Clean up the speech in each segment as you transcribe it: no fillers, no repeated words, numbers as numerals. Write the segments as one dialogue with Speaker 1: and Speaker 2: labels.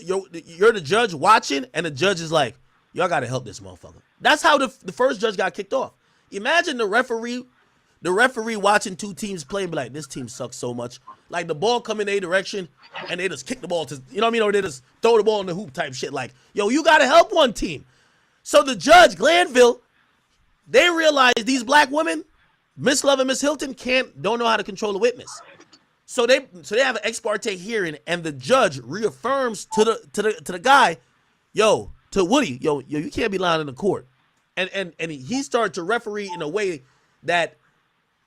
Speaker 1: you're the judge watching, and the judge is like, y'all got to help this motherfucker. That's how the first judge got kicked off. Imagine the referee watching two teams play and be like, this team sucks so much. Like the ball come in their direction and they just kick the ball to, you know what I mean? Or they just throw the ball in the hoop type shit. Like, yo, you got to help one team. So the judge, Glanville, they realize these black women, Miss Love and Miss Hilton, don't know how to control a witness. So they have an ex parte hearing, and the judge reaffirms to the guy, to Woody, you can't be lying in the court. And he started to referee in a way that's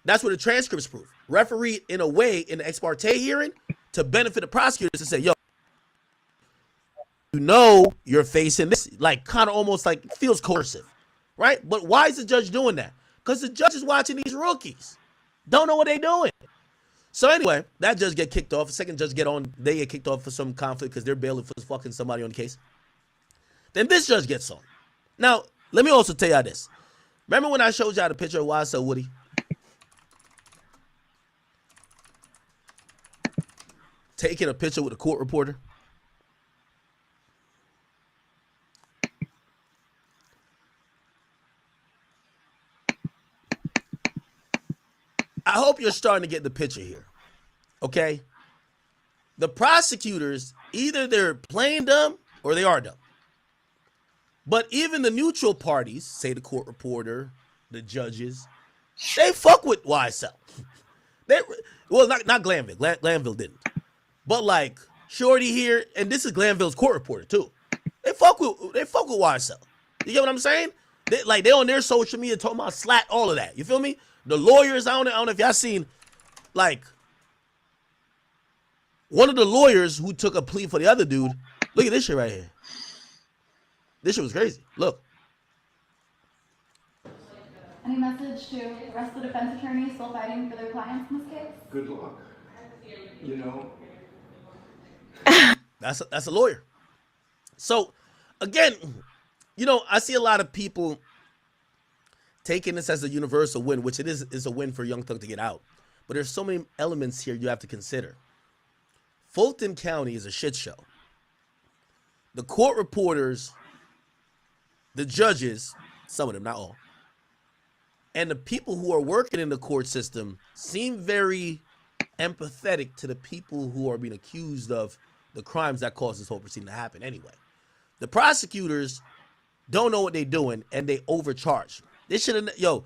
Speaker 1: what the transcripts prove. Referee in a way in the ex parte hearing to benefit the prosecutors to say, you're facing this, like kind of almost like feels coercive, right? But why is the judge doing that? Because the judge is watching these rookies. Don't know what they're doing. So anyway, that judge get kicked off. The second judge they get kicked off for some conflict because they're bailing for fucking somebody on the case. Then this judge gets on. Now, let me also tell y'all this. Remember when I showed y'all the picture of YSL Woody? Taking a picture with a court reporter? I hope you're starting to get the picture here, okay? The prosecutors, either they're playing dumb or they are dumb. But even the neutral parties, say the court reporter, the judges, they fuck with YSL. Not Glanville. Glanville didn't. But like Shorty here, and this is Glanville's court reporter too. They fuck with YSL. You get what I'm saying? They on their social media talking about slat, all of that. You feel me? The lawyers, I don't know if y'all seen, like, one of the lawyers who took a plea for the other dude. Look at this shit right here. This shit was crazy. Look.
Speaker 2: Any message to the rest of the defense attorneys still fighting for their clients in this case?
Speaker 3: Good luck. You know.
Speaker 1: That's a lawyer. So, again, I see a lot of people taking this as a universal win, which it is a win for Young Thug to get out. But there's so many elements here you have to consider. Fulton County is a shit show. The court reporters, the judges, some of them, not all, and the people who are working in the court system seem very empathetic to the people who are being accused of the crimes that caused this whole proceeding to happen anyway. The prosecutors don't know what they're doing, and they overcharge. They should have,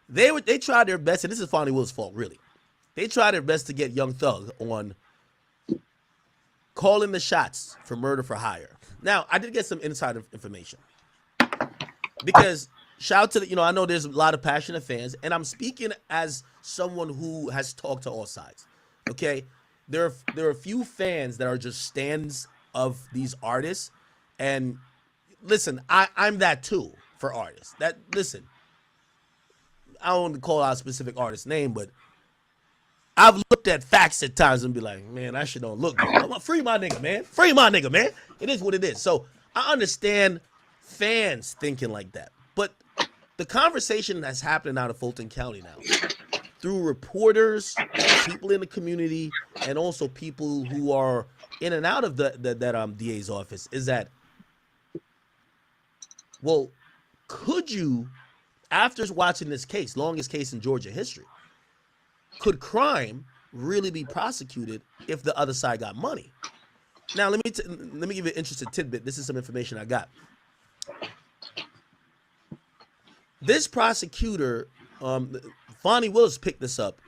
Speaker 1: they tried their best, and this is Fonnie Will's fault, really. They tried their best to get Young Thug on calling the shots for murder for hire. Now, I did get some insider information. Because, shout out to I know there's a lot of passionate fans, and I'm speaking as someone who has talked to all sides, okay? There are a few fans that are just stands of these artists, and listen, I'm that too for artists. Listen, I don't want to call out a specific artist's name, but I've looked at facts at times and be like, man, that shit don't look good. Free my nigga, man. Free my nigga, man. It is what it is. So I understand fans thinking like that. But the conversation that's happening out of Fulton County now, through reporters, people in the community, and also people who are in and out of that DA's office, is that, well, could you, after watching this case, longest case in Georgia history, could crime really be prosecuted if the other side got money? Now, let me give you an interesting tidbit. This is some information I got. This prosecutor, Fonnie Willis picked this up,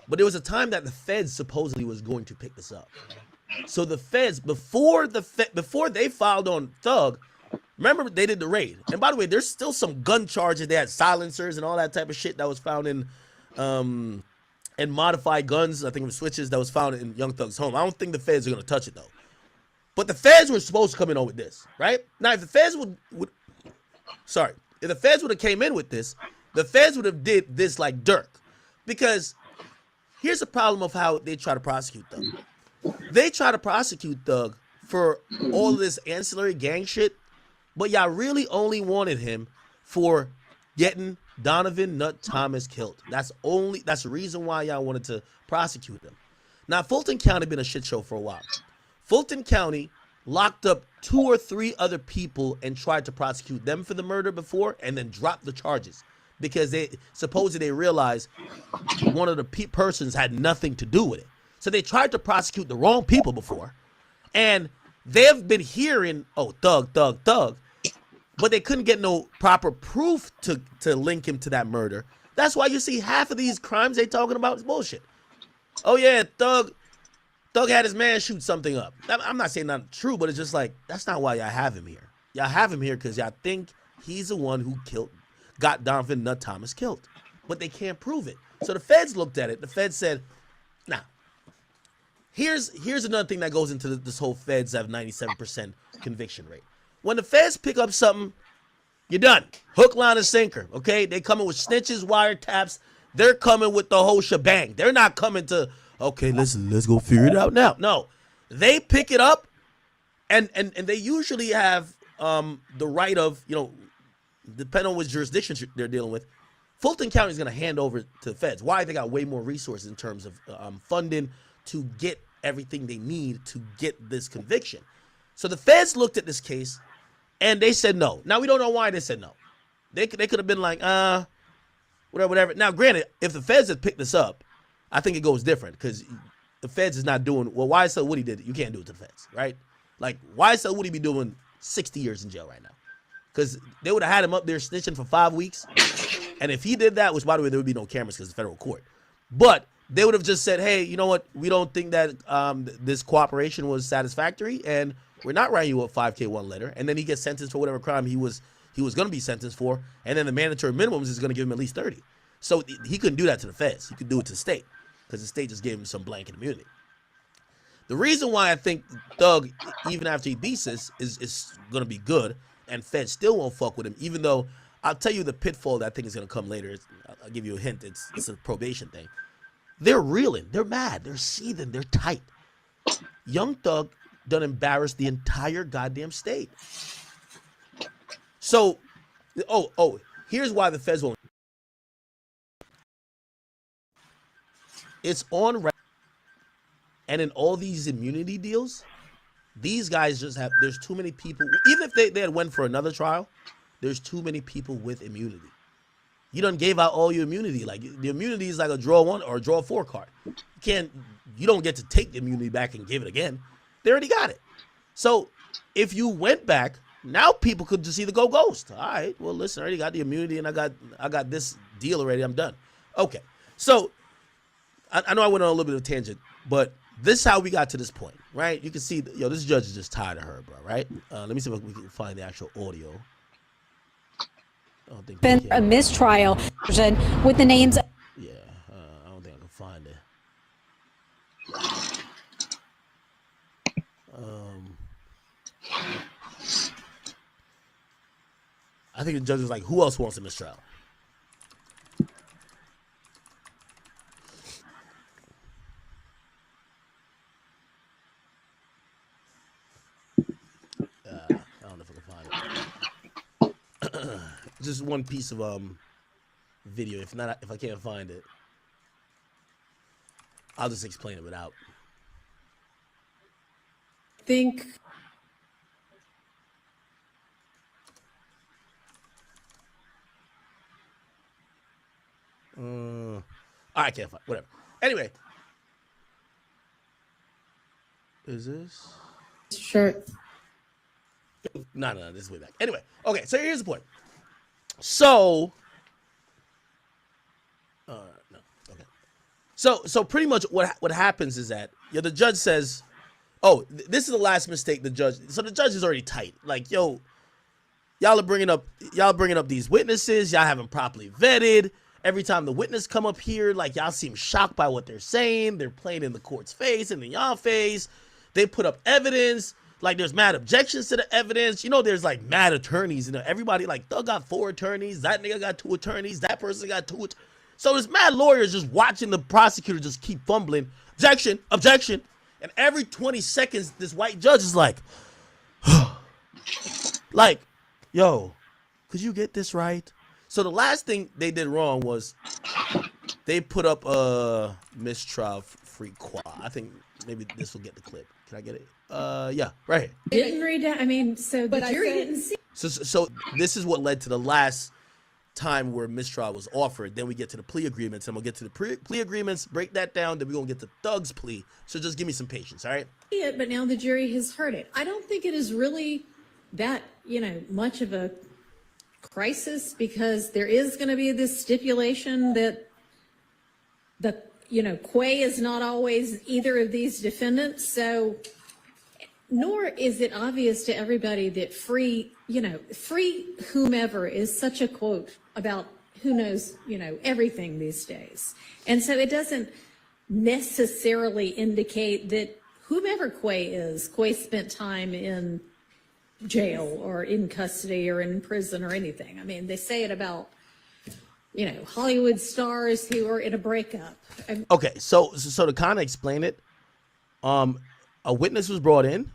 Speaker 1: but there was a time that the feds supposedly was going to pick this up. So the feds, before they filed on Thug, remember they did the raid. And by the way, there's still some gun charges. They had silencers and all that type of shit that was found in modified guns. I think it was switches that was found in Young Thug's home. I don't think the feds are going to touch it though. But the feds were supposed to come in on with this, right? Now, if the feds if the feds would have came in with this, the feds would have did this like Dirk. Because here's the problem of how they try to prosecute Thug. They try to prosecute Thug for all of this ancillary gang shit, but y'all really only wanted him for getting Donovan Nut Thomas killed. That's the reason why y'all wanted to prosecute him. Now, Fulton County been a shit show for a while. Fulton County locked up 2 or 3 other people and tried to prosecute them for the murder before, and then dropped the charges because they supposedly they realized one of the persons had nothing to do with it. So they tried to prosecute the wrong people before, and they've been hearing, oh, thug, thug, thug, but they couldn't get no proper proof to link him to that murder. That's why you see half of these crimes they talking about is bullshit. Oh yeah, thug had his man shoot something up. I'm not saying not true, but it's just like, that's not why y'all have him here. Y'all have him here because y'all think he's the one who got Donovan Nut Thomas killed. But they can't prove it. So the feds looked at it. The feds said, nah. Here's another thing that goes into this whole feds have 97% conviction rate. When the feds pick up something, you're done. Hook, line, and sinker, okay? They coming with snitches, wiretaps. They're coming with the whole shebang. They're not coming to, okay, let's go figure it out now. No, they pick it up, and they usually have the right of, you know, depending on which jurisdiction they're dealing with, Fulton County is going to hand over to the feds. Why? They got way more resources in terms of funding to get everything they need to get this conviction. So the feds looked at this case, and they said no. Now, we don't know why they said no. They could have been like, whatever. Now, granted, if the feds had picked this up, I think it goes different because the feds is not doing, well, YSL Woody did it. You can't do it to the feds, right? Like, YSL Woody be doing 60 years in jail right now because they would have had him up there snitching for 5 weeks. And if he did that, which, by the way, there would be no cameras because it's federal court. But they would have just said, hey, you know what? We don't think that this cooperation was satisfactory, and we're not writing you a 5K1 letter. And then he gets sentenced for whatever crime he was going to be sentenced for. And then the mandatory minimums is going to give him at least 30. So he couldn't do that to the feds. He could do it to the state because the state just gave him some blanket immunity. The reason why I think Thug, even after he beats this, is going to be good, and feds still won't fuck with him, even though I'll tell you the pitfall that I think is going to come later. I'll give you a hint. It's a probation thing. They're reeling. They're mad. They're seething. They're tight. Young Thug done embarrassed the entire goddamn state. So, here's why the feds won't. It's on record. And in all these immunity deals, these guys just have, there's too many people. Even if they had went for another trial, there's too many people with immunity. You done gave out all your immunity. Like, the immunity is like a draw 1 or a draw 4 card. You don't get to take the immunity back and give it again. They already got it. So if you went back, now people could just either go ghost. All right, well, listen, I already got the immunity and I got this deal already. I'm done. Okay. So I know I went on a little bit of a tangent, but this is how we got to this point, right? You can see, this judge is just tired of her, bro, right? Let me see if we can find the actual audio. I don't think
Speaker 4: been a mistrial version with the names.
Speaker 1: Yeah, I don't think I can find it. I think the judge is like, who else wants a mistrial? I don't know if I can find it. Just one piece of video. If I can't find it, I'll just explain it without.
Speaker 5: Think
Speaker 1: I can't find whatever. Anyway, is this
Speaker 5: shirt.
Speaker 1: No, this is way back. Anyway, okay, so here's the point. So, no, okay. So pretty much what happens is that the judge says, "Oh, this is the last mistake." The judge is already tight. Like, yo, y'all are bringing up these witnesses. Y'all haven't properly vetted. Every time the witness come up here, like, y'all seem shocked by what they're saying. They're playing in the court's face and in y'all face. They put up evidence. Like, there's mad objections to the evidence. There's like mad attorneys. Everybody, like, Thug got 4 attorneys. That nigga got 2 attorneys. That person got 2. So there's mad lawyers just watching the prosecutor just keep fumbling. Objection, objection. And every 20 seconds, this white judge is like, like, yo, could you get this right? So the last thing they did wrong was they put up a mistrial free qua. I think maybe this will get the clip. Can I get it? Yeah, right here.
Speaker 5: Didn't read that. I mean, so the jury didn't see.
Speaker 1: So this is what led to the last time where mistrial was offered. Then we get to the plea agreements, and we'll get to the plea agreements, break that down, then we're going to get to Thug's plea. So just give me some patience, all right?
Speaker 5: It, but now the jury has heard it. I don't think it is really that, much of a crisis, because there is going to be this stipulation that Quay is not always either of these defendants. So, nor is it obvious to everybody that free whomever is such a quote about who knows, everything these days. And so it doesn't necessarily indicate that whomever Quay spent time in jail or in custody or in prison or anything. I mean, they say it about, Hollywood stars who are in a breakup.
Speaker 1: Okay, so to kind of explain it, a witness was brought in.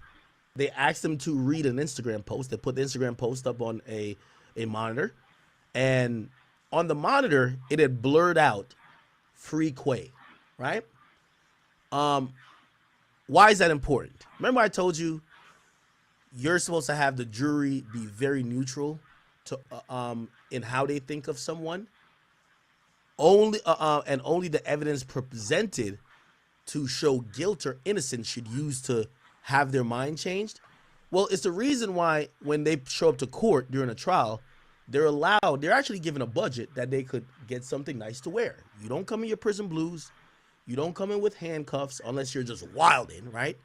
Speaker 1: They asked him to read an Instagram post. They put the Instagram post up on a monitor, and on the monitor it had blurred out "Free Quay," right? Why is that important? Remember I told you you're supposed to have the jury be very neutral to in how they think of someone. Only the evidence presented to show guilt or innocence should use to have their mind changed. Well, it's the reason why when they show up to court during a trial, they're actually given a budget that they could get something nice to wear. You don't come in your prison blues. You don't come in with handcuffs unless you're just wilding, right?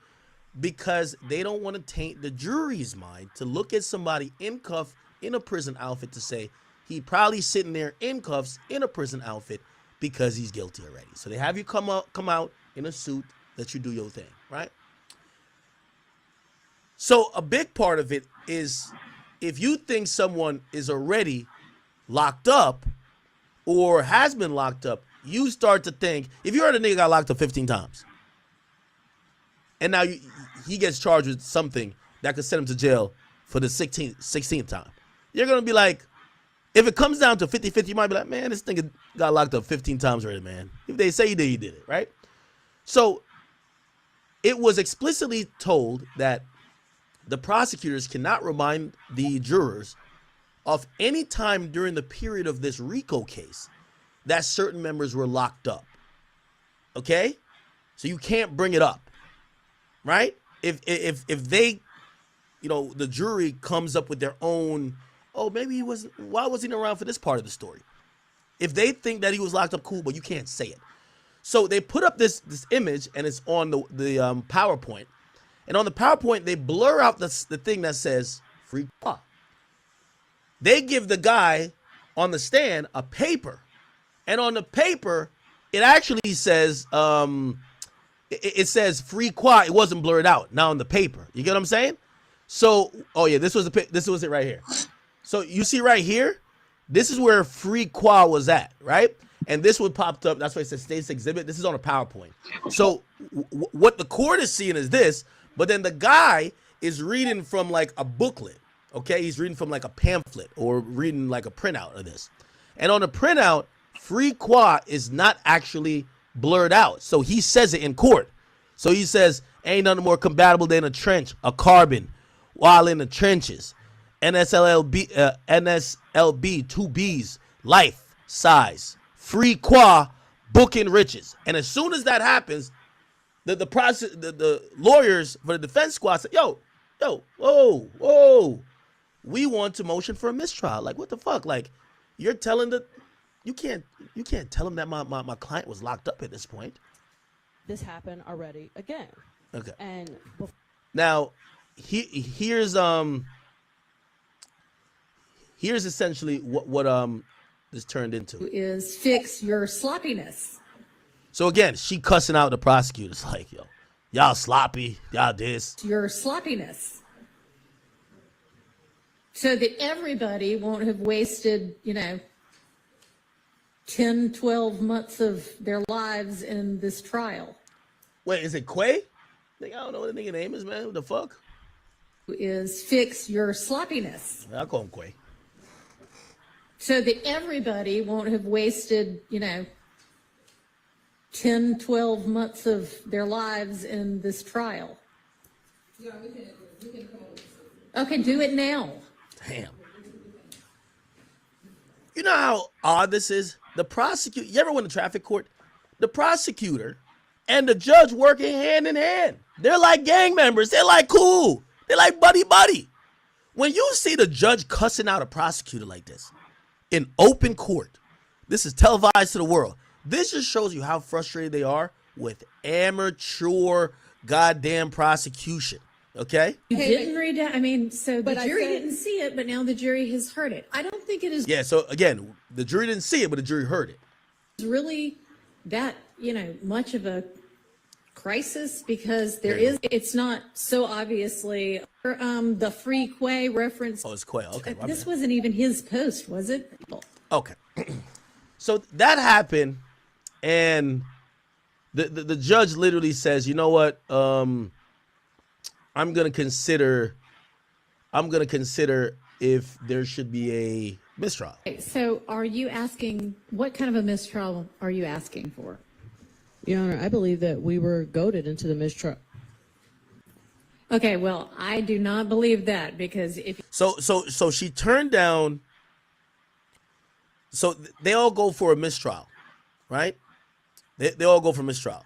Speaker 1: Because they don't want to taint the jury's mind to look at somebody in cuff in a prison outfit to say he probably sitting there in cuffs in a prison outfit because he's guilty already. So they have you come out in a suit, that you do your thing, right? So a big part of it is if you think someone is already locked up or has been locked up, you start to think, if you heard a nigga got locked up 15 times and now he gets charged with something that could send him to jail for the 16th time, you're going to be like, if it comes down to 50-50, you might be like, man, this nigga got locked up 15 times already, man. If they say he did it, right? So it was explicitly told that the prosecutors cannot remind the jurors of any time during the period of this RICO case that certain members were locked up. Okay? So you can't bring it up, right? If they, the jury comes up with their own, oh, maybe why wasn't he around for this part of the story? If they think that he was locked up, cool, but you can't say it. So they put up this image, and it's on the PowerPoint. And on the PowerPoint, they blur out the thing that says free Quay. They give the guy on the stand a paper. And on the paper, it actually says, it says free Quay. It wasn't blurred out. Now on the paper. You get what I'm saying? So, oh yeah, this was it right here. So you see right here, this is where free Quay was at, right? And this one popped up. That's why it says State's Exhibit. This is on a PowerPoint. So what the court is seeing is this, but then the guy is reading from like a booklet, okay? He's reading from like a pamphlet or reading like a printout of this. And on the printout, free Quay is not actually blurred out. So he says it in court. So he says, ain't nothing more compatible than a trench, a carbon, while in the trenches. NSLB, 2 B's, life, size, free Quay, booking riches. And as soon as that happens, the lawyers for the defense squad said, yo, whoa, we want to motion for a mistrial. Like, what the fuck? Like, you're telling you can't tell him that my client was locked up at this point.
Speaker 6: This happened already again.
Speaker 1: Okay.
Speaker 6: And
Speaker 1: now here's essentially what this turned into.
Speaker 5: Is fix your sloppiness.
Speaker 1: So again, she cussing out the prosecutors like, yo, y'all sloppy, y'all this.
Speaker 5: Your sloppiness. So that everybody won't have wasted, 10, 12 months of their lives in this trial.
Speaker 1: Wait, is it Quay? I don't know what the nigga name is, man. What the fuck?
Speaker 5: Is fix your sloppiness.
Speaker 1: I'll call him Quay.
Speaker 5: So that everybody won't have wasted, 10, 12 months of their lives in this trial. Okay, do it now.
Speaker 1: Damn. You know how odd this is? The prosecutor, you ever went to traffic court? The prosecutor and the judge working hand in hand. They're like gang members. They're like cool. They're like buddy. When you see the judge cussing out a prosecutor like this in open court, this is televised to the world. This just shows you how frustrated they are with amateur goddamn prosecution. Okay?
Speaker 5: You didn't read that. I mean, so the
Speaker 6: But I
Speaker 5: jury
Speaker 6: said-
Speaker 5: didn't see it, but now the jury has heard it. I don't think it is
Speaker 1: Yeah, so again, the jury didn't see it, but the jury heard it.
Speaker 5: really that, much of a crisis because it's not so obviously the free Quay reference.
Speaker 1: Oh, it's Quayle. Okay, my
Speaker 5: This
Speaker 1: bad.
Speaker 5: wasn't even his post, was it?
Speaker 1: Okay. So that happened, and the judge literally says, you know what? I'm gonna consider if there should be a mistrial.
Speaker 5: Okay, so are you asking, what kind of a mistrial are you asking for?
Speaker 6: Your Honor, I believe that we were goaded into the mistrial.
Speaker 5: Okay, well, I do not believe that because if
Speaker 1: So she turned down. So they all go for a mistrial, right? They all go for mistrial.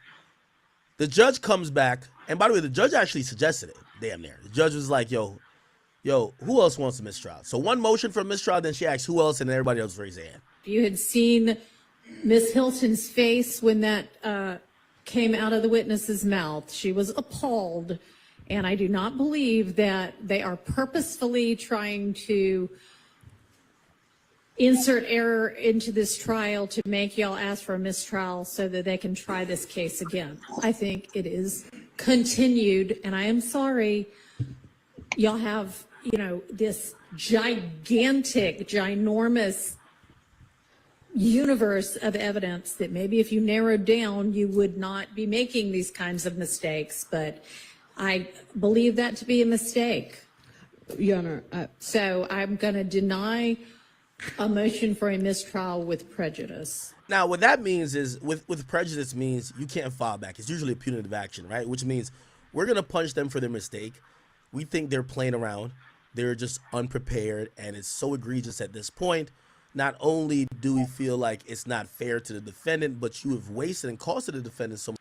Speaker 1: The judge comes back, and by the way, the judge actually suggested it. Damn near. The judge was like, "Yo, who else wants a mistrial?" So one motion for a mistrial, then she asked who else, and then everybody else raised their hand.
Speaker 5: you had seen Miss Hilton's face when that came out of the witness's mouth, she was appalled. And I do not believe that they are purposefully trying to insert error into this trial to make y'all ask for a mistrial so that they can try this case again. I think it is continued, and I am sorry, y'all have, this gigantic, ginormous universe of evidence that maybe if you narrowed down, you would not be making these kinds of mistakes, but I believe that to be a mistake.
Speaker 6: Your Honor,
Speaker 5: So I'm going to deny a motion for a mistrial with prejudice.
Speaker 1: Now, what that means is, with prejudice means you can't file back. It's usually a punitive action, right? Which means we're going to punish them for their mistake. We think they're playing around. They're just unprepared, and it's so egregious at this point. Not only do we feel like it's not fair to the defendant, but you have wasted and costed the defendant so much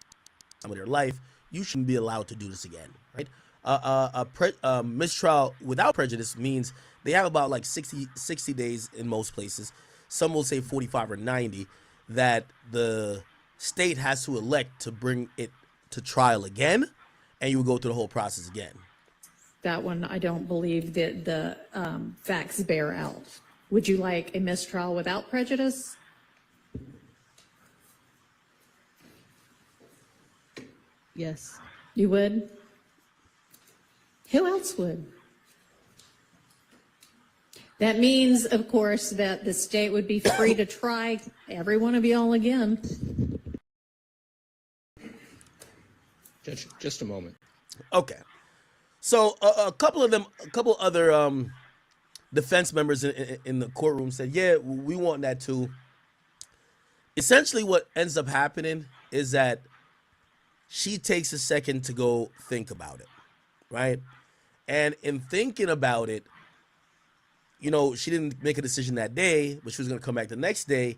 Speaker 1: time of their life. You shouldn't be allowed to do this again, right? A mistrial without prejudice means they have about like 60 days in most places. Some will say 45 or 90 that the state has to elect to bring it to trial again, and you will go through the whole process again.
Speaker 5: That one, I don't believe that the facts bear out. Would you like a mistrial without prejudice?
Speaker 6: yes.
Speaker 5: You would? Who else would? That means, of course, that the state would be free to try every one of y'all again.
Speaker 7: Judge, just a moment.
Speaker 1: Okay. So a couple other defense members in the courtroom said, yeah, we want that too. Essentially what ends up happening is that she takes a second to go think about it, right? And in thinking about it, she didn't make a decision that day, but she was going to come back the next day.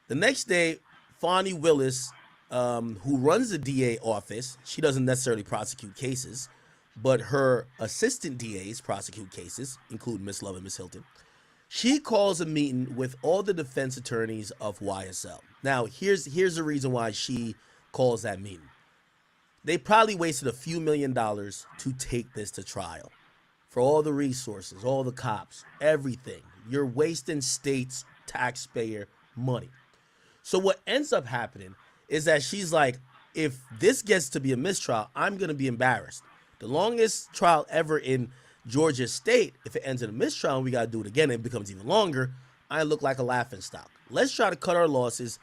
Speaker 1: The next day, Fonnie Willis, who runs the DA office, she doesn't necessarily prosecute cases, but her assistant DAs prosecute cases, including Miss Love and Miss Hilton. She calls a meeting with all the defense attorneys of YSL. Now, here's the reason why she calls that meeting. They probably wasted a few $1 million to take this to trial. For all the resources, all the cops, everything. You're wasting state's taxpayer money. So what ends up happening is that she's like, if this gets to be a mistrial, I'm going to be embarrassed. The longest trial ever in Georgia State, if it ends in a mistrial and we got to do it again, it becomes even longer, I look like a laughingstock. Let's try to cut our losses,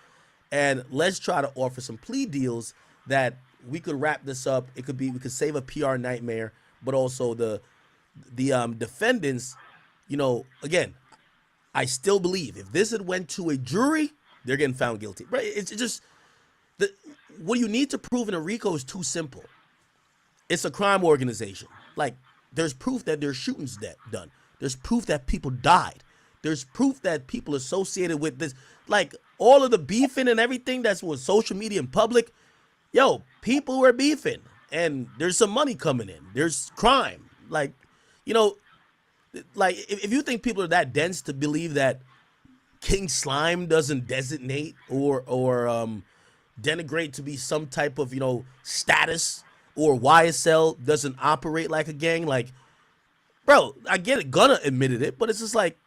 Speaker 1: and let's try to offer some plea deals that we could wrap this up. We could save a PR nightmare, but also the defendants, again, I still believe if this had went to a jury, they're getting found guilty. Right? It's just what you need to prove in a RICO is too simple. It's a crime organization. like, there's proof that there's shootings done. There's proof that people died. There's proof that people associated with this, like, all of the beefing and everything that's with social media and public. Yo, people were beefing, and there's some money coming in. There's crime. Like, you know, like, if you think people are that dense to believe that King Slime doesn't designate or denigrate to be some type of, you know, status, or YSL doesn't operate like a gang, like, bro, I get it, Gunna admitted it, but it's just like,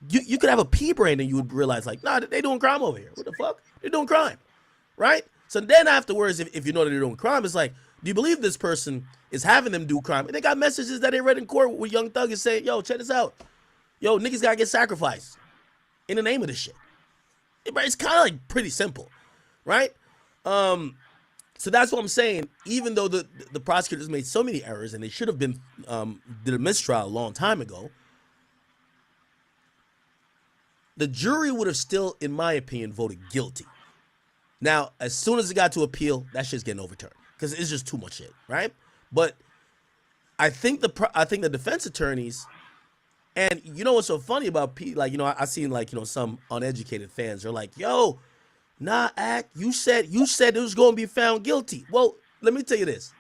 Speaker 1: you could have a pea brain and you would realize, like, nah, they doing crime over here. What the fuck? They're doing crime, right? So then afterwards, if you know that they're doing crime, it's like, do you believe this person is having them do crime? And they got messages that they read in court with Young Thug is saying, yo, check this out. Yo, niggas gotta get sacrificed in the name of this shit. It's kind of like pretty simple, right? So that's what I'm saying. Even though the prosecutors made so many errors and they should have been did a mistrial a long time ago, the jury would have still, in my opinion, voted guilty. Now, as soon as it got to appeal, that shit's getting overturned because it's just too much shit, right? But I think the defense attorneys, and you know what's so funny about like, you know, I seen, like, you know, some uneducated fans are like, yo, nah, Act, you said it was going to be found guilty. Well, let me tell you this: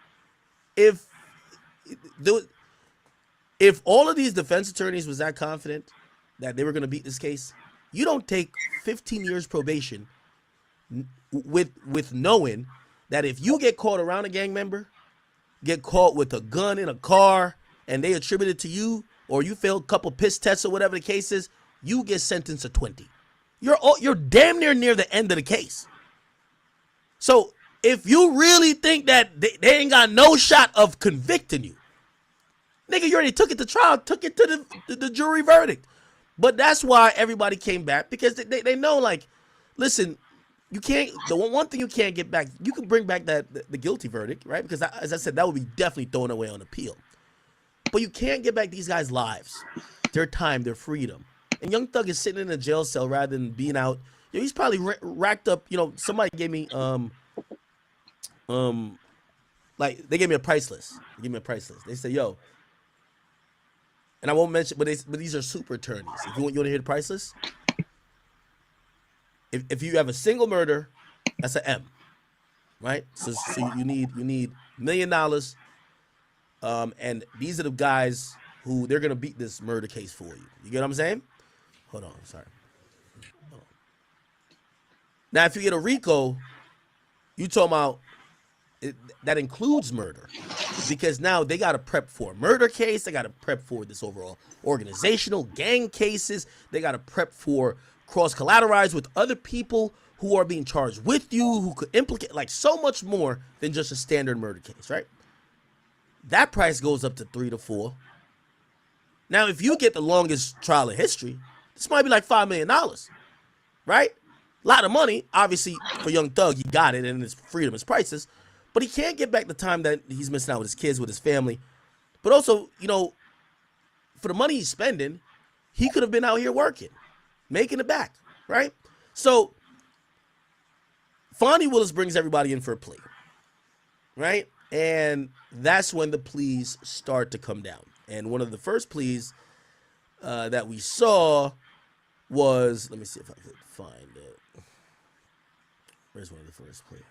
Speaker 1: if all of these defense attorneys was that confident that they were going to beat this case, you don't take 15 years probation with knowing that if you get caught around a gang member, get caught with a gun in a car, and they attribute it to you, or you fail a couple piss tests or whatever the case is, you get sentenced to 20. You're damn near the end of the case. So if you really think that they ain't got no shot of convicting you, nigga, you already took it to trial, took it to the jury verdict. But that's why everybody came back, because they know, like, listen, you can't, the one thing you can't get back, you can bring back the guilty verdict, right? Because as I said, that would be definitely thrown away on appeal. But you can't get back these guys' lives, their time, their freedom. And Young Thug is sitting in a jail cell rather than being out. You know, he's probably racked up, you know, somebody gave me, like, they gave me a price list. They said, yo, and I won't mention, but these are super attorneys. If you want to hear the price list, if you have a single murder, that's an M, right? So you need $1 million, and these are the guys who they're gonna beat this murder case for you. You get what I'm saying? Hold on, sorry. Hold on. Now, if you get a RICO, you talking about that includes murder, because now they got to prep for a murder case. They got to prep for this overall organizational gang cases. They got to prep for cross collateralize with other people who are being charged with you, who could implicate, like, so much more than just a standard murder case, right? That price goes up to 3 to 4. Now, if you get the longest trial in history, this might be like $5 million, right? A lot of money, obviously, for Young Thug. He got it, and his freedom is priceless. But he can't get back the time that he's missing out with his kids, with his family. But also, you know, for the money he's spending, he could have been out here working, making it back, right? So, Fonnie Willis brings everybody in for a plea, right? And that's when the pleas start to come down. And one of the first pleas that we saw was, let me see if I could find it. Where's one of the first pleas?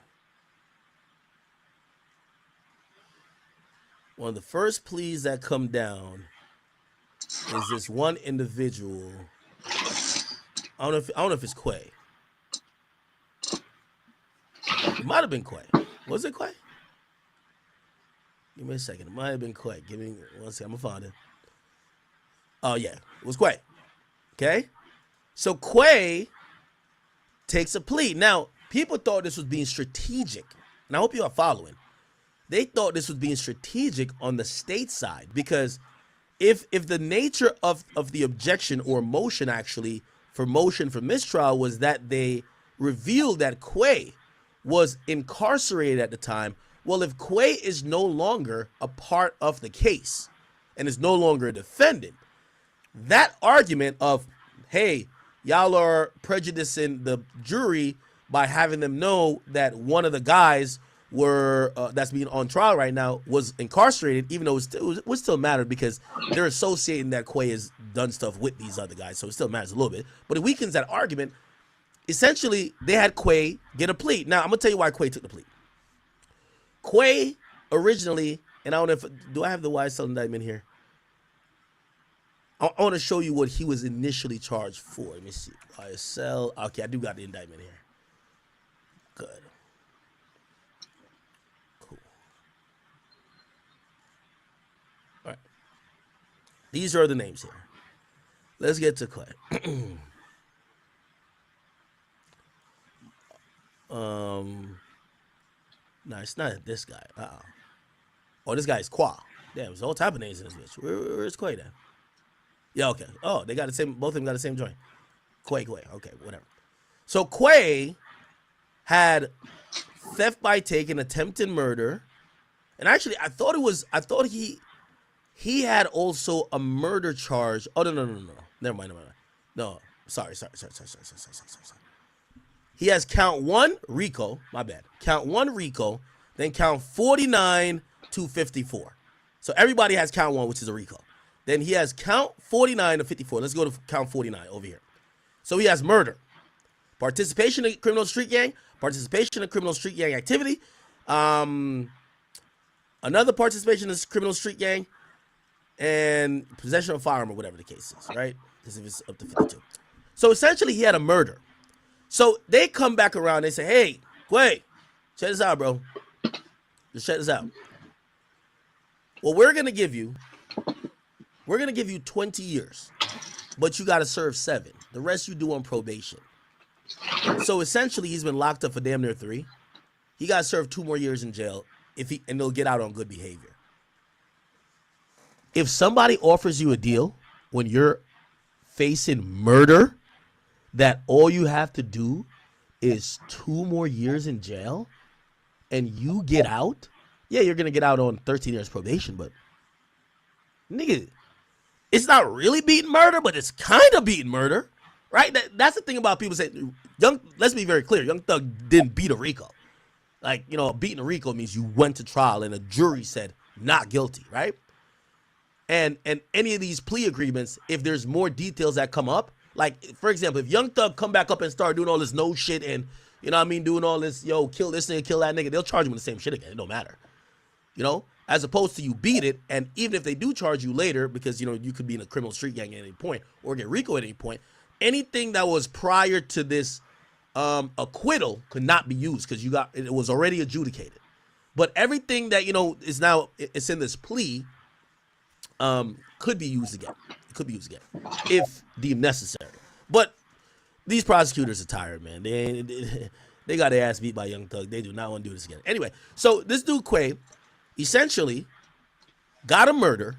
Speaker 1: One of the first pleas that come down is this one individual. I don't know if it's Quay. It might have been Quay. Was it Quay? Give me a second. It might have been Quay. Give me 1 second. I'm gonna find it. Oh yeah, it was Quay. Okay, so Quay takes a plea. Now, people thought this was being strategic, and I hope you are following. They thought this was being strategic on the state side, because if the nature of the objection or motion, actually, for motion for mistrial, was that they revealed that Quay was incarcerated at the time, well, if Quay is no longer a part of the case and is no longer a defendant, that argument of, hey, y'all are prejudicing the jury by having them know that one of the guys were that's being on trial right now was incarcerated, even though it would still matter because they're associating that Quay has done stuff with these other guys, so it still matters a little bit. But it weakens that argument. Essentially, they had Quay get a plea. Now, I'm gonna tell you why Quay took the plea. Quay originally, and I don't know if do I have the YSL indictment here. I want to show you what he was initially charged for. Let me see. YSL. Okay, I do got the indictment here. Good. Cool. All right. These are the names here. Let's get to Quay. No, it's not this guy. Oh, this guy's Qua. Damn, there's all type of names in this bitch. Where's Quay then? Yeah, okay. Oh, they got the same. Both of them got the same joint. Quay. Okay, whatever. So Quay had theft by taking, attempted murder, and actually, I thought he had also a murder charge. Oh no. Never mind. No, sorry. He has count 1 RICO. My bad. Count 1 RICO, then count 49 to 54. So everybody has count 1, which is a RICO. Then he has count 49 to 54. Let's go to count 49 over here. So he has murder, participation in criminal street gang, participation in criminal street gang activity, another participation in criminal street gang, and possession of a firearm or whatever the case is, right? Because if it's up to 52. So essentially he had a murder. So they come back around, they say, hey, Quay, check this out, bro. Just check this out. Well, we're going to give you 20 years, but you got to serve 7. The rest you do on probation. So essentially, he's been locked up for damn near 3. He got to serve 2 more years in jail and they'll get out on good behavior. If somebody offers you a deal when you're facing murder, that all you have to do is 2 more years in jail and you get out, yeah, you're going to get out on 13 years probation, but nigga, it's not really beating murder, but it's kind of beating murder, right? That's the thing about people saying, let's be very clear, Young Thug didn't beat a RICO. Like, beating a RICO means you went to trial and a jury said not guilty, right? And any of these plea agreements, if there's more details that come up, like, for example, if Young Thug come back up and start doing all this no shit and, doing all this, kill this nigga, kill that nigga, they'll charge him with the same shit again. It don't matter. As opposed to you beat it, and even if they do charge you later, because, you could be in a criminal street gang at any point or get RICO at any point, anything that was prior to this acquittal could not be used because it was already adjudicated. But everything that, is now, it's in this plea, could be used again. It could be used again if deemed necessary. But these prosecutors are tired, man. They got their ass beat by Young Thug. They do not want to do this again. Anyway, so this dude Quay essentially got a murder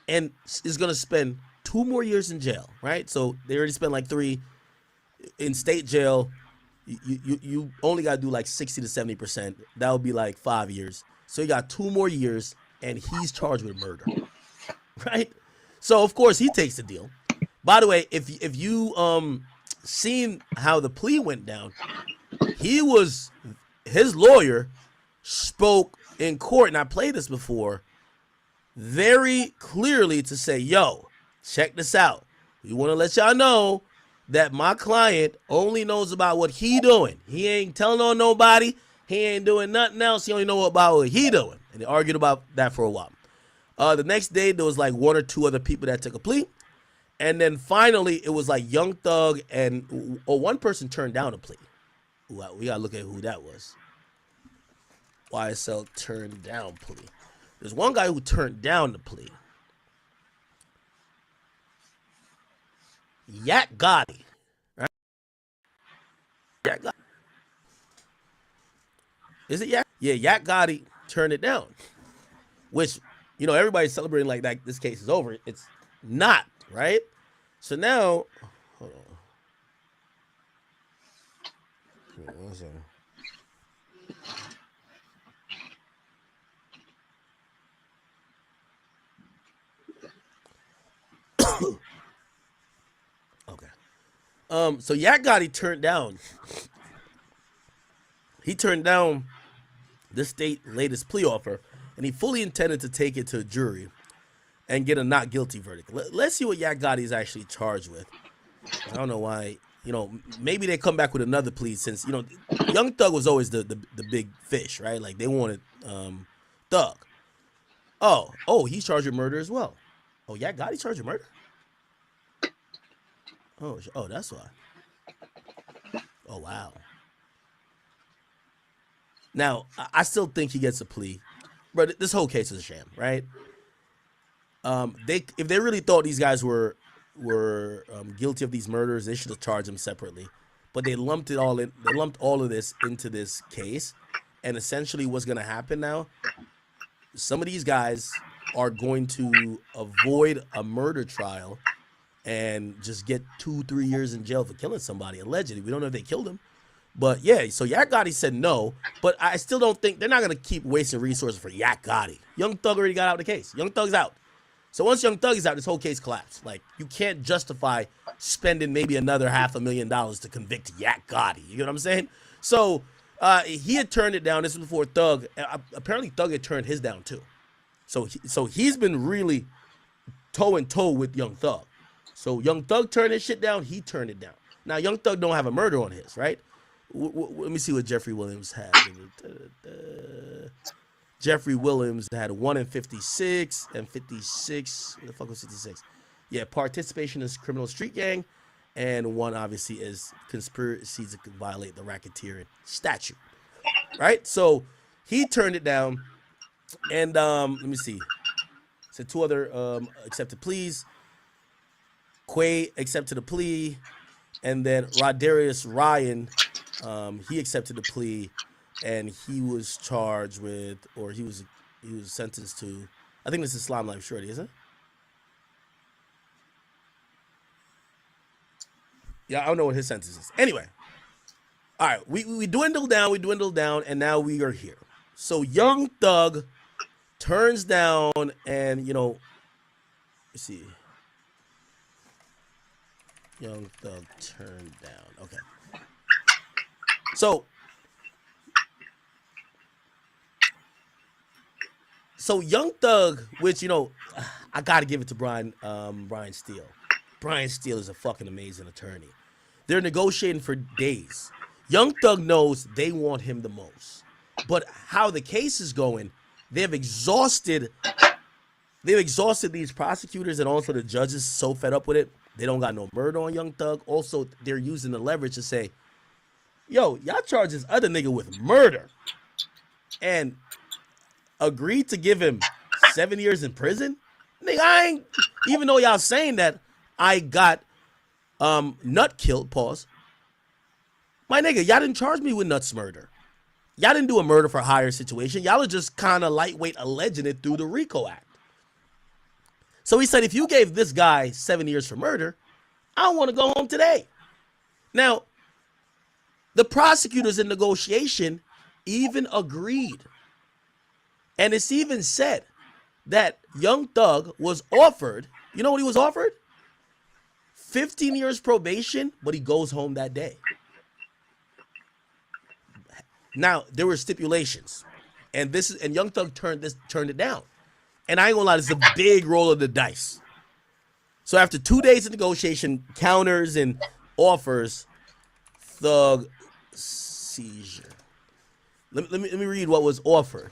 Speaker 1: and is going to spend 2 more years in jail, right? So they already spent like 3 in state jail. You only got to do like 60 to 70%. That would be like 5 years. So he got 2 more years and he's charged with murder, right? So of course he takes the deal. By the way, if you seen how the plea went down, his lawyer spoke in court, and I played this before, very clearly to say, yo, check this out. We want to let y'all know that my client only knows about what he doing. He ain't telling on nobody. He ain't doing nothing else. He only know about what he doing. And they argued about that for a while. The next day, there was like 1 or 2 other people that took a plea. And then finally, it was like Young Thug and one person turned down a plea. We got to look at who that was. YSL turned down plea. There's one guy who turned down the plea. Yak Gotti. Right? Yak Gotti. Is it Yak? Yeah, Yak Gotti turned it down. Which, everybody's celebrating like that. This case is over. It's not, right? So now, hold on. One second. Okay. So Yak Gotti turned down. He turned down This state latest plea offer, and he fully intended to take it to a jury and get a not guilty verdict. Let's see what Yak Gotti is actually charged with. I don't know why. Maybe they come back with another plea since, Young Thug was always the big fish, right? Like, they wanted Thug. Oh, he's charged with murder as well. Oh, Yak Gotti's charged with murder? Oh, that's why. Oh, wow. Now, I still think he gets a plea. But this whole case is a sham, right? If they really thought these guys were guilty of these murders, they should have charged them separately. But they lumped all of this into this case. And essentially what's going to happen now, some of these guys are going to avoid a murder trial and just get 2-3 years in jail for killing somebody, allegedly. We don't know if they killed him. But yeah, so Yak Gotti said no, but I still don't think they're not going to keep wasting resources for Yak Gotti. Young Thug already got out of the case. Young Thug's out. So once Young Thug is out, this whole case collapsed. Like, you can't justify spending maybe another $500,000 to convict Yak Gotti. You know what I'm saying? So he had turned it down. This was before Thug. Apparently Thug had turned his down too. So he's been really toe and toe with Young Thug. So Young Thug turned his shit down. He turned it down. Now Young Thug don't have a murder on his, right? Let me see what Jeffrey Williams had. Jeffrey Williams had 1 in 56 and 56. What the fuck was 56? Yeah, participation in criminal street gang, and 1 obviously is conspiracy to violate the racketeering statute. Right? So he turned it down, and let me see. So 2 other accepted pleas. Quay accepted a plea, and then Rodarius Ryan, he accepted the plea, and he was charged with, or he was sentenced to, I think this is Islam Life Shorty, isn't it? Yeah, I don't know what his sentence is. Anyway, all right, we dwindled down, and now we are here. So Young Thug turns down, and let's see. Young Thug turned down. Okay. So Young Thug, which I gotta give it to Brian Steele. Brian Steele is a fucking amazing attorney. They're negotiating for days. Young Thug knows they want him the most, but how the case is going, they've exhausted these prosecutors and also the judges. So fed up with it, they don't got no murder on Young Thug. Also, they're using the leverage to say, yo, y'all charge this other nigga with murder and agreed to give him 7 years in prison. Nigga, I ain't, even though y'all saying that I got Nut killed, pause. My nigga, y'all didn't charge me with Nut's murder. Y'all didn't do a murder for hire situation. Y'all are just kind of lightweight alleging it through the RICO Act. So he said, if you gave this guy 7 years for murder, I want to go home today. Now, the prosecutors in negotiation even agreed. And it's even said that Young Thug was offered, you know what he was offered? 15 years probation, but he goes home that day. Now, there were stipulations. And Young Thug turned it down. And I ain't gonna lie, this is a big roll of the dice. So after 2 days of negotiation, counters and offers, Thug seizure. Let me read what was offered.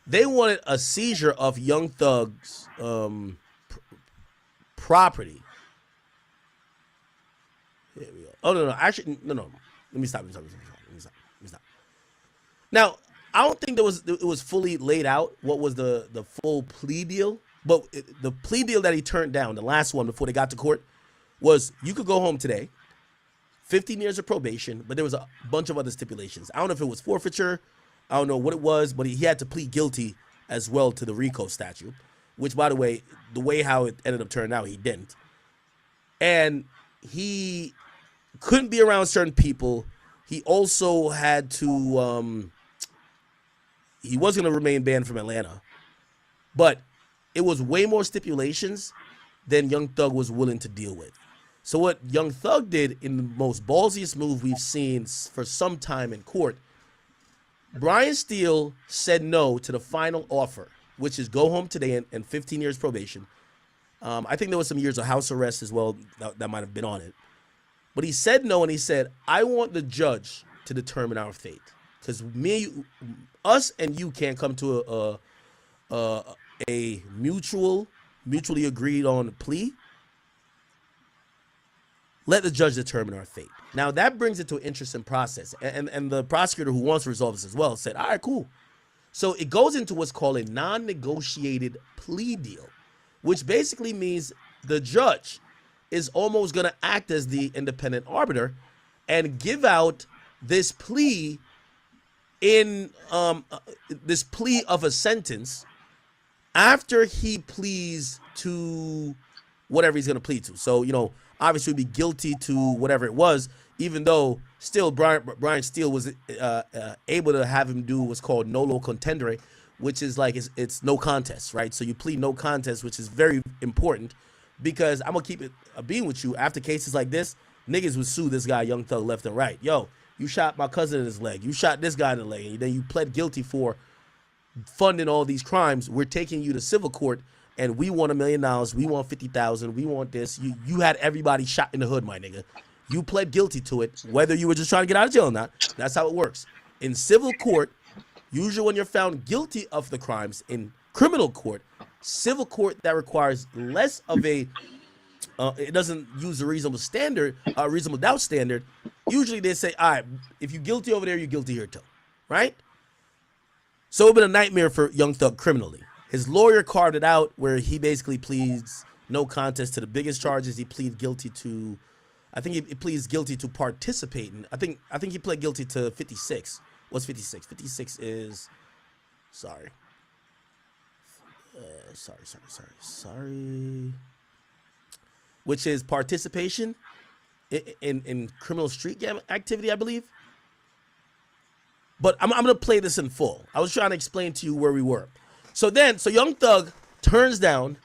Speaker 1: They wanted a seizure of Young Thug's property. Here we go. Oh, no. Actually, no. Let me stop. Now, I don't think it was fully laid out what was the full plea deal. But the plea deal that he turned down, the last one before they got to court, was you could go home today, 15 years of probation, but there was a bunch of other stipulations. I don't know if it was forfeiture. I don't know what it was, but he had to plead guilty as well to the RICO statute, which, by the way how it ended up turning out, he didn't. And he couldn't be around certain people. He also had to, he was going to remain banned from Atlanta. But it was way more stipulations than Young Thug was willing to deal with. So what Young Thug did in the most ballsiest move we've seen for some time in court, Brian Steele said no to the final offer, which is go home today and 15 years probation. I think there was some years of house arrest as well that might have been on it. But he said no, and he said, I want the judge to determine our fate. Because us and you can't come to a mutually agreed on plea. Let the judge determine our fate. Now, that brings it to an interesting process. And the prosecutor who wants to resolve this as well said, all right, cool. So it goes into what's called a non-negotiated plea deal, which basically means the judge is almost going to act as the independent arbiter and give out this plea this plea of a sentence after he pleads to whatever he's going to plead to. So, you know, obviously would be guilty to whatever it was, even though still Brian Steele was able to have him do what's called nolo contendere, which is like it's no contest, right? So you plead no contest, which is very important because I'm going to keep it being with you. After cases like this, niggas would sue this guy, Young Thug, left and right. Yo, you shot my cousin in his leg. You shot this guy in the leg. And then you pled guilty for funding all these crimes. We're taking you to civil court, and we want $1 million. We want $50,000. We want this. You had everybody shot in the hood, my nigga. You pled guilty to it, whether you were just trying to get out of jail or not. That's how it works. In civil court, usually when you're found guilty of the crimes, in criminal court, civil court that requires less of a it doesn't use a reasonable doubt standard. Usually they say, all right, if you're guilty over there, you're guilty here too, right? So it's been a nightmare for Young Thug criminally. His lawyer carved it out where he basically pleads no contest to the biggest charges. He pleads guilty to, I think he pleads guilty to participating. I think he pled guilty to 56. What's 56? 56 is, sorry. Which is participation in criminal street gang activity, I believe. But I'm going to play this in full. I was trying to explain to you where we were. So Young Thug turns down,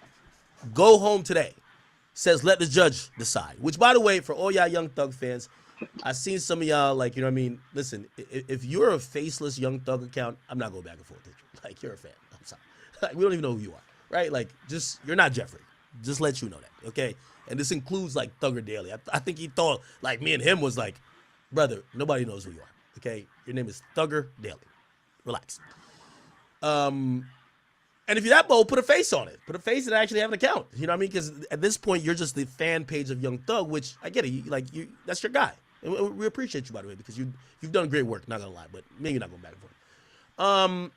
Speaker 1: go home today. Says, let the judge decide. Which, by the way, for all y'all Young Thug fans, I've seen some of y'all, like, you know what I mean? Listen, if you're a faceless Young Thug account, I'm not going back and forth with you. Like, you're a fan. I'm sorry. Like, we don't even know who you are, right? Like, just, you're not Jeffrey. Just let you know that, okay? And this includes, like, Thugger Daily. I think he thought, like, me and him was like, brother, nobody knows who you are, okay? Your name is Thugger Daily. Relax. And if you're that bold, put a face on it. Put a face that actually have an account. You know what I mean? Because at this point, you're just the fan page of Young Thug, which, I get it. That's your guy. And we appreciate you, by the way, because you've done great work, not going to lie. But maybe you're not going back and forth.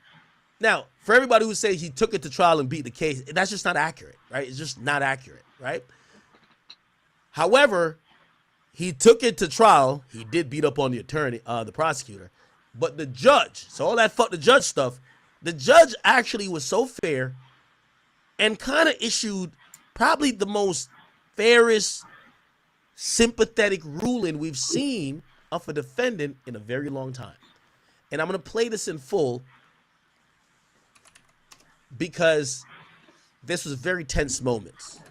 Speaker 1: Now, for everybody who say he took it to trial and beat the case, that's just not accurate, right? It's just not accurate, right? However, he took it to trial. He did beat up on the attorney, the prosecutor. But the judge, so all that fuck the judge stuff, the judge actually was so fair and kind of issued probably the most fairest, sympathetic ruling we've seen of a defendant in a very long time. And I'm going to play this in full because this was very tense moments.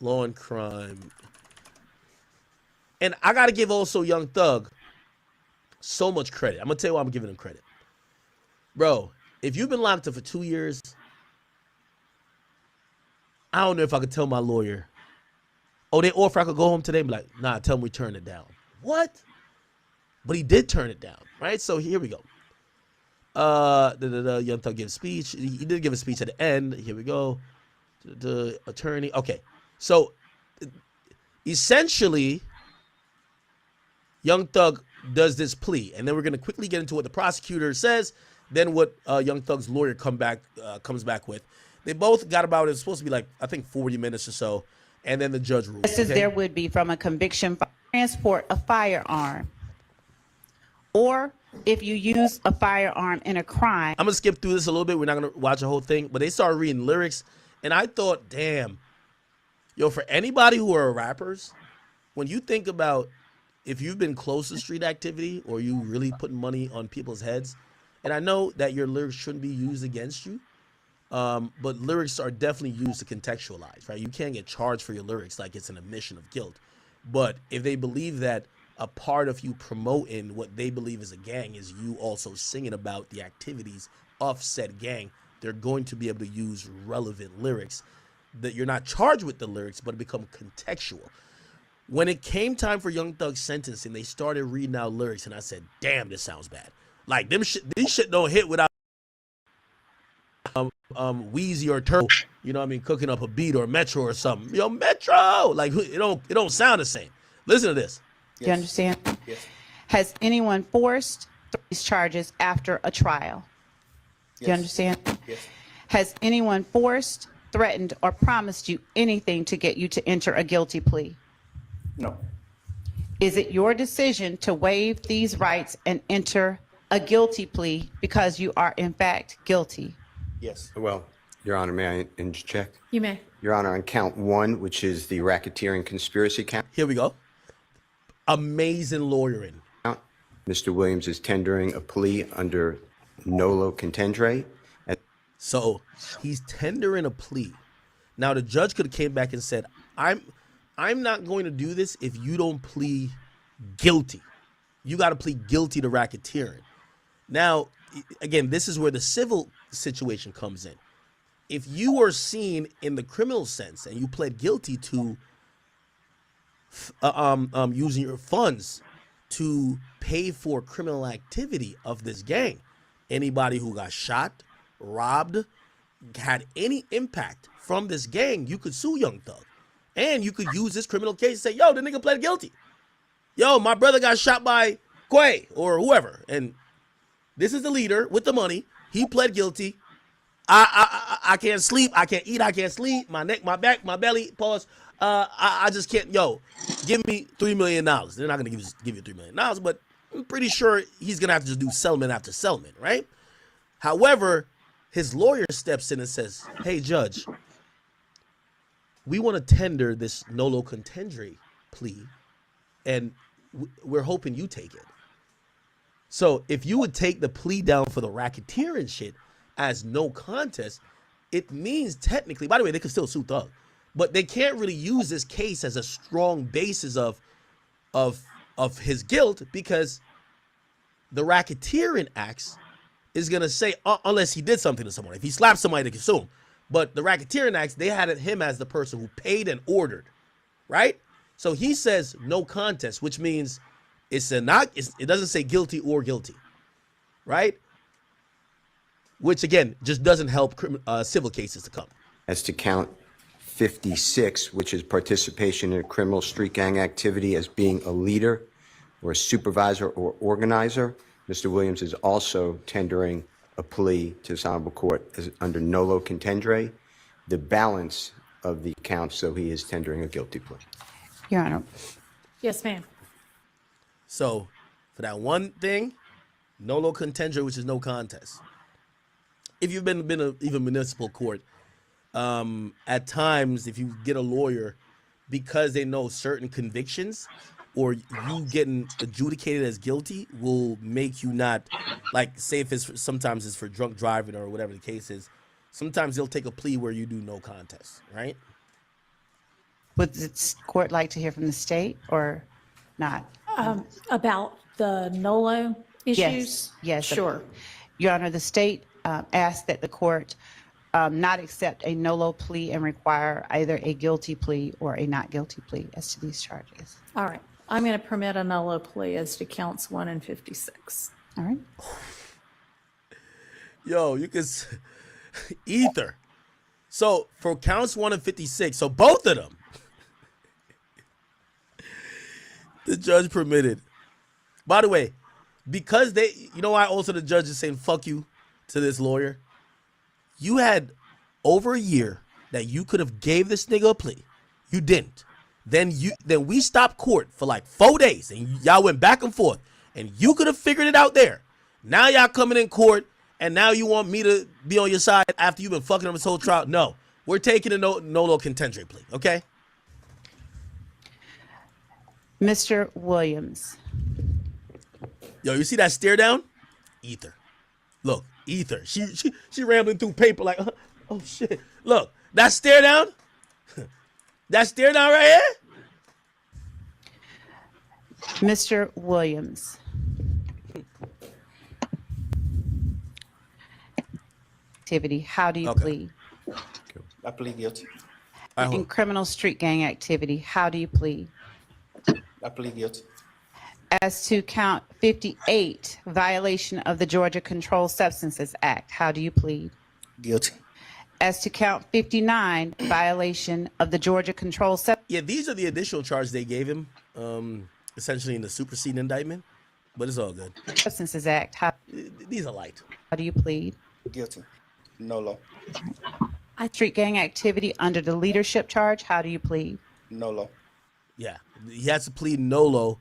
Speaker 1: Law and crime. And I got to give also Young Thug so much credit. I'm going to tell you why I'm giving him credit. Bro, if you've been locked up for 2 years, I don't know if I could tell my lawyer, or if I could go home today and be like, nah, tell him we turn it down. What? But he did turn it down, right? So here we go. Young Thug gives a speech. He did give a speech at the end. Here we go. The attorney. Okay. So essentially, Young Thug does this plea, and then we're going to quickly get into what the prosecutor says, then what Young Thug's lawyer comes back with. They both got about, it's supposed to be like, I think 40 minutes or so, and then the judge rules.
Speaker 8: Just as there would be from a conviction for transport a firearm, or if you use a firearm in a crime.
Speaker 1: I'm going to skip through this a little bit. We're not going to watch the whole thing, but they started reading lyrics, and I thought, damn, yo, for anybody who are rappers, when you think about if you've been close to street activity or you really putting money on people's heads, and I know that your lyrics shouldn't be used against you, But lyrics are definitely used to contextualize, right? You can't get charged for your lyrics like it's an admission of guilt. But if they believe that a part of you promoting what they believe is a gang is you also singing about the activities of said gang, they're going to be able to use relevant lyrics that you're not charged with the lyrics, but become contextual. When it came time for Young Thug's sentencing, they started reading out lyrics, and I said, "Damn, this sounds bad." Like these shit don't hit without Wheezy or Turbo, you know what I mean, cooking up a beat or Metro or something. Yo, Metro, like it don't sound the same. Listen to this.
Speaker 8: Do you understand?
Speaker 3: Yes.
Speaker 8: Has anyone forced these charges after a trial? Do you
Speaker 3: Yes.
Speaker 8: understand?
Speaker 3: Yes.
Speaker 8: Has anyone forced, threatened, or promised you anything to get you to enter a guilty plea?
Speaker 3: No.
Speaker 8: Is it your decision to waive these rights and enter a guilty plea because you are in fact guilty?
Speaker 3: Yes.
Speaker 9: Well, Your Honor, may I interject?
Speaker 5: You may.
Speaker 9: Your Honor, on count one, which is the racketeering conspiracy count,
Speaker 1: Here we go. Amazing lawyering.
Speaker 9: Mr. Williams is tendering a plea under nolo contendere.
Speaker 1: So he's tendering a plea. Now the judge could have came back and said, I'm not going to do this if you don't plead guilty. You got to plead guilty to racketeering. Now, again, this is where the civil situation comes in. If you were seen in the criminal sense and you pled guilty to using your funds to pay for criminal activity of this gang, anybody who got shot, robbed, had any impact from this gang, you could sue Young Thug. And you could use this criminal case and say, yo, the nigga pled guilty. Yo, my brother got shot by Quay or whoever. And this is the leader with the money. He pled guilty. I can't sleep. I can't eat. I can't sleep. My neck, my back, my belly. Pause. I just can't. Yo, give me $3 million. They're not gonna give you $3 million, but I'm pretty sure he's gonna have to just do settlement after settlement, right? However, his lawyer steps in and says, "Hey, judge, we want to tender this nolo contendere plea, and we're hoping you take it. So if you would take the plea down for the racketeering shit as no contest, it means technically, by the way, they could still sue Thug, but they can't really use this case as a strong basis of his guilt because the racketeering acts is going to say, unless he did something to someone, if he slapped somebody, they can sue him. But the racketeering acts, they had him as the person who paid and ordered, right? So he says no contest, which means it doesn't say guilty or guilty, right? Which again just doesn't help civil cases to come.
Speaker 9: As to count 56, which is participation in a criminal street gang activity as being a leader or a supervisor or organizer, Mr. Williams is also tendering a plea to this honorable court under nolo contendere, the balance of the count, so he is tendering a guilty plea.
Speaker 8: Your Honor.
Speaker 5: Yes, ma'am.
Speaker 1: So for that one thing, nolo contendere, which is no contest. If you've been even municipal court, at times if you get a lawyer, because they know certain convictions or you getting adjudicated as guilty will make you not, like, say if it's sometimes it's for drunk driving or whatever the case is, sometimes they'll take a plea where you do no contest, right?
Speaker 8: Would the court like to hear from the state or not?
Speaker 5: About the NOLO issues?
Speaker 8: Yes.
Speaker 5: Sure.
Speaker 8: Your Honor, the state asked that the court not accept a NOLO plea and require either a guilty plea or a not guilty plea as to these charges.
Speaker 5: All right. I'm going to permit a NOLO plea as to counts 1 and 56.
Speaker 8: All right.
Speaker 1: Yo, you can ether. So for counts 1 and 56, so both of them, the judge permitted. By the way, because you know why also the judge is saying fuck you to this lawyer? You had over a year that you could have gave this nigga a plea. You didn't. Then we stopped court for like 4 days and y'all went back and forth and you could have figured it out there. Now y'all coming in court and now you want me to be on your side after you've been fucking up this whole trial? No, we're taking a nolo contendere plea, okay?
Speaker 8: Mr. Williams.
Speaker 1: Yo, you see that stare down? Ether. Look, ether. She rambling through paper like, Oh shit! Look, that stare down. That stare down right here.
Speaker 8: Mr. Williams. Activity, how do you
Speaker 1: Okay.
Speaker 8: plead?
Speaker 3: I plead guilty.
Speaker 1: All right, hold
Speaker 8: In
Speaker 1: on.
Speaker 8: criminal street gang activity, how do you plead?
Speaker 3: I plead guilty.
Speaker 8: As to count 58, violation of the Georgia Controlled Substances Act, how do you plead?
Speaker 3: Guilty.
Speaker 8: As to count 59, violation of the Georgia Controlled
Speaker 1: Yeah, these are the additional charges they gave him, essentially in the superseding indictment. But it's all good.
Speaker 8: Substances Act, how
Speaker 1: These are light.
Speaker 8: do you plead?
Speaker 3: Guilty. No law.
Speaker 8: Street gang activity under the leadership charge, how do you plead?
Speaker 3: No law.
Speaker 1: Yeah, he has to plead nolo,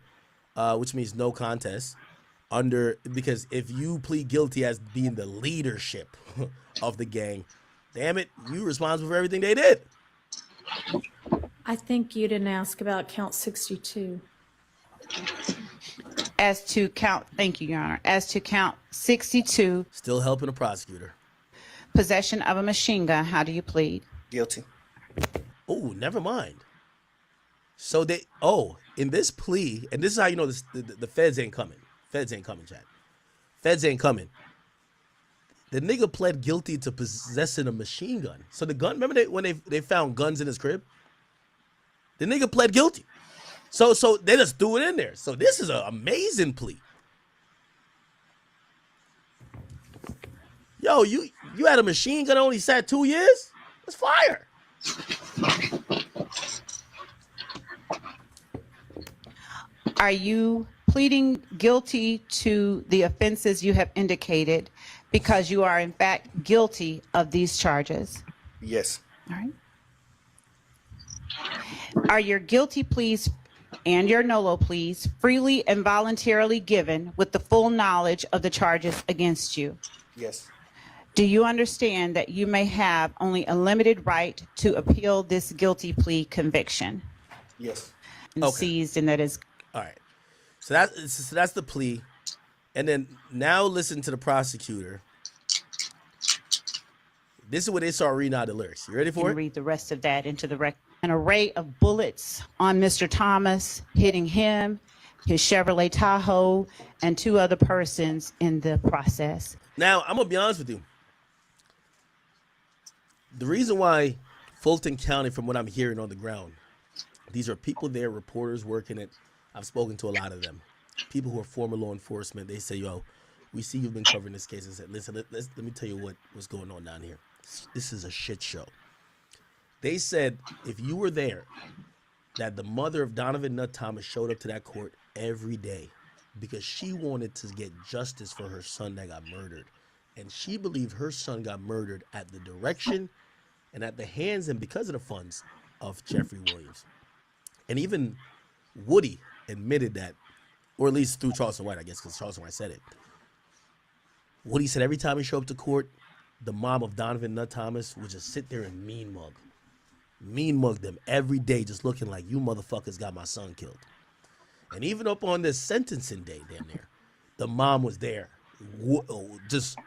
Speaker 1: which means no contest. Because if you plead guilty as being the leadership of the gang, damn it, you responsible for everything they did.
Speaker 5: I think you didn't ask about count 62.
Speaker 8: As to count, thank you, Your Honor. As to count 62,
Speaker 1: Still helping the prosecutor.
Speaker 8: possession of a machine gun, how do you plead?
Speaker 3: Guilty.
Speaker 1: Oh, never mind. So in this plea, and this is how you know this, the feds ain't coming. Feds ain't coming, Chad. Feds ain't coming. The nigga pled guilty to possessing a machine gun. So the gun, remember when they found guns in his crib? The nigga pled guilty. So they just threw it in there. So this is an amazing plea. Yo, you had a machine gun only sat 2 years? That's fire.
Speaker 8: Are you pleading guilty to the offenses you have indicated because you are in fact guilty of these charges?
Speaker 3: Yes.
Speaker 8: All right. Are your guilty pleas and your nolo pleas freely and voluntarily given with the full knowledge of the charges against you?
Speaker 3: Yes.
Speaker 8: Do you understand that you may have only a limited right to appeal this guilty plea conviction?
Speaker 3: Yes.
Speaker 8: And
Speaker 1: Okay.
Speaker 8: seized, and that is
Speaker 1: All right. So that's the plea. And then now listen to the prosecutor. This is where they start reading out the lyrics. You ready
Speaker 8: you
Speaker 1: for
Speaker 8: can
Speaker 1: it?
Speaker 8: read the rest of that into the record. An array of bullets on Mr. Thomas, hitting him, his Chevrolet Tahoe, and 2 other persons in the process.
Speaker 1: Now, I'm going to be honest with you. The reason why Fulton County, from what I'm hearing on the ground, these are people there, reporters working it. I've spoken to a lot of them. People who are former law enforcement. They say, yo, we see you've been covering this case. I said, listen, let me tell you what's going on down here. This is a shit show. They said if you were there, that the mother of Donovan Nutt Thomas showed up to that court every day because she wanted to get justice for her son that got murdered. And she believed her son got murdered at the direction and at the hands and because of the funds of Jeffrey Williams. And even Woody admitted that, or at least through Charleston White, I guess, because Charleston White said it. Woody said every time he showed up to court, the mom of Donovan Nutt Thomas would just sit there and mean mug them every day, just looking like, you motherfuckers got my son killed. And even up on this sentencing day, damn near, the mom was there. Just,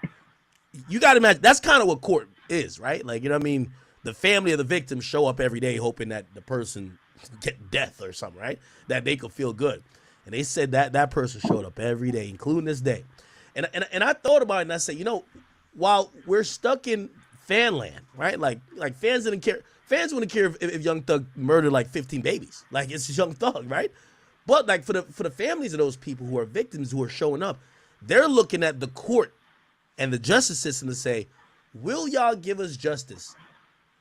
Speaker 1: you got to imagine, that's kind of what court is, right? Like, you know what I mean? The family of the victim show up every day hoping that the person get death or something, right? That they could feel good. And they said that person showed up every day, including this day. And I thought about it and I said, you know, while we're stuck in fan land, right? Like fans didn't care. Fans wouldn't care if Young Thug murdered like 15 babies. Like, it's Young Thug, right? But like for the families of those people who are victims who are showing up, they're looking at the court and the justice system to say, will y'all give us justice?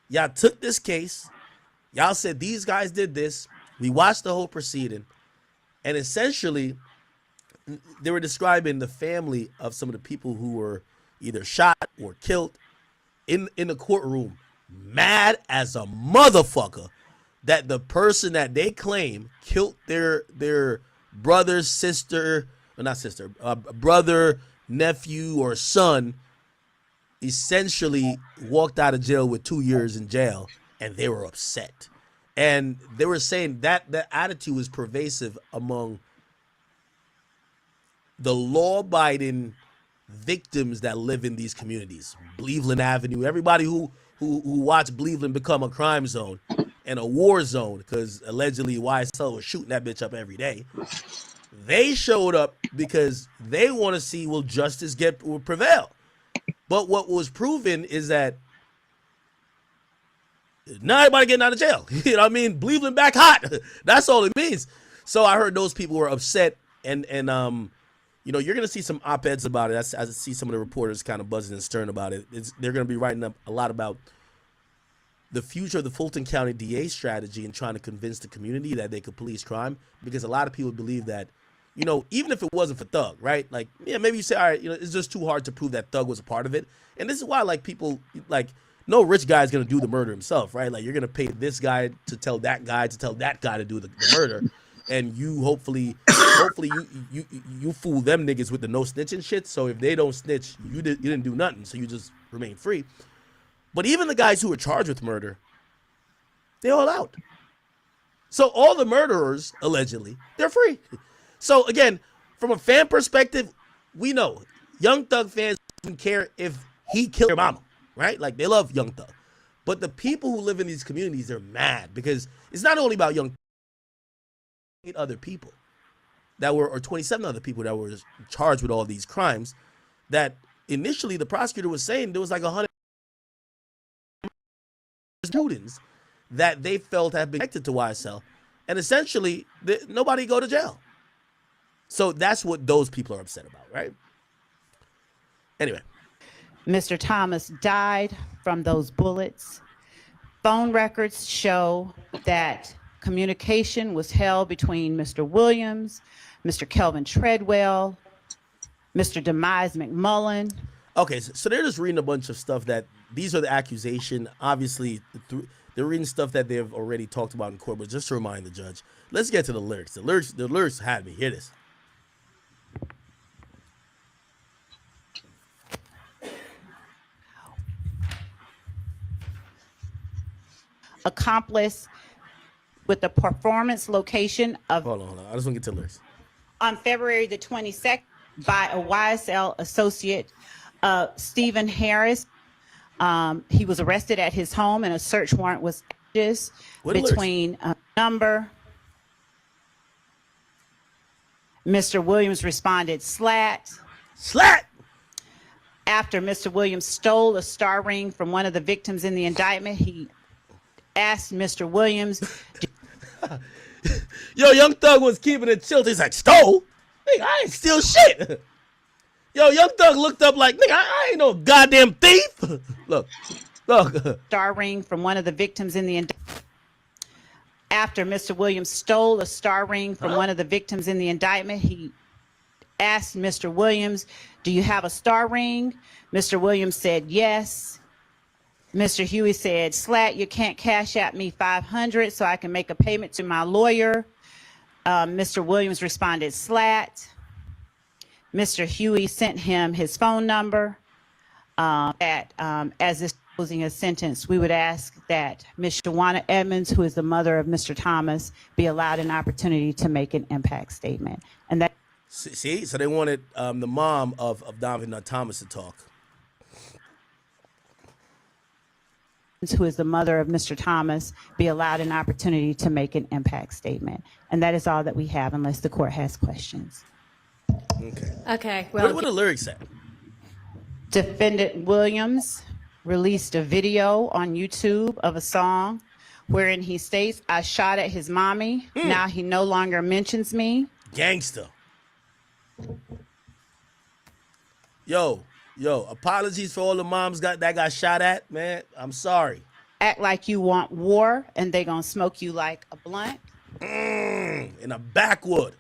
Speaker 1: Y'all took this case. Y'all said these guys did this. We watched the whole proceeding. And essentially, they were describing the family of some of the people who were either shot or killed in the courtroom, mad as a motherfucker that the person that they claim killed their brother, sister, or not sister, brother, nephew, or son, essentially walked out of jail with 2 years in jail, and they were upset. And they were saying that the attitude is pervasive among the law-abiding victims that live in these communities. Cleveland Avenue, everybody who who watched Cleveland become a crime zone and a war zone because allegedly YSL was shooting that bitch up every day. They showed up because they want to see will justice will prevail. But what was proven is that not everybody getting out of jail. You know what I mean? Cleveland back hot. That's all it means. So I heard those people were upset, and you know, you're gonna see some op-eds about it. I see some of the reporters kind of buzzing and stirring about it. They're gonna be writing up a lot about the future of the Fulton County DA strategy and trying to convince the community that they could police crime, because a lot of people believe that, you know, even if it wasn't for Thug, right? Like, yeah, maybe you say, all right, you know, it's just too hard to prove that Thug was a part of it. And this is why, like, people, like, no rich guy is going to do the murder himself, right? Like, you're going to pay this guy to tell that guy to do the murder. And you hopefully you fool them niggas with the no snitching shit. So if they don't snitch, you didn't do nothing. So you just remain free. But even the guys who were charged with murder, they all out. So all the murderers, allegedly, they're free. So again, from a fan perspective, we know Young Thug fans don't care if he killed their mama, right? Like, they love Young Thug. But the people who live in these communities are mad because it's not only about Young Thug. 8 other people that were, or 27 other people that were charged with all these crimes, that initially the prosecutor was saying there was like 100 students that they felt have been connected to YSL, and essentially nobody go to jail. So that's what those people are upset about, right? Anyway.
Speaker 8: Mr. Thomas died from those bullets. Phone records show that communication was held between Mr. Williams, Mr. Kelvin Treadwell, Mr. Demise McMullen.
Speaker 1: Okay, so they're just reading a bunch of stuff that these are the accusation. Obviously, they're reading stuff that they've already talked about in court, but just to remind the judge, let's get to the lyrics. The lyrics had me. Hear this.
Speaker 8: Accomplice with the performance location of...
Speaker 1: Hold on. I just want to get to the lyrics.
Speaker 8: On February the 22nd by a YSL associate, Stephen Harris. He was arrested at his home and a search warrant was between number. Mr. Williams responded, slat.
Speaker 1: Slat!
Speaker 8: After Mr. Williams stole a star ring from one of the victims in the indictment, he asked Mr. Williams.
Speaker 1: Yo, Young Thug was keeping it chill. He's like, stole? Nigga, I ain't steal shit. Yo, Young Thug looked up like, nigga, I ain't no goddamn thief. Look.
Speaker 8: Star ring from one of the victims in the indictment. After Mr. Williams stole a star ring from one of the victims in the indictment, he asked Mr. Williams, do you have a star ring? Mr. Williams said, yes. Mr. Huey said, slat, you can't cash at me $500 so I can make a payment to my lawyer. Mr. Williams responded, slat. Mr. Huey sent him his phone number. As this closing a sentence, we would ask that Ms. Shawana Edmonds, who is the mother of Mr. Thomas, be allowed an opportunity to make an impact statement. And that.
Speaker 1: See, so they wanted the mom of Donovan Thomas to talk.
Speaker 8: Who is the mother of Mr. Thomas, be allowed an opportunity to make an impact statement. And that is all that we have, unless the court has questions.
Speaker 5: Okay. Well,
Speaker 1: What do the lyrics say?
Speaker 8: Defendant Williams released a video on YouTube of a song wherein he states, I shot at his mommy. Now he no longer mentions me.
Speaker 1: Gangster. Yo, apologies for all the moms that got shot at, man. I'm sorry.
Speaker 8: Act like you want war and they gonna smoke you like a blunt.
Speaker 1: In a backwood.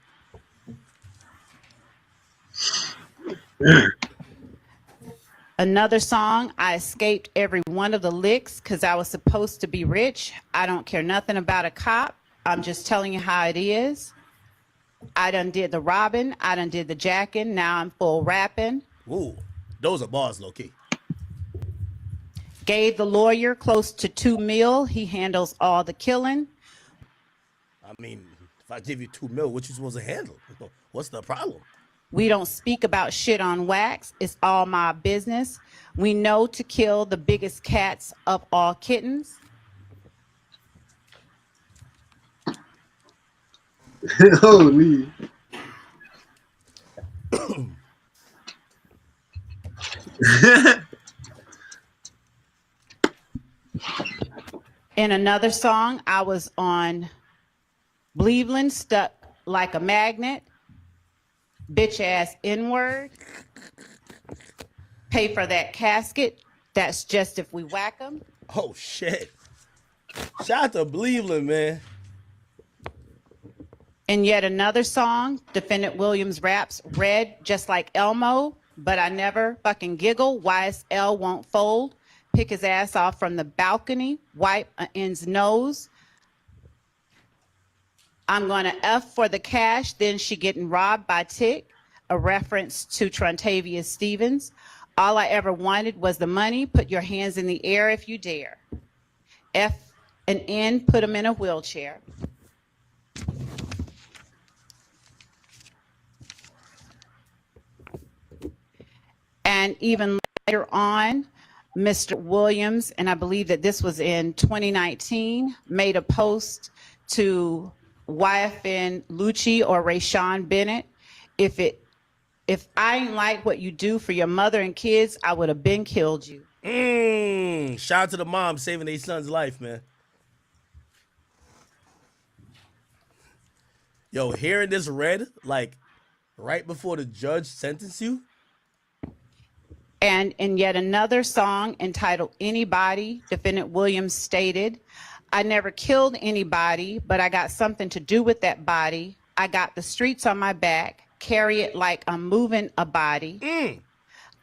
Speaker 8: Another song, I escaped every one of the licks because I was supposed to be rich. I don't care nothing about a cop. I'm just telling you how it is. I done did the robbing. I done did the jacking. Now I'm full rapping.
Speaker 1: Ooh, those are bars, low key.
Speaker 8: Gave the lawyer close to $2 million. He handles all the killing.
Speaker 1: I mean, if I give you $2 million, what you supposed to handle? What's the problem?
Speaker 8: We don't speak about shit on wax. It's all my business. We know to kill the biggest cats of all kittens.
Speaker 10: Holy.
Speaker 8: In another song, I was on Cleveland, stuck like a magnet. Bitch ass N-word. Pay for that casket. That's just if we whack 'em.
Speaker 1: Oh shit! Shout out to Cleveland, man.
Speaker 8: In yet another song, Defendant Williams raps, red just like Elmo, but I never fucking giggle. YSL won't fold. Pick his ass off from the balcony, wipe an end's nose. I'm gonna F for the cash, then she getting robbed by Tick, a reference to Trontavia Stevens. All I ever wanted was the money. Put your hands in the air if you dare. F and N, put him in a wheelchair. And even later on, Mr. Williams, and I believe that this was in 2019, made a post to YFN Lucci or Rayshawn Bennett. If I ain't like what you do for your mother and kids, I would have been killed you.
Speaker 1: Shout out to the mom saving their son's life, man. Yo, hearing this read, like, right before the judge sentenced you.
Speaker 8: And in yet another song entitled Anybody, Defendant Williams stated, I never killed anybody, but I got something to do with that body. I got the streets on my back, carry it like I'm moving a body.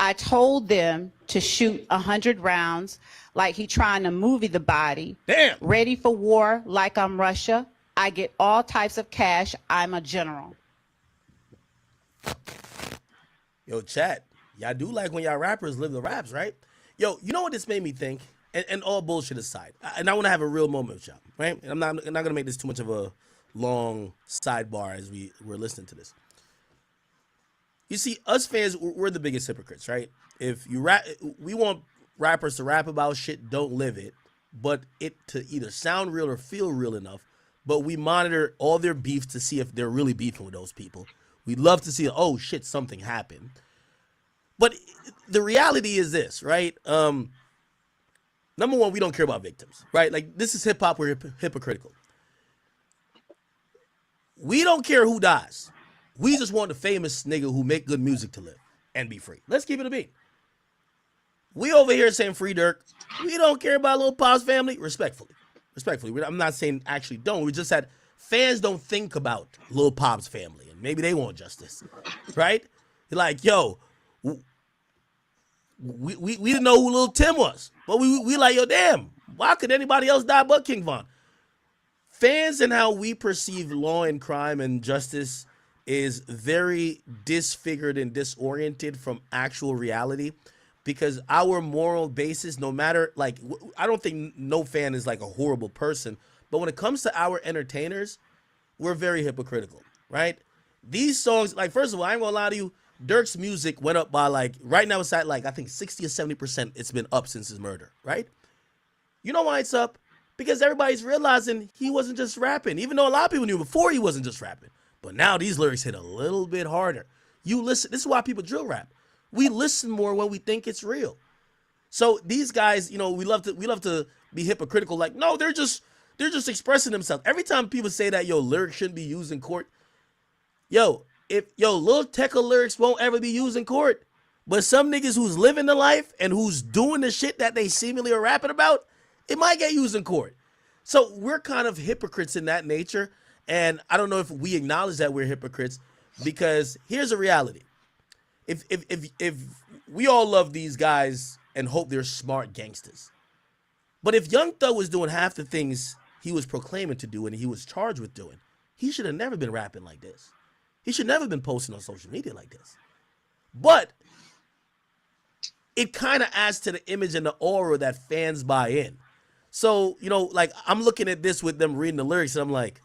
Speaker 8: I told them to shoot 100 rounds like he trying to movie the body.
Speaker 1: Damn.
Speaker 8: Ready for war like I'm Russia. I get all types of cash. I'm a general.
Speaker 1: Yo, chat. Y'all do like when y'all rappers live the raps, right? Yo, you know what this made me think? And all bullshit aside, and I want to have a real moment with y'all, right? And I'm not gonna make this too much of a long sidebar as we're listening to this. You see, us fans, we're the biggest hypocrites, right? If you rap, we want rappers to rap about shit, don't live it, but it to either sound real or feel real enough. But we monitor all their beefs to see if they're really beefing with those people. We'd love to see, oh shit, something happened. But the reality is this, right? Number one, we don't care about victims, right? Like, this is hip hop, we're hypocritical. We don't care who dies. We just want the famous nigga who make good music to live and be free. Let's keep it a beat. We over here saying free Dirk. We don't care about Lil Pop's family. Respectfully. I'm not saying actually don't. We just said fans don't think about Lil Pop's family, and maybe they want justice, right? Like, yo, we didn't know who Lil Tim was, but we like, yo, damn, why could anybody else die but King Von? Fans and how we perceive law and crime and justice is very disfigured and disoriented from actual reality, because our moral basis, no matter, like, I don't think no fan is like a horrible person, but when it comes to our entertainers, we're very hypocritical, right? These songs, like, first of all, I ain't gonna lie to you, Dirk's music went up by, like, right now it's at, like, I think 60 or 70% it's been up since his murder, right? You know why it's up? Because everybody's realizing he wasn't just rapping, even though a lot of people knew before he wasn't just rapping. But now these lyrics hit a little bit harder. You listen, this is why people drill rap. We listen more when we think it's real. So these guys, you know, we love to be hypocritical, like, no, they're just expressing themselves. Every time people say that, yo, lyrics shouldn't be used in court, Lil Tecca lyrics won't ever be used in court. But some niggas who's living the life and who's doing the shit that they seemingly are rapping about, it might get used in court. So we're kind of hypocrites in that nature. And I don't know if we acknowledge that we're hypocrites, because here's a reality. If we all love these guys and hope they're smart gangsters, but if Young Thug was doing half the things he was proclaiming to do and he was charged with doing, he should have never been rapping like this. He should never been posting on social media like this. But it kind of adds to the image and the aura that fans buy in. So, you know, like, I'm looking at this with them reading the lyrics and I'm like,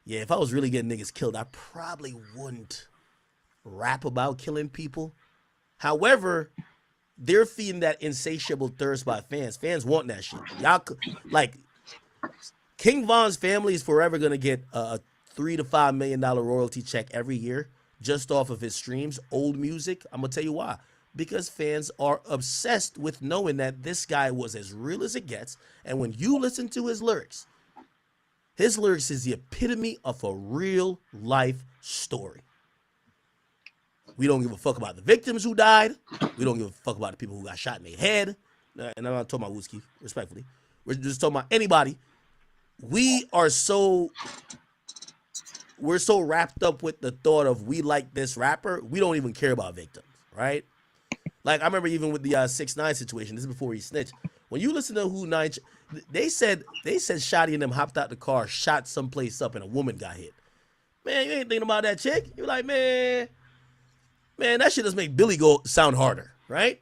Speaker 1: yeah, if I was really getting niggas killed, I probably wouldn't rap about killing people. However, they're feeding that insatiable thirst by fans. Fans want that shit. Y'all like King Von's family is forever gonna get a $3 to $5 million royalty check every year just off of his streams, old music. I'm gonna tell you why. Because fans are obsessed with knowing that this guy was as real as it gets. And when you listen to his lyrics is the epitome of a real life story. We don't give a fuck about the victims who died. We don't give a fuck about the people who got shot in their head. And I'm not talking about Whiskey, respectfully. We're just talking about anybody. We're so wrapped up with the thought of we like this rapper, we don't even care about victims, right? Like I remember even with the 6ix9ine situation. This is before he snitched. When you listen to who Nine, they said Shotty and them hopped out the car, shot someplace up, and a woman got hit. Man, you ain't thinking about that chick. You're like, man, that shit does make Billy go sound harder, right?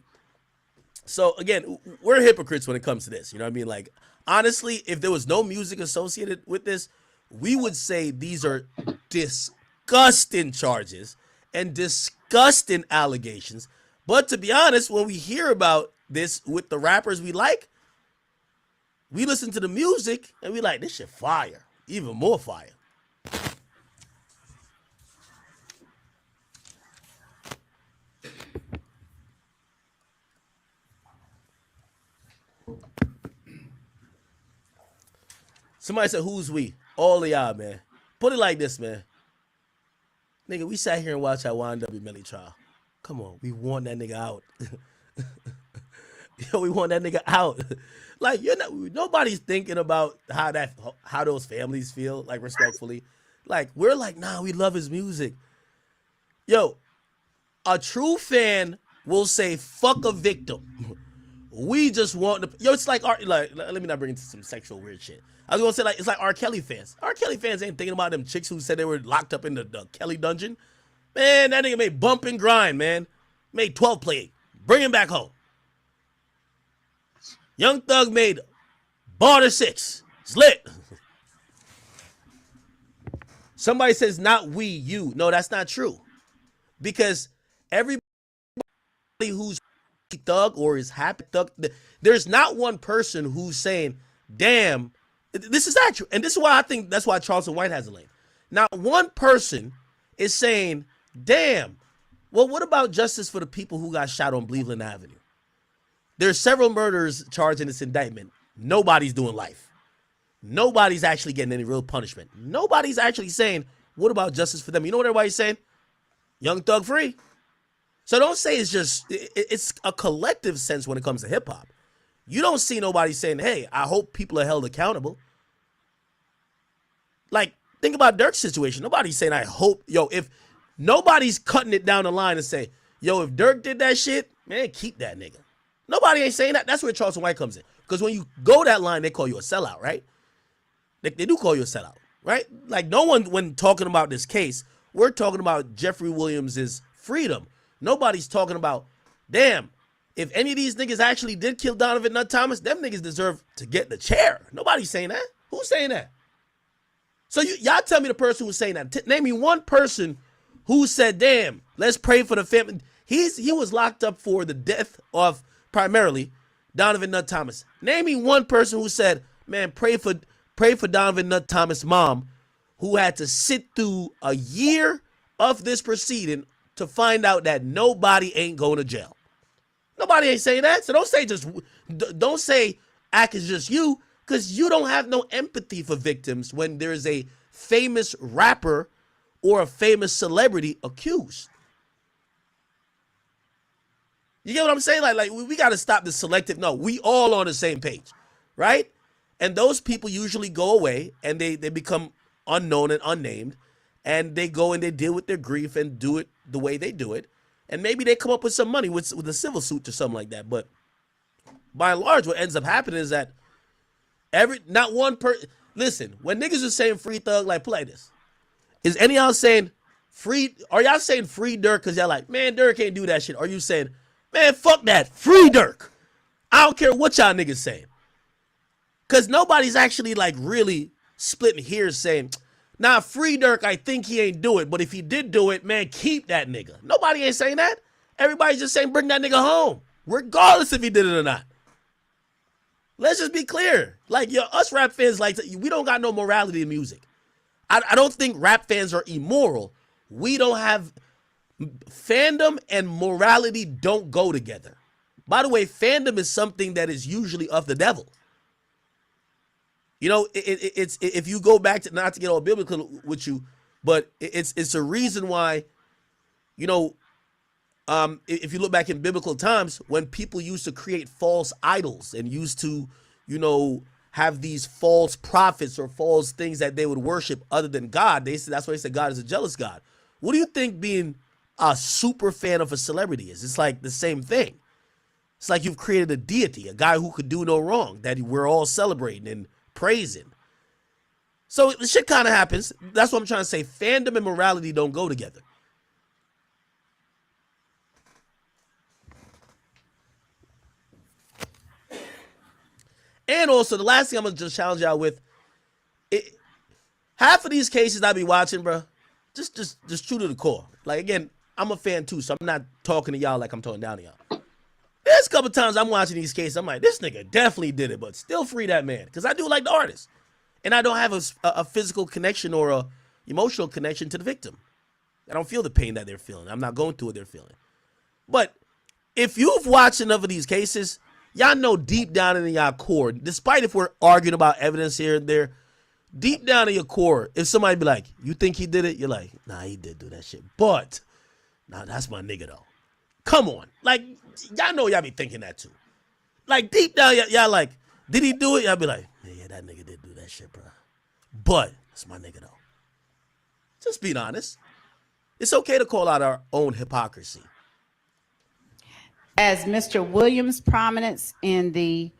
Speaker 1: So again, we're hypocrites when it comes to this. You know what I mean? Like, honestly, if there was no music associated with this, we would say these are disgusting charges and disgusting allegations. But to be honest, when we hear about this with the rappers we like, we listen to the music and we like, this shit fire, even more fire. Somebody said, who's we? All of y'all, man. Put it like this, man. Nigga, we sat here and watched that YNW Melly trial. Come on, we want that nigga out. Yo, we want that nigga out. Like, nobody's thinking about how those families feel, like, respectfully. Like, we're like, nah, we love his music. Yo, a true fan will say, fuck a victim. We just want to, yo, it's like let me not bring into some sexual weird shit. I was gonna say, like, it's like R. Kelly fans. R. Kelly fans ain't thinking about them chicks who said they were locked up in the Kelly dungeon. Man, that nigga made Bump and Grind, man. Made 12 play. Bring him back home. Young Thug made Barter 6. It's lit. Somebody says, not we, you. No, that's not true. Because everybody who's thug or is happy thug, there's not one person who's saying, damn, this is not true. And this is why I think that's why Charleston White has a lane. Not one person is saying, damn, well, what about justice for the people who got shot on Cleveland Avenue? There's several murders charged in this indictment. Nobody's doing life. Nobody's actually getting any real punishment. Nobody's actually saying, what about justice for them? You know what everybody's saying? Young Thug free. So don't say it's a collective sense when it comes to hip hop. You don't see nobody saying, hey, I hope people are held accountable. Like, think about Dirk's situation. Nobody's saying, I hope, if nobody's cutting it down the line and say, yo, if Dirk did that shit, man, keep that nigga. Nobody ain't saying that. That's where Charleston White comes in. Because when you go that line, they call you a sellout, right? They do call you a sellout, right? Like, no one, when talking about this case, we're talking about Jeffrey Williams' freedom. Nobody's talking about, damn, if any of these niggas actually did kill Donovan Nutt Thomas, them niggas deserve to get the chair. Nobody's saying that. Who's saying that? So y'all tell me the person who's saying that. Name me one person who said, damn, let's pray for the family. He was locked up for the death of, primarily, Donovan Nutt Thomas. Name me one person who said, man, pray for Donovan Nutt Thomas' mom, who had to sit through a year of this proceeding to find out that nobody ain't going to jail. Nobody ain't saying that. So don't say act is just you, because you don't have no empathy for victims when there's a famous rapper or a famous celebrity accused. You get what I'm saying? Like we got to stop the selective. No, we all on the same page, right? And those people usually go away and they become unknown and unnamed, and they go and they deal with their grief and do it the way they do it. And maybe they come up with some money with a civil suit or something like that. But by and large, what ends up happening is that not one person. Listen, when niggas are saying free Thug, like, play this. Is any y'all saying free? Are y'all saying free Dirk because y'all like, man, Dirk can't do that shit? Or are you saying, man, fuck that, free Dirk? I don't care what y'all niggas saying. Because nobody's actually like really splitting here saying, Now, free Dirk, I think he ain't do it, but if he did do it, man, keep that nigga. Nobody ain't saying that. Everybody's just saying bring that nigga home, regardless if he did it or not. Let's just be clear. Like, yo, us rap fans, like, we don't got no morality in music. I don't think rap fans are immoral. We don't have fandom and morality don't go together. By the way, fandom is something that is usually of the devil. You know, it's if you go back to, not to get all biblical with you, but it's a reason why, you know, if you look back in biblical times, when people used to create false idols and used to, you know, have these false prophets or false things that they would worship other than God, they said that's why they said God is a jealous God. What do you think being a super fan of a celebrity is? It's like the same thing. It's like you've created a deity, a guy who could do no wrong, that we're all celebrating and praising. So the shit kind of happens. That's what I'm trying to say. Fandom and morality don't go together. And also, the last thing I'm gonna just challenge y'all with, half of these cases I be watching, bro, just true to the core. Like, again, I'm a fan too, so I'm not talking to y'all like I'm talking down to y'all. There's a couple times I'm watching these cases, I'm like, this nigga definitely did it, but still free that man, because I do like the artist, and I don't have a physical connection or a emotional connection to the victim. I don't feel the pain that they're feeling. I'm not going through what they're feeling. But if you've watched enough of these cases, y'all know deep down in y'all core, despite if we're arguing about evidence here and there, deep down in your core, if somebody be like, you think he did it? You're like, nah, he did do that shit. But, nah, that's my nigga though. Come on. Like, y'all know y'all be thinking that too. Like, deep down, y'all like, did he do it? Y'all be like, yeah, that nigga did do that shit, bro. But, that's my nigga though. Just being honest. It's okay to call out our own hypocrisy.
Speaker 8: As Mr. Williams' prominence in the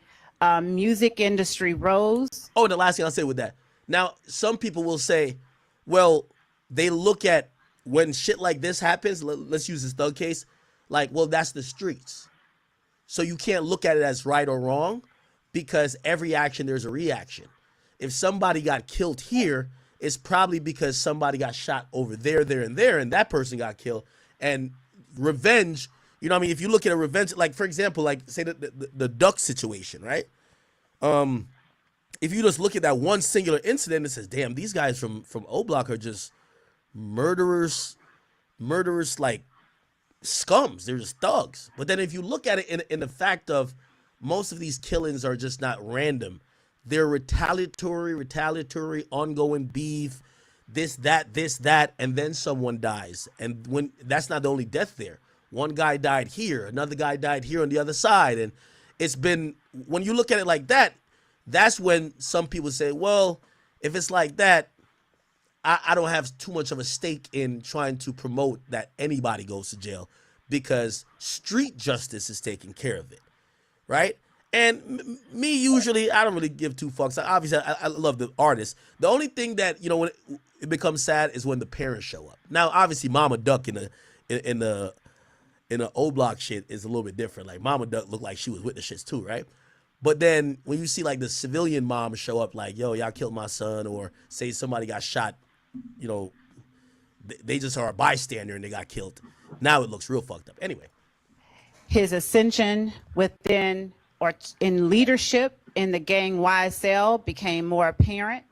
Speaker 8: music industry rose.
Speaker 1: Oh, and the last thing I'll say with that. Now, some people will say, well, they look at when shit like this happens, let's use this thug case, like, well, that's the streets. So you can't look at it as right or wrong because every action, there's a reaction. If somebody got killed here, it's probably because somebody got shot over there, there, and there, and that person got killed. And revenge, you know what I mean? If you look at a revenge, like, for example, like, say the duck situation, right? If you just look at that one singular incident, it says, damn, these guys from O Block are just murderers like scums. They're just thugs. But then if you look at it in the fact of most of these killings are just not random. They're retaliatory, ongoing beef, this, that, and then someone dies. And when that's not the only death there. One guy died here, another guy died here on the other side. And it's been, when you look at it like that, that's when some people say, well, if it's like that, I don't have too much of a stake in trying to promote that anybody goes to jail because street justice is taking care of it, right? And me, usually, I don't really give two fucks. Obviously, I love the artist. The only thing that, you know, when it becomes sad is when the parents show up. Now, obviously, Mama Duck in the O Block shit is a little bit different. Like, Mama Duck looked like she was with the shits too, right? But then when you see like the civilian mom show up like, yo, y'all killed my son, or say somebody got shot, you know, they just are a bystander and they got killed. Now it looks real fucked up. Anyway.
Speaker 8: His ascension within or in leadership in the gang YSL became more apparent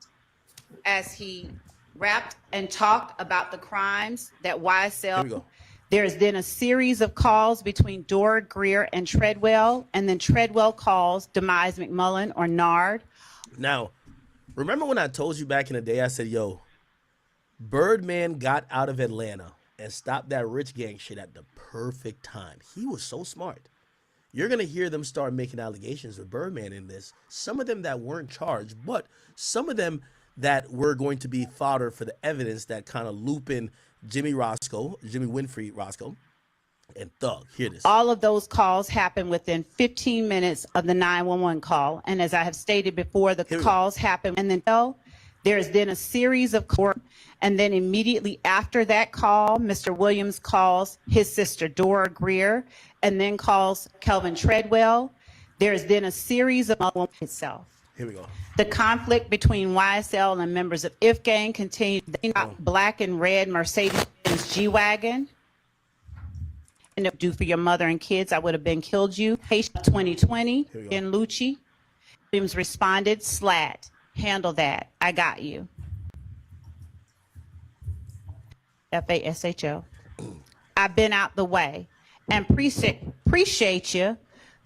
Speaker 8: as he rapped and talked about the crimes that YSL.
Speaker 1: Here we go.
Speaker 8: There's then a series of calls between Dora, Greer, and Treadwell, and then Treadwell calls Demise McMullen or Nard.
Speaker 1: Now, remember when I told you back in the day, I said, yo, Birdman got out of Atlanta and stopped that rich gang shit at the perfect time. He was so smart. You're going to hear them start making allegations with Birdman in this. Some of them that weren't charged, but some of them that were going to be fodder for the evidence that kind of loop in Jimmy Winfrey Roscoe, and Thug. Hear this.
Speaker 8: All of those calls happened within 15 minutes of the 911 call. And as I have stated before, the calls happen. And then there's then a series of calls. And then immediately after that call, Mr. Williams calls his sister Dora Greer and then calls Kelvin Treadwell. There's then a series of itself.
Speaker 1: Here we go.
Speaker 8: The conflict between YSL and members of If Gang continued. Black and red Mercedes-Benz G-Wagon. And if do for your mother and kids, I would have been killed you. 2020 in Lucci. Williams responded, slat. Handle that. I got you. FASHO. I've been out the way and appreciate you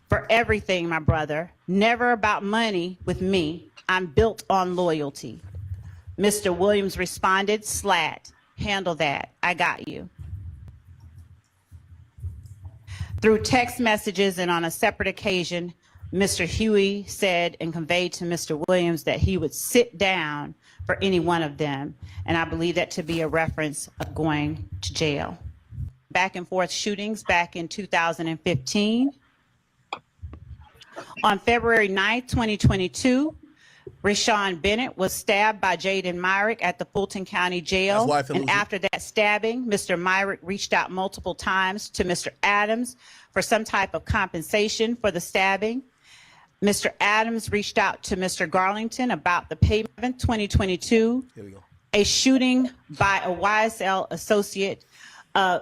Speaker 8: for everything, my brother. Never about money with me. I'm built on loyalty. Mr. Williams responded, slat. Handle that. I got you. Through text messages and on a separate occasion, Mr. Huey said and conveyed to Mr. Williams that he would sit down for any one of them. And I believe that to be a reference of going to jail. Back and forth shootings back in 2015. On February 9th, 2022, Rashawn Bennett was stabbed by Jaden Myrick at the Fulton County Jail. And after that stabbing, Mr. Myrick reached out multiple times to Mr. Adams for some type of compensation for the stabbing. Mr. Adams reached out to Mr. Garlington about the payment. 2022,
Speaker 1: Here we go.
Speaker 8: a shooting by a YSL associate,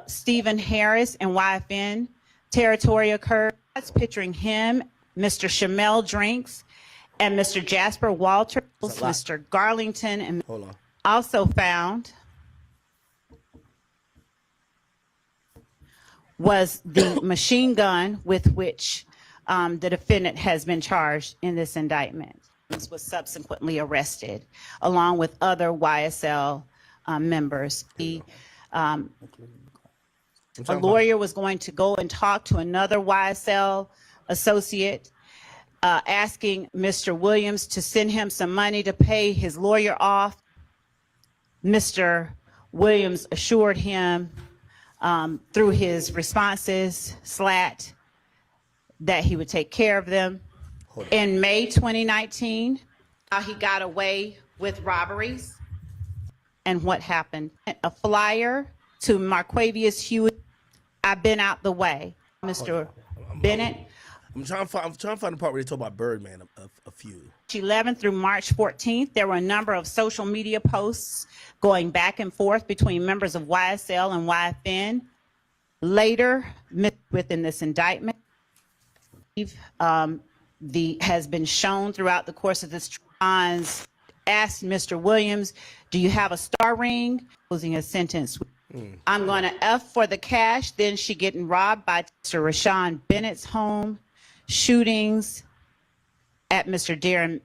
Speaker 8: Stephen Harris, in YFN territory occurred. That's picturing him, Mr. Shamel Drinks, and Mr. Jasper Walters. Mr. Garlington and also found was the machine gun with which the defendant has been charged in this indictment. This was subsequently arrested along with other YSL members. A lawyer was going to go and talk to another YSL associate, asking Mr. Williams to send him some money to pay his lawyer off. Mr. Williams assured him through his responses, slat, that he would take care of them. In May 2019, he got away with robberies. And what happened? A flyer to Marquavius Hewitt. I've been out the way. Mr. Bennett.
Speaker 1: I'm trying to find the part where they talk about Birdman a few.
Speaker 8: 11th through March 14th, there were a number of social media posts going back and forth between members of YSL and YFN. Later, within this indictment, has been shown throughout the course of this trial. Asked Mr. Williams, do you have a star ring? Closing a sentence. I'm going to F for the cash. Then she getting robbed by Mr. Rashawn Bennett's home. Shootings at Mr. Darren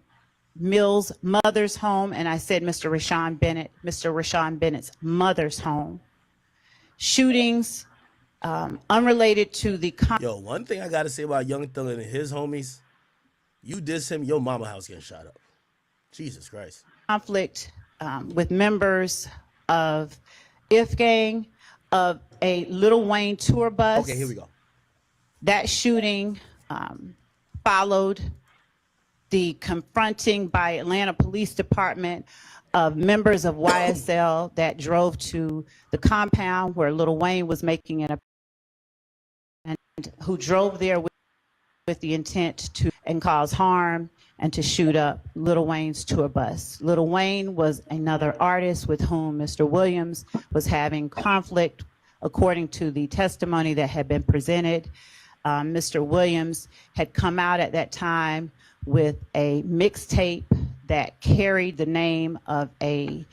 Speaker 8: Mills' mother's home. And I said Mr. Rashawn Bennett's mother's home. Shootings unrelated to the...
Speaker 1: Yo, one thing I got to say about Young Thug and his homies, you diss him, your mama house getting shot up. Jesus Christ.
Speaker 8: Conflict with members of If Gang, of a Lil Wayne tour bus.
Speaker 1: Okay, here we go.
Speaker 8: That shooting followed the confronting by Atlanta Police Department of members of YSL that drove to the compound where Lil Wayne was making an and who drove there with the intent to cause harm and to shoot up Lil Wayne's tour bus. Lil Wayne was another artist with whom Mr. Williams was having conflict, according to the testimony that had been presented. Mr. Williams had come out at that time with a mixtape that carried the name of an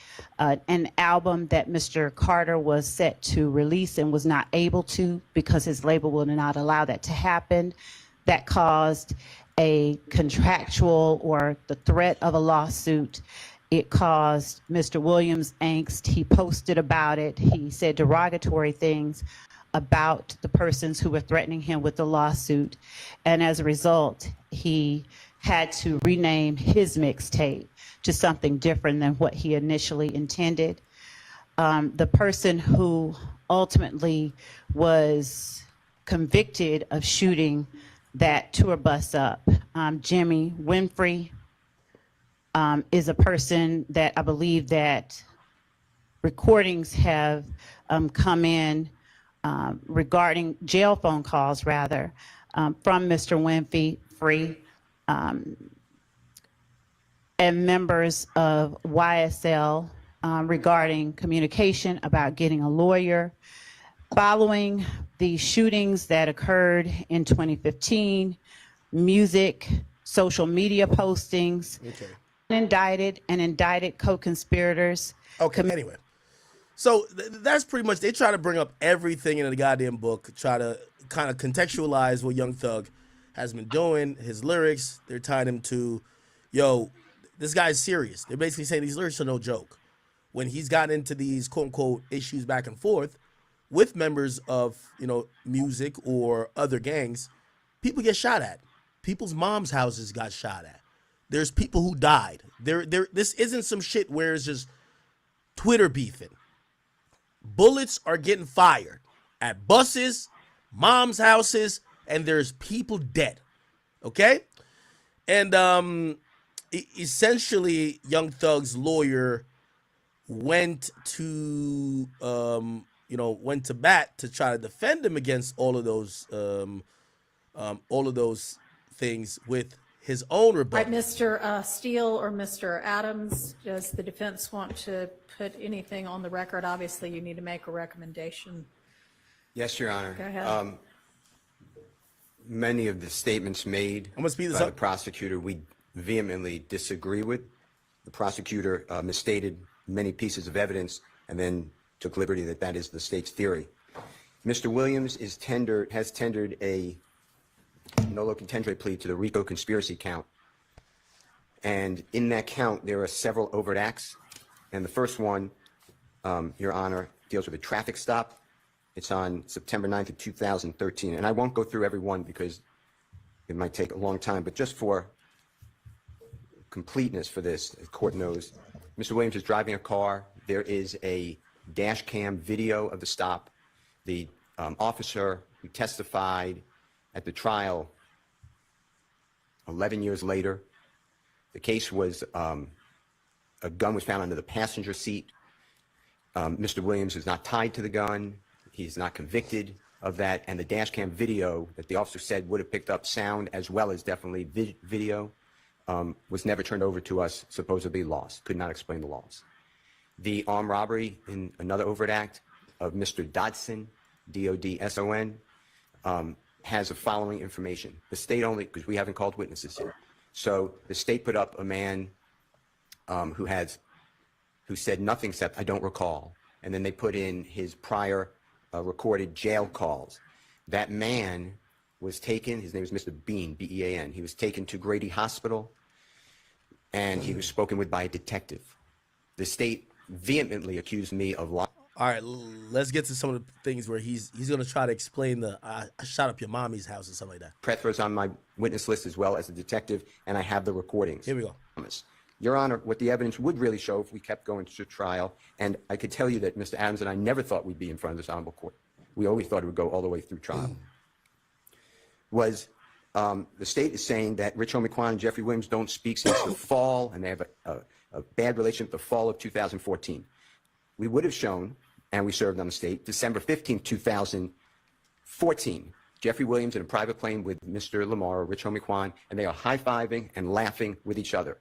Speaker 8: album that Mr. Carter was set to release and was not able to because his label would not allow that to happen. That caused a contractual or the threat of a lawsuit. It caused Mr. Williams angst. He posted about it. He said derogatory things about the persons who were threatening him with the lawsuit. And as a result, he had to rename his mixtape to something different than what he initially intended. The person who ultimately was convicted of shooting that tour bus up, Jimmy Winfrey, is a person that I believe that recordings have come in regarding jail phone calls, rather, from Mr. Winfrey, and members of YSL regarding communication about getting a lawyer. Following the shootings that occurred in 2015, music, social media postings,
Speaker 1: Okay.
Speaker 8: indicted co-conspirators.
Speaker 1: Okay. Anyway, so that's pretty much, they try to bring up everything in the goddamn book, try to kind of contextualize what Young Thug has been doing, his lyrics. They're tying him to, yo, this guy's serious. They're basically saying these lyrics are no joke. When he's gotten into these quote unquote issues back and forth with members of, you know, music or other gangs, people get shot at. People's moms' houses got shot at. There's people who died. This isn't some shit where it's just Twitter beefing. Bullets are getting fired at buses, moms' houses, and there's people dead. Okay? And essentially, Young Thug's lawyer went to went to bat to try to defend him against all of those things with his own rebuttal.
Speaker 5: Right, Mr. Steele or Mr. Adams, does the defense want to put anything on the record? Obviously, you need to make a recommendation.
Speaker 9: Yes, Your Honor.
Speaker 5: Go ahead.
Speaker 9: Many of the statements made
Speaker 1: I'm gonna speed this
Speaker 9: by
Speaker 1: up.
Speaker 9: the prosecutor we vehemently disagree with. The prosecutor misstated many pieces of evidence and then took liberty that that is the state's theory. Mr. Williams has tendered a nolo contendere plea to the RICO conspiracy count. And in that count, there are several overt acts. And the first one, Your Honor, deals with a traffic stop. It's on September 9th of 2013. And I won't go through every one because it might take a long time, but just for completeness for this, the court knows, Mr. Williams is driving a car. There is a dash cam video of the stop. The officer who testified at the trial 11 years later, the case was a gun was found under the passenger seat. Mr. Williams is not tied to the gun. He's not convicted of that. And the dash cam video that the officer said would have picked up sound as well as definitely video was never turned over to us, supposedly lost, could not explain the loss. The armed robbery in another overt act of Mr. Dodson, D-O-D-S-O-N, has the following information. The state only, because we haven't called witnesses here. So the state put up a man who said nothing except, I don't recall. And then they put in his prior recorded jail calls. That man was taken, his name is Mr. Bean, B-E-A-N. He was taken to Grady Hospital, and he was spoken with by a detective. The state vehemently accused me of lying.
Speaker 1: All right, let's get to some of the things where he's going to try to explain the I shot up your mommy's house and stuff like that.
Speaker 9: Prethro's on my witness list as well as a detective, and I have the recordings.
Speaker 1: Here we go.
Speaker 9: Your Honor, what the evidence would really show if we kept going to trial, and I could tell you that Mr. Adams and I never thought we'd be in front of this honorable court. We always thought it would go all the way through trial. Was the state is saying that Rich Homie and Jeffrey Williams don't speak since the fall, and they have a bad relationship the fall of 2014. We would have shown, and we served on the state, December 15, 2014, Jeffrey Williams in a private plane with Mr. Lamar, Rich Homie Quan, and they are high-fiving and laughing with each other.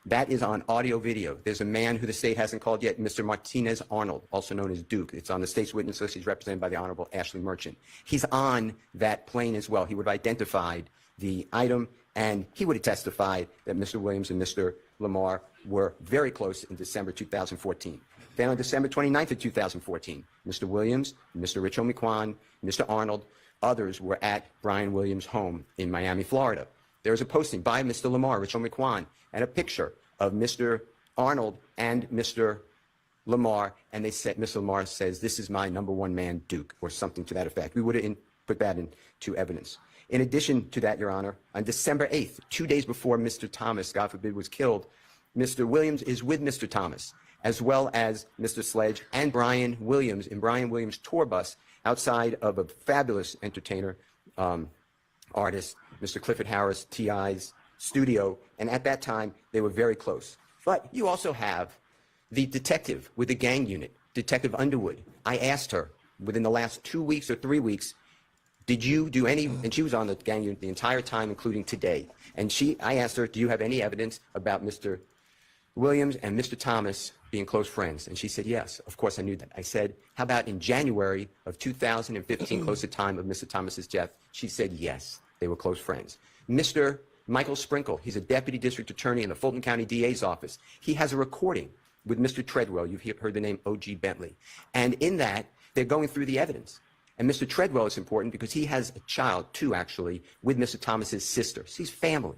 Speaker 9: That is on audio video. There's a man who the state hasn't called yet, Mr. Martinez Arnold, also known as Duke. It's on the state's witness list. He's represented by the Honorable Ashley Merchant. He's on that plane as well. He would have identified the item, and he would have testified that Mr. Williams and Mr. Lamar were very close in December 2014. Then on December 29th of 2014, Mr. Williams, Mr. Rich Homie Quan, Mr. Arnold, others were at Brian Williams' home in Miami, Florida. There was a posting by Mr. Lamar, Rich Homie Quan, and a picture of Mr. Arnold and Mr. Lamar, and they said, Mr. Lamar says, this is my number one man, Duke, or something to that effect. We would have put that into evidence. In addition to that, Your Honor, on December 8th, 2 days before Mr. Thomas, God forbid, was killed, Mr. Williams is with Mr. Thomas, as well as Mr. Sledge and Brian Williams in Brian Williams' tour bus outside of a fabulous entertainer, artist, Mr. Clifford Harris, T.I.'s studio, and at that time, they were very close. But you also have the detective with the gang unit, Detective Underwood. I asked her within the last 2 weeks or 3 weeks, did you do any, and she was on the gang unit the entire time, including today. And I asked her, do you have any evidence about Mr. Williams and Mr. Thomas being close friends? And she said, yes, of course I knew that. I said, how about in January of 2015, close to time of Mr. Thomas's death? She said, yes, they were close friends. Mr. Michael Sprinkle, he's a deputy district attorney in the Fulton County DA's office. He has a recording with Mr. Treadwell. You've heard the name O.G. Bentley. And in that, they're going through the evidence. And Mr. Treadwell is important because he has a child, two actually, with Mr. Thomas's sister. So he's family.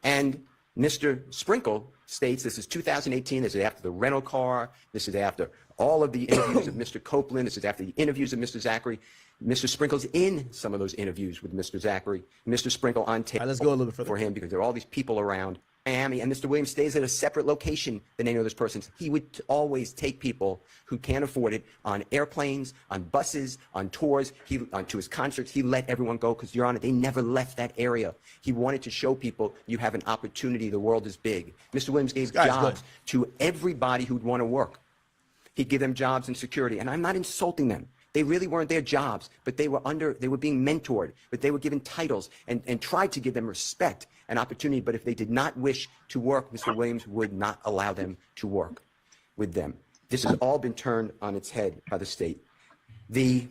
Speaker 9: And Mr. Sprinkle states this is 2018, this is after the rental car, this is after all of the interviews of Mr. Copeland, this is after the interviews of Mr. Zachary. Mr. Sprinkle's in some of those interviews with Mr. Zachary. Mr. Sprinkle on tape.
Speaker 1: Let's go a little bit further.
Speaker 9: For him because there are all these people around Miami, and Mr. Williams stays at a separate location than any of those persons. He would always take people who can't afford it on airplanes, on buses, on tours, to his concerts. He let everyone go because, Your Honor, they never left that area. He wanted to show people you have an opportunity. The world is big. Mr. Williams gave jobs to everybody who'd want to work. He'd give them jobs and security, and I'm not insulting them. They really weren't their jobs, but they were being mentored, but they were given titles and tried to give them respect and opportunity. But if they did not wish to work, Mr. Williams would not allow them to work with them. This has all been turned on its head by the state. The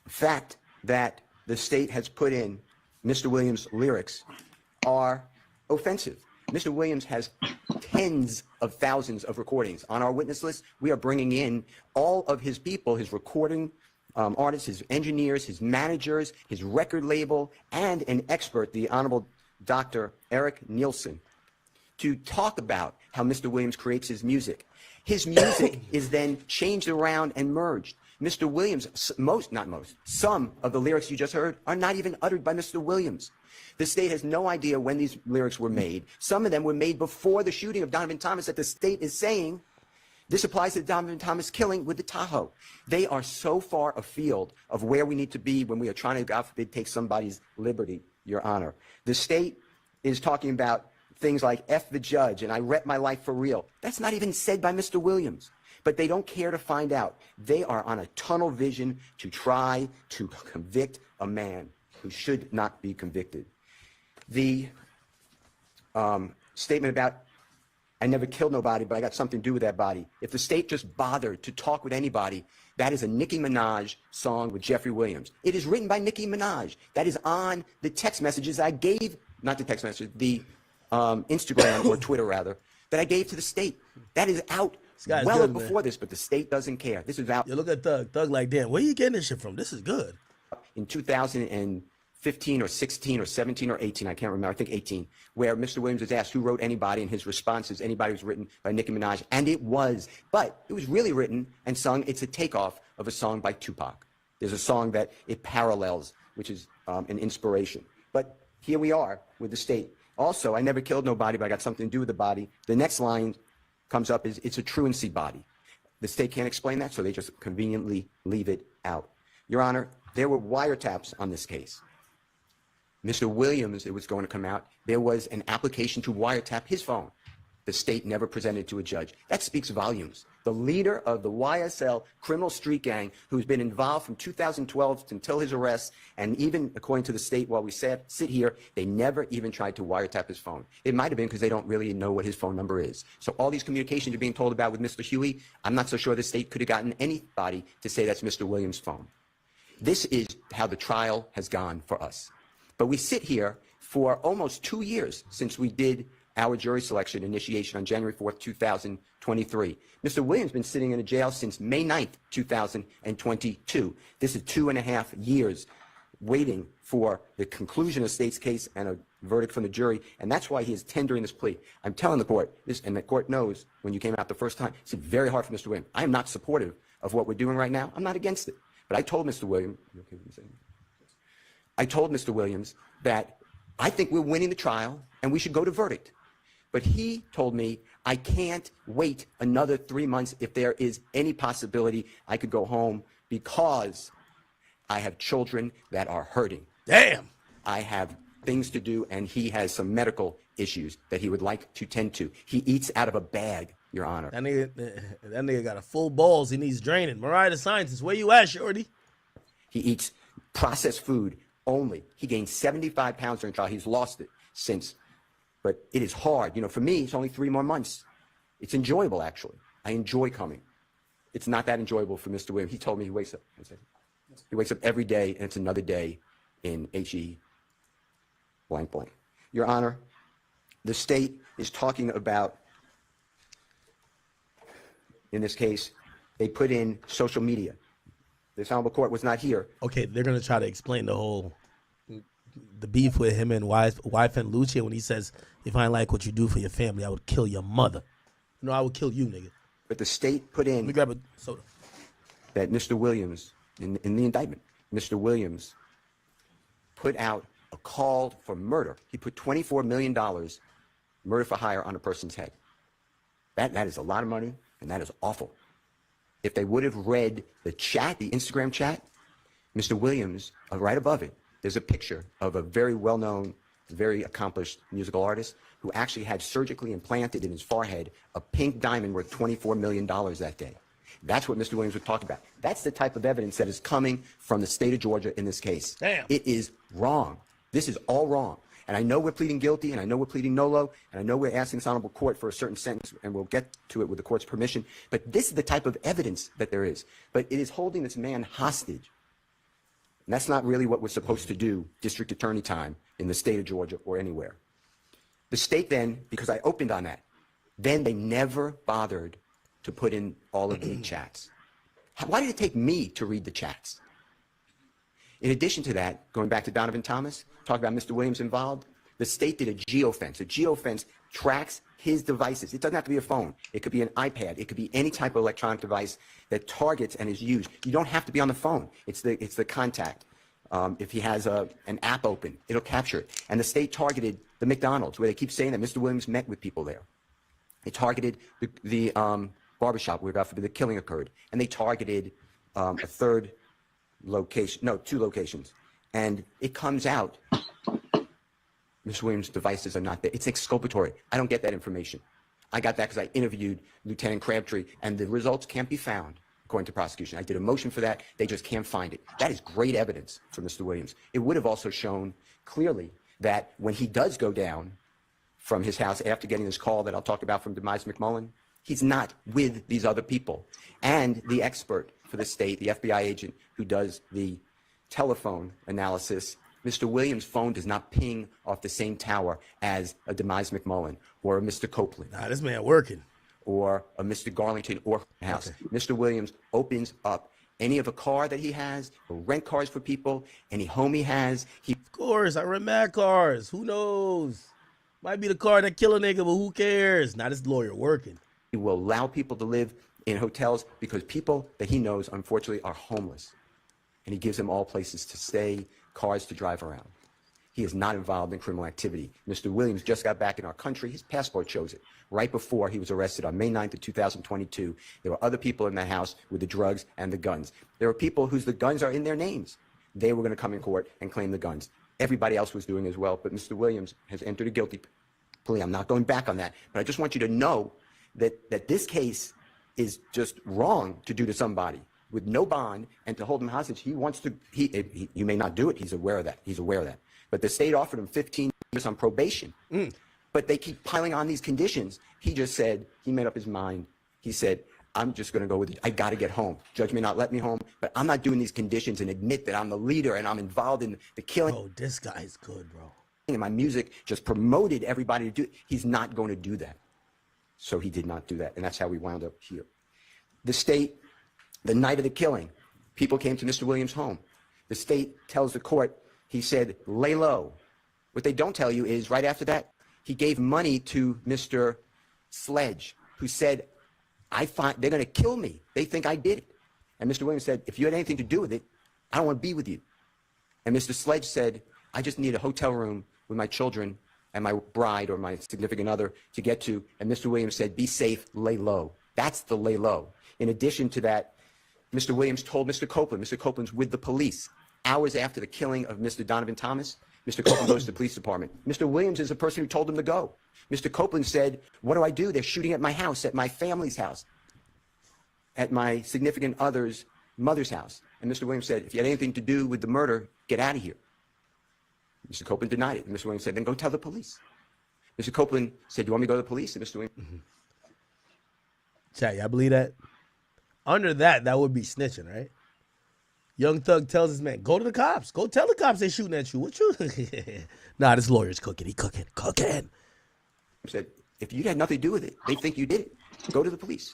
Speaker 9: fact that the state has put in Mr. Williams' lyrics are offensive. Mr. Williams has tens of thousands of recordings. On our witness list, we are bringing in all of his people, his recording artists, his engineers, his managers, his record label, and an expert, the Honorable Dr. Eric Nielsen, to talk about how Mr. Williams creates his music. His music is then changed around and merged. Mr. Williams, some of the lyrics you just heard are not even uttered by Mr. Williams. The state has no idea when these lyrics were made. Some of them were made before the shooting of Donovan Thomas that the state is saying this applies to the Donovan Thomas killing with the Tahoe. They are so far afield of where we need to be when we are trying to, God forbid, take somebody's liberty, Your Honor. The state is talking about things like F the judge and I rep my life for real. That's not even said by Mr. Williams. But they don't care to find out. They are on a tunnel vision to try to convict a man who should not be convicted. The statement about I never killed nobody, but I got something to do with that body. If the state just bothered to talk with anybody, that is a Nicki Minaj song with Jeffrey Williams. It is written by Nicki Minaj. That is on the text messages I gave, not the text message, the Instagram or Twitter rather, that I gave to the state. That is out well before this, but the state doesn't care. This is out.
Speaker 1: You look at Thug. Thug like, damn, where you getting this shit from? This is good.
Speaker 9: In 2015 or 16 or 17 or 18, I can't remember, I think 18, where Mr. Williams was asked who wrote Anybody, and his response is Anybody was written by Nicki Minaj, and it was. But it was really written and sung. It's a takeoff of a song by Tupac. There's a song that it parallels, which is an inspiration. But here we are with the state. Also, I never killed nobody, but I got something to do with the body. The next line comes up is it's a truancy body. The state can't explain that, so they just conveniently leave it out. Your Honor, there were wiretaps on this case. Mr. Williams, it was going to come out, there was an application to wiretap his phone. The state never presented it to a judge. That speaks volumes. The leader of the YSL criminal street gang, who's been involved from 2012 until his arrest, and even according to the state while we sit here, they never even tried to wiretap his phone. It might have been because they don't really know what his phone number is. So all these communications you're being told about with Mr. Huey, I'm not so sure the state could have gotten anybody to say that's Mr. Williams' phone. This is how the trial has gone for us. But we sit here for almost 2 years since we did our jury selection initiation on January 4th, 2023. Mr. Williams has been sitting in a jail since May 9th, 2022. This is 2.5 years waiting for the conclusion of the state's case and a verdict from the jury, and that's why he is tendering this plea. I'm telling the court this, and the court knows when you came out the first time, it's very hard for Mr. Williams. I am not supportive of what we're doing right now. I'm not against it. But I told Mr. Williams, that I think we're winning the trial and we should go to verdict. But he told me I can't wait another 3 months if there is any possibility I could go home because I have children that are hurting.
Speaker 1: Damn.
Speaker 9: I have things to do, and he has some medical issues that he would like to tend to. He eats out of a bag, Your Honor.
Speaker 1: That nigga got a full balls. He needs draining. Mariah the Scientist, where you at, shorty?
Speaker 9: He eats processed food only. He gained 75 pounds during trial. He's lost it since. but it is hard. You know, for me, it's only 3 more months. It's enjoyable, actually. I enjoy coming. It's not that enjoyable for Mr. Williams. He told me he wakes up. He wakes up every day, and it's another day in HE blank blank. Your Honor, the state is talking about, in this case, they put in social media. This honorable court was not here.
Speaker 1: Okay, they're gonna try to explain the beef with him and wife and Lucia when he says, if I ain't like what you do for your family, I would kill your mother. No, I would kill you, nigga.
Speaker 9: But the state put in
Speaker 1: Let me grab a soda.
Speaker 9: that Mr. Williams, in the indictment, Mr. Williams put out a call for murder. He put $24 million murder for hire on a person's head. That is a lot of money, and that is awful. If they would have read the chat, the Instagram chat, Mr. Williams, right above it, there's a picture of a very well-known, very accomplished musical artist who actually had surgically implanted in his forehead a pink diamond worth $24 million that day. That's what Mr. Williams would talk about. That's the type of evidence that is coming from the state of Georgia in this case.
Speaker 1: Damn.
Speaker 9: It is wrong. This is all wrong. And I know we're pleading guilty, and I know we're pleading nolo, and I know we're asking this honorable court for a certain sentence, and we'll get to it with the court's permission. But this is the type of evidence that there is. But it is holding this man hostage. And that's not really what we're supposed to do, district attorney time, in the state of Georgia or anywhere. The state then, because I opened on that, then they never bothered to put in all of the chats. Why did it take me to read the chats? In addition to that, going back to Donovan Thomas, talk about Mr. Williams involved, the state did a geofence. A geofence tracks his devices. It doesn't have to be a phone. It could be an iPad. It could be any type of electronic device that targets and is used. You don't have to be on the phone. It's the contact. If he has an app open, it'll capture it. And the state targeted the McDonald's, where they keep saying that Mr. Williams met with people there. They targeted the barbershop where, God forbid, the killing occurred. And they targeted a third location, no, 2 locations. And it comes out, Mr. Williams' devices are not there. It's exculpatory. I don't get that information. I got that because I interviewed Lieutenant Crabtree, and the results can't be found, according to prosecution. I did a motion for that. They just can't find it. That is great evidence for Mr. Williams. It would have also shown clearly that when he does go down from his house after getting this call that I'll talk about from Demise McMullen, he's not with these other people. And the expert for the state, the FBI agent who does the telephone analysis, Mr. Williams' phone does not ping off the same tower as a Demise McMullen or a Mr. Copeland.
Speaker 1: Nah, this man working.
Speaker 9: Or a Mr. Garlington or house. Okay. Mr. Williams opens up any of a car that he has, or rent cars for people, any home he has.
Speaker 1: Of course, I rent mad cars. Who knows? Might be the car that kill a nigga, but who cares? Not his lawyer working.
Speaker 9: He will allow people to live in hotels because people that he knows, unfortunately, are homeless. And he gives them all places to stay, cars to drive around. He is not involved in criminal activity. Mr. Williams just got back in our country. His passport shows it. Right before he was arrested on May 9th of 2022, there were other people in that house with the drugs and the guns. There were people whose the guns are in their names. They were going to come in court and claim the guns. Everybody else was doing as well, but Mr. Williams has entered a guilty plea. I'm not going back on that, but I just want you to know that this case is just wrong to do to somebody with no bond and to hold him hostage. He wants to, you may not do it. He's aware of that. He's aware of that. But the state offered him 15 years on probation. But they keep piling on these conditions. He just said, he made up his mind. He said, I'm just going to go with it. I got to get home. Judge may not let me home, but I'm not doing these conditions and admit that I'm the leader and I'm involved in the killing.
Speaker 1: Oh, this guy's good, bro.
Speaker 9: And my music just promoted everybody to do it. He's not going to do that. So he did not do that. And that's how we wound up here. The state, the night of the killing, people came to Mr. Williams' home. The state tells the court, he said, lay low. What they don't tell you is right after that, he gave money to Mr. Sledge, who said, they're going to kill me. They think I did it. And Mr. Williams said, if you had anything to do with it, I don't want to be with you. And Mr. Sledge said, I just need a hotel room with my children and my bride or my significant other to get to. And Mr. Williams said, be safe, lay low. That's the lay low. In addition to that, Mr. Williams told Mr. Copeland, Mr. Copeland's with the police. Hours after the killing of Mr. Donovan Thomas, Mr. Copeland goes to the police department. Mr. Williams is the person who told him to go. Mr. Copeland said, what do? They're shooting at my house, at my family's house, at my significant other's mother's house. And Mr. Williams said, if you had anything to do with the murder, get out of here. Mr. Copeland denied it. And Mr. Williams said, then go tell the police. Mr. Copeland said, "Do you want me to go to the police?" And Mr. Williams,
Speaker 1: Chat, y'all believe that? Under that would be snitching, right? Young Thug tells his man, go to the cops. Go tell the cops they shooting at you. What you? Nah, this lawyer's cooking. He cooking.
Speaker 9: said, "If you had nothing to do with it, they think you did it. Go to the police."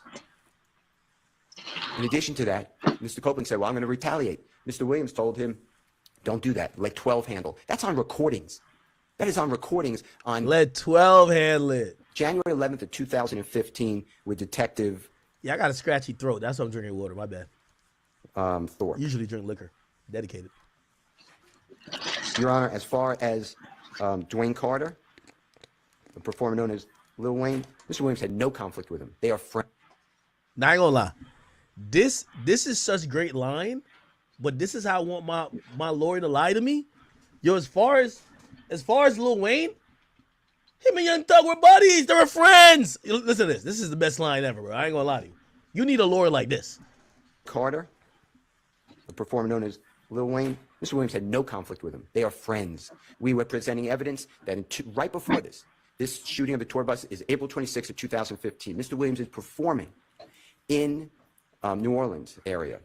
Speaker 9: In addition to that, Mr. Copeland said, "Well, I'm going to retaliate." Mr. Williams told him, "Don't do that. Let 12 handle." That's on recordings. That is on recordings on
Speaker 1: Let 12 handle it.
Speaker 9: January 11th of 2015 with Detective
Speaker 1: Yeah, I got a scratchy throat. That's why I'm drinking water. My bad.
Speaker 9: Thorpe.
Speaker 1: Usually drink liquor. Dedicated.
Speaker 9: Your Honor, as far as Dwayne Carter, a performer known as Lil Wayne, Mr. Williams had no conflict with him. They are friends.
Speaker 1: Now, I ain't gonna lie. This is such great line, but this is how I want my lawyer to lie to me. Yo, as far as Lil Wayne, him and Young Thug were buddies. They were friends. Listen to this. This is the best line ever, bro. I ain't gonna lie to you. You need a lawyer like this.
Speaker 9: Carter, a performer known as Lil Wayne, Mr. Williams had no conflict with him. They are friends. We were presenting evidence that right before this shooting of the tour bus is April 26th of 2015. Mr. Williams is performing in New Orleans area.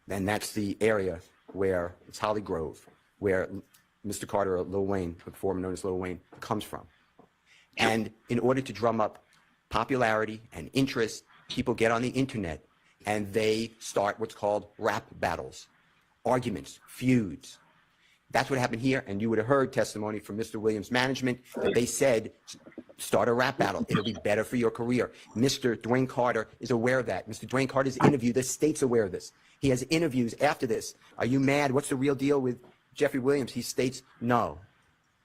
Speaker 9: And that's the area where it's Holly Grove, where Mr. Carter, or Lil Wayne, a performer known as Lil Wayne, comes from. And in order to drum up popularity and interest, people get on the internet and they start what's called rap battles, arguments, feuds. That's what happened here, and you would have heard testimony from Mr. Williams' management that they said, start a rap battle. It'll be better for your career. Mr. Dwayne Carter is aware of that. Mr. Dwayne Carter's interview, the state's aware of this. He has interviews after this. Are you mad? What's the real deal with Jeffrey Williams? He states, no,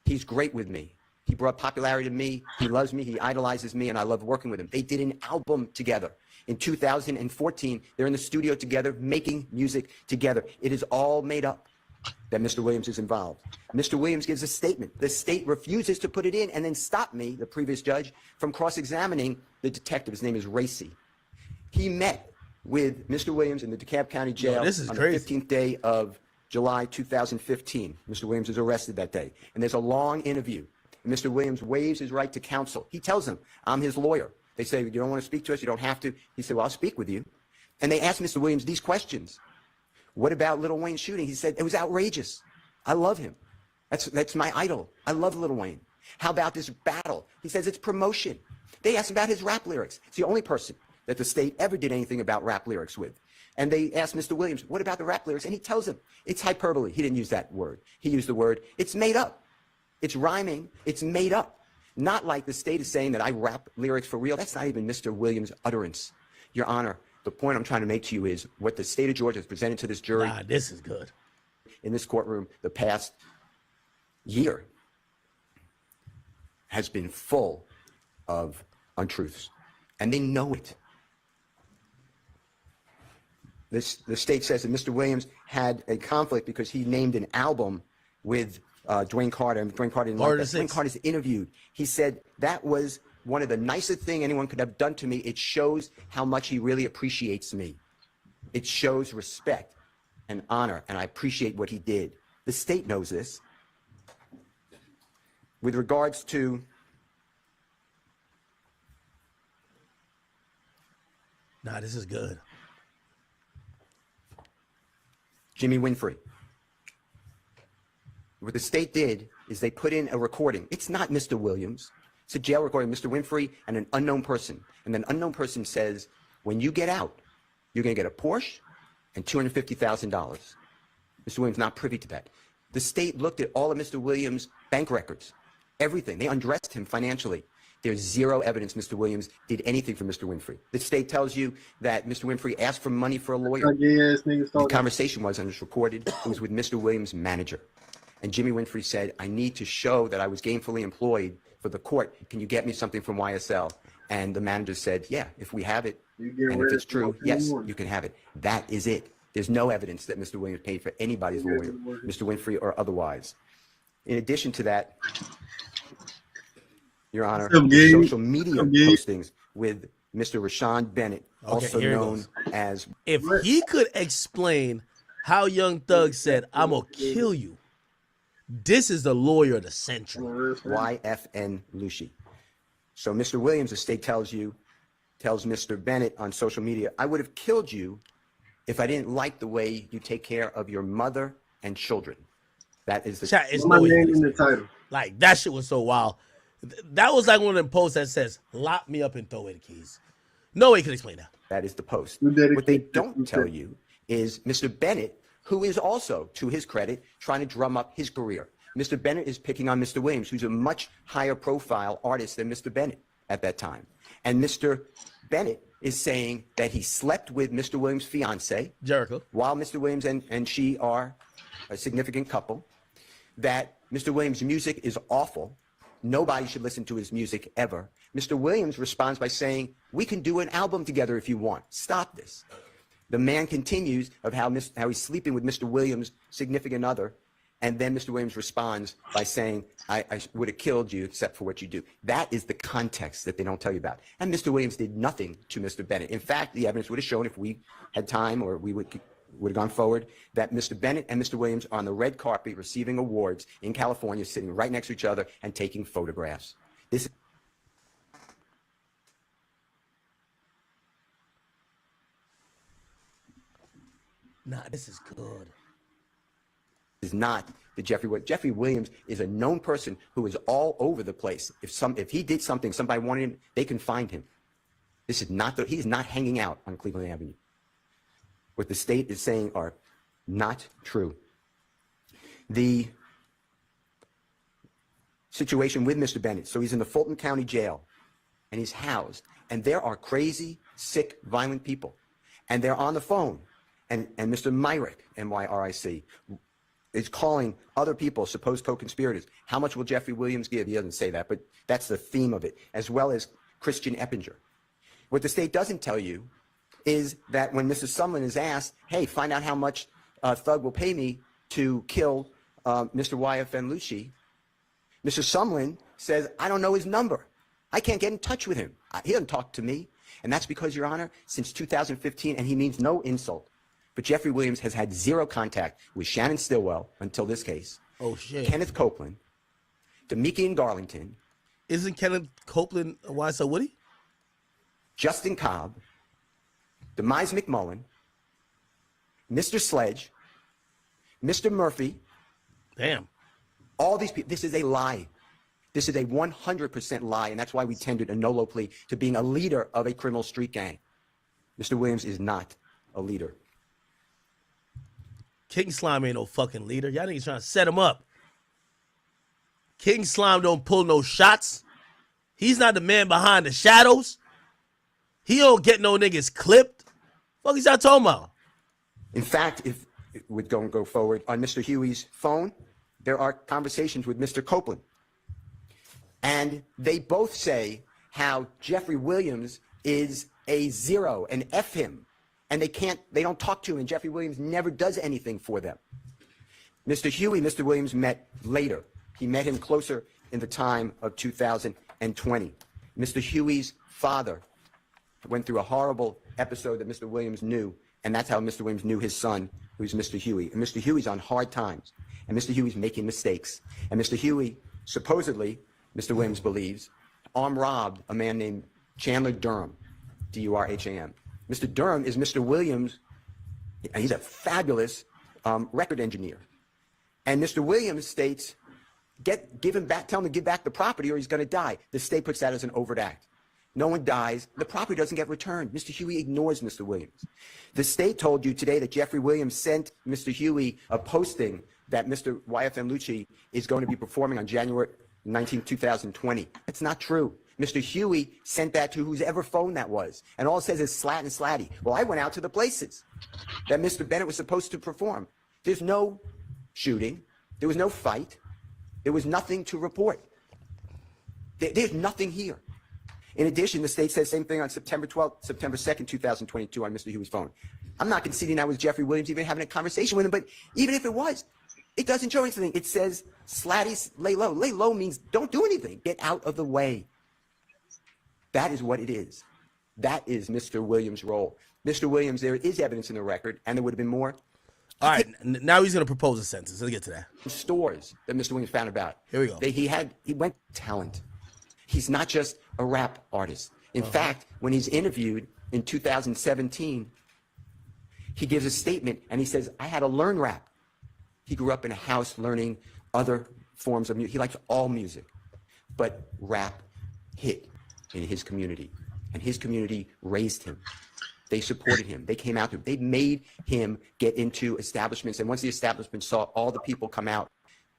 Speaker 9: he's great with me. He brought popularity to me. He loves me. He idolizes me, and I love working with him. They did an album together. In 2014, they're in the studio together, making music together. It is all made up that Mr. Williams is involved. Mr. Williams gives a statement. The state refuses to put it in and then stop me, the previous judge, from cross-examining the detective. His name is Racy. He met with Mr. Williams in the DeKalb County Jail on the 15th day of July 2015. Mr. Williams is arrested that day. And there's a long interview. And Mr. Williams waives his right to counsel. He tells them, I'm his lawyer. They say, you don't want to speak to us? You don't have to. He said, well, I'll speak with you. And they asked Mr. Williams these questions. What about Lil Wayne's shooting? He said, it was outrageous. I love him. That's my idol. I love Lil Wayne. How about this battle? He says it's promotion. They asked about his rap lyrics. It's the only person that the state ever did anything about rap lyrics with. And they asked Mr. Williams, what about the rap lyrics? And he tells them, it's hyperbole. He didn't use that word. He used the word, it's made up. It's rhyming. It's made up. Not like the state is saying that I rap lyrics for real. That's not even Mr. Williams' utterance. Your Honor, the point I'm trying to make to you is what the state of Georgia has presented to this jury.
Speaker 1: Nah, this is good.
Speaker 9: In this courtroom, the past year has been full of untruths, and they know it. The state says that Mr. Williams had a conflict because he named an album with Dwayne Carter, and Dwayne Carter didn't like that. Dwayne Carter's interviewed. He said that was one of the nicest things anyone could have done to me. It shows how much he really appreciates me. It shows respect and honor, and I appreciate what he did. The state knows this. With regards to
Speaker 1: Nah, this is good.
Speaker 9: Jimmy Winfrey. What the state did is they put in a recording. It's not Mr. Williams. It's a jail recording, Mr. Winfrey and an unknown person. And an unknown person says, when you get out, you're going to get a Porsche and $250,000. Mr. Williams not privy to that. The state looked at all of Mr. Williams' bank records, everything. They undressed him financially. There's zero evidence Mr. Williams did anything for Mr. Winfrey. The state tells you that Mr. Winfrey asked for money for a lawyer. The conversation was, and it's recorded, it was with Mr. Williams' manager. And Jimmy Winfrey said, I need to show that I was gainfully employed for the court. Can you get me something from YSL? And the manager said, yeah, if we have it, and if it's true, yes, you can have it. That is it. There's no evidence that Mr. Williams paid for anybody's lawyer, Mr. Winfrey or otherwise. In addition to that, Your Honor, social media postings with Mr. Rashawn Bennett, also known as...
Speaker 1: If he could explain how Young Thug said, I'm going to kill you, This is the lawyer of the century.
Speaker 9: YFN Lucy. So Mr. Williams, the state tells Mr. Bennett on social media, I would have killed you if I didn't like the way you take care of your mother and children. That is the
Speaker 1: Chat is
Speaker 10: My
Speaker 1: no way
Speaker 10: name
Speaker 1: to
Speaker 10: in the
Speaker 1: explain.
Speaker 10: title.
Speaker 1: Like, that shit was so wild. That was like one of them posts that says, lock me up and throw away the keys. No way you can explain that.
Speaker 9: That is the post.
Speaker 10: Who dedicated
Speaker 9: What they
Speaker 10: that?
Speaker 9: don't tell you is Mr. Bennett, who is also, to his credit, trying to drum up his career. Mr. Bennett is picking on Mr. Williams, who's a much higher profile artist than Mr. Bennett at that time. And Mr. Bennett is saying that he slept with Mr. Williams' fiance,
Speaker 1: Jericho.
Speaker 9: while Mr. Williams and she are a significant couple, that Mr. Williams' music is awful. Nobody should listen to his music ever. Mr. Williams responds by saying, we can do an album together if you want. Stop this. The man continues of how he's sleeping with Mr. Williams' significant other, and then Mr. Williams responds by saying, I would have killed you except for what you do. That is the context that they don't tell you about. And Mr. Williams did nothing to Mr. Bennett. In fact, the evidence would have shown, if we had time or we would have gone forward, that Mr. Bennett and Mr. Williams are on the red carpet receiving awards in California, sitting right next to each other and taking photographs. This
Speaker 1: This is good.
Speaker 9: is not the Jeffrey Williams. Jeffrey Williams is a known person who is all over the place. If he did something, somebody wanted him, they can find him. This is not he's not hanging out on Cleveland Avenue. What the state is saying are not true. The situation with Mr. Bennett, so he's in the Fulton County Jail, and he's housed, and there are crazy, sick, violent people, and they're on the phone, and Mr. Myrick, M-Y-R-I-C, is calling other people, supposed co-conspirators. How much will Jeffrey Williams give? He doesn't say that, but that's the theme of it, as well as Christian Eppinger. What the state doesn't tell you is that when Mrs. Sumlin is asked, hey, find out how much Thug will pay me to kill Mr. YFN Lucci, Mr. Sumlin says, I don't know his number. I can't get in touch with him. He doesn't talk to me. And that's because, Your Honor, since 2015, and he means no insult, but Jeffrey Williams has had zero contact with Shannon Stillwell until this case.
Speaker 1: Oh, shit.
Speaker 9: Kenneth Copeland, Demekian Garlington,
Speaker 1: Isn't Kenneth Copeland why so Woody?
Speaker 9: Justin Cobb, Demise McMullen, Mr. Sledge, Mr. Murphy.
Speaker 1: Damn.
Speaker 9: All these people, this is a lie. This is a 100% lie, and that's why we tendered a no-low plea to being a leader of a criminal street gang. Mr. Williams is not a leader.
Speaker 1: King Slime ain't no fucking leader. Y'all niggas trying to set him up. King Slime don't pull no shots. He's not the man behind the shadows. He don't get no niggas clipped. Fuck is y'all talking about?
Speaker 9: In fact, if we're going to go forward, on Mr. Huey's phone, there are conversations with Mr. Copeland. And they both say how Jeffrey Williams is a zero, and F him. And they don't talk to him, and Jeffrey Williams never does anything for them. Mr. Huey, Mr. Williams met later. He met him closer in the time of 2020. Mr. Huey's father went through a horrible episode that Mr. Williams knew, and that's how Mr. Williams knew his son, who's Mr. Huey. And Mr. Huey's on hard times, and Mr. Huey's making mistakes. And Mr. Huey, supposedly, Mr. Williams believes, armed robbed a man named Chandler Durham, D-U-R-H-A-M. Mr. Durham is Mr. Williams, and he's a fabulous record engineer. And Mr. Williams states, give him back, tell him to give back the property or he's going to die. The state puts that as an overt act. No one dies. The property doesn't get returned. Mr. Huey ignores Mr. Williams. The state told you today that Jeffrey Williams sent Mr. Huey a posting that Mr. YFN Lucci is going to be performing on January 19, 2020. That's not true. Mr. Huey sent that to whoever phone that was. And all it says is slat and slatty. Well, I went out to the places that Mr. Bennett was supposed to perform. There's no shooting. There was no fight. There was nothing to report. There's nothing here. In addition, the state says the same thing on September 2nd, 2022 on Mr. Huey's phone. I'm not conceding that was Jeffrey Williams even having a conversation with him, but even if it was, it doesn't show anything. It says slatty, lay low. Lay low means don't do anything. Get out of the way. That is what it is. That is Mr. Williams' role. Mr. Williams, there is evidence in the record, and there would have been more.
Speaker 1: All right, now he's going to propose a sentence. Let's get to that.
Speaker 9: Stores that Mr. Williams found about.
Speaker 1: Here we go.
Speaker 9: He went talent. He's not just a rap artist. In fact, when he's interviewed in 2017, he gives a statement and he says, I had to learn rap. He grew up in a house learning other forms of music. He likes all music, but rap hit in his community, and his community raised him. They supported him. They came out to him. They made him get into establishments, and once the establishment saw all the people come out,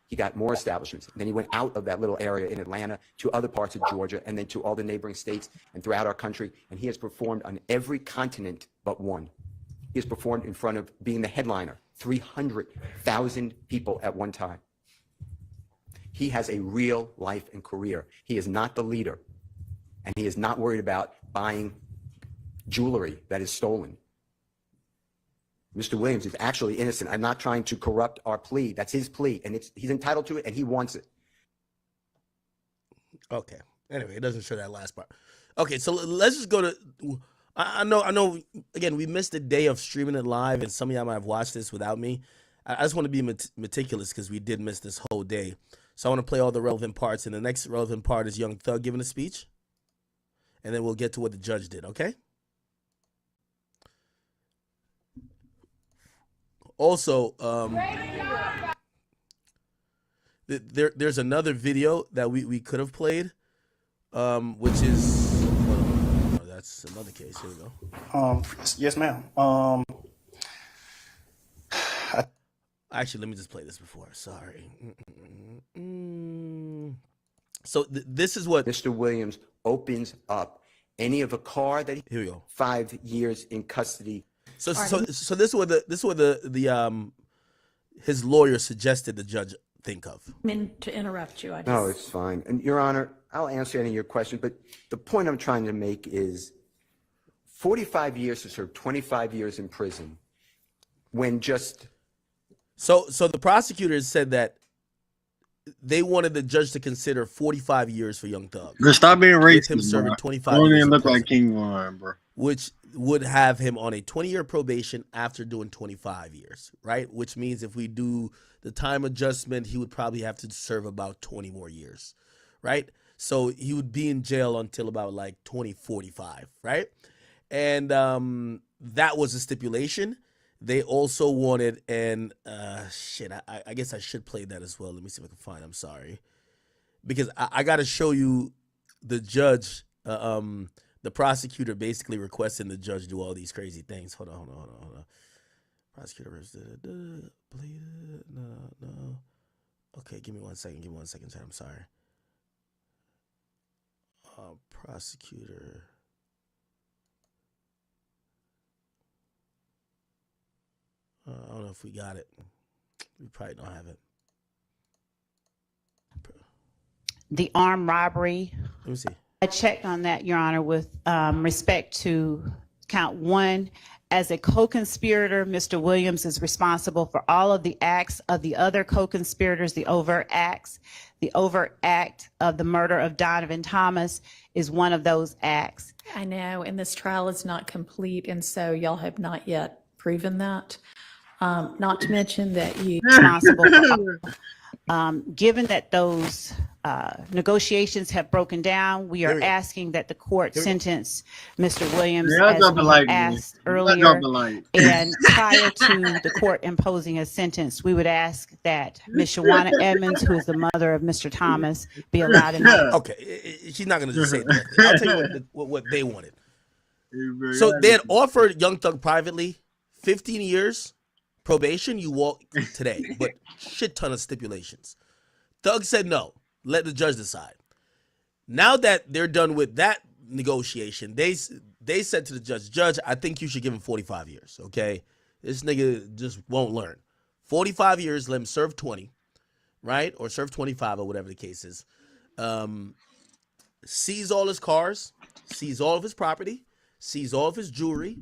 Speaker 9: he got more establishments. And then he went out of that little area in Atlanta to other parts of Georgia, and then to all the neighboring states and throughout our country, and he has performed on every continent but one. He has performed in front of, being the headliner, 300,000 people at one time. He has a real life and career. He is not the leader, and he is not worried about buying jewelry that is stolen. Mr. Williams is actually innocent. I'm not trying to corrupt our plea. That's his plea, and he's entitled to it, and he wants it.
Speaker 1: Okay. Anyway, it doesn't show that last part. Okay, so let's just go to. I know. Again, we missed a day of streaming it live, and some of y'all might have watched this without me. I just want to be meticulous because we did miss this whole day. So I want to play all the relevant parts, and the next relevant part is Young Thug giving a speech, and then we'll get to what the judge did. Okay. Also, there's another video that we could have played, which is that's another case. Here we go.
Speaker 3: Yes, ma'am.
Speaker 1: Actually, let me just play this before. Sorry. So this is what
Speaker 9: Mr. Williams opens up any of a car that
Speaker 1: here we go.
Speaker 9: 5 years in custody.
Speaker 1: So this is what the his lawyer suggested the judge think of.
Speaker 5: I mean, to interrupt you,
Speaker 9: No, it's fine. And Your Honor, I'll answer any of your questions, but the point I'm trying to make is 45 years to serve 25 years in prison when just...
Speaker 1: So the prosecutors said that they wanted the judge to consider 45 years for Young Thug.
Speaker 10: Bro, stop being racist,
Speaker 1: him serving
Speaker 10: bro.
Speaker 1: 25
Speaker 10: Don't
Speaker 1: years
Speaker 10: even
Speaker 1: in
Speaker 10: look
Speaker 1: prison,
Speaker 10: like King Von, bro.
Speaker 1: which would have him on a 20-year probation after doing 25 years, right? Which means if we do the time adjustment, he would probably have to serve about 20 more years, right? So he would be in jail until about like 2045, right? And that was a stipulation. They also wanted, and shit, I guess I should play that as well. Let me see if I can find it. I'm sorry. Because I got to show you the judge, the prosecutor basically requesting the judge do all these crazy things. Hold on. Prosecutor, no. Okay, give me 1 second. Chat. I'm sorry. Prosecutor. I don't know if we got it. We probably don't have it.
Speaker 8: The armed robbery.
Speaker 1: Let me see.
Speaker 8: I checked on that, Your Honor, with respect to count one. As a co-conspirator, Mr. Williams is responsible for all of the acts of the other co-conspirators, the overt acts. The overt act of the murder of Donovan Thomas is one of those acts.
Speaker 5: I know, and this trial is not complete, and so y'all have not yet proven that. Not to mention that you
Speaker 8: responsible for, given that those negotiations have broken down, we are asking that the court sentence Mr. Williams as we asked earlier. And prior to the court imposing a sentence, we would ask that Ms. Shawana Edmonds, who is the mother of Mr. Thomas, be allowed in.
Speaker 1: Okay, she's not going to just say that. I'll tell you what they wanted. So they had offered Young Thug privately 15 years probation. You walk today, but shit ton of stipulations. Thug said no. Let the judge decide. Now that they're done with that negotiation, they said to the judge, I think you should give him 45 years, okay? This nigga just won't learn. 45 years, let him serve 20, right? Or serve 25 or whatever the case is. Seize all his cars, seize all of his property, seize all of his jewelry.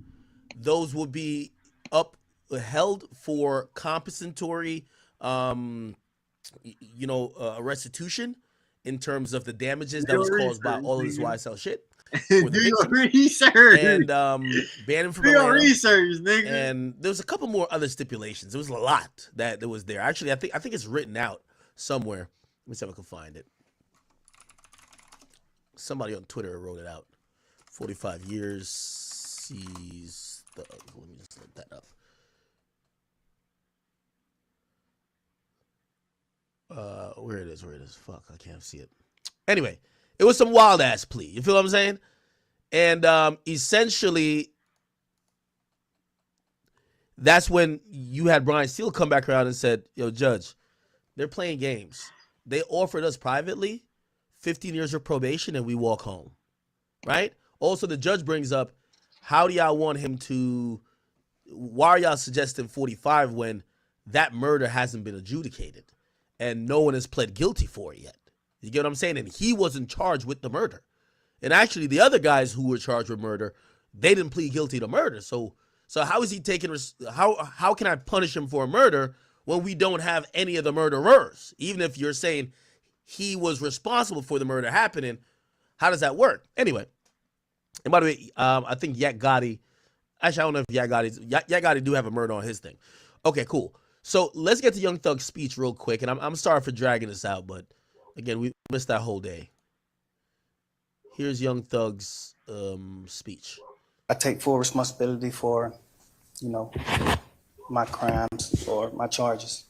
Speaker 1: Those will be held for compensatory restitution in terms of the damages that was caused by all of this YSL shit. for the
Speaker 10: Do your
Speaker 1: victims
Speaker 10: research.
Speaker 1: and ban him from
Speaker 10: Do your
Speaker 1: Atlanta.
Speaker 10: research, nigga.
Speaker 1: And there was a couple more other stipulations. There was a lot that was there. Actually, I think it's written out somewhere. Let me see if I can find it. Somebody on Twitter wrote it out. 45 years. Sees the. Let me just look that up. Where it is. Fuck, I can't see it. Anyway, it was some wild ass plea. You feel what I'm saying? And essentially, that's when you had Brian Steele come back around and said, yo, Judge, they're playing games. They offered us privately 15 years of probation and we walk home. Right? Also, the judge brings up, how do y'all want him to, why are y'all suggesting 45 when that murder hasn't been adjudicated and no one has pled guilty for it yet? You get what I'm saying? And he wasn't charged with the murder. And actually, the other guys who were charged with murder, they didn't plead guilty to murder. So how is he taking? How can I punish him for a murder when we don't have any of the murderers? Even if you're saying he was responsible for the murder happening, how does that work? Anyway, and by the way, I think Yak Gotti. Actually, I don't know if Yak Gotti do have a murder on his thing. Okay, cool. So let's get to Young Thug's speech real quick. And I'm sorry for dragging this out, but again, we missed that whole day. Here's Young Thug's speech.
Speaker 3: I take full responsibility for, my crimes or my charges.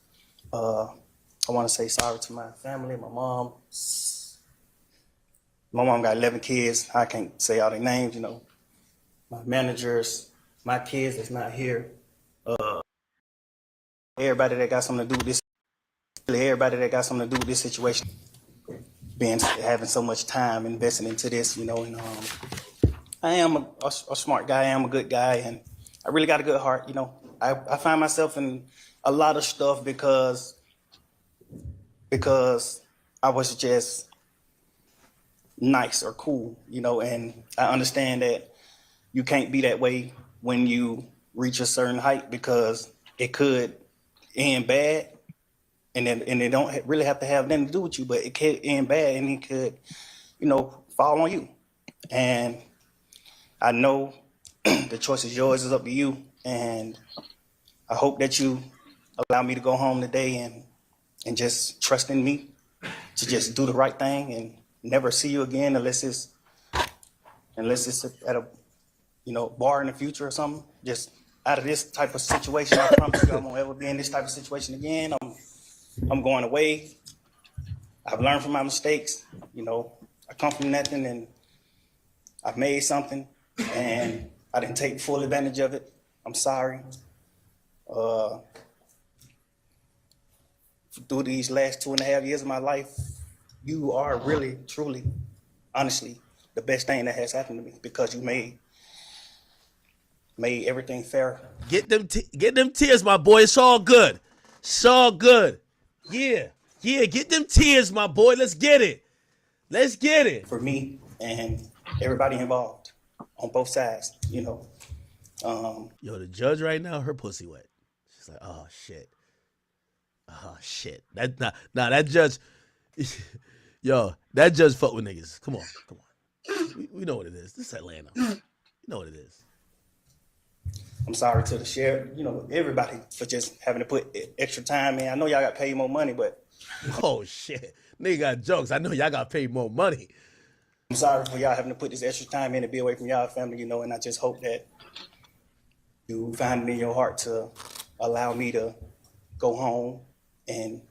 Speaker 3: I want to say sorry to my family, my mom. My mom got 11 kids. I can't say all their names, my managers, my kids that's not here. Everybody that got something to do with this. Everybody that got something to do with this situation. Having so much time investing into this, and I am a smart guy. I am a good guy, and I really got a good heart. I find myself in a lot of stuff because I was just nice or cool, and I understand that you can't be that way when you reach a certain height because it could end bad. And it don't really have to have nothing to do with you, but it could end bad and it could, fall on you. And I know the choice is yours, it's up to you. And I hope that you allow me to go home today and just trust in me to just do the right thing and never see you again unless it's at a, bar in the future or something. Just out of this type of situation, I promise you I won't ever be in this type of situation again. I'm going away. I've learned from my mistakes. I come from nothing and I've made something and I didn't take full advantage of it. I'm sorry. Through these last 2.5 years of my life, you are really, truly, honestly, the best thing that has happened to me because you made everything fair.
Speaker 1: Get them tears, my boy. It's all good. It's all good. Yeah, get them tears, my boy. Let's get it.
Speaker 3: For me and everybody involved on both sides,
Speaker 1: Yo, the judge right now, her pussy wet. She's like, oh shit. That judge, yo, that judge fuck with niggas. Come on. We know what it is. This is Atlanta. You know what it is.
Speaker 3: I'm sorry to the sheriff, everybody for just having to put extra time in. I know y'all got paid more money, but.
Speaker 1: Oh, shit. Nigga got jokes. I know y'all got paid more money.
Speaker 3: I'm sorry for y'all having to put this extra time in to be away from y'all family, and I just hope that you find it in your heart to allow me to go home and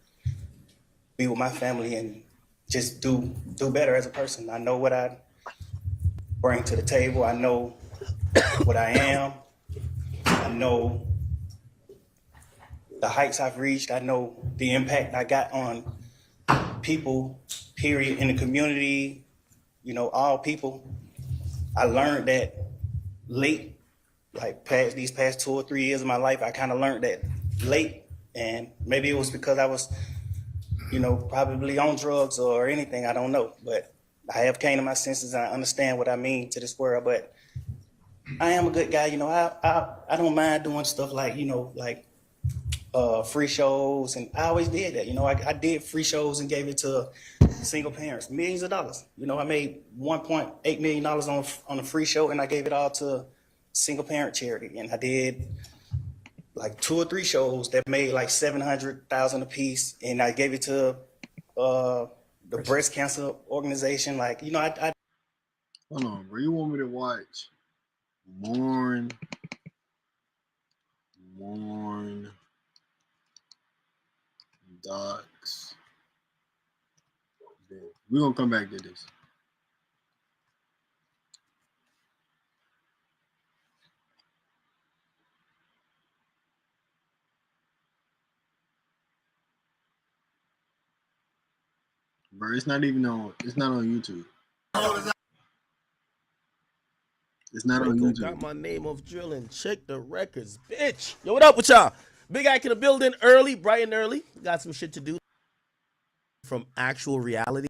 Speaker 3: be with my family and just do better as a person. I know what I bring to the table. I know what I am. I know the heights I've reached. I know the impact I got on people, period, in the community, all people. I learned that late, like these past 2 or 3 years of my life, I kind of learned that late. And maybe it was because I was, probably on drugs or anything, I don't know. But I have came to my senses and I understand what I mean to this world. But I am a good guy, I don't mind doing stuff like, like free shows, and I always did that. You know, I did free shows and gave it to single parents, millions of dollars. You know, I made $1.8 million on a free show, and I gave it all to single parent charity. And I did like 2 or 3 shows that made like $700,000 a piece, and I gave it to the breast cancer organization. Like, you know, I
Speaker 10: Hold on, bro. You want me to watch Mourn Docs? We're gonna come back to this. Bro, it's not on YouTube. It's not on
Speaker 1: Draco
Speaker 10: YouTube.
Speaker 1: got my name off drilling. Check the records, bitch. Yo, what up with y'all? Big Ike in the building, early, bright and early. Got some shit to do. From actual reality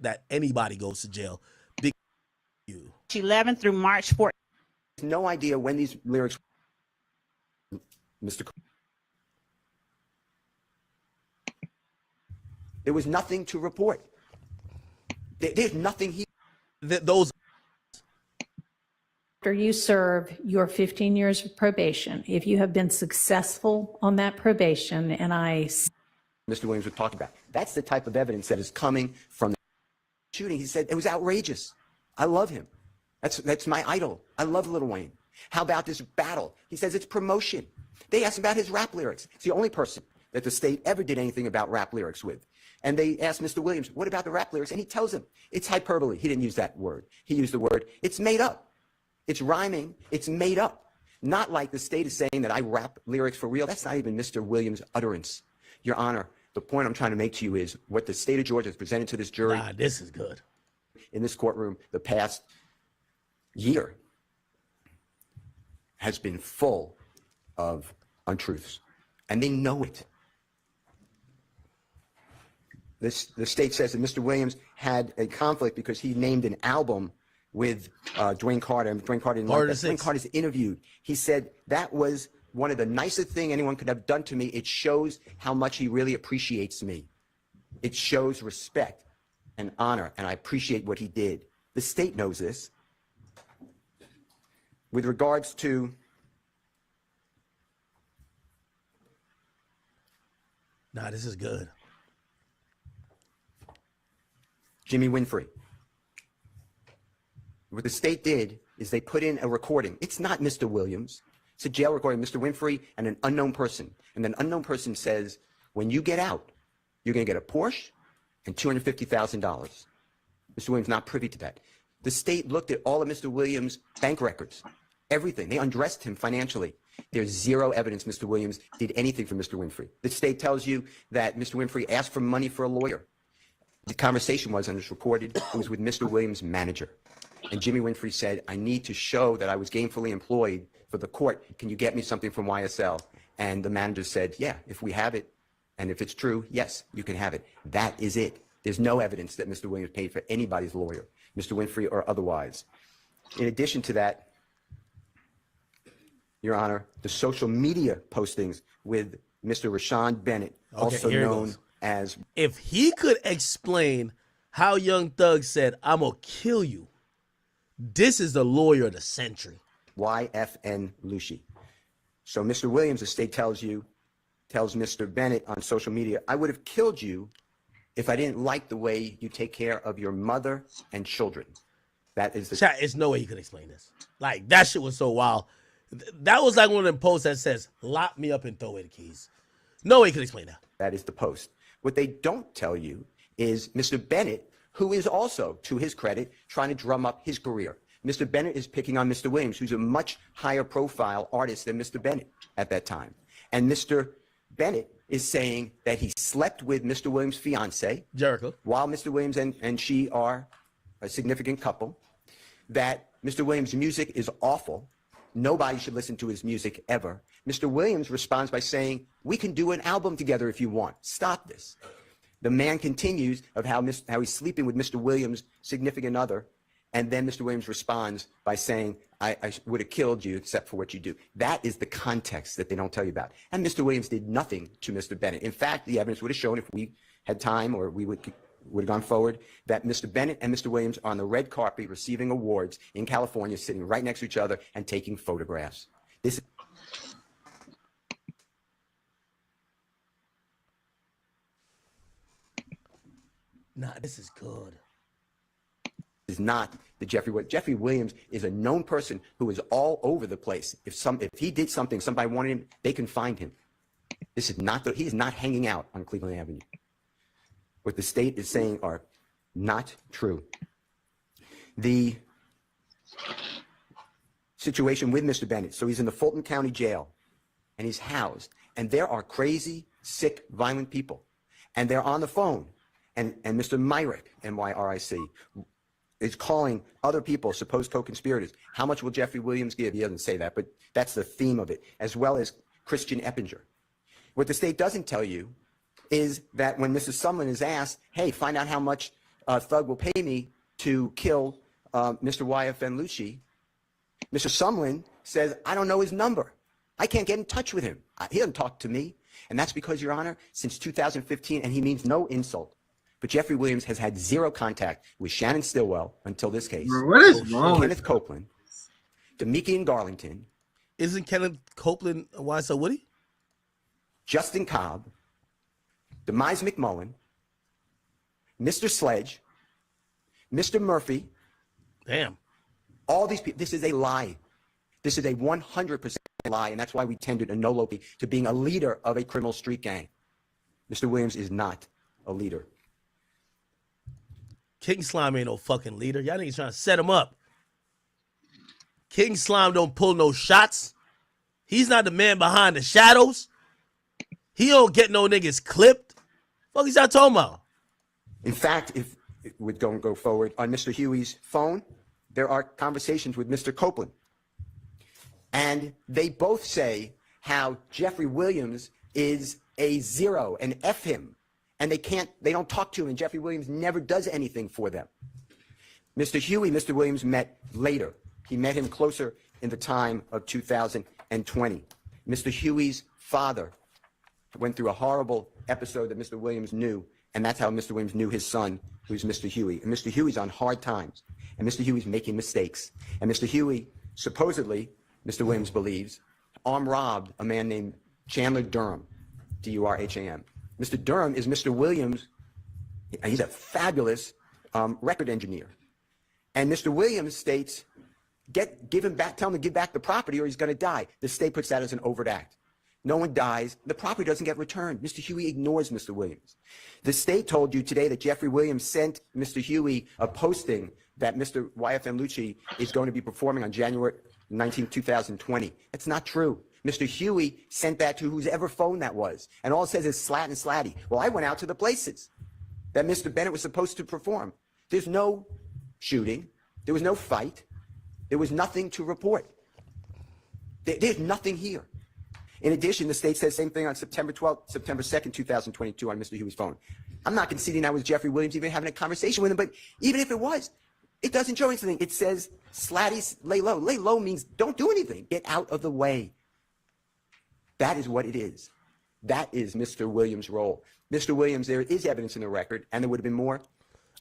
Speaker 1: that anybody goes to jail. Big you.
Speaker 8: 11 through March 4th.
Speaker 9: No idea when these lyrics, Mr. There was nothing to report. There's nothing here.
Speaker 1: Those.
Speaker 5: After you serve your 15 years of probation, if you have been successful on that probation, and
Speaker 9: Mr. Williams was talking about, that's the type of evidence that is coming from the shooting. He said it was outrageous. I love him. That's my idol. I love Lil Wayne. How about this battle? He says it's promotion. They asked about his rap lyrics. It's the only person that the state ever did anything about rap lyrics with. And they asked Mr. Williams, what about the rap lyrics? And he tells them it's hyperbole. He didn't use that word. He used the word, it's made up. It's rhyming. It's made up. Not like the state is saying that I rap lyrics for real. That's not even Mr. Williams' utterance. Your Honor, the point I'm trying to make to you is what the state of Georgia has presented to this jury.
Speaker 1: Nah, this is good.
Speaker 9: In this courtroom, the past year has been full of untruths, and they know it. The state says that Mr. Williams had a conflict because he named an album with Dwayne Carter, and Dwayne Carter didn't like that. Dwayne Carter's interviewed. He said that was one of the nicest things anyone could have done to me. It shows how much he really appreciates me. It shows respect and honor, and I appreciate what he did. The state knows this. With regards to
Speaker 1: Nah, this is good.
Speaker 9: Jimmy Winfrey. What the state did is they put in a recording. It's not Mr. Williams. It's a jail recording, Mr. Winfrey and an unknown person. And an unknown person says, when you get out, you're going to get a Porsche and $250,000. Mr. Williams not privy to that. The state looked at all of Mr. Williams' bank records, everything. They undressed him financially. There's zero evidence Mr. Williams did anything for Mr. Winfrey. The state tells you that Mr. Winfrey asked for money for a lawyer. The conversation was, and it's recorded, it was with Mr. Williams' manager. And Jimmy Winfrey said, I need to show that I was gainfully employed for the court. Can you get me something from YSL? And the manager said, yeah, if we have it, and if it's true, yes, you can have it. That is it. There's no evidence that Mr. Williams paid for anybody's lawyer, Mr. Winfrey or otherwise. In addition to that, Your Honor, the social media postings with Mr. Rashawn Bennett, also known as...
Speaker 1: If he could explain how Young Thug said, I'm going to kill you, this is the lawyer of the century.
Speaker 9: YFN Lucy. So Mr. Williams, the state tells Mr. Bennett on social media, I would have killed you if I didn't like the way you take care of your mother and children. That is the...
Speaker 1: Chat, there's no way you could explain this. Like, that shit was so wild. That was like one of them posts that says, lock me up and throw away the keys. No way you could explain that.
Speaker 9: That is the post. What they don't tell you is Mr. Bennett, who is also, to his credit, trying to drum up his career. Mr. Bennett is picking on Mr. Williams, who's a much higher profile artist than Mr. Bennett at that time. And Mr. Bennett is saying that he slept with Mr. Williams' fiance,
Speaker 1: Jericho,
Speaker 9: while Mr. Williams and she are a significant couple, that Mr. Williams' music is awful. Nobody should listen to his music ever. Mr. Williams responds by saying, we can do an album together if you want. Stop this. The man continues of how he's sleeping with Mr. Williams' significant other, And then Mr. Williams responds by saying, I would have killed you except for what you do. That is the context that they don't tell you about. And Mr. Williams did nothing to Mr. Bennett. In fact, the evidence would have shown, if we had time or we would have gone forward, that Mr. Bennett and Mr. Williams are on the red carpet receiving awards in California, sitting right next to each other and taking photographs. This
Speaker 1: Nah, this is good.
Speaker 9: is not the Jeffrey Williams is a known person who is all over the place. If he did something, somebody wanted him, they can find him. This is not he is not hanging out on Cleveland Avenue. What the state is saying are not true. The situation with Mr. Bennett, so he's in the Fulton County Jail, and he's housed, and there are crazy, sick, violent people, and they're on the phone, and Mr. Myrick, M-Y-R-I-C, is calling other people, supposed co-conspirators. How much will Jeffrey Williams give? He doesn't say that, but that's the theme of it, as well as Christian Eppinger. What the state doesn't tell you is that when Mrs. Sumlin is asked, hey, find out how much Thug will pay me to kill Mr. YFN Lucci, Mr. Sumlin says, I don't know his number. I can't get in touch with him. He doesn't talk to me. And that's because, Your Honor, since 2015, and he means no insult, but Jeffrey Williams has had zero contact with Shannon Stillwell until this case.
Speaker 10: What is wrong with
Speaker 9: Kenneth Copeland, Demekian Garlington.
Speaker 1: Isn't Kenneth Copeland YSL Woody?
Speaker 9: Justin Cobb, Demise McMullen, Mr. Sledge, Mr. Murphy.
Speaker 1: Damn.
Speaker 9: All these people, this is a lie. This is a 100% lie, and that's why we tendered a no lopi to being a leader of a criminal street gang. Mr. Williams is not a leader.
Speaker 1: King Slime ain't no fucking leader. Y'all niggas trying to set him up. King Slime don't pull no shots. He's not the man behind the shadows. He don't get no niggas clipped. Fuck is y'all talking about?
Speaker 9: In fact, if we're going to go forward, on Mr. Huey's phone, there are conversations with Mr. Copeland. And they both say how Jeffrey Williams is a zero and F him. And they don't talk to him, and Jeffrey Williams never does anything for them. Mr. Huey, Mr. Williams met later. He met him closer in the time of 2020. Mr. Huey's father went through a horrible episode that Mr. Williams knew, and that's how Mr. Williams knew his son, who's Mr. Huey. And Mr. Huey's on hard times, and Mr. Huey's making mistakes. And Mr. Huey, supposedly, Mr. Williams believes, armed robbed a man named Chandler Durham, D-U-R-H-A-M. Mr. Durham is Mr. Williams. He's a fabulous record engineer. And Mr. Williams states, give him back, tell him to give back the property or he's going to die. The state puts that as an overt act. No one dies. The property doesn't get returned. Mr. Huey ignores Mr. Williams. The state told you today that Jeffrey Williams sent Mr. Huey a posting that Mr. YFN Lucci is going to be performing on January 19, 2020. That's not true. Mr. Huey sent that to whoever phone that was. And all it says is slat and slatty. Well, I went out to the places that Mr. Bennett was supposed to perform. There's no shooting. There was no fight. There was nothing to report. There's nothing here. In addition, the state says the same thing on September 2nd, 2022 on Mr. Huey's phone. I'm not conceding that was Jeffrey Williams even having a conversation with him, but even if it was, it doesn't show anything. It says slatty, lay low. Lay low means don't do anything. Get out of the way. That is what it is. That is Mr. Williams' role. Mr. Williams, there is evidence in the record, and there would have been more.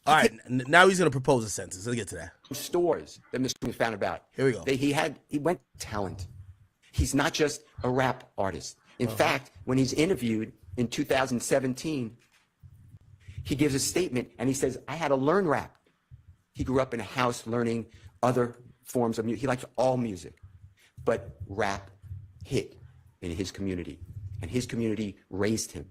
Speaker 1: All right, now he's going to propose a sentence. Let's get to that.
Speaker 9: Stores that Mr. Williams found about.
Speaker 1: Here we go.
Speaker 9: He went talent. He's not just a rap artist. In fact, when he's interviewed in 2017, he gives a statement and he says, I had to learn rap. He grew up in a house learning other forms of music. He likes all music, but rap hit in his community, and his community raised him.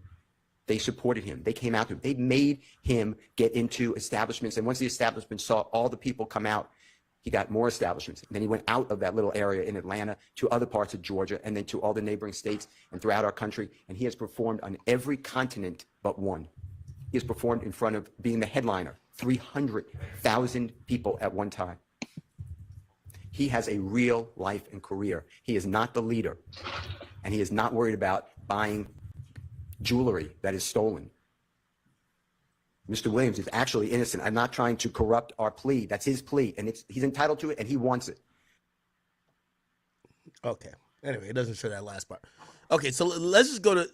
Speaker 9: They supported him. They came out to him. They made him get into establishments, and once the establishment saw all the people come out, he got more establishments. And then he went out of that little area in Atlanta to other parts of Georgia and then to all the neighboring states and throughout our country. And he has performed on every continent but one. He has performed in front of being the headliner, 300,000 people at one time. He has a real life and career. He is not the leader. And he is not worried about buying jewelry that is stolen. Mr. Williams is actually innocent. I'm not trying to corrupt our plea. That's his plea, and he's entitled to it, and he wants it.
Speaker 1: Okay. Anyway, it doesn't show that last part. Okay, so let's just go to.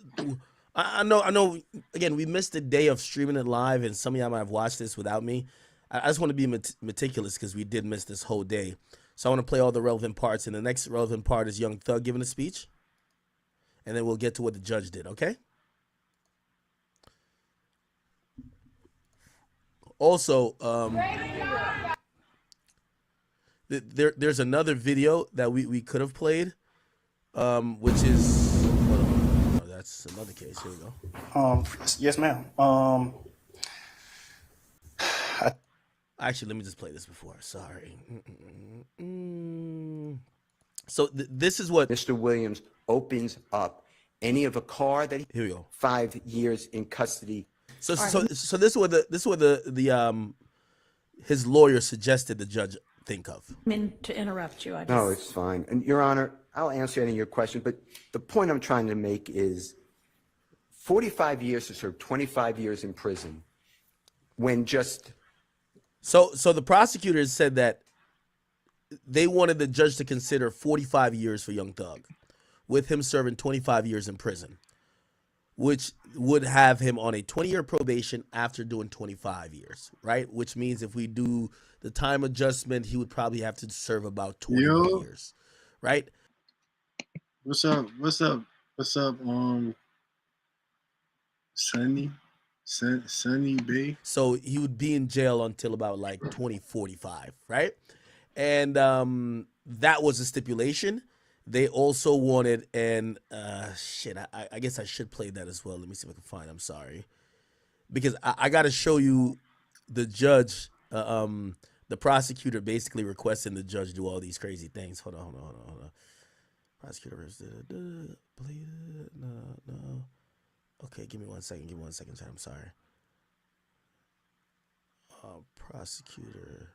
Speaker 1: I know. Again, we missed the day of streaming it live, and some of y'all might have watched this without me. I just want to be meticulous because we did miss this whole day. So I want to play all the relevant parts, and the next relevant part is Young Thug giving a speech, and then we'll get to what the judge did. Okay. Also, there's another video that we could have played, which is that's another case. Here we go.
Speaker 3: Yes, ma'am.
Speaker 1: Actually, let me just play this before. Sorry. So this is what
Speaker 9: Mr. Williams opens up any of a car that
Speaker 1: here we go.
Speaker 9: 5 years in custody.
Speaker 1: So this is what the his lawyer suggested the judge think of.
Speaker 4: I mean, to interrupt you,
Speaker 9: No, it's fine. And Your Honor, I'll answer any of your questions, but the point I'm trying to make is 45 years to serve 25 years in prison when just...
Speaker 1: So the prosecutors said that they wanted the judge to consider 45 years for Young Thug, with him serving 25 years in prison, which would have him on a 20-year probation after doing 25 years, right? Which means if we do the time adjustment, he would probably have to serve about 20 years, right?
Speaker 10: What's up? Sunny B.
Speaker 1: So he would be in jail until about like 2045, right? And that was a stipulation. They also wanted, and shit, I guess I should play that as well. Let me see if I can find it. I'm sorry. Because I got to show you the judge, the prosecutor basically requesting the judge do all these crazy things. Hold on. Prosecutor, no. Okay, give me 1 second. Chat. I'm sorry. Prosecutor.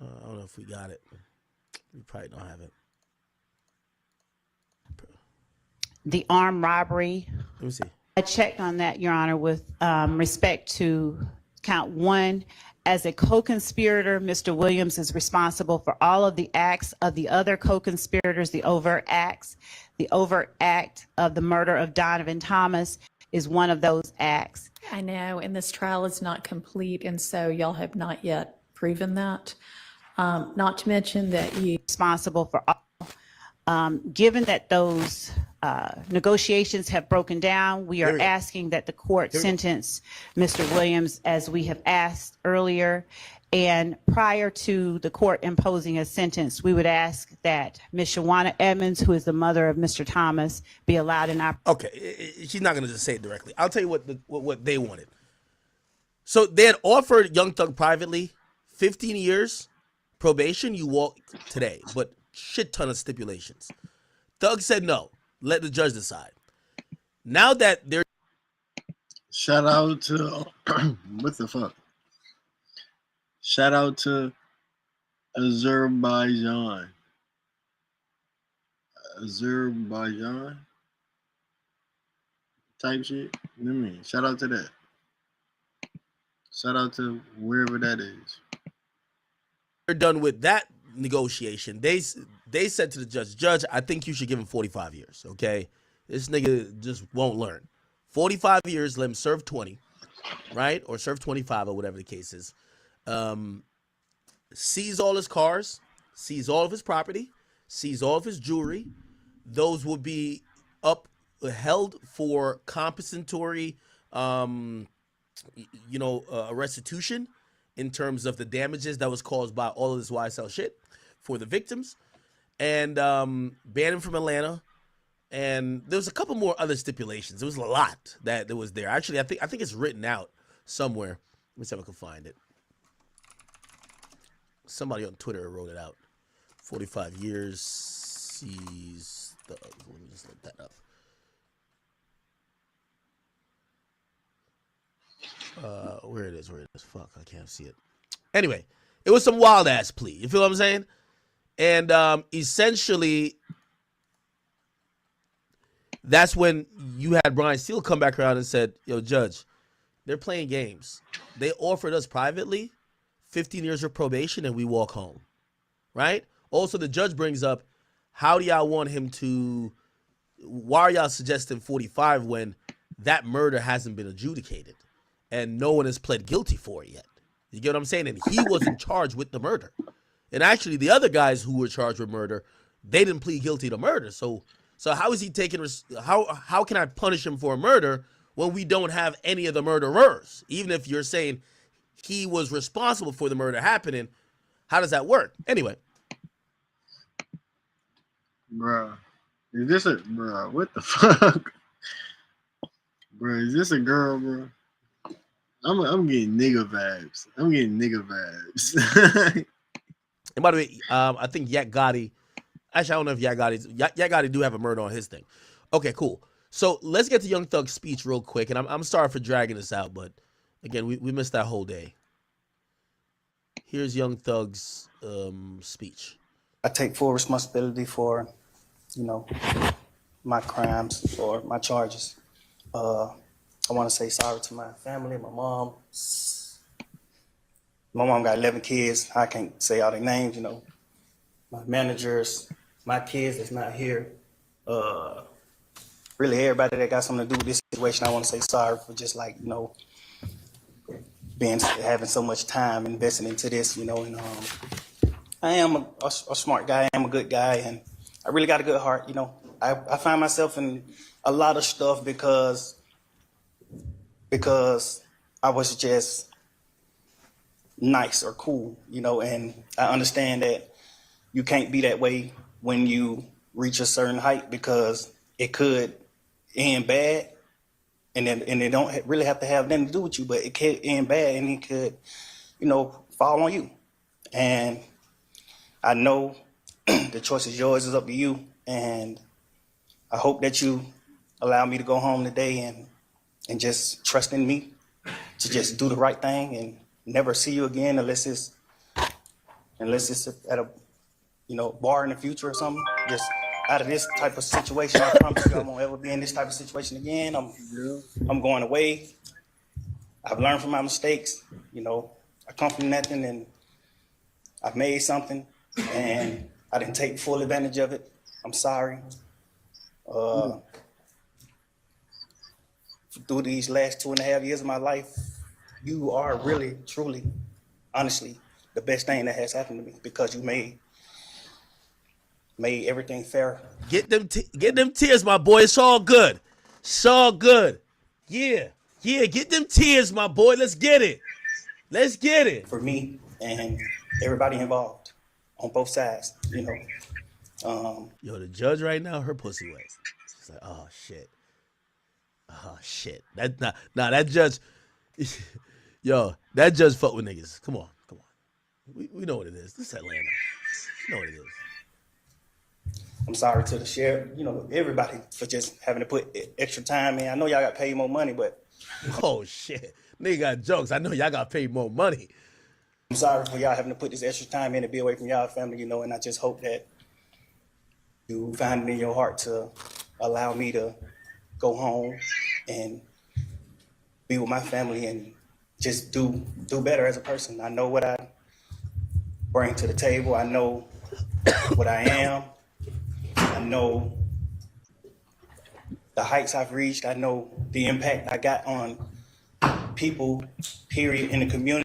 Speaker 1: I don't know if we got it. We probably don't have it.
Speaker 8: The armed robbery.
Speaker 1: Let me see.
Speaker 8: I checked on that, Your Honor, with respect to count one. As a co-conspirator, Mr. Williams is responsible for all of the acts of the other co-conspirators, the overt acts. The overt act of the murder of Donovan Thomas is one of those acts.
Speaker 5: I know, and this trial is not complete, and so y'all have not yet proven that. Not to mention that you
Speaker 8: responsible for all. Given that those negotiations have broken down, we are asking that the court sentence Mr. Williams as we have asked earlier. And prior to the court imposing a sentence, we would ask that Ms. Shawana Edmonds, who is the mother of Mr. Thomas, be allowed an opportunity.
Speaker 1: Okay, she's not going to just say it directly. I'll tell you what they wanted. So they had offered Young Thug privately 15 years probation. You walk today, but shit ton of stipulations. Thug said no. Let the judge decide. Now that they're
Speaker 10: shout out to what the fuck? Shout out to Azerbaijan type shit. You know what I mean? Shout out to that. Shout out to wherever that is.
Speaker 1: they're done with that negotiation, they said to the judge, I think you should give him 45 years, okay? This nigga just won't learn. 45 years, let him serve 20, right? Or serve 25 or whatever the case is. Seize all his cars, seize all of his property, seize all of his jewelry. Those will be held for compensatory, restitution in terms of the damages that was caused by all of this YSL shit for the victims, and ban him from Atlanta. And there was a couple more other stipulations. There was a lot that was there. Actually, I think it's written out somewhere. Let me see if I can find it. Somebody on Twitter wrote it out. 45 years. Seize the. Let me just look that up. Where it is. Fuck, I can't see it. Anyway, it was some wild ass plea. You feel what I'm saying? And essentially, that's when you had Brian Steele come back around and said, yo, Judge, they're playing games. They offered us privately 15 years of probation and we walk home, right? Also, the judge brings up, how do y'all want him to, why are y'all suggesting 45 when that murder hasn't been adjudicated and no one has pled guilty for it yet? You get what I'm saying? And he wasn't charged with the murder. And actually, the other guys who were charged with murder, they didn't plead guilty to murder. So how is he taking, how can I punish him for a murder when we don't have any of the murderers? Even if you're saying he was responsible for the murder happening, how does that work? Anyway.
Speaker 10: Bruh, is this a, bruh, what the fuck? Bruh, is this a girl, bro? I'm getting nigga vibes. I'm getting nigga vibes.
Speaker 1: And by the way, I think Yak Gotti, actually, I don't know if Yak Gotti do have a murder on his thing. Okay, cool. So let's get to Young Thug's speech real quick. And I'm sorry for dragging this out, but again, we missed that whole day. Here's Young Thug's speech.
Speaker 3: I take full responsibility for, my crimes or my charges. I want to say sorry to my family, my mom. My mom got 11 kids. I can't say all their names, my managers, my kids that's not here. Really everybody that got something to do with this situation, I want to say sorry for just having so much time invested into this, and I am a smart guy. I am a good guy, and I really got a good heart. I find myself in a lot of stuff because I was just nice or cool, and I understand that you can't be that way when you reach a certain height because it could end bad, and it don't really have to have nothing to do with you, but it could end bad and it could, fall on you. And I know the choice is yours, it's up to you, and I hope that you allow me to go home today and just trust in me to just do the right thing and never see you again unless it's at a bar in the future or something. Just out of this type of situation, I promise you I won't ever be in this type of situation again. I'm going away. I've learned from my mistakes. I come from nothing and I've made something and I didn't take full advantage of it. I'm sorry. Through these last 2.5 years of my life, you are really, truly, honestly, the best thing that has happened to me because you made everything fair.
Speaker 1: Get them tears, my boy. It's all good. It's all good. Yeah. Get them tears, my boy. Let's get it. Let's get it.
Speaker 3: For me and everybody involved on both sides,
Speaker 1: Yo, the judge right now, her pussy wet. She's like, oh shit. Oh shit. That judge. Yo, that judge fuck with niggas. Come on. We know what it is. This is Atlanta. You know what it is.
Speaker 3: I'm sorry to the sheriff, everybody for just having to put extra time in. I know y'all got paid more money, but
Speaker 1: oh shit, nigga got jokes. I know y'all got paid more money.
Speaker 3: I'm sorry for y'all having to put this extra time in to be away from y'all family, and I just hope that you find it in your heart to allow me to go home and be with my family and just do better as a person. I know what I bring to the table. I know what I am. I know the heights I've reached. I know the impact I got on people, period, in the community.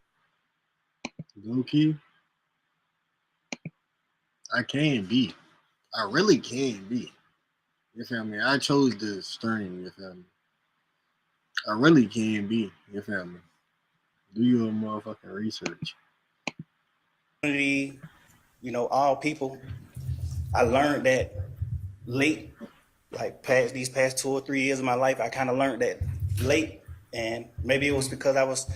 Speaker 10: Low key, I can be. I really can be. You feel me? I chose this stream, you feel me? I really can be, you feel me? Do your motherfucking research.
Speaker 3: All people. I learned that late, these past 2 or 3 years of my life, I kind of learned that late, and maybe it was because I was,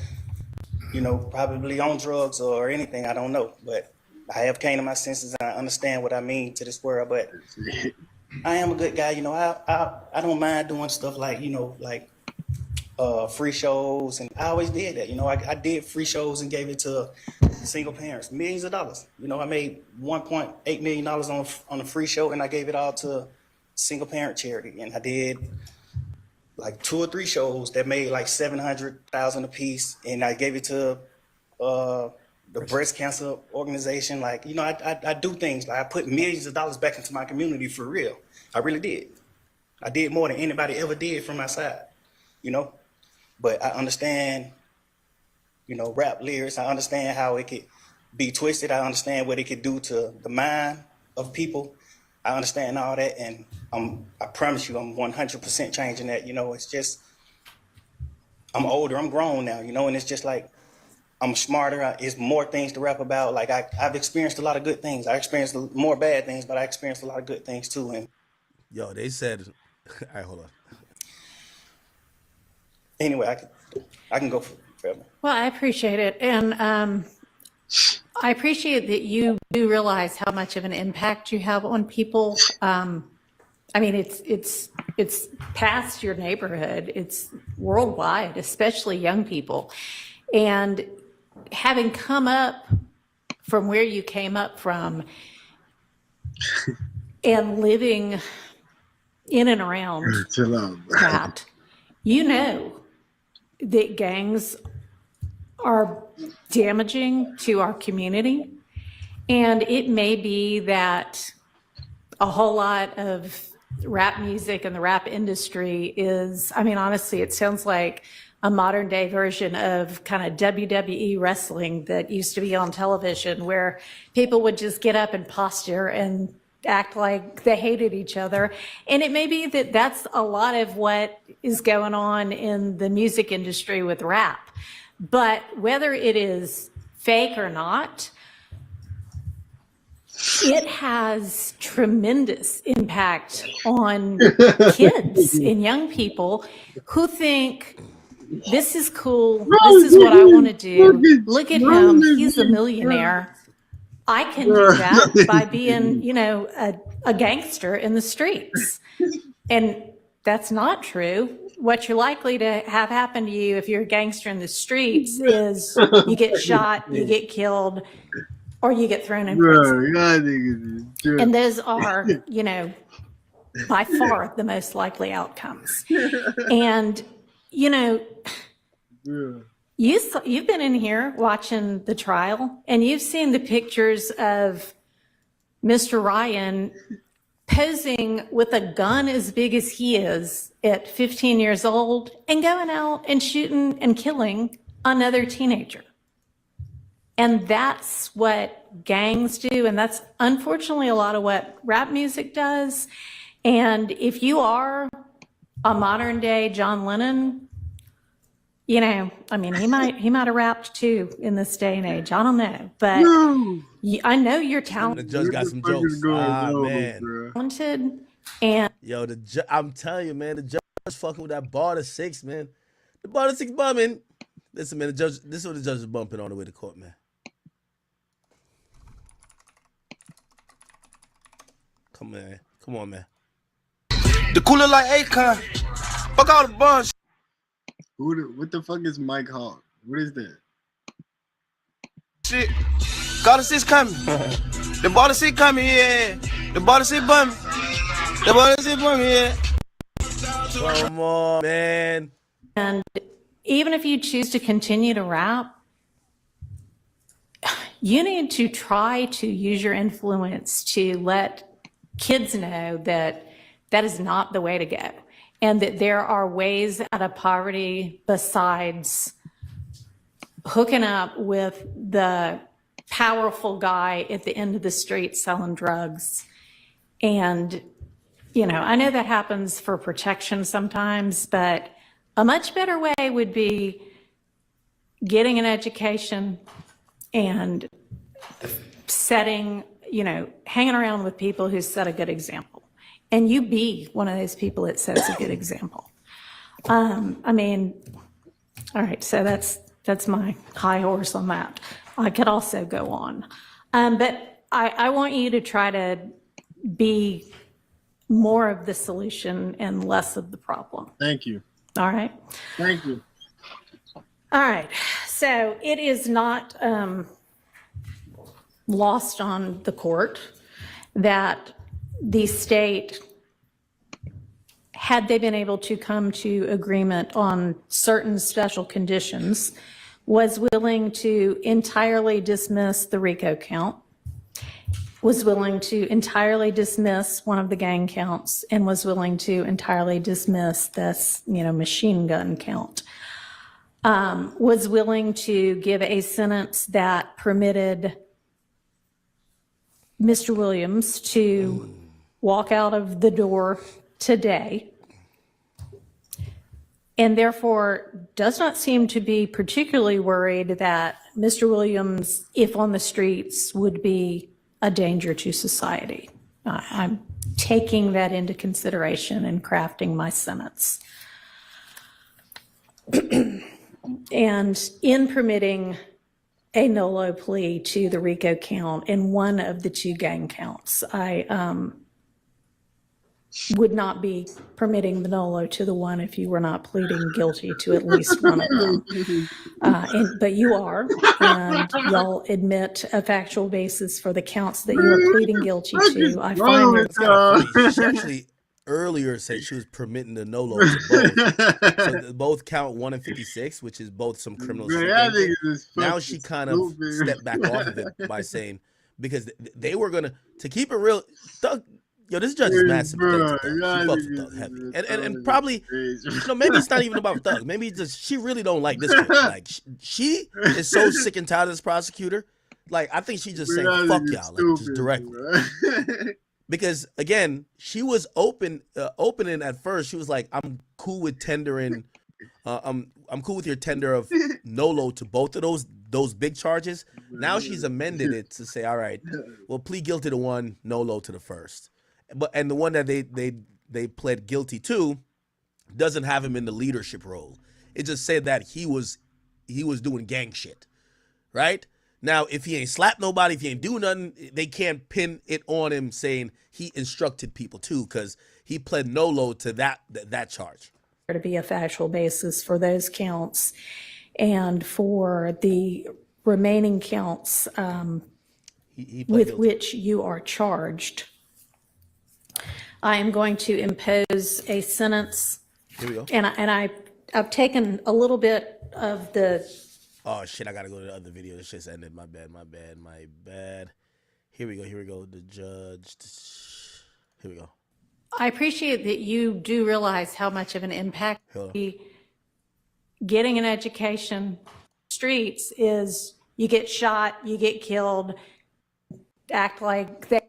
Speaker 3: probably on drugs or anything, I don't know, but I have came to my senses and I understand what I mean to this world, but I am a good guy, I don't mind doing stuff like free shows, and I always did that, I did free shows and gave it to single parents, millions of dollars. I made $1.8 million on a free show, and I gave it all to single parent charity, and I did like 2 or 3 shows that made like 700,000 a piece, and I gave it to the breast cancer organization. Like, you know, I do things like I put millions of dollars back into my community for real. I really did. I did more than anybody ever did from my side, you know. But I understand, you know, rap lyrics. I understand how it could be twisted. I understand what it could do to the mind of people. I understand all that, and I promise you, I'm 100% changing that. You know, it's just, I'm older, I'm grown now, you know, and it's just like, I'm smarter. It's more things to rap about. Like I've experienced a lot of good things. I experienced more bad things, but I experienced a lot of good things too. And
Speaker 1: Yo, they said, all right, hold on.
Speaker 3: anyway, I can go forever.
Speaker 5: Well, I appreciate it. And I appreciate that you do realize how much of an impact you have on people. I mean, it's past your neighborhood. It's worldwide, especially young people. And having come up from where you came up from and living in and around that, you know that gangs are damaging to our community. And it may be that a whole lot of rap music and the rap industry is, I mean, honestly, it sounds like a modern day version of kind of WWE wrestling that used to be on television, where people would just get up and posture and act like they hated each other. And it may be that that's a lot of what is going on in the music industry with rap. But whether it is fake or not, it has tremendous impact on kids and young people who think, this is cool, this is what I want to do. Look at him, he's a millionaire. I can do that by being, you know, a gangster in the streets. And that's not true. What you're likely to have happen to you if you're a gangster in the streets is you get shot, you get killed, or you get thrown in prison. And those are, you know, by far the most likely outcomes. And, you know, you've been in here watching the trial, and you've seen the pictures of Mr. Ryan posing with a gun as big as he is at 15 years old and going out and shooting and killing another teenager. And that's what gangs do. And that's unfortunately a lot of what rap music does. And if you are a modern day John Lennon, you know, I mean, he might have rapped too in this day and age. I don't know, but I know you're
Speaker 1: The
Speaker 5: talented.
Speaker 1: judge got some jokes. Man.
Speaker 5: And
Speaker 1: Yo, I'm telling you, man, the judge fucking with that bar to 6, man. The bar to 6 bumming. Listen, man, this is what the judge is bumping on the way to court, man. Come on, man.
Speaker 11: The cooler like Akon. Fuck all the buns.
Speaker 10: What the fuck is Mike Hawk? What is that?
Speaker 11: Shit. Got the 6 coming. The bar to 6 coming, yeah. The bar to 6 bumming. The bar to 6 bumming, yeah.
Speaker 1: Come on, man.
Speaker 5: And even if you choose to continue to rap, you need to try to use your influence to let kids know that that is not the way to go, and that there are ways out of poverty besides hooking up with the powerful guy at the end of the street selling drugs. And, you know, I know that happens for protection sometimes, but a much better way would be getting an education and setting, you know, hanging around with people who set a good example. And you be one of those people that sets a good example. I mean, all right, so that's my high horse on that. I could also go on. But I want you to try to be more of the solution and less of the problem.
Speaker 10: Thank you.
Speaker 5: All right?
Speaker 10: Thank you.
Speaker 5: All right, so it is not lost on the court that the state had they been able to come to agreement on certain special conditions, was willing to entirely dismiss the RICO count, was willing to entirely dismiss one of the gang counts, and was willing to entirely dismiss this, machine gun count. Was willing to give a sentence that permitted Mr. Williams to walk out of the door today, and therefore does not seem to be particularly worried that Mr. Williams, if on the streets, would be a danger to society. I'm taking that into consideration in crafting my sentence. And in permitting a NOLO plea to the RICO count and one of the two gang counts, I would not be permitting the NOLO to the one if you were not pleading guilty to at least one of them. But you are, and y'all admit a factual basis for the counts that you are pleading guilty to. I find
Speaker 1: It's kind of funny. She actually earlier said she was permitting the NOLO to both. So both count 1 and 56, which is both some criminal shit. Now she kind of stepped back off of it by saying, because they were going to keep it real, Thug, this judge is mad sympathetic to Thug. She fucks with Thug heavy. And probably, maybe it's not even about Thug. Maybe it's just she really don't like this kid. Like, she is so sick and tired of this prosecutor. Like, I think she just saying, fuck y'all, like, just directly. Because, again, she was opening at first. She was like, I'm cool with tendering, I'm cool with your tender of NOLO to both of those big charges. Now she's amended it to say, all right, well, plead guilty to one, NOLO to the first. And the one that they pled guilty to doesn't have him in the leadership role. It just said that he was doing gang shit, right? Now, if he ain't slapped nobody, if he ain't do nothing, they can't pin it on him saying he instructed people too, because he pled NOLO to that charge.
Speaker 5: To be a factual basis for those counts, and for the remaining counts with which you are charged, I am going to impose a sentence.
Speaker 1: Here we go.
Speaker 5: And I've taken a little bit of the.
Speaker 1: Oh shit! I gotta go to the other video. This shit's ended. My bad. Here we go. The judge. Here we go.
Speaker 5: I appreciate that you do realize how much of an impact getting an education streets is. You get shot, you get killed, act like that.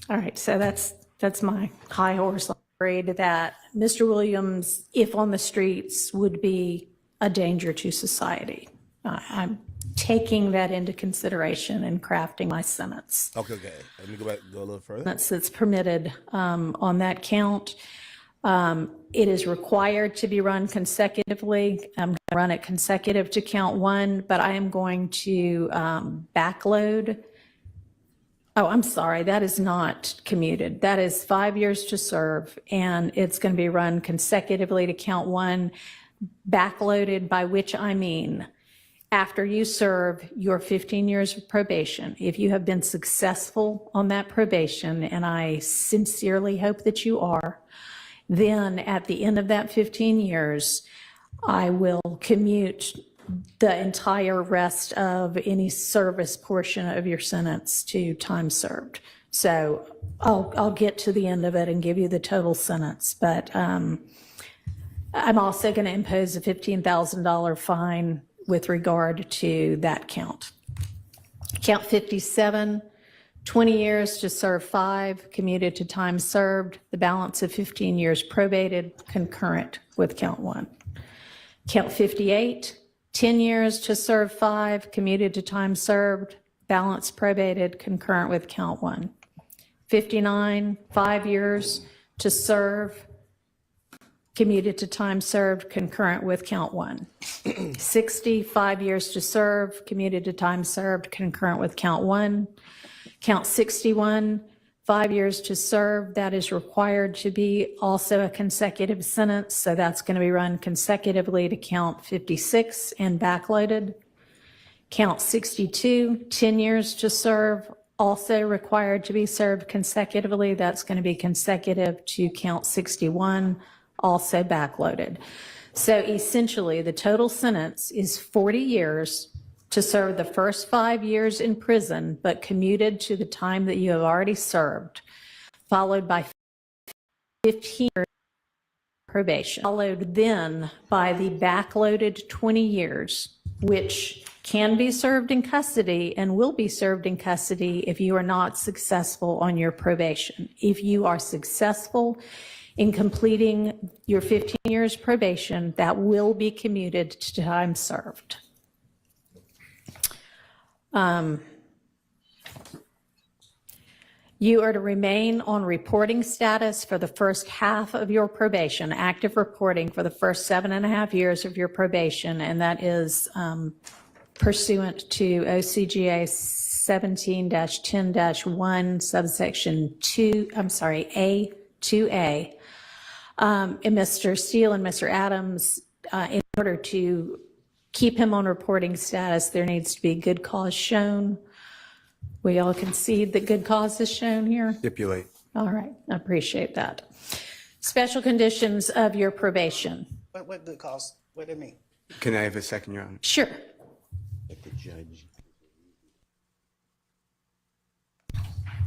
Speaker 5: All right, so that's my high horse. I'm afraid that Mr. Williams, if on the streets, would be a danger to society. I'm taking that into consideration in crafting my sentence.
Speaker 1: Okay. Let me go a little further.
Speaker 5: That's permitted on that count. It is required to be run consecutively. I'm going to run it consecutive to count one, but I am going to backload. Oh, I'm sorry. That is not commuted. That is 5 years to serve, and it's going to be run consecutively to count one, backloaded, by which I mean after you serve your 15 years of probation. If you have been successful on that probation, and I sincerely hope that you are, then at the end of that 15 years, I will commute the entire rest of any service portion of your sentence to time served. So I'll get to the end of it and give you the total sentence, but I'm also going to impose a $15,000 fine with regard to that count. Count 57, 20 years to serve 5, commuted to time served, the balance of 15 years probated, concurrent with count 1. Count 58, 10 years to serve 5, commuted to time served, balance probated, concurrent with count 1. 59, 5 years to serve, commuted to time served, concurrent with count 1. 60, 5 years to serve, commuted to time served, concurrent with count 1. Count 61, 5 years to serve, that is required to be also a consecutive sentence, so that's going to be run consecutively to count 56 and backloaded. Count 62, 10 years to serve, also required to be served consecutively. That's going to be consecutive to count 61, also backloaded. So essentially, the total sentence is 40 years to serve the first 5 years in prison, but commuted to the time that you have already served, followed by 15 years probation, followed then by the backloaded 20 years, which can be served in custody and will be served in custody if you are not successful on your probation. If you are successful in completing your 15 years probation, that will be commuted to time served. You are to remain on reporting status for the first half of your probation, active reporting for the first 7.5 years of your probation, and that is pursuant to OCGA 17-10-1, subsection 2, A2A. And Mr. Steele and Mr. Adams, in order to keep him on reporting status, there needs to be good cause shown. We all concede that good cause is shown here?
Speaker 9: Stipulate.
Speaker 5: All right, I appreciate that. Special conditions of your probation.
Speaker 3: What good cause? What do they mean?
Speaker 9: Can I have a second, Your Honor?
Speaker 5: Sure.
Speaker 1: Like the judge.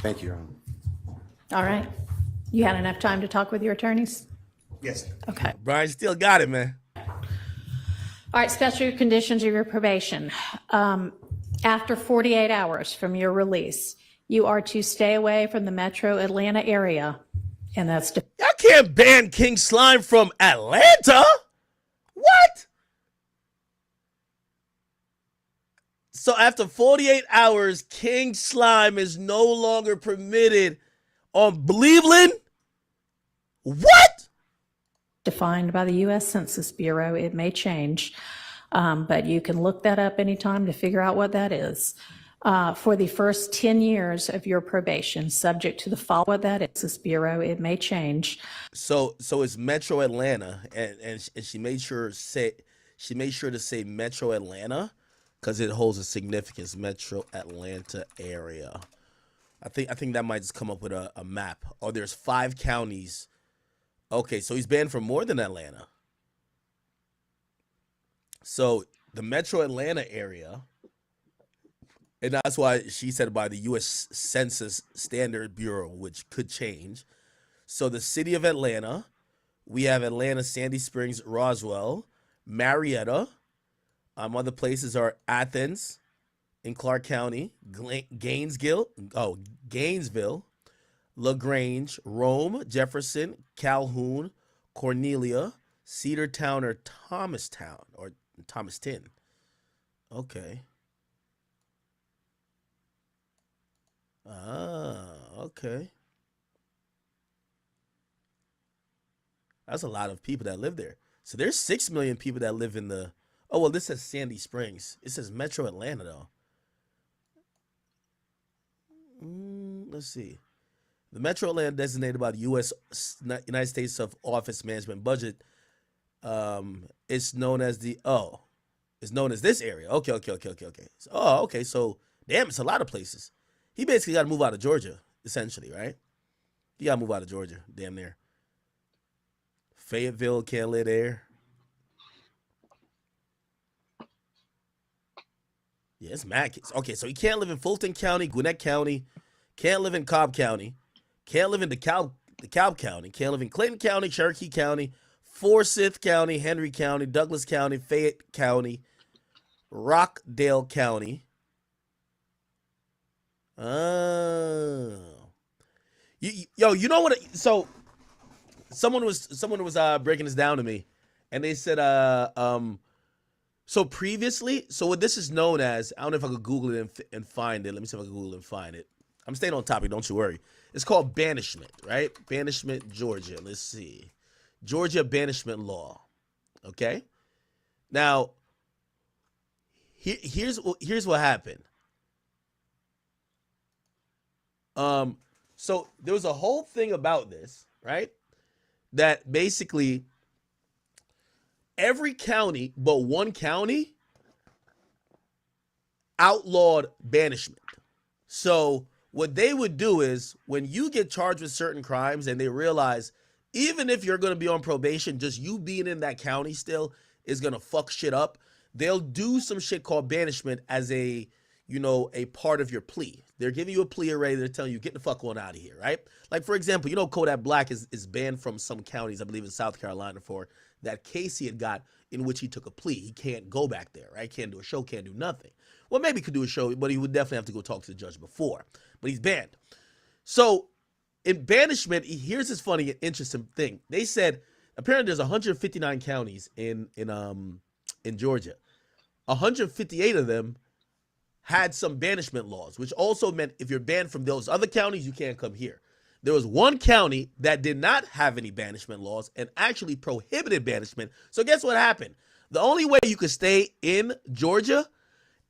Speaker 9: Thank you, Your Honor.
Speaker 5: All right. You had enough time to talk with your attorneys?
Speaker 3: Yes.
Speaker 5: Okay.
Speaker 1: Brian still got it, man.
Speaker 5: All right, special conditions of your probation. After 48 hours from your release, you are to stay away from the metro Atlanta area, and that's
Speaker 1: Y'all can't ban King Slime from Atlanta. What? So after 48 hours, King Slime is no longer permitted on Cleveland? What?
Speaker 5: defined by the U.S. Census Bureau. It may change, but you can look that up anytime to figure out what that is. For the first 10 years of your probation, subject to the follow what that is, Census Bureau, it may change.
Speaker 1: So it's Metro Atlanta, and she made sure to say Metro Atlanta because it holds a significance. Metro Atlanta area. I think that might just come up with a map. Oh, there's 5 counties. Okay, so he's banned from more than Atlanta. So the Metro Atlanta area, and that's why she said by the U.S. Census Standard Bureau, which could change. So the city of Atlanta, we have Atlanta, Sandy Springs, Roswell, Marietta. Other places are Athens in Clark County, Gainesville, LaGrange, Rome, Jefferson, Calhoun, Cornelia, Cedartown or Thomaston. Okay. Okay. That's a lot of people that live there. So there's 6 million people that live in the... Oh, well, this says Sandy Springs. It says Metro Atlanta, though. Let's see. The Metro Atlanta designated by the United States of Office Management Budget is known as the... Oh. It's known as this area. Okay. So, okay. So, damn, it's a lot of places. He basically got to move out of Georgia, essentially, right? He got to move out of Georgia, damn near. Fayetteville can't live there. Yeah, it's mad kids. Okay, so he can't live in Fulton County, Gwinnett County, can't live in Cobb County, can't live in DeKalb County, can't live in Clayton County, Cherokee County, Forsyth County, Henry County, Douglas County, Fayette County, Rockdale County. Oh. You know what? So someone was breaking this down to me, and they said so previously, so what this is known as, I don't know if I could Google it and find it. Let me see if I can Google it and find it. I'm staying on topic, don't you worry. It's called banishment, right? Banishment, Georgia. Let's see. Georgia banishment law. Okay? Now, here's what happened. So there was a whole thing about this, right? That basically every county but one county outlawed banishment. So what they would do is when you get charged with certain crimes and they realize even if you're going to be on probation, just you being in that county still is going to fuck shit up, they'll do some shit called banishment as a, you know, a part of your plea. They're giving you a plea already. They're telling you, get the fuck on out of here, right? Like, for example, you know, Kodak Black is banned from some counties, I believe in South Carolina, for that case he had got in which he took a plea. He can't go back there, right? Can't do a show, can't do nothing. Well, maybe he could do a show, but he would definitely have to go talk to the judge before. But he's banned. So in banishment, here's this funny and interesting thing. They said apparently there's 159 counties in Georgia. 158 of them had some banishment laws, which also meant if you're banned from those other counties, you can't come here. There was one county that did not have any banishment laws and actually prohibited banishment. So guess what happened? The only way you could stay in Georgia,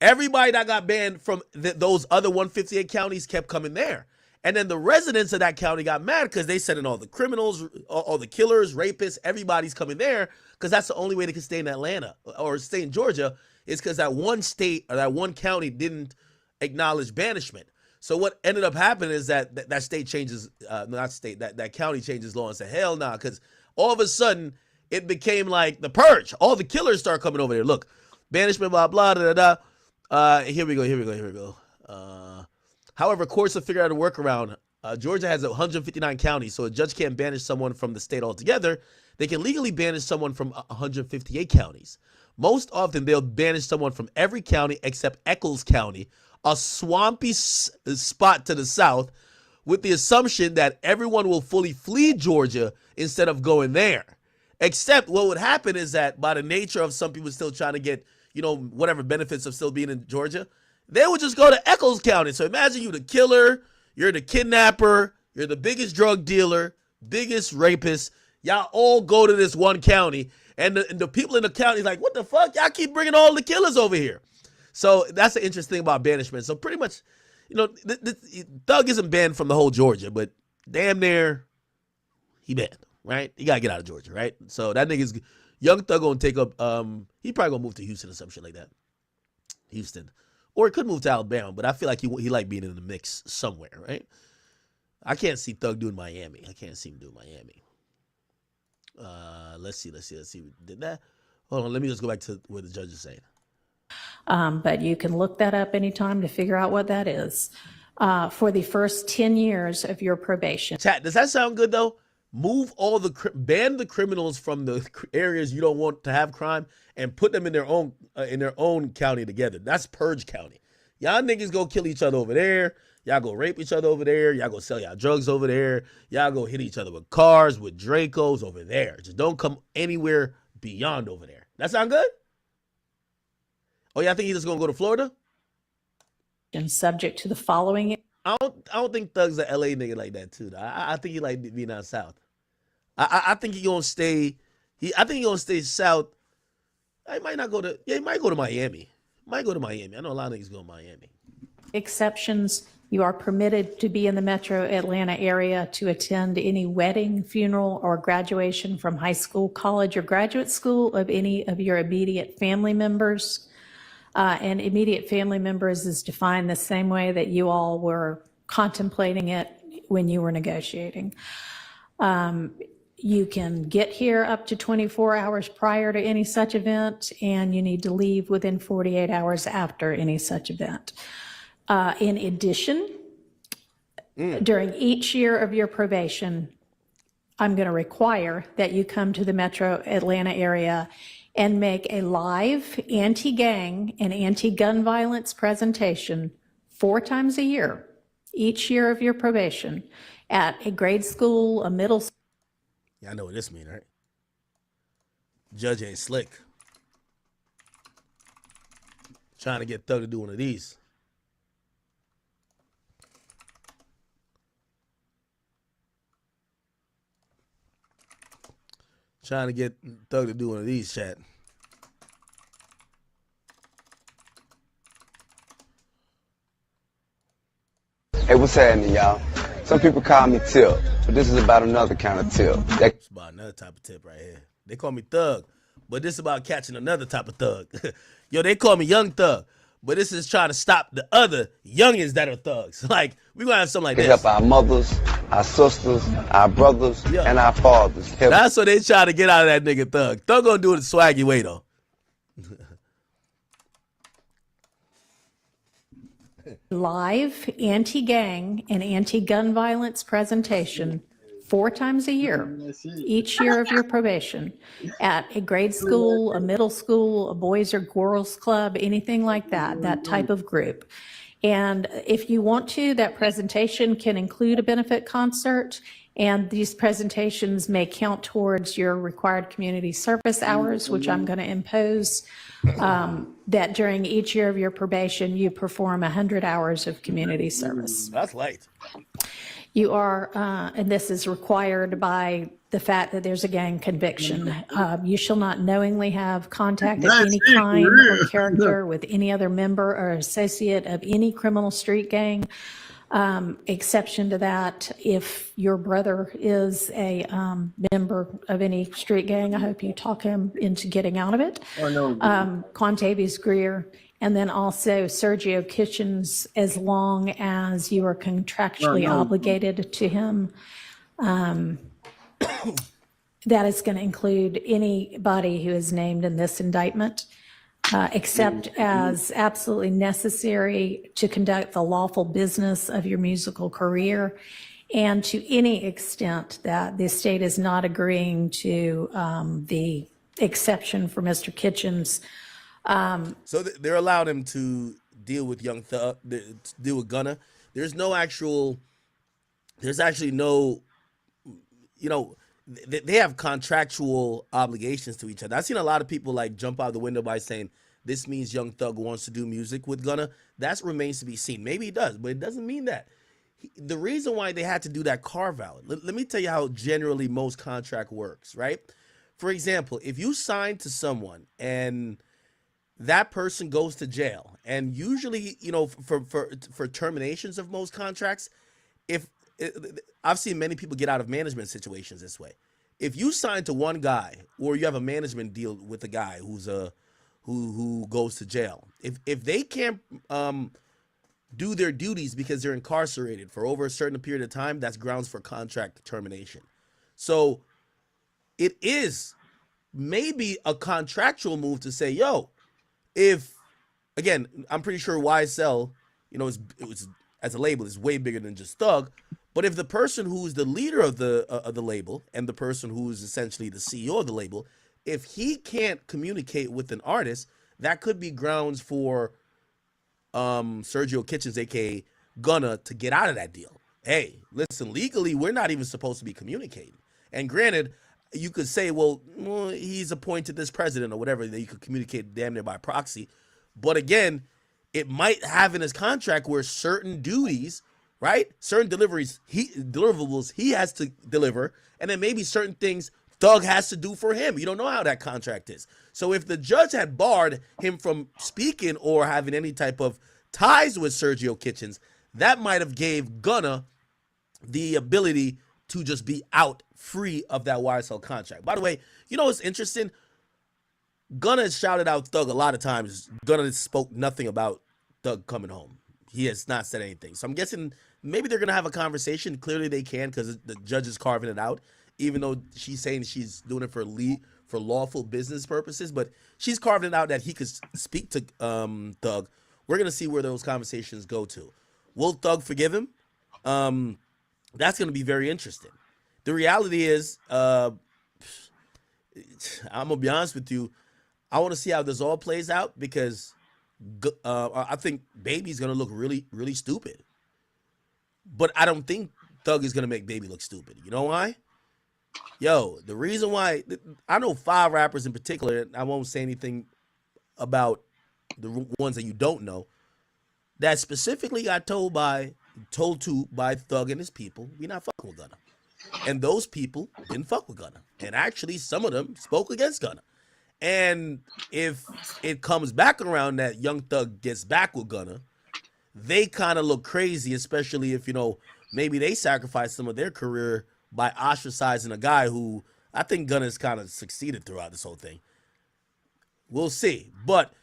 Speaker 1: everybody that got banned from those other 158 counties kept coming there. And then the residents of that county got mad because they said, all the criminals, all the killers, rapists, everybody's coming there because that's the only way they can stay in Atlanta or stay in Georgia is because that one state or that one county didn't acknowledge banishment. So what ended up happening is that state changes, that county changes law and said, hell nah, because all of a sudden it became like the purge. All the killers start coming over there. Look, banishment, blah, blah, da, da, da. Here we go. However, courts have figured out a workaround. Georgia has 159 counties, so a judge can't banish someone from the state altogether. They can legally banish someone from 158 counties. Most often, they'll banish someone from every county except Eccles County, a swampy spot to the south, with the assumption that everyone will fully flee Georgia instead of going there. Except what would happen is that by the nature of some people still trying to get, you know, whatever benefits of still being in Georgia, they would just go to Eccles County. So imagine you the killer, you're the kidnapper, you're the biggest drug dealer, biggest rapist. Y'all all go to this one county. And the people in the county like, what the fuck? Y'all keep bringing all the killers over here. So that's the interesting thing about banishment. So pretty much, you know, Thug isn't banned from the whole Georgia, but damn near he banned, right? He got to get out of Georgia, right? So that nigga's, Young Thug gonna take up, he probably gonna move to Houston or some shit like that. Houston. Or he could move to Alabama, but I feel like he like being in the mix somewhere, right? I can't see Thug doing Miami. I can't see him doing Miami. Let's see. Did that? Hold on. Let me just go back to what the judge is saying.
Speaker 5: But you can look that up anytime to figure out what that is. For the first 10 years of your probation.
Speaker 1: Chat, does that sound good though? Ban the criminals from the areas you don't want to have crime and put them in their own county together. That's Purge County. Y'all niggas go kill each other over there. Y'all go rape each other over there. Y'all go sell y'all drugs over there. Y'all go hit each other with cars, with Dracos over there. Just don't come anywhere beyond over there. That sound good? Oh, y'all think he's just gonna go to Florida?
Speaker 5: And subject to the following.
Speaker 1: I don't think Thug's a LA nigga like that too. I think he like being out south. I think he gonna stay. I think he gonna stay south. He might not go to. Yeah, he might go to Miami. I know a lot of niggas go to Miami.
Speaker 5: Exceptions. You are permitted to be in the metro Atlanta area to attend any wedding, funeral, or graduation from high school, college, or graduate school of any of your immediate family members. And immediate family members is defined the same way that you all were contemplating it when you were negotiating. You can get here up to 24 hours prior to any such event, and you need to leave within 48 hours after any such event. In addition, during each year of your probation, I'm going to require that you come to the metro Atlanta area and make a live anti-gang and anti-gun violence presentation 4 times a year, each year of your probation, at a grade school, a middle school.
Speaker 1: Yeah, I know what this means, right? Judge ain't slick. Trying to get Thug to do one of these. Trying to get Thug to do one of these, chat.
Speaker 11: Hey, what's happening, y'all? Some people call me Tip, but this is about another kind of tip.
Speaker 1: It's about another type of tip right here. They call me Thug, but this is about catching another type of thug. Yo, they call me Young Thug, but this is trying to stop the other youngins that are thugs. Like, we're going to have something like
Speaker 11: To
Speaker 1: this.
Speaker 11: help our mothers, our sisters, our brothers,
Speaker 1: Yeah.
Speaker 11: and our fathers.
Speaker 1: That's what they try to get out of that nigga Thug. Thug gonna do it the swaggy way, though.
Speaker 5: Live anti-gang and anti-gun violence presentation 4 times a year, each year of your probation, at a grade school, a middle school, a boys or girls club, anything like that, that type of group. And if you want to, that presentation can include a benefit concert, and these presentations may count towards your required community service hours, which I'm going to impose, that during each year of your probation, you perform 100 hours of community service.
Speaker 1: That's light.
Speaker 5: You are, and this is required by the fact that there's a gang conviction. You shall not knowingly have contact of any kind or character with any other member or associate of any criminal street gang. Exception to that, if your brother is a member of any street gang, I hope you talk him into getting out of it. Quantavious Greer, and then also Sergio Kitchens, as long as you are contractually obligated to him. That is going to include anybody who is named in this indictment, except as absolutely necessary to conduct the lawful business of your musical career, and to any extent that the state is not agreeing to the exception for Mr. Kitchens.
Speaker 1: So they're allowed him to deal with Young Thug, deal with Gunna. There's actually no, they have contractual obligations to each other. I've seen a lot of people like jump out the window by saying this means Young Thug wants to do music with Gunna. That remains to be seen. Maybe he does, but it doesn't mean that. The reason why they had to do that carve out, let me tell you how generally most contract works, right? For example, if you sign to someone and that person goes to jail, and usually, for terminations of most contracts, I've seen many people get out of management situations this way. If you sign to one guy, or you have a management deal with a guy who goes to jail, if they can't do their duties because they're incarcerated for over a certain period of time, that's grounds for contract termination. So it is maybe a contractual move to say, yo, if, again, I'm pretty sure YSL, it was as a label is way bigger than just Thug. But if the person who's the leader of the label and the person who's essentially the CEO of the label, if he can't communicate with an artist, that could be grounds for Sergio Kitchens, aka Gunna, to get out of that deal. Hey, listen, legally, we're not even supposed to be communicating. And granted, you could say, well, he's appointed this president or whatever, that you could communicate damn near by proxy. But again, it might have in his contract where certain duties, right? Certain deliverables he has to deliver, and then maybe certain things Thug has to do for him. You don't know how that contract is. So if the judge had barred him from speaking or having any type of ties with Sergio Kitchens, that might have gave Gunna the ability to just be out free of that YSL contract. By the way, what's interesting? Gunna has shouted out Thug a lot of times. Gunna spoke nothing about Thug coming home. He has not said anything. So I'm guessing maybe they're going to have a conversation. Clearly they can, because the judge is carving it out, even though she's saying she's doing it for lawful business purposes. But she's carving it out that he could speak to Thug. We're going to see where those conversations go to. Will Thug forgive him? That's going to be very interesting. The reality is, I'm going to be honest with you, I want to see how this all plays out, because I think Baby's going to look really, really stupid. But I don't think Thug is going to make Baby look stupid. You know why? Yo, the reason why, I know 5 rappers in particular, I won't say anything about the ones that you don't know, that specifically got told to by Thug and his people, we're not fucking with Gunna. And those people didn't fuck with Gunna. And actually, some of them spoke against Gunna. And if it comes back around that Young Thug gets back with Gunna, they kind of look crazy, especially if, maybe they sacrifice some of their career by ostracizing a guy who I think Gunna's kind of succeeded throughout this whole thing. We'll see. But,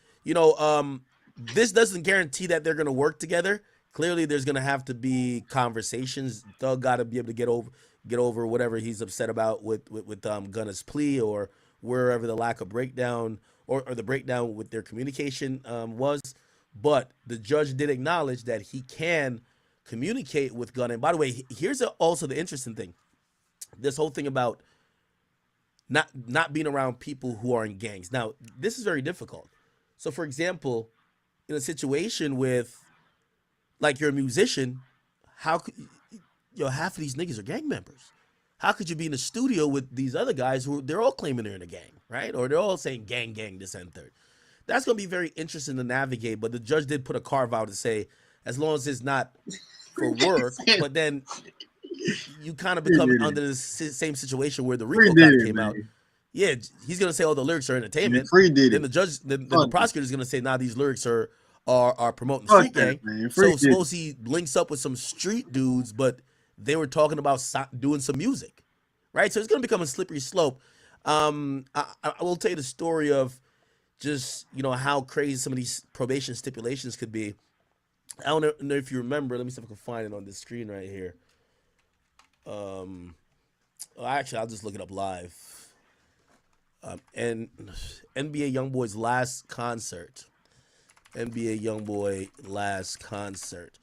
Speaker 1: this doesn't guarantee that they're going to work together. Clearly, there's going to have to be conversations. Thug got to be able to get over whatever he's upset about with Gunna's plea, or wherever the lack of breakdown or the breakdown with their communication was. But the judge did acknowledge that he can communicate with Gunna. And by the way, here's also the interesting thing: this whole thing about not being around people who are in gangs. Now, this is very difficult. So, for example, in a situation with, like, you're a musician, how could half of these niggas are gang members? How could you be in the studio with these other guys who they're all claiming they're in a gang, right? Or they're all saying gang, this and third. That's going to be very interesting to navigate. But the judge did put a carve out to say, as long as it's not for work, but then you kind of become under the same situation where the Rico guy came out. Yeah, he's gonna say, "Oh, the lyrics are entertainment." Then the judge, then the prosecutor is gonna say, "Nah, these lyrics are promoting street gang." So suppose he links up with some street dudes, but they were talking about doing some music, right? So it's gonna become a slippery slope. I will tell you the story of just how crazy some of these probation stipulations could be. I don't know if you remember. Let me see if I can find it on this screen right here. Actually, I'll just look it up live. And NBA YoungBoy's last concert. NBA YoungBoy last concert.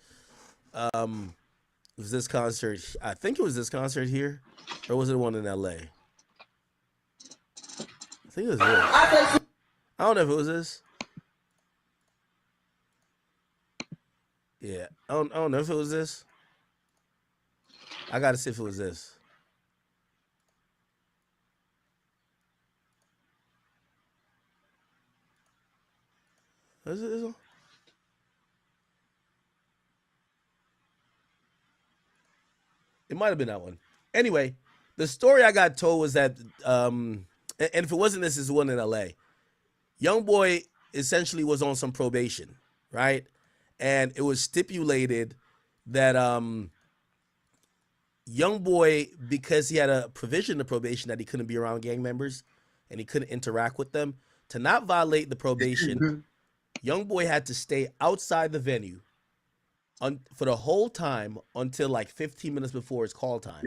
Speaker 1: Was this concert? I think it was this concert here, or was it one in LA? I think it was this. I don't know if it was this. Yeah, I don't know if it was this. I gotta see if it was this. Is it this one? It might have been that one. Anyway, the story I got told was that, and if it wasn't this, it's the one in LA. YoungBoy essentially was on some probation, right? And it was stipulated that YoungBoy, because he had a provision of probation that he couldn't be around gang members and he couldn't interact with them, to not violate the probation, YoungBoy had to stay outside the venue for the whole time until like 15 minutes before his call time.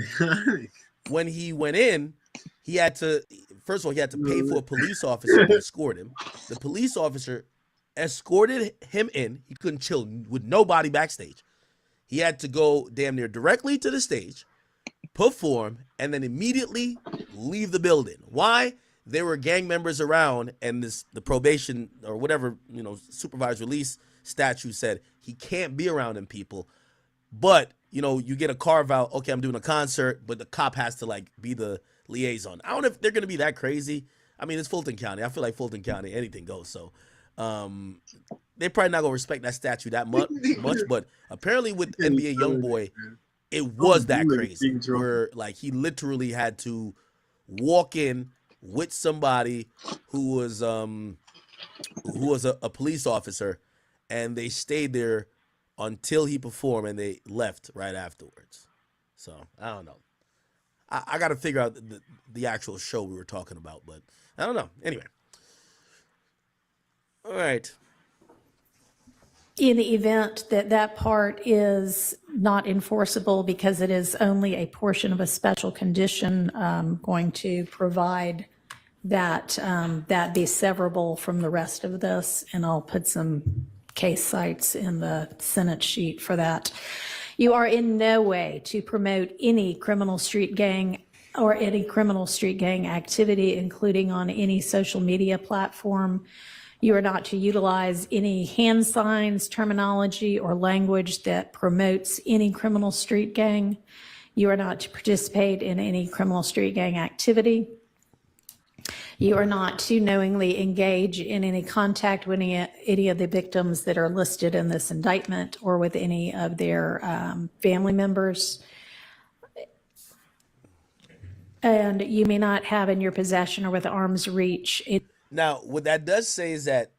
Speaker 1: When he went in, he had to, first of all, he had to pay for a police officer to escort him. The police officer escorted him in. He couldn't chill with nobody backstage. He had to go damn near directly to the stage, perform, and then immediately leave the building. Why? There were gang members around, and the probation or whatever, supervised release statute said he can't be around them people. But, you get a carve out, okay, I'm doing a concert, but the cop has to like be the liaison. I don't know if they're going to be that crazy. I mean, it's Fulton County. I feel like Fulton County, anything goes. So they're probably not going to respect that statute that much, but apparently with NBA YoungBoy, it was that crazy where like he literally had to walk in with somebody who was a police officer, and they stayed there until he performed, and they left right afterwards. So I don't know. I got to figure out the actual show we were talking about, but I don't know. Anyway, all right.
Speaker 4: In the event that that part is not enforceable because it is only a portion of a special condition, going to provide that that be severable from the rest of this, and I'll put some case cites in the Senate sheet for that. You are in no way to promote any criminal street gang or any criminal street gang activity, including on any social media platform. You are not to utilize any hand signs, terminology, or language that promotes any criminal street gang. You are not to participate in any criminal street gang activity. You are not to knowingly engage in any contact with any of the victims that are listed in this indictment or with any of their family members. And you may not have in your possession or with arm's reach.
Speaker 1: Now, what that does say is that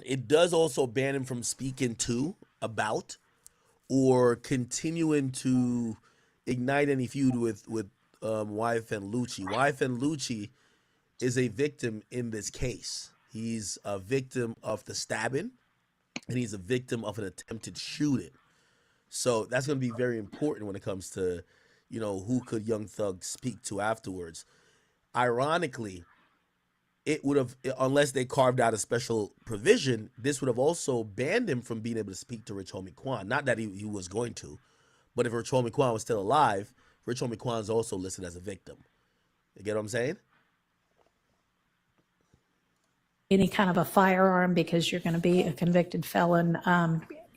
Speaker 1: it does also ban him from speaking to, about, or continuing to ignite any feud with YFN Lucci. YFN Lucci is a victim in this case. He's a victim of the stabbing and he's a victim of an attempted shooting. So that's going to be very important when it comes to, who could Young Thug speak to afterwards. Ironically, it would have, unless they carved out a special provision, this would have also banned him from being able to speak to Rich Homie Quan. Not that he was going to, but if Rich Homie Quan was still alive, Rich Homie Quan is also listed as a victim. You get what I'm saying?
Speaker 4: Any kind of a firearm because you're going to be a convicted felon.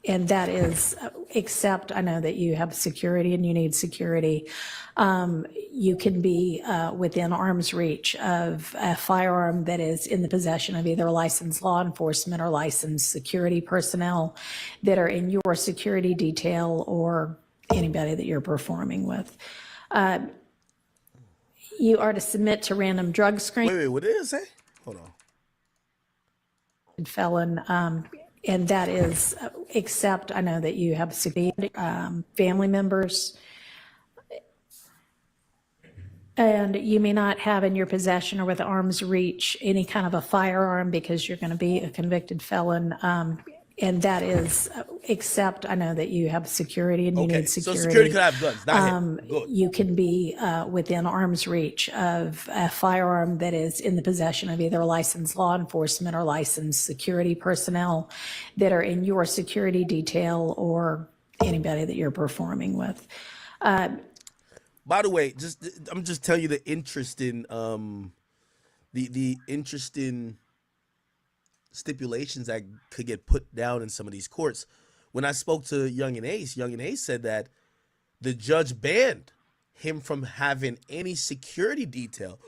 Speaker 4: And that is, except I know that you have security and you need security. You can be within arm's reach of a firearm that is in the possession of either licensed law enforcement or licensed security personnel that are in your security detail or anybody that you're performing with. You are to submit to random drug screening.
Speaker 1: Wait, what did it say? Hold on.
Speaker 4: Felon, and that is, except I know that you have family members, and you may not have in your possession or with arm's reach any kind of a firearm because you're going to be a convicted felon. And that is, except I know that you have security and you need security.
Speaker 1: So security could have guns, not him. Good.
Speaker 4: You can be within arm's reach of a firearm that is in the possession of either licensed law enforcement or licensed security personnel that are in your security detail or anybody that you're performing with.
Speaker 1: By the way, I'm just telling you the interesting, the interesting stipulations that could get put down in some of these courts. When I spoke to Young and Ace said that the judge banned him from having any security detail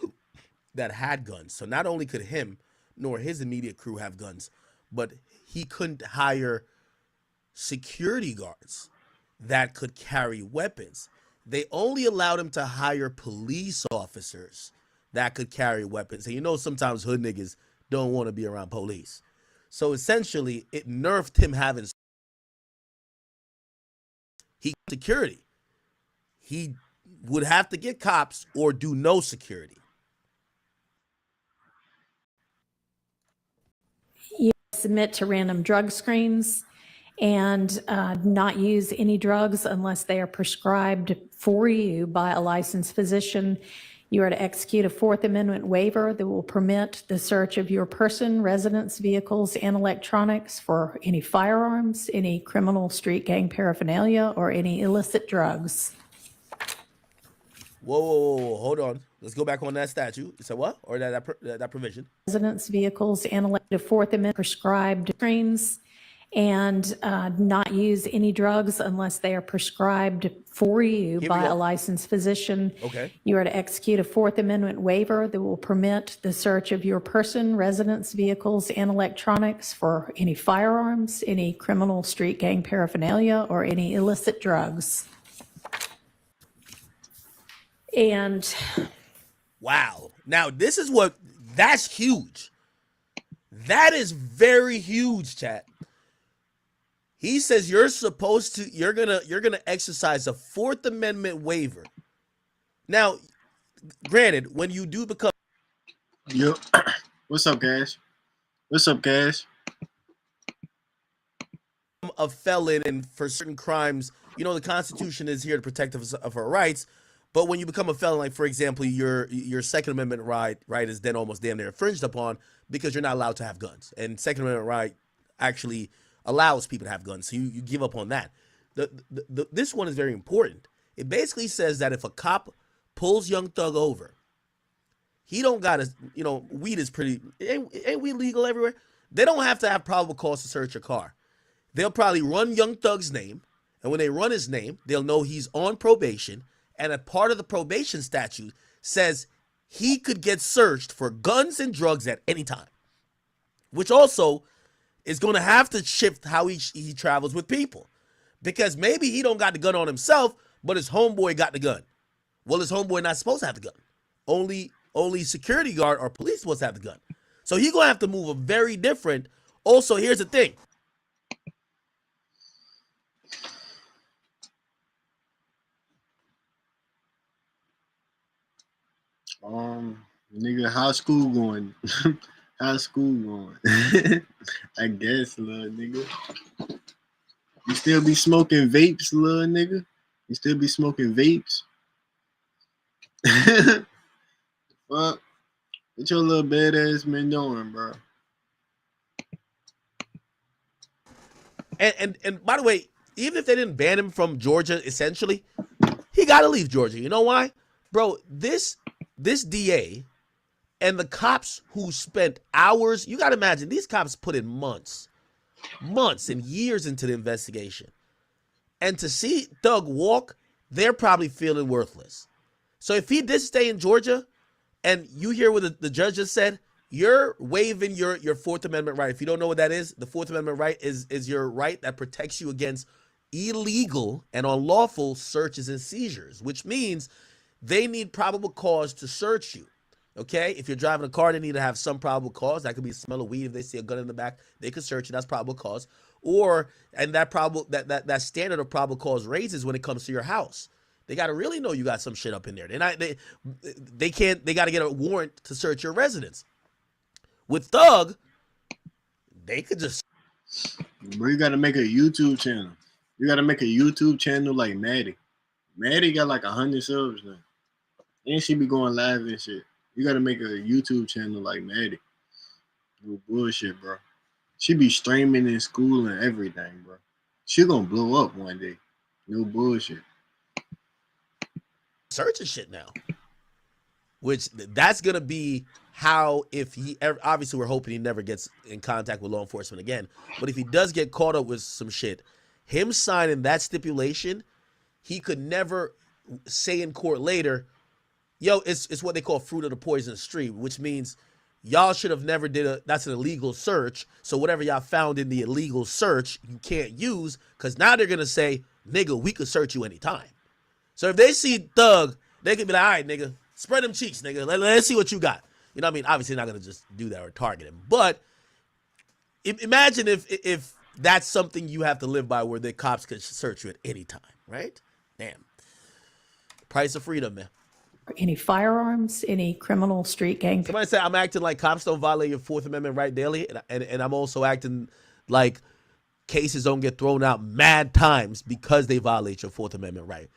Speaker 1: that had guns. So not only could him nor his immediate crew have guns, but he couldn't hire security guards that could carry weapons. They only allowed him to hire police officers that could carry weapons. And sometimes hood niggas don't want to be around police. So essentially, it nerfed him having security. He would have to get cops or do no security.
Speaker 4: You submit to random drug screens and not use any drugs unless they are prescribed for you by a licensed physician. You are to execute a Fourth Amendment waiver that will permit the search of your person, residence, vehicles, and electronics for any firearms, any criminal street gang paraphernalia, or any illicit drugs.
Speaker 1: Whoa, hold on. Let's go back on that statute. You said what? Or that provision?
Speaker 4: Residence, vehicles, and elective Fourth Amendment prescribed screens, and not use any drugs unless they are prescribed for you by a licensed physician.
Speaker 1: Okay.
Speaker 4: You are to execute a Fourth Amendment waiver that will permit the search of your person, residence, vehicles, and electronics for any firearms, any criminal street gang paraphernalia, or any illicit drugs. And
Speaker 1: wow. Now, that's huge. That is very huge, chat. He says you're gonna exercise a Fourth Amendment waiver. Now, granted, when you do become
Speaker 10: What's up, guys? What's up, guys?
Speaker 1: A felon and for certain crimes, the Constitution is here to protect us of our rights. But when you become a felon, like for example, your Second Amendment right is then almost damn near infringed upon because you're not allowed to have guns. And Second Amendment right actually allows people to have guns, so you give up on that. This one is very important. It basically says that if a cop pulls Young Thug over, he don't gotta, weed is pretty, ain't weed legal everywhere? They don't have to have probable cause to search your car. They'll probably run Young Thug's name, and when they run his name, they'll know he's on probation, and a part of the probation statute says he could get searched for guns and drugs at any time, which also is going to have to shift how he travels with people, because maybe he don't got the gun on himself, but his homeboy got the gun. Well, his homeboy not supposed to have the gun. Only security guard or police supposed to have the gun. So he gonna have to move a very different. Also, here's the thing.
Speaker 10: Nigga, how's school going? How's school going? I guess, little nigga. You still be smoking vapes, little nigga? You still be smoking vapes? Fuck. What your little badass man doing, bro?
Speaker 1: And by the way, even if they didn't ban him from Georgia, essentially, he got to leave Georgia. You know why? Bro, this DA and the cops who spent hours, you got to imagine, these cops put in months and years into the investigation. And to see Thug walk, they're probably feeling worthless. So if he did stay in Georgia, and you hear what the judge just said, you're waiving your Fourth Amendment right. If you don't know what that is, the Fourth Amendment right is your right that protects you against illegal and unlawful searches and seizures, which means they need probable cause to search you. Okay? If you're driving a car, they need to have some probable cause. That could be smell of weed. If they see a gun in the back, they could search you. That's probable cause. And that standard of probable cause raises when it comes to your house. They got to really know you got some shit up in there. They got to get a warrant to search your residence. With Thug, they could just.
Speaker 10: Bro, you got to make a YouTube channel. You got to make a YouTube channel like Maddie. Maddie got like 100 subs now. And she be going live and shit. You got to make a YouTube channel like Maddie. No bullshit, bro. She be streaming in school and everything, bro. She gonna blow up one day. No bullshit.
Speaker 1: Searching shit now, which that's gonna be how, if he ever, obviously we're hoping he never gets in contact with law enforcement again, but if he does get caught up with some shit, him signing that stipulation, he could never say in court later, yo, it's what they call fruit of the poisonous tree, which means y'all should have never that's an illegal search, so whatever y'all found in the illegal search you can't use, because now they're gonna say, nigga, we could search you anytime. So if they see Thug, they could be like, all right, nigga, spread them cheeks, nigga. Let's see what you got. You know what I mean? Obviously, they're not going to just do that or target him. But imagine if that's something you have to live by, where the cops could search you at any time, right? Damn. Price of freedom, man.
Speaker 4: Any firearms, any criminal street gang.
Speaker 1: Somebody said I'm acting like cops don't violate your Fourth Amendment right daily, and I'm also acting like cases don't get thrown out mad times because they violate your Fourth Amendment right.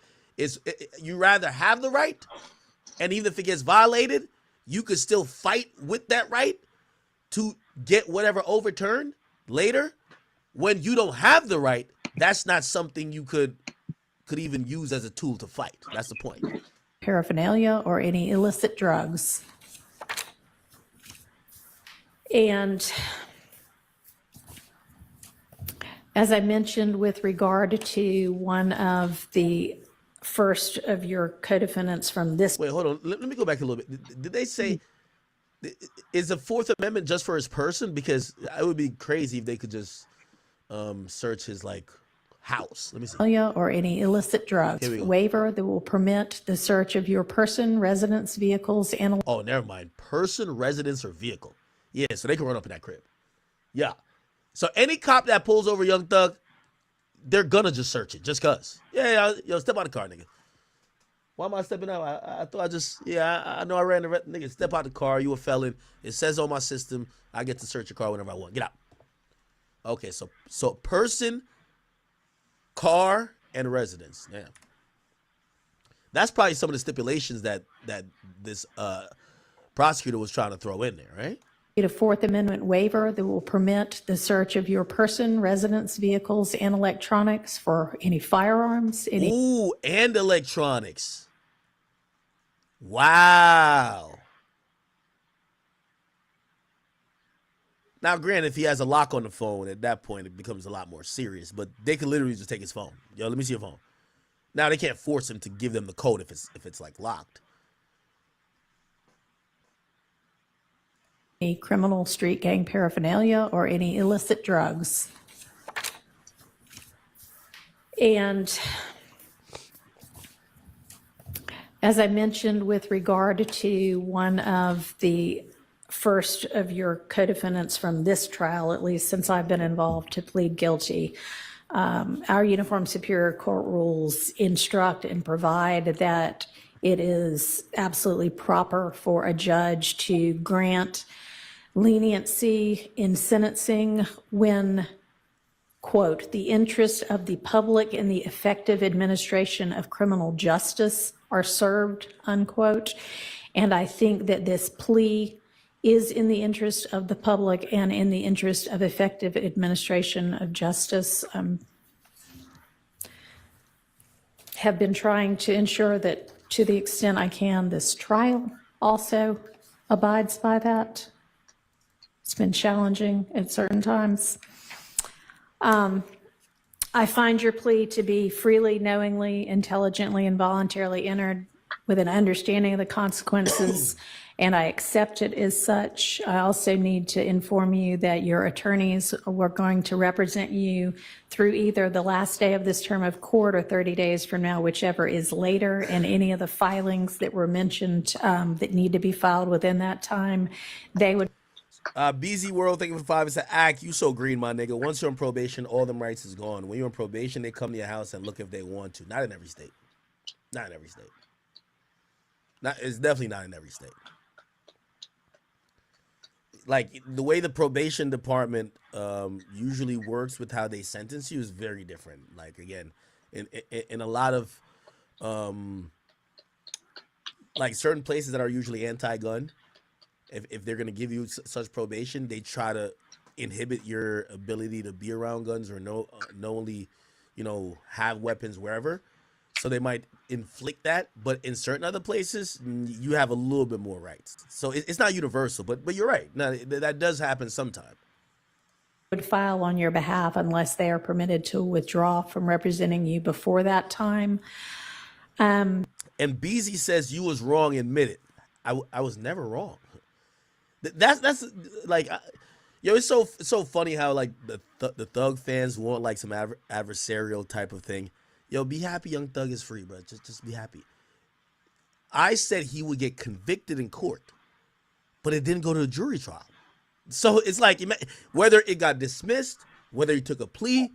Speaker 1: You rather have the right, and even if it gets violated, you could still fight with that right to get whatever overturned later. When you don't have the right, that's not something you could even use as a tool to fight. That's the point.
Speaker 4: Paraphernalia or any illicit drugs. And as I mentioned, with regard to one of the first of your co-defendants from this.
Speaker 1: Wait, hold on. Let me go back a little bit. Did they say, is the Fourth Amendment just for his person? Because it would be crazy if they could just search his house. Let me see.
Speaker 4: Or any illicit drugs. Waiver that will permit the search of your person, residence, vehicles, and.
Speaker 1: Oh, never mind. Person, residence, or vehicle. Yeah, so they can run up in that crib. Yeah. So any cop that pulls over Young Thug, they're gonna just search it just cause. Yeah, yo, step out the car, nigga. Why am I stepping out? I thought I know I ran the nigga. Step out the car. You a felon. It says on my system I get to search your car whenever I want. Get out. Okay, so person, car, and residence. Damn. That's probably some of the stipulations that this prosecutor was trying to throw in there, right?
Speaker 4: A Fourth Amendment waiver that will permit the search of your person, residence, vehicles, and electronics for any firearms.
Speaker 1: Ooh, and electronics. Wow. Now, granted, if he has a lock on the phone, at that point, it becomes a lot more serious. But they can literally just take his phone. Yo, let me see your phone. Now, they can't force him to give them the code if it's locked.
Speaker 4: Any criminal street gang paraphernalia or any illicit drugs. And as I mentioned, with regard to one of the first of your co-defendants from this trial, at least since I've been involved, to plead guilty, our Uniform Superior Court rules instruct and provide that it is absolutely proper for a judge to grant leniency in sentencing when, quote, the interests of the public and the effective administration of criminal justice are served, unquote. And I think that this plea is in the interest of the public and in the interest of effective administration of justice. Have been trying to ensure that, to the extent I can, this trial also abides by that. It's been challenging at certain times. I find your plea to be freely, knowingly, intelligently, and voluntarily entered with an understanding of the consequences, and I accept it as such. I also need to inform you that your attorneys were going to represent you through either the last day of this term of court or 30 days from now, whichever is later, and any of the filings that were mentioned that need to be filed within that time, they would.
Speaker 1: BZ World, thank you for 5. It's an act. You so green, my nigga. Once you're on probation, all them rights is gone. When you're on probation, they come to your house and look if they want to. Not in every state. Not in every state. It's definitely not in every state. Like, the way the probation department usually works with how they sentence you is very different. Like, again, in a lot of like certain places that are usually anti-gun, if they're going to give you such probation, they try to inhibit your ability to be around guns or knowingly, have weapons wherever. So they might inflict that. But in certain other places, you have a little bit more rights. So it's not universal, but you're right. Now, that does happen sometimes.
Speaker 4: Would file on your behalf unless they are permitted to withdraw from representing you before that time.
Speaker 1: And BZ says you was wrong, admit it. I was never wrong. That's like, it's so funny how like the Thug fans want like some adversarial type of thing. Yo, be happy Young Thug is free, bro. Just be happy. I said he would get convicted in court, but it didn't go to a jury trial. So it's like, whether it got dismissed, whether he took a plea,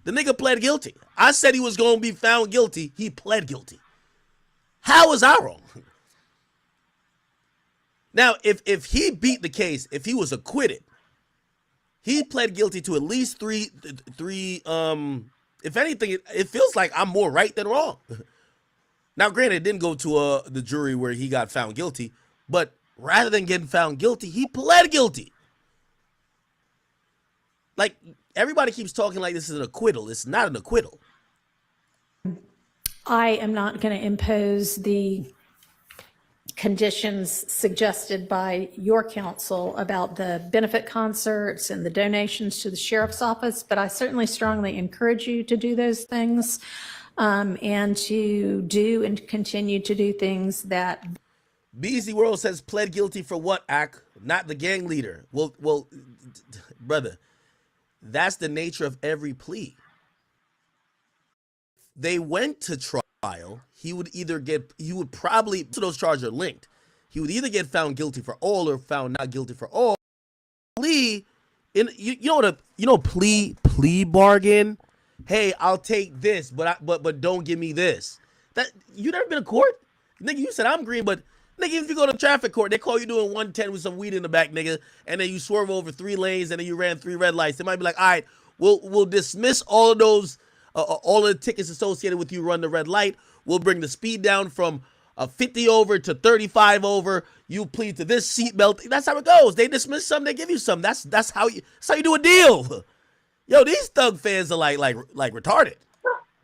Speaker 1: the nigga pled guilty. I said he was going to be found guilty. He pled guilty. How was I wrong? Now, if he beat the case, if he was acquitted, he pled guilty to at least three. If anything, it feels like I'm more right than wrong. Now, granted, it didn't go to the jury where he got found guilty, but rather than getting found guilty, he pled guilty. Like, everybody keeps talking like this is an acquittal. It's not an acquittal.
Speaker 4: I am not going to impose the conditions suggested by your counsel about the benefit concerts and the donations to the sheriff's office, but I certainly strongly encourage you to do those things and to do and continue to do things that.
Speaker 1: BZ World says pled guilty for what, Ak? Not the gang leader. Well, brother, that's the nature of every plea. They went to trial. He would probably, so those charges are linked. He would either get found guilty for all or found not guilty for all. Plea, plea bargain. Hey, I'll take this, but don't give me this. That you never been to court, nigga. You said I'm green, but nigga, if you go to traffic court, they call you doing 110 with some weed in the back, nigga, and then you swerve over 3 lanes and then you ran 3 red lights. They might be like, all right, we'll dismiss all of those. All of the tickets associated with you run the red light. We'll bring the speed down from 50 over to 35 over. You plead to this seatbelt. That's how it goes. They dismiss some, they give you some. That's how you do a deal. Yo, these Thug fans are like retarded.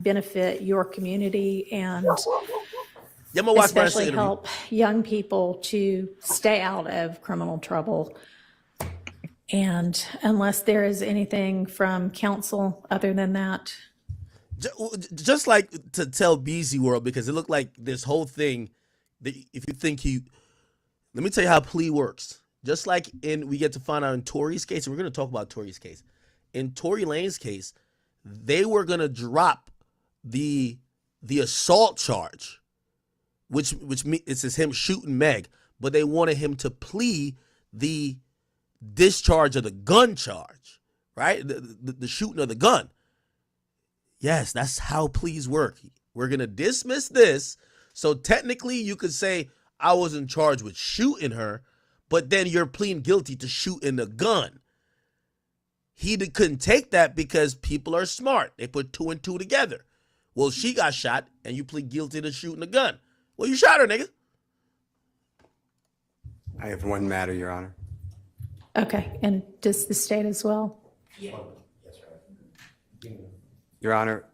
Speaker 4: Benefit your community and
Speaker 1: watch
Speaker 4: especially help young people to stay out of criminal trouble. And unless there is anything from counsel other than that.
Speaker 1: Just like to tell BZ World, because it looked like this whole thing, if you think let me tell you how plea works. Just like we get to find out in Tory's case, and we're going to talk about Tory's case. In Tory Lane's case, they were going to drop the assault charge, which is him shooting Meg, but they wanted him to plea the discharge of the gun charge, right? The shooting of the gun. Yes, that's how pleas work. We're going to dismiss this. So technically you could say I wasn't charged with shooting her, but then you're pleading guilty to shooting a gun. He couldn't take that because people are smart. They put 2 and 2 together. Well, she got shot, and you plead guilty to shooting a gun. Well, you shot her, nigga.
Speaker 9: I have one matter, Your Honor.
Speaker 4: Okay, and does the state as well?
Speaker 9: Your Honor,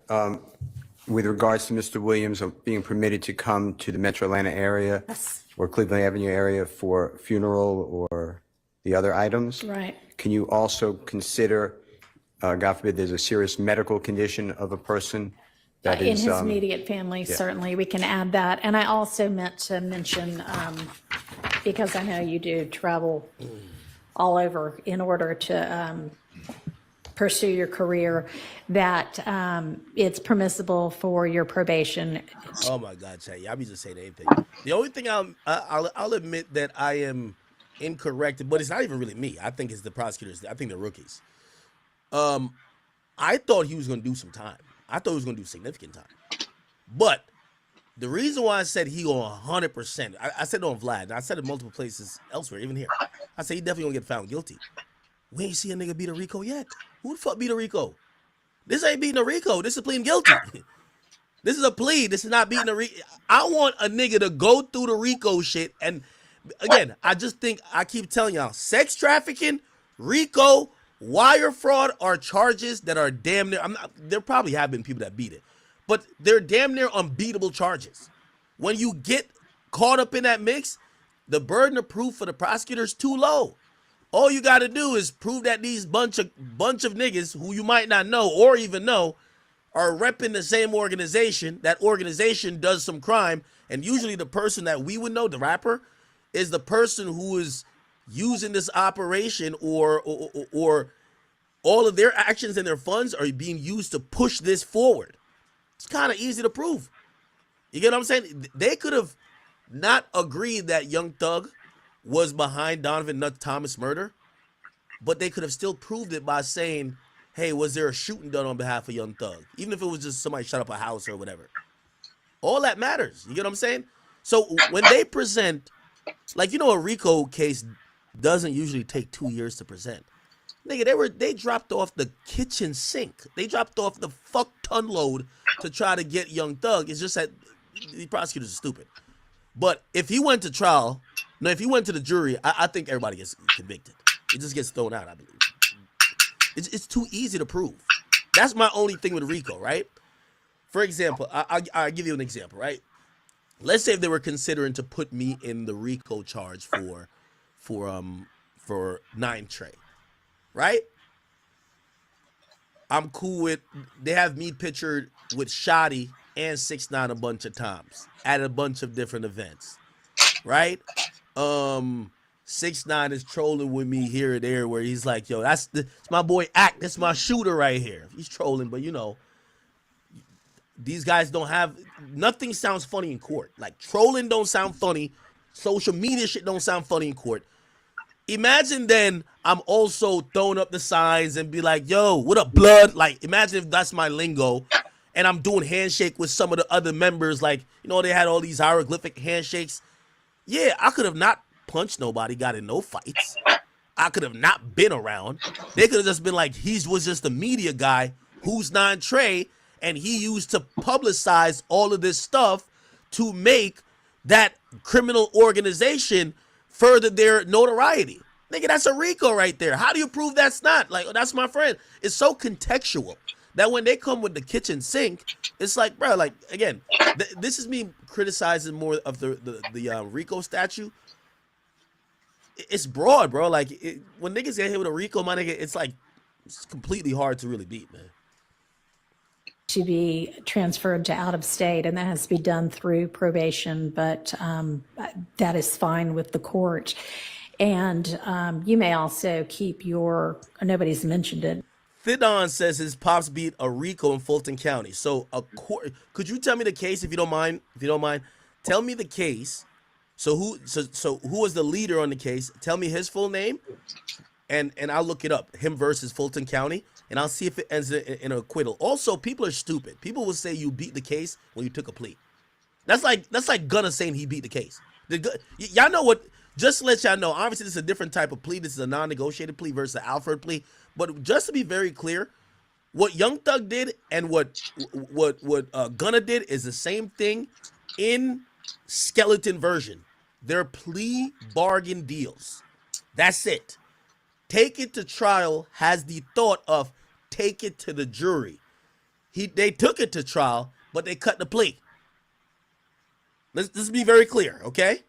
Speaker 9: with regards to Mr. Williams being permitted to come to the Metro Atlanta area or Cleveland Avenue area for funeral or the other items,
Speaker 4: Right.
Speaker 9: can you also consider, God forbid, there's a serious medical condition of a person that
Speaker 4: In
Speaker 9: is
Speaker 4: his immediate family, certainly, we can add that. And I also meant to mention, because I know you do travel all over in order to pursue your career, that it's permissible for your probation.
Speaker 1: Oh my God, Chay, y'all be just saying anything. The only thing I'll admit that I am incorrect, but it's not even really me. I think it's the prosecutors. I think they're rookies. I thought he was going to do some time. I thought he was going to do significant time. But the reason why I said he on 100%, I said it on Vlad, and I said it multiple places elsewhere, even here. I said he definitely going to get found guilty. We ain't see a nigga beat a Rico yet. Who the fuck beat a Rico? This ain't beating a Rico. This is pleading guilty. This is a plea. This is not beating a Rico. I want a nigga to go through the Rico shit. And again, I just think, I keep telling y'all, sex trafficking, Rico, wire fraud are charges that are damn near, there probably have been people that beat it, but they're damn near unbeatable charges. When you get caught up in that mix, the burden of proof for the prosecutor is too low. All you got to do is prove that these bunch of niggas who you might not know or even know are repping the same organization. That organization does some crime, and usually the person that we would know, the rapper, is the person who is using this operation, or all of their actions and their funds are being used to push this forward. It's kind of easy to prove. You get what I'm saying? They could have not agreed that Young Thug was behind Donovan Nut Thomas murder, but they could have still proved it by saying, hey, was there a shooting done on behalf of Young Thug? Even if it was just somebody shut up a house or whatever. All that matters. You get what I'm saying? So when they present, like, you know, a Rico case doesn't usually take 2 years to present. Nigga, they dropped off the kitchen sink. They dropped off the fuck ton load to try to get Young Thug. It's just that the prosecutors are stupid. But if he went to trial, no, if he went to the jury, I think everybody gets convicted. It just gets thrown out, I believe. It's too easy to prove. That's my only thing with Rico, right? For example, I'll give you an example, right? Let's say if they were considering to put me in the Rico charge for 9 Trey, right? I'm cool with, they have me pictured with Shotty and 6ix9ine a bunch of times at a bunch of different events, right? 6ix9ine is trolling with me here or there where he's like, yo, it's my boy Act, that's my shooter right here. He's trolling, but you know, these guys don't have, nothing sounds funny in court. Like, trolling don't sound funny. Social media shit don't sound funny in court. Imagine then I'm also throwing up the signs and be like, yo, what up, blood? Like, imagine if that's my lingo and I'm doing handshake with some of the other members. Like, you know, they had all these hieroglyphic handshakes. Yeah, I could have not punched nobody, got in no fights. I could have not been around. They could have just been like, he was just a media guy who's 9 Trey, and he used to publicize all of this stuff to make that criminal organization further their notoriety. Nigga, that's a Rico right there. How do you prove that's not? Like, that's my friend. It's so contextual that when they come with the kitchen sink, it's like, bro, like, again, this is me criticizing more of the Rico statute. It's broad, bro. Like, when niggas get hit with a Rico, my nigga, it's like, it's completely hard to really beat, man.
Speaker 4: To be transferred to out of state, and that has to be done through probation, but that is fine with the court. And you may also keep your, nobody's mentioned it.
Speaker 1: Thidon says his pops beat a Rico in Fulton County. So could you tell me the case if you don't mind? If you don't mind, tell me the case. So who was the leader on the case? Tell me his full name, and I'll look it up. Him versus Fulton County, and I'll see if it ends in an acquittal. Also, people are stupid. People will say you beat the case when you took a plea. That's like Gunna saying he beat the case. Y'all know what? Just to let y'all know, obviously this is a different type of plea. This is a non-negotiated plea versus an Alfred plea. But just to be very clear, what Young Thug did and what Gunna did is the same thing in skeleton version. They're plea bargain deals. That's it. Take it to trial has the thought of take it to the jury. They took it to trial, but they cut the plea. Let's be very clear, okay?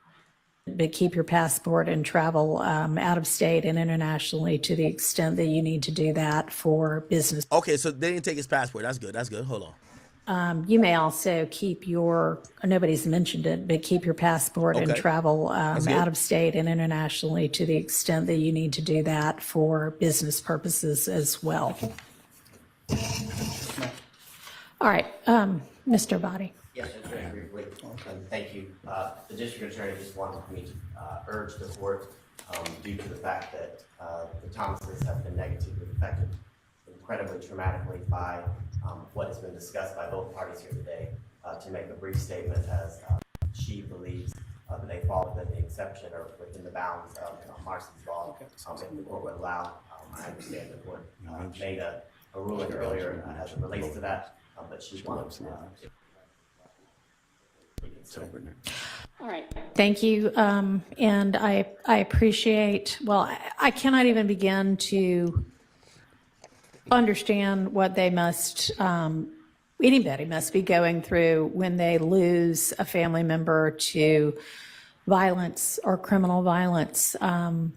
Speaker 4: But keep your passport and travel out of state and internationally to the extent that you need to do that for business.
Speaker 1: Okay, so they didn't take his passport. That's good. That's good. Hold on.
Speaker 4: You may also keep nobody's mentioned it, but keep your passport and
Speaker 1: Okay.
Speaker 4: travel
Speaker 1: good.
Speaker 4: out of state and internationally to the extent that you need to do that for business purposes as well. All right, Mr. Body.
Speaker 12: Yes, very briefly. Thank you. The district attorney just wanted me to urge the court, due to the fact that the Thomases have been negatively affected incredibly traumatically by what has been discussed by both parties here today, to make a brief statement as she believes that they fall within the exception or within the bounds of Marcy's law. If the court would allow, I understand the court made a ruling earlier as it relates to that, but she wanted to.
Speaker 4: All right. Thank you. And I appreciate, I cannot even begin to understand what they must, anybody must be going through when they lose a family member to violence or criminal violence. Mr.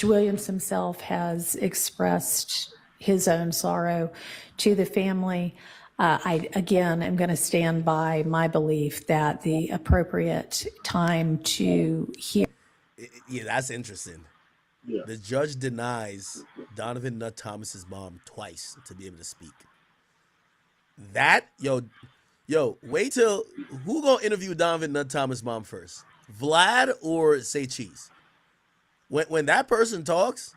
Speaker 4: Williams himself has expressed his own sorrow to the family. I, again, am going to stand by my belief that the appropriate time to hear.
Speaker 1: Yeah, that's interesting.
Speaker 10: Yeah.
Speaker 1: The judge denies Donovan Nutt Thomas's mom twice to be able to speak. That, wait till, who gonna interview Donovan Nutt Thomas' mom first? Vlad or Say Cheese? When that person talks,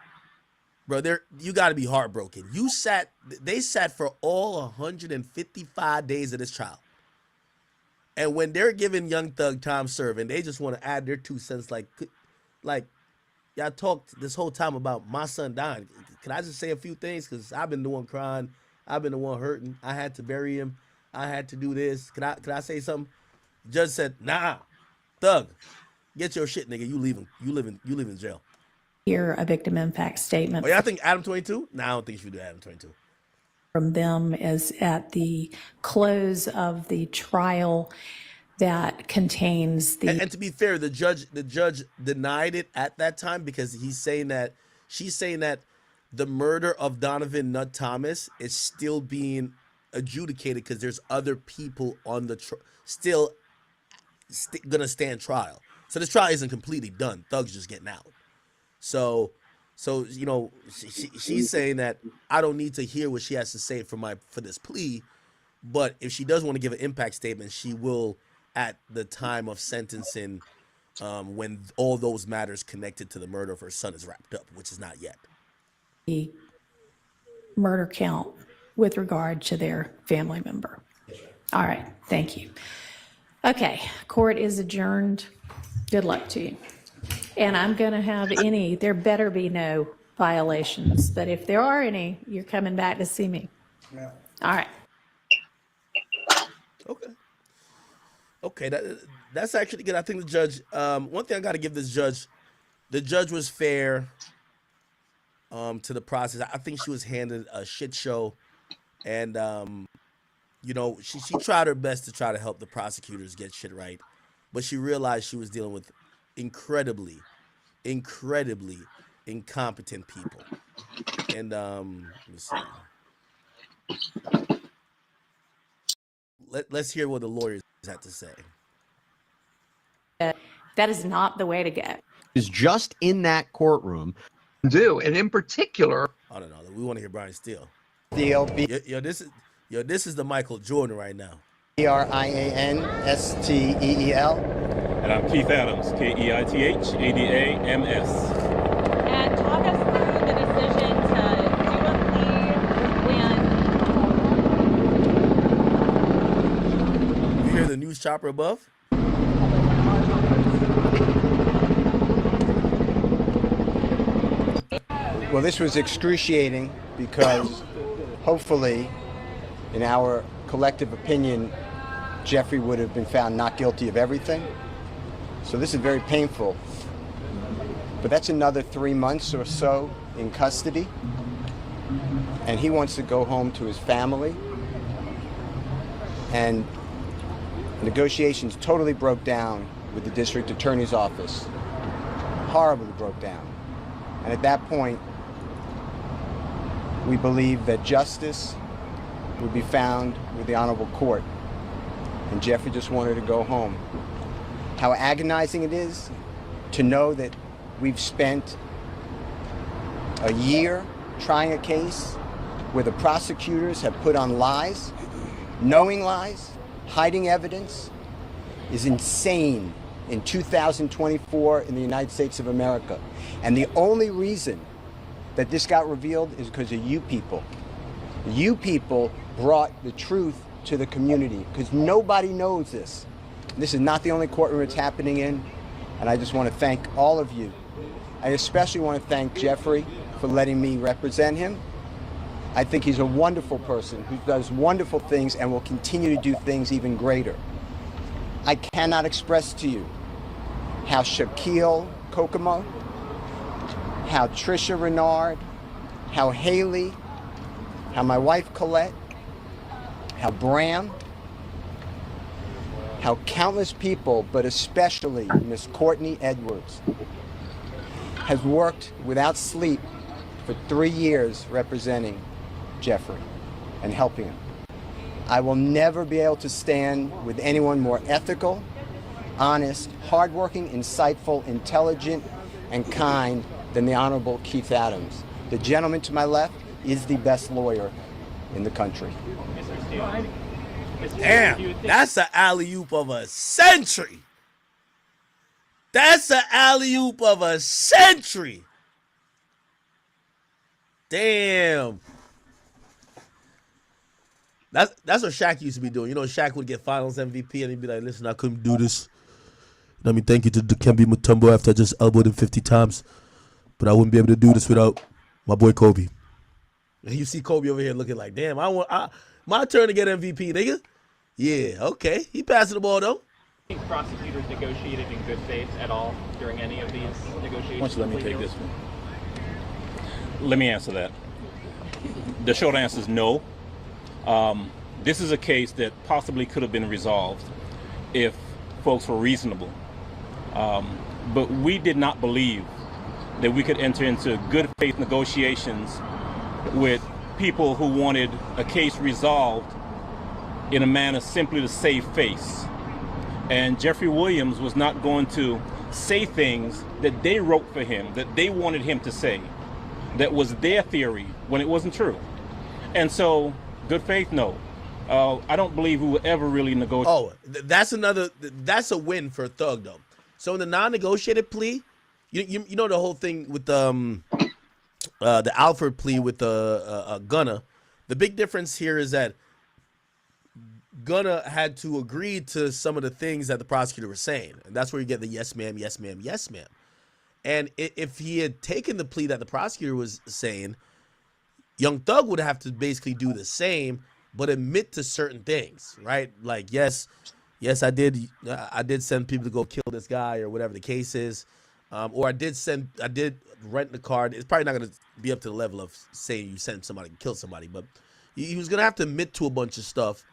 Speaker 1: bro, you got to be heartbroken. They sat for all 155 days of this trial. And when they're giving Young Thug time served and they just want to add their 2 cents, like y'all talked this whole time about my son dying. Can I just say a few things? Because I've been the one crying. I've been the one hurting. I had to bury him. I had to do this. Can I say something? Judge said, nah, Thug, get your shit, nigga. You leaving. You live in jail.
Speaker 4: Hear a victim impact statement.
Speaker 1: Oh, yeah, I think Adam 22? No, I don't think you should do Adam 22.
Speaker 4: From them is at the close of the trial that contains the.
Speaker 1: And to be fair, the judge denied it at that time because she's saying that the murder of Donovan Nutt Thomas is still being adjudicated because there's other people on the still gonna stand trial. So this trial isn't completely done. Thug's just getting out. So she's saying that I don't need to hear what she has to say for this plea, but if she does want to give an impact statement, she will at the time of sentencing, when all those matters connected to the murder of her son is wrapped up, which is not yet.
Speaker 4: The murder count with regard to their family member. All right, thank you. Okay, court is adjourned. Good luck to you. And I'm going to have there better be no violations, but if there are any, you're coming back to see me.
Speaker 3: Yeah.
Speaker 4: All right.
Speaker 1: Okay, that's actually good. I think the judge, one thing I got to give this judge, the judge was fair to the process. I think she was handed a shit show, and she tried her best to try to help the prosecutors get shit right, but she realized she was dealing with incredibly incompetent people. And let me see. Let's hear what the lawyers have to say.
Speaker 4: That is not the way to go.
Speaker 13: Is just in that courtroom.
Speaker 14: And in particular,
Speaker 1: I don't know. We want to hear Brian Steele.
Speaker 15: DLB.
Speaker 1: This is the Michael Jordan right now.
Speaker 15: BRIANSTEEL.
Speaker 16: And I'm Keith Adams, KEITHADAMS.
Speaker 17: And talk us through the decision to do a plea when.
Speaker 1: You hear the news chopper above?
Speaker 15: Well, this was excruciating because hopefully, in our collective opinion, Jeffrey would have been found not guilty of everything. So this is very painful. But that's another 3 months or so in custody. And he wants to go home to his family. And negotiations totally broke down with the district attorney's office. Horribly broke down. And at that point, we believe that justice would be found with the honorable court. And Jeffrey just wanted to go home. How agonizing it is to know that we've spent a year trying a case where the prosecutors have put on lies, knowing lies, hiding evidence, is insane in 2024 in the United States of America. And the only reason that this got revealed is because of you people. You people brought the truth to the community because nobody knows this. This is not the only courtroom it's happening in, and I just want to thank all of you. I especially want to thank Jeffrey for letting me represent him. I think he's a wonderful person who does wonderful things and will continue to do things even greater. I cannot express to you how Shaquille Kokomo, how Trisha Renard, how Haley, how my wife Colette, how Bram, how countless people, but especially Miss Courtney Edwards, has worked without sleep for 3 years representing Jeffrey and helping him. I will never be able to stand with anyone more ethical, honest, hardworking, insightful, intelligent, and kind than the Honorable Keith Adams. The gentleman to my left is the best lawyer in the country.
Speaker 1: Damn, that's an alley-oop of a century. That's an alley-oop of a century. Damn. That's what Shaq used to be doing. You know, Shaq would get Finals MVP and he'd be like, listen, I couldn't do this. I mean, thank you to Dikembe Mutombo after I just elbowed him 50 times. But I wouldn't be able to do this without my boy Kobe. And you see Kobe over here looking like, damn, my turn to get MVP, nigga. Yeah, okay. He passing the ball, though.
Speaker 16: Think prosecutors negotiated in good faith at all during any of these negotiations? Why don't you let me take this one? Let me answer that. The short answer is no. This is a case that possibly could have been resolved if folks were reasonable. But we did not believe that we could enter into good faith negotiations with people who wanted a case resolved in a manner simply to save face. And Jeffrey Williams was not going to say things that they wrote for him, that they wanted him to say, that was their theory when it wasn't true. And so, good faith, no. I don't believe we will ever really negotiate.
Speaker 1: Oh, that's a win for Thug, though. So in the non-negotiated plea, you know the whole thing with the Alford plea with Gunna. The big difference here is that Gunna had to agree to some of the things that the prosecutor was saying. And that's where you get the yes, ma'am, yes, ma'am, yes, ma'am. And if he had taken the plea that the prosecutor was saying, Young Thug would have to basically do the same, but admit to certain things, right? Like, yes, I did send people to go kill this guy or whatever the case is. Or I did rent the car. It's probably not going to be up to the level of saying you sent somebody to kill somebody, but he was going to have to admit to a bunch of stuff.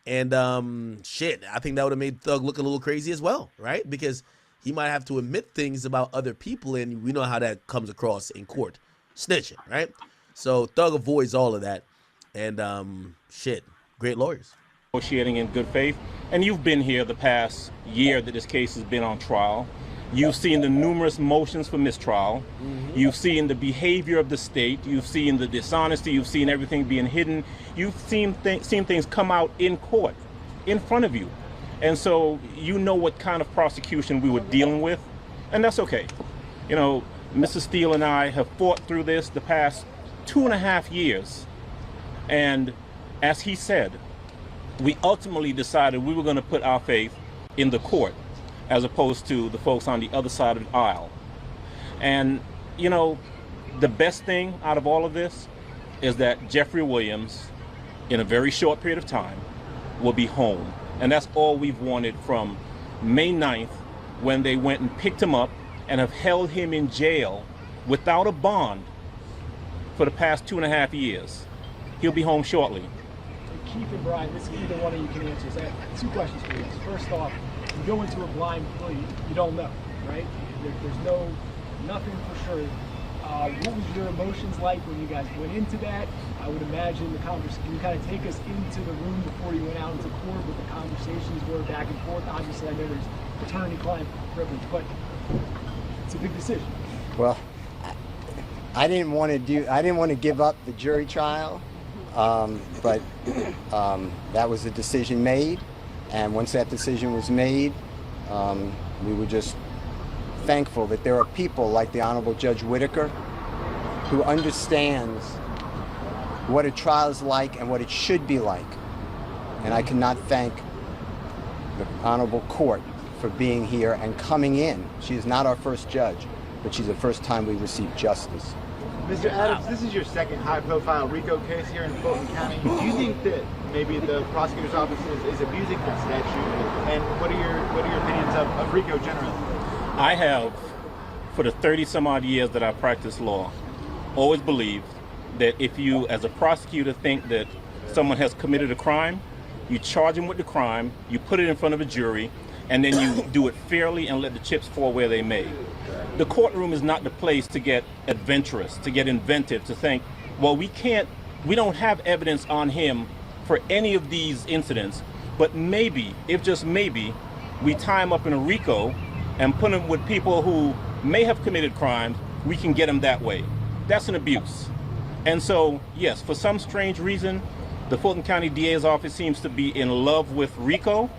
Speaker 1: And shit, I think that would have made Thug look a little crazy as well, right? Because he might have to admit things about other people, and we know how that comes across in court. Snitching, right? So Thug avoids all of that. And shit, great lawyers.
Speaker 16: Negotiating in good faith. And you've been here the past year that this case has been on trial. You've seen the numerous motions for mistrial. Mm-hmm. You've seen the behavior of the state. You've seen the dishonesty. You've seen everything being hidden. You've seen things come out in court, in front of you. And so you know what kind of prosecution we were dealing with, and that's okay. You know, Mr. Steele and I have fought through this the past 2.5 years. And as he said, we ultimately decided we were going to put our faith in the court as opposed to the folks on the other side of the aisle. And, you know, the best thing out of all of this is that Jeffrey Williams, in a very short period of time, will be home. And that's all we've wanted from May 9th, when they went and picked him up and have held him in jail without a bond for the past 2.5 years. He'll be home shortly.
Speaker 18: Keith and Brian, this either one of you can answer. So I have 2 questions for you. First off, you go into a blind plea, you don't know, right? There's nothing for sure. What was your emotions like when you guys went into that? I would imagine the conversation, can you kind of take us into the room before you went out into court, what the conversations were back and forth? Obviously, I know there's attorney-client privilege, but it's a big decision.
Speaker 15: Well, I didn't want to give up the jury trial, but that was a decision made, and once that decision was made, we were just thankful that there are people like the Honorable Judge Whitaker who understands what a trial is like and what it should be like. And I cannot thank the Honorable Court for being here and coming in. She is not our first judge, but she's the first time we received justice.
Speaker 19: Mr. Adams, this is your second high-profile RICO case here in Fulton County. Do you think that maybe the prosecutor's office is abusing that statute? And what are your opinions of RICO generally?
Speaker 16: I have, for the 30-some-odd years that I've practiced law, always believed that if you, as a prosecutor, think that someone has committed a crime, you charge them with the crime, you put it in front of a jury, and then you do it fairly and let the chips fall where they may. The courtroom is not the place to get adventurous, to get inventive, to think, well, we don't have evidence on him for any of these incidents, but maybe, if just maybe, we tie him up in a RICO and put him with people who may have committed crimes, we can get him that way. That's an abuse. And so, yes, for some strange reason, the Fulton County DA's office seems to be in love with RICO,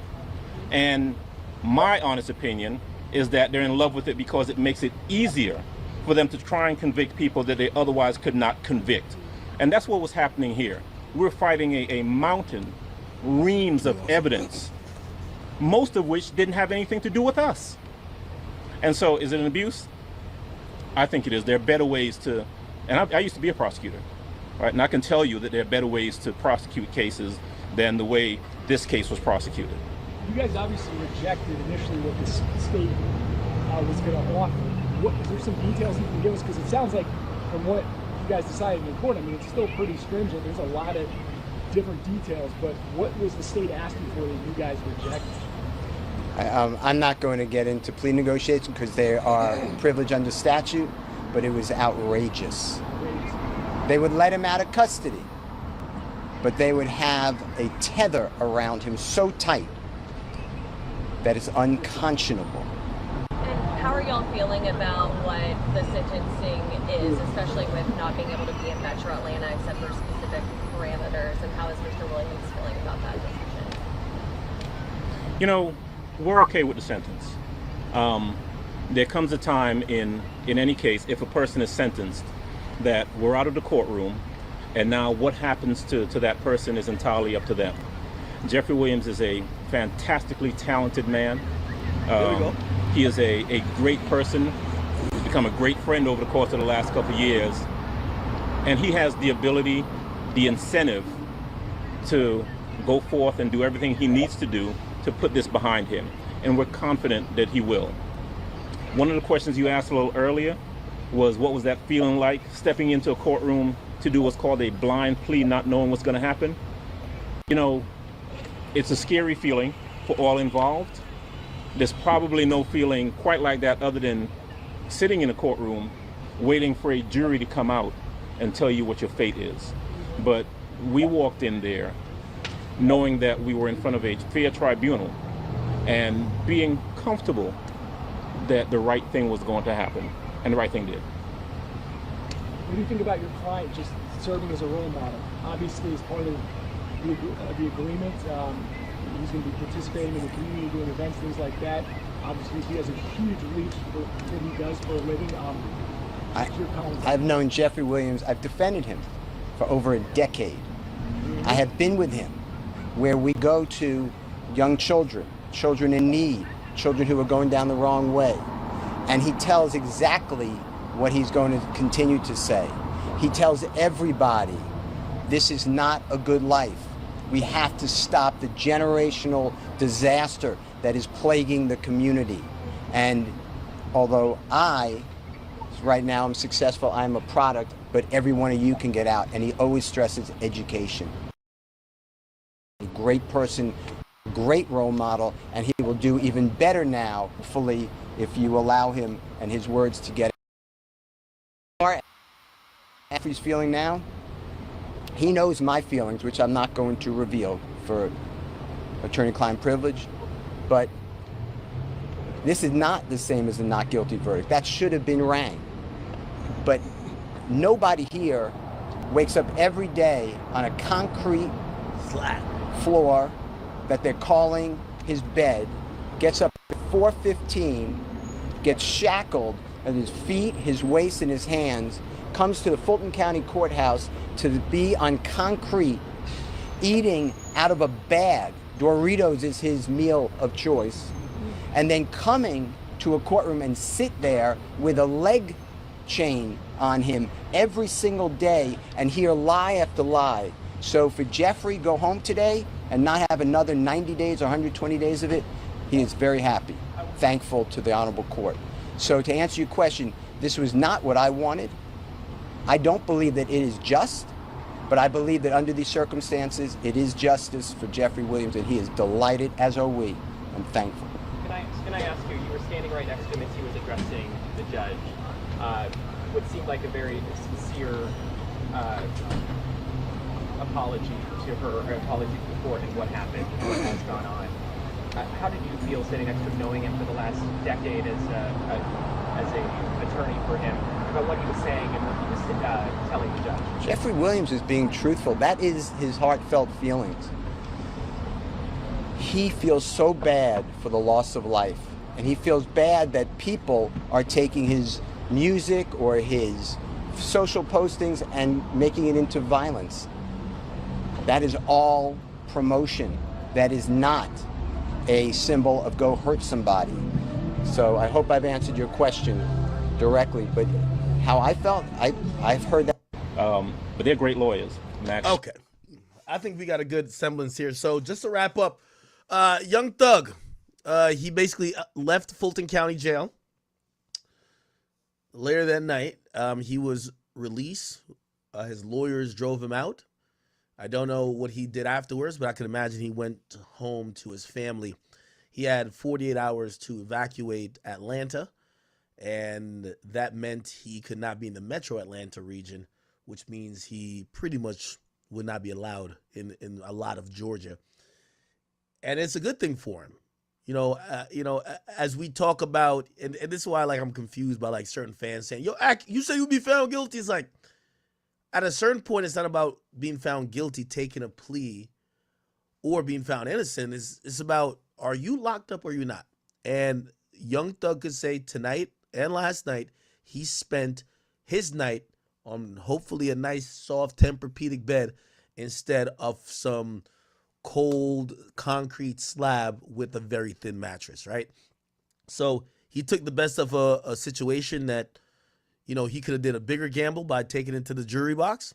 Speaker 16: and my honest opinion is that they're in love with it because it makes it easier for them to try and convict people that they otherwise could not convict. And that's what was happening here. We're fighting a mountain, reams of evidence, most of which didn't have anything to do with us. And so, is it an abuse? I think it is. There are better ways to, and I used to be a prosecutor, right? And I can tell you that there are better ways to prosecute cases than the way this case was prosecuted.
Speaker 18: You guys obviously rejected initially what the state was going to offer. Is there some details you can give us? Because it sounds like from what you guys decided in court, I mean, it's still pretty stringent. There's a lot of different details, but what was the state asking for that you guys rejected?
Speaker 15: I'm not going to get into plea negotiations because they are privileged under statute, but it was outrageous. They would let him out of custody, but they would have a tether around him so tight that it's unconscionable.
Speaker 17: And how are y'all feeling about what the sentencing is, especially with not being able to be in Metro Atlanta except for specific parameters, and how is Mr. Williams feeling about that decision?
Speaker 16: You know, we're okay with the sentence. There comes a time in any case, if a person is sentenced, that we're out of the courtroom, and now what happens to that person is entirely up to them. Jeffrey Williams is a fantastically talented man. He is a great person. He's become a great friend over the course of the last couple of years. And he has the ability, the incentive to go forth and do everything he needs to do to put this behind him. And we're confident that he will. One of the questions you asked a little earlier was, what was that feeling like stepping into a courtroom to do what's called a blind plea, not knowing what's going to happen? You know, it's a scary feeling for all involved. There's probably no feeling quite like that other than sitting in a courtroom waiting for a jury to come out and tell you what your fate is. But we walked in there knowing that we were in front of a fair tribunal and being comfortable that the right thing was going to happen, and the right thing did.
Speaker 18: What do you think about your client just serving as a role model? Obviously, as part of the agreement, he's going to be participating in the community, doing events, things like that. Obviously, he has a huge reach for what he does for a living.
Speaker 15: I've known Jeffrey Williams. I've defended him for over a decade. I have been with him where we go to young children, children in need, children who are going down the wrong way. And he tells exactly what he's going to continue to say. He tells everybody this is not a good life. We have to stop the generational disaster that is plaguing the community. And although right now I'm successful, I'm a product, but every one of you can get out. And he always stresses education. A great person, great role model, and he will do even better now, hopefully, if you allow him and his words to get how he's feeling now. He knows my feelings, which I'm not going to reveal for attorney-client privilege, but this is not the same as a not guilty verdict. That should have been rang. But nobody here wakes up every day on a concrete floor that they're calling his bed, gets up at 4:15, gets shackled at his feet, his waist, and his hands, comes to the Fulton County Courthouse to be on concrete, eating out of a bag. Doritos is his meal of choice. And then coming to a courtroom and sit there with a leg chain on him every single day and hear lie after lie. So for Jeffrey go home today and not have another 90 days or 120 days of it, he is very happy, thankful to the Honorable Court. So to answer your question, this was not what I wanted. I don't believe that it is just, but I believe that under these circumstances, it is justice for Jeffrey Williams, and he is delighted, as are we. I'm thankful.
Speaker 20: Can I ask you, you were standing right next to him as he was addressing the judge. What seemed like a very sincere apology to her, or apology to the court and what happened, what has gone on. How did you feel sitting next to him, knowing him for the last decade as a attorney for him, about what he was saying and what he was telling the judge?
Speaker 15: Jeffrey Williams is being truthful. That is his heartfelt feelings. He feels so bad for the loss of life, and he feels bad that people are taking his music or his social postings and making it into violence. That is all promotion. That is not a symbol of go hurt somebody. So I hope I've answered your question directly, but how I felt, I've heard that.
Speaker 16: But they're great lawyers.
Speaker 1: Okay. I think we got a good semblance here. So just to wrap up, Young Thug, he basically left Fulton County Jail. Later that night, he was released. His lawyers drove him out. I don't know what he did afterwards, but I can imagine he went home to his family. He had 48 hours to evacuate Atlanta, and that meant he could not be in the metro Atlanta region, which means he pretty much would not be allowed in a lot of Georgia. And it's a good thing for him. As we talk about, and this is why I'm confused by certain fans saying, yo, you say you'll be found guilty. It's like, at a certain point, it's not about being found guilty, taking a plea, or being found innocent. It's about, are you locked up or you not? And Young Thug could say tonight and last night, he spent his night on hopefully a nice soft Tempur-Pedic bed instead of some cold concrete slab with a very thin mattress, right? So he took the best of a situation that, he could have did a bigger gamble by taking it to the jury box,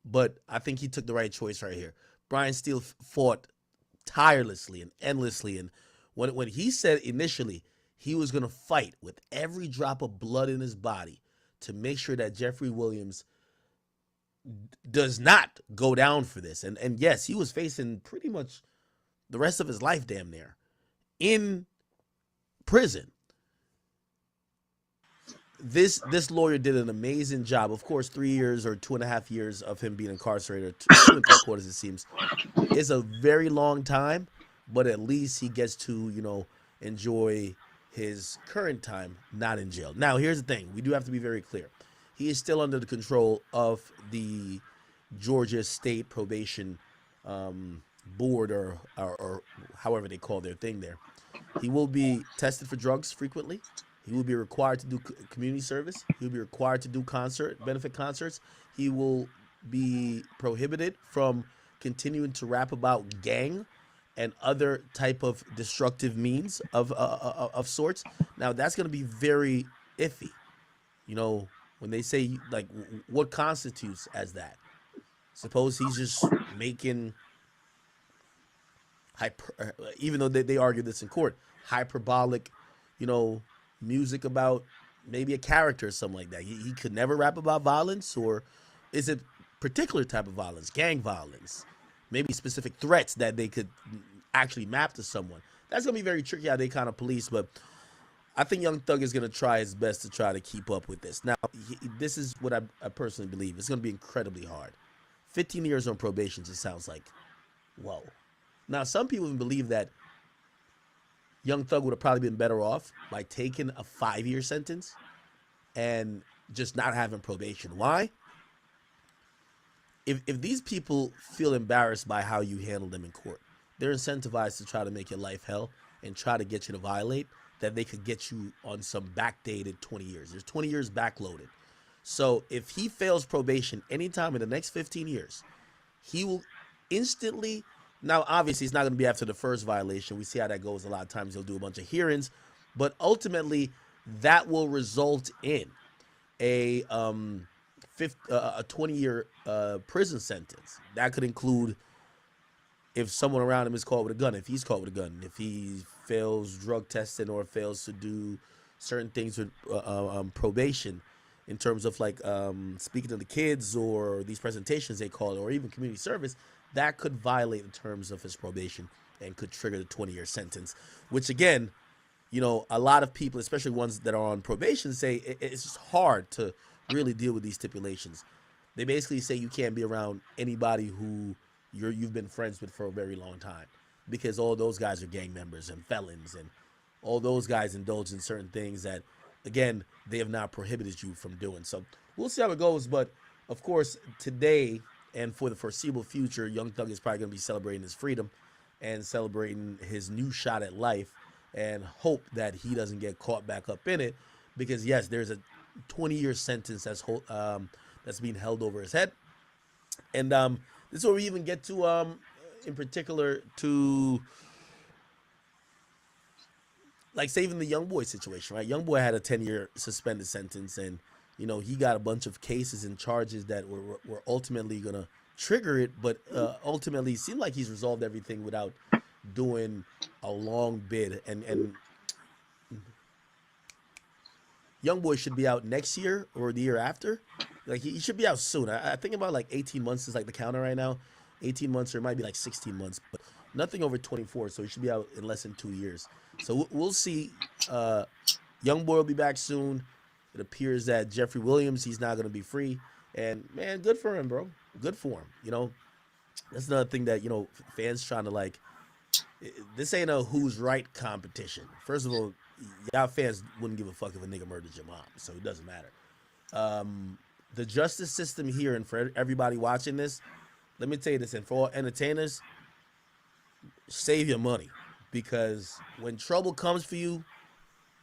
Speaker 1: but I think he took the right choice right here. Brian Steele fought tirelessly and endlessly, and when he said initially he was going to fight with every drop of blood in his body to make sure that Jeffrey Williams does not go down for this. And yes, he was facing pretty much the rest of his life damn near in prison. This lawyer did an amazing job. Of course, 3 years or 2.5 years of him being incarcerated, 2.75 it seems, is a very long time, but at least he gets to, enjoy his current time not in jail. Now, here's the thing. We do have to be very clear. He is still under the control of the Georgia State Probation Board or however they call their thing there. He will be tested for drugs frequently. He will be required to do community service. He will be required to do benefit concerts. He will be prohibited from continuing to rap about gang and other type of destructive means of sorts. Now, that's going to be very iffy. You know, when they say like what constitutes as that? Suppose he's just making even though they argue this in court, hyperbolic, you know, music about maybe a character or something like that. He could never rap about violence, or is it particular type of violence, gang violence, maybe specific threats that they could actually map to someone? That's gonna be very tricky how they kind of police, but I think Young Thug is gonna try his best to try to keep up with this. Now, this is what I personally believe. It's gonna be incredibly hard. 15 years on probation just sounds like, whoa. Now, some people even believe that Young Thug would have probably been better off by taking a 5-year sentence and just not having probation. Why? If these people feel embarrassed by how you handle them in court, they're incentivized to try to make your life hell and try to get you to violate, that they could get you on some backdated 20 years. There's 20 years backloaded. So if he fails probation anytime in the next 15 years, he will instantly, now obviously it's not going to be after the first violation. We see how that goes. A lot of times he'll do a bunch of hearings, but ultimately that will result in a 20-year prison sentence. That could include if someone around him is caught with a gun, if he's caught with a gun, if he fails drug testing or fails to do certain things with probation, in terms of like speaking to the kids or these presentations they call it, or even community service, that could violate the terms of his probation and could trigger the 20-year sentence, which again, you know, a lot of people, especially ones that are on probation, say it's just hard to really deal with these stipulations. They basically say you can't be around anybody who you've been friends with for a very long time, because all those guys are gang members and felons, and all those guys indulge in certain things that, again, they have not prohibited you from doing. So we'll see how it goes. But of course, today and for the foreseeable future, Young Thug is probably going to be celebrating his freedom and celebrating his new shot at life, and hope that he doesn't get caught back up in it, because yes, there's a 20-year sentence that's being held over his head. And this is where we even get to in particular to like saving the Young Boy situation, right? Young Boy had a 10-year suspended sentence, and you know, he got a bunch of cases and charges that were ultimately gonna trigger it, but ultimately it seemed like he's resolved everything without doing a long bid. And Young Boy should be out next year or the year after. Like he should be out soon. I think about like 18 months is like the counter right now. 18 months, or it might be like 16 months, but nothing over 24. So he should be out in less than 2 years. So we'll see. Young Boy will be back soon. It appears that Jeffrey Williams, he's not going to be free. And man, good for him, bro. Good for him. You know, that's another thing that, you know, fans trying to like, this ain't a who's right competition. First of all, y'all fans wouldn't give a fuck if a nigga murdered your mom, so it doesn't matter. The justice system here, and for everybody watching this, let me tell you this, and for all entertainers, save your money, because when trouble comes for you,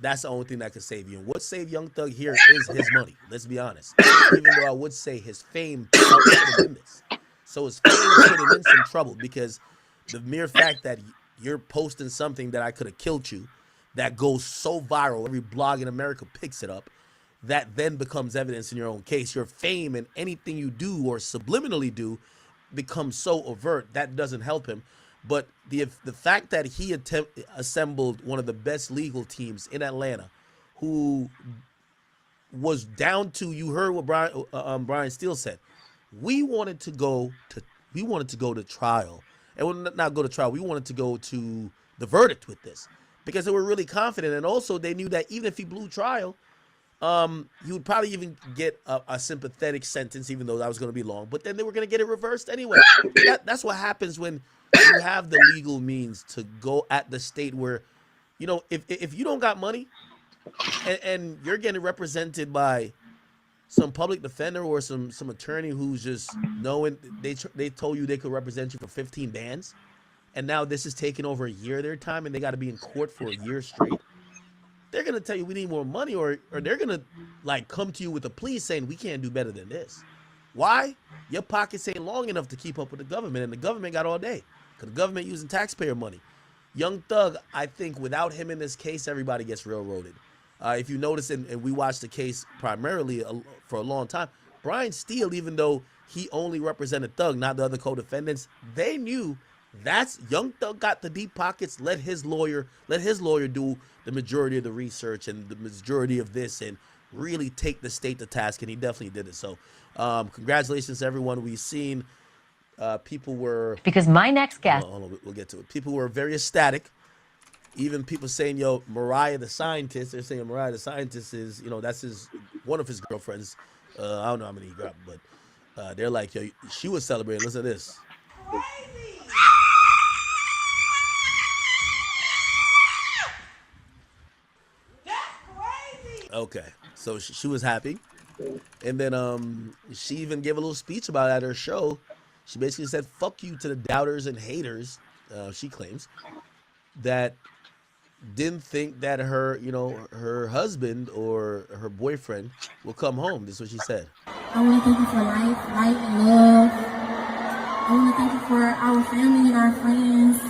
Speaker 1: that's the only thing that can save you. And what saved Young Thug here is his money. Let's be honest. Even though I would say his fame helped him in this. So his fame put him in some trouble, because the mere fact that you're posting something that I could have killed you, that goes so viral, every blog in America picks it up, that then becomes evidence in your own case. Your fame and anything you do or subliminally do becomes so overt, that doesn't help him. But the fact that he assembled one of the best legal teams in Atlanta, who was down to, you heard what Brian Steele said, we wanted to go to trial, and we'll not go to trial. We wanted to go to the verdict with this, because they were really confident, and also they knew that even if he blew trial, he would probably even get a sympathetic sentence, even though that was going to be long. But then they were going to get it reversed anyway. That's what happens when you have the legal means to go at the state where, you know, if you don't got money and you're getting represented by some public defender or some attorney who's just knowing they told you they could represent you for 15 bands, and now this is taking over a year of their time and they got to be in court for a year straight, they're going to tell you we need more money, or they're going to like come to you with a plea saying we can't do better than this. Why? Your pockets ain't long enough to keep up with the government, and the government got all day, because the government using taxpayer money. Young Thug, I think without him in this case, everybody gets railroaded. If you notice, and we watched the case primarily for a long time, Brian Steele, even though he only represented Thug, not the other co-defendants, they knew that's Young Thug got the deep pockets. Let his lawyer do the majority of the research and the majority of this, and really take the state to task. And he definitely did it. So, congratulations to everyone. We've seen people were
Speaker 21: Because my next guest.
Speaker 1: hold on, we'll get to it. People were very ecstatic. Even people saying, "Yo, Mariah the Scientist." They're saying Mariah the Scientist is, that's one of his girlfriends. I don't know how many he got, but they're like, "Yo, she was celebrating." Listen to this. Okay, so she was happy, and then she even gave a little speech about it at her show. She basically said, "Fuck you" to the doubters and haters. She claims that didn't think that her husband or her boyfriend will come home. This is what she said.
Speaker 22: I want to thank you for life, light, and love. I want to thank you for our family and our friends.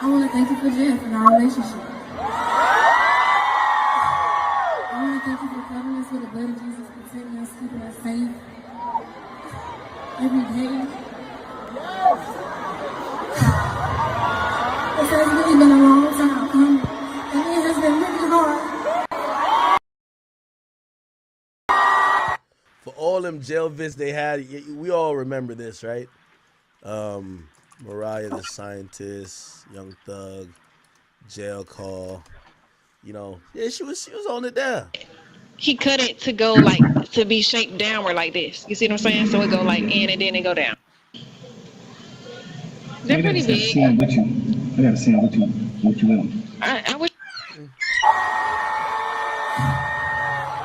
Speaker 22: I want to thank you for Jeff and our relationship. I want to thank you for covering us with the blood of Jesus, protecting us, keeping us safe every day. It has really been a long time coming, and it has been really hard.
Speaker 1: For all them jail visits they had, we all remember this, right? Mariah the Scientist, Young Thug, jail call. Yeah, she was on it down.
Speaker 23: He cut it to go to be shaped downward like this. You see what I'm saying? So it go in and then it go down. They're pretty big.
Speaker 18: I gotta see what you with them.
Speaker 23: I wish.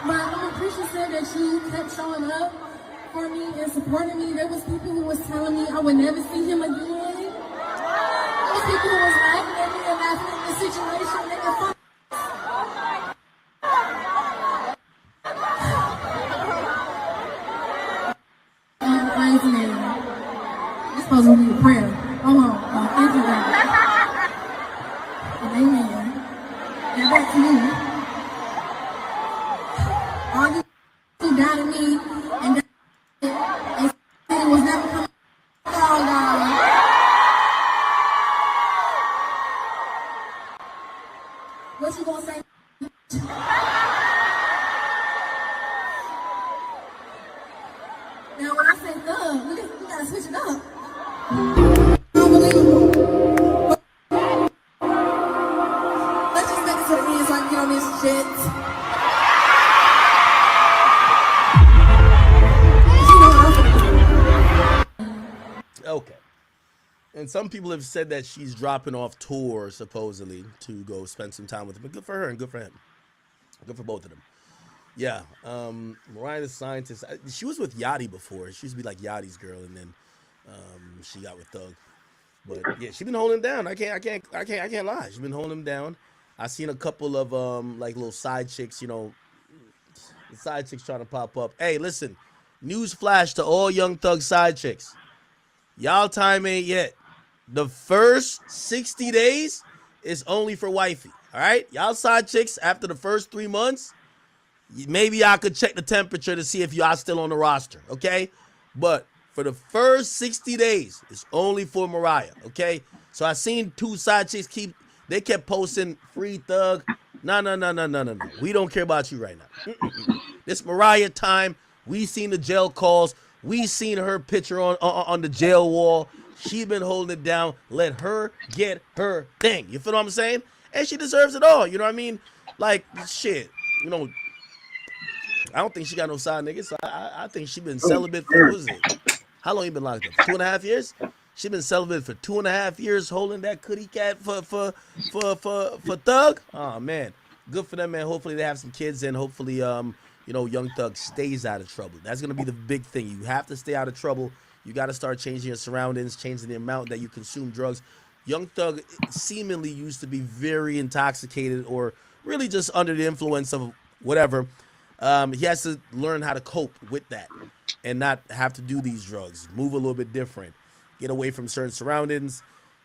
Speaker 22: But I'm appreciative that you kept showing up for me and supporting me. There was people who was telling me I would never see him again. There was people who was laughing at me and laughing at the situation. They were praise name. You're supposed to need a prayer. Hold on. Thank you, God. Amen. Now back to you. All you doubted me and it was never coming down, God. What you gonna say? Now when I say Thug, we gotta switch it up. Unbelievable. Let's just make it to the end so I can get on this shit.
Speaker 1: Okay. And some people have said that she's dropping off tour, supposedly, to go spend some time with him. But good for her and good for him. Good for both of them. Yeah. Mariah the Scientist, she was with Yachty before. She used to be like Yachty's girl, and then she got with Thug. But yeah, she's been holding him down. I can't lie. She's been holding him down. I seen a couple of like little side chicks, the side chicks trying to pop up. Hey, listen, news flash to all Young Thug side chicks. Y'all time ain't yet. The first 60 days is only for wifey. All right? Y'all side chicks, after the first 3 months, maybe I could check the temperature to see if y'all still on the roster. Okay? But for the first 60 days, it's only for Mariah. Okay? So I seen two side chicks they kept posting free Thug. No. We don't care about you right now. This Mariah time. We seen the jail calls. We seen her picture on the jail wall. She been holding it down. Let her get her thing. You feel what I'm saying? And she deserves it all. You know what I mean? Like, shit. I don't think she got no side niggas. So I think she been celibate for, what is it? How long you been locked up? 2.5 years? She been celibate for 2.5 years, holding that kitty cat for Thug. Oh man, good for them, man. Hopefully they have some kids, and hopefully Young Thug stays out of trouble. That's gonna be the big thing. You have to stay out of trouble. You got to start changing your surroundings, changing the amount that you consume drugs. Young Thug seemingly used to be very intoxicated or really just under the influence of whatever. He has to learn how to cope with that and not have to do these drugs. Move a little bit different. Get away from certain surroundings,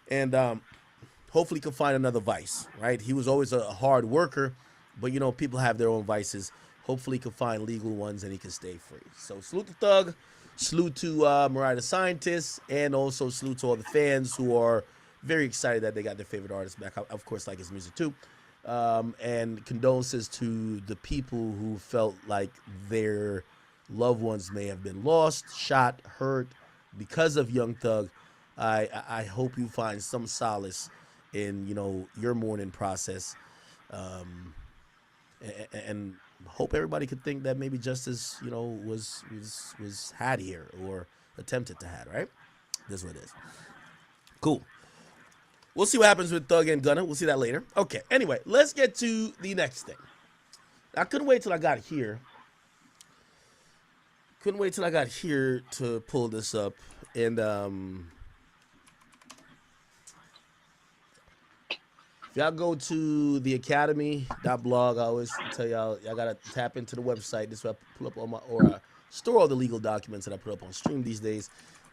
Speaker 1: and hopefully can find another vice, right? He was always a hard worker, But you know, people have their own vices. Hopefully, he can find legal ones and he can stay free. So salute the thug, salute to Mariah the Scientist, and also salute to all the fans who are very excited that they got their favorite artist back. I, of course, like his music too. And condolences to the people who felt like their loved ones may have been lost, shot, hurt because of Young Thug. I hope you find some solace in, you know, your mourning process. And hope everybody could think that maybe justice, you know, was had here or attempted to had, right? This is what it is. Cool. We'll see what happens with Thug and Gunna. We'll see that later. Okay. Anyway, let's get to the next thing. I couldn't wait till I got here. Couldn't wait till I got here to pull this up. And if y'all go to the academy.blog, I always tell y'all gotta tap into the website. This is where I pull up all my store all the legal documents that I put up on stream these days.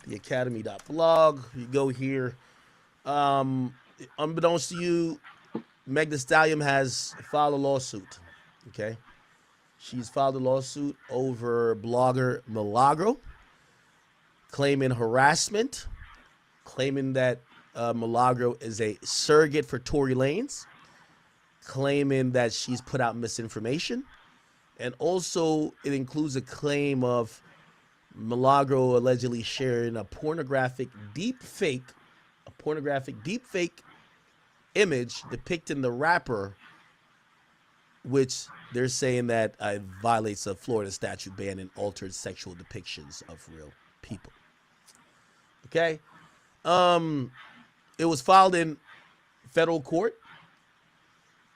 Speaker 1: The academy.blog. You go here. Unbeknownst to you, Meg Thee Stallion has filed a lawsuit. Okay, she's filed a lawsuit over blogger Milagro, claiming harassment, claiming that Milagro is a surrogate for Tory Lanez, claiming that she's put out misinformation, and also it includes a claim of Milagro allegedly sharing a pornographic deep fake image depicting the rapper, which they're saying that violates a Florida statute banning altered sexual depictions of real people. Okay. It was filed in federal court.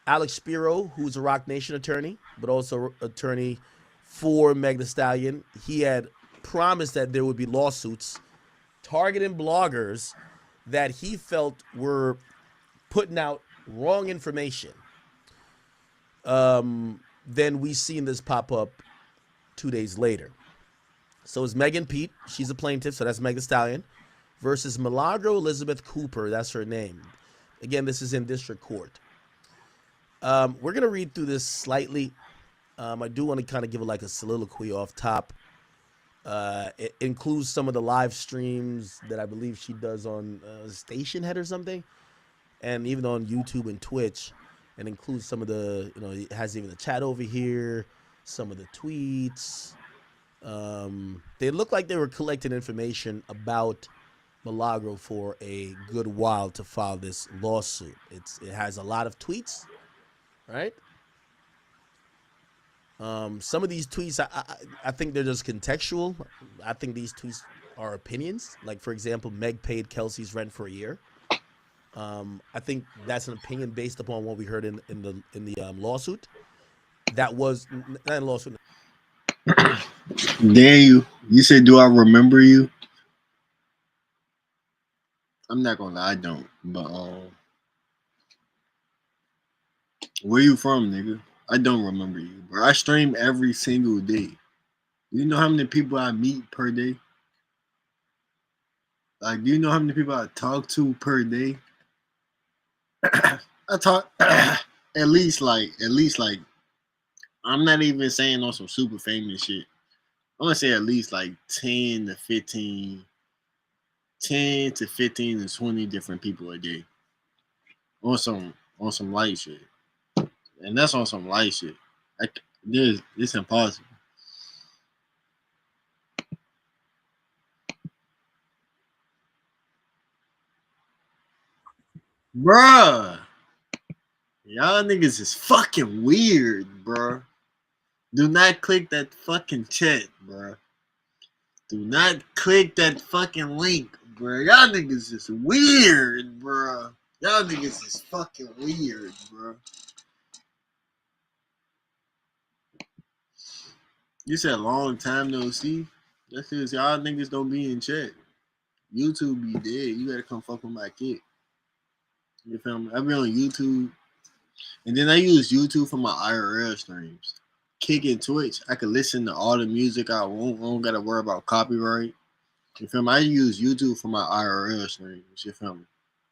Speaker 1: Alex Spiro, who's a Rock Nation attorney, but also attorney for Meg Thee Stallion, he had promised that there would be lawsuits targeting bloggers that he felt were putting out wrong information. Then we seen this pop up 2 days later. So it's Megan Pete, she's a plaintiff, so that's Meg Thee Stallion, versus Milagro Elizabeth Cooper, that's her name. Again, this is in district court. We're gonna read through this slightly. I do want to kind of give it like a soliloquy off top. It includes some of the live streams that I believe she does on Station Head or something, and even on YouTube and Twitch, and includes some of the, you know, it has even the chat over here, some of the tweets. They look like they were collecting information about Milagro for a good while to file this lawsuit. It has a lot of tweets, right? Some of these tweets, I think they're just contextual. I think these tweets are opinions. Like, for example, Meg paid Kelsey's rent for a year. I think that's an opinion based upon what we heard in the lawsuit. That was not a lawsuit.
Speaker 10: Daniel, you said, "Do I remember you?" I'm not gonna lie, I don't. But where you from, nigga? I don't remember you, bro. I stream every single day. You know how many people I meet per day? Like, do you know how many people I talk to per day? I talk at least like I'm not even saying on some super famous shit. I'm gonna say at least like 10 to 15 to 20 different people a day on some light shit, and that's on some light shit. It's impossible. Bruh, y'all niggas is fucking weird, bruh. Do not click that fucking chat, bruh. Do not click that fucking link, bruh. Y'all niggas is weird, bruh. Y'all niggas is fucking weird, bruh. You said long time no see. That's because y'all niggas don't be in chat. YouTube be dead. You gotta come fuck with my kid. You feel me? I be on YouTube. And then I use YouTube for my IRL streams. Kick and Twitch, I can listen to all the music I want. I don't gotta worry about copyright. You feel me? I use YouTube for my IRL streams. You feel me?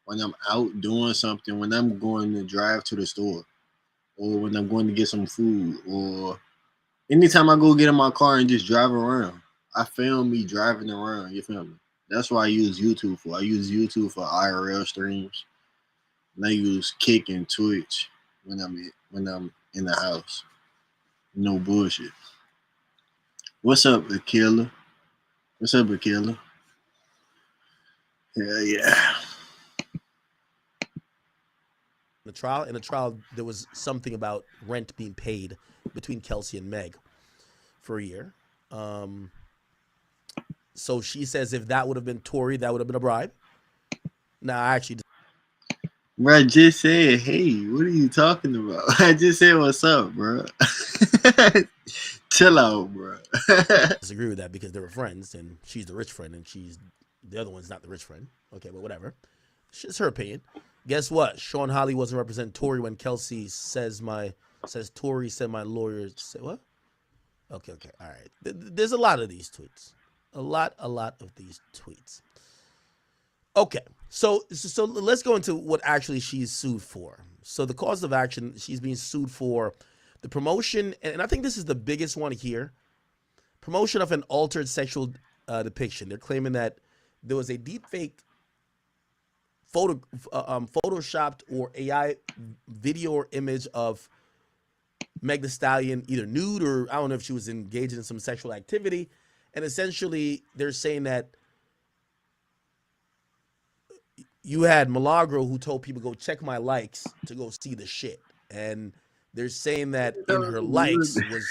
Speaker 10: When I'm out doing something, when I'm going to drive to the store. or when I'm going to get some food, or anytime I go get in my car and just drive around. I film me driving around. You feel me? That's what I use YouTube for. I use YouTube for IRL streams, and I use Kick and Twitch when I'm in the house. No bullshit. What's up, Akila? What's up, Akila? Yeah.
Speaker 1: In the trial, there was something about rent being paid between Kelsey and Meg for a year. So she says if that would have been Tory, that would have been a bribe. Now, I actually,
Speaker 10: Bro, I just said, hey, what are you talking about? I just said, what's up, bro? Chill out, bro.
Speaker 1: disagree with that because they were friends, and she's the rich friend, and the other one's not the rich friend. Okay, but whatever. It's her opinion. Guess what? Sean Holly wasn't representing Tory when Kelsey says Tory said my lawyer said what? Okay, all right. There's a lot of these tweets. A lot of these tweets. Okay, so let's go into what actually she's sued for. So the cause of action, she's being sued for the promotion, and I think this is the biggest one here, promotion of an altered sexual depiction. They're claiming that there was a deepfake photoshopped or AI video or image of Meg Thee Stallion, either nude or I don't know if she was engaged in some sexual activity. And essentially, they're saying that you had Milagro who told people, go check my likes to go see the shit. And they're saying that in her likes was...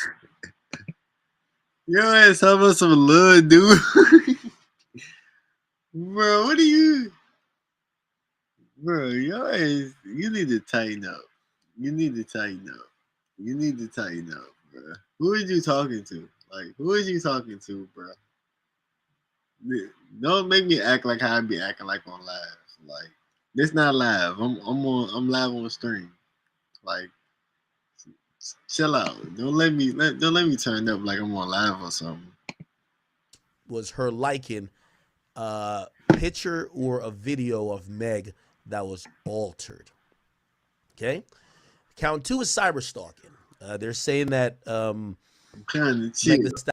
Speaker 10: Yo, ass talking about some little dude. Bro, what are you... Bro, yo ass, you need to tighten up. You need to tighten up. You need to tighten up, bro. Who are you talking to? Like, who are you talking to, bro? Don't make me act like how I be acting like on live. Like, this not live. I'm live on stream. Like, chill out. Don't let me turn up like I'm on live or something.
Speaker 1: Was her liking a picture or a video of Meg that was altered. Okay. Count 2 is cyber stalking. They're saying that
Speaker 10: I'm kind of
Speaker 1: Meg Thee Stallion.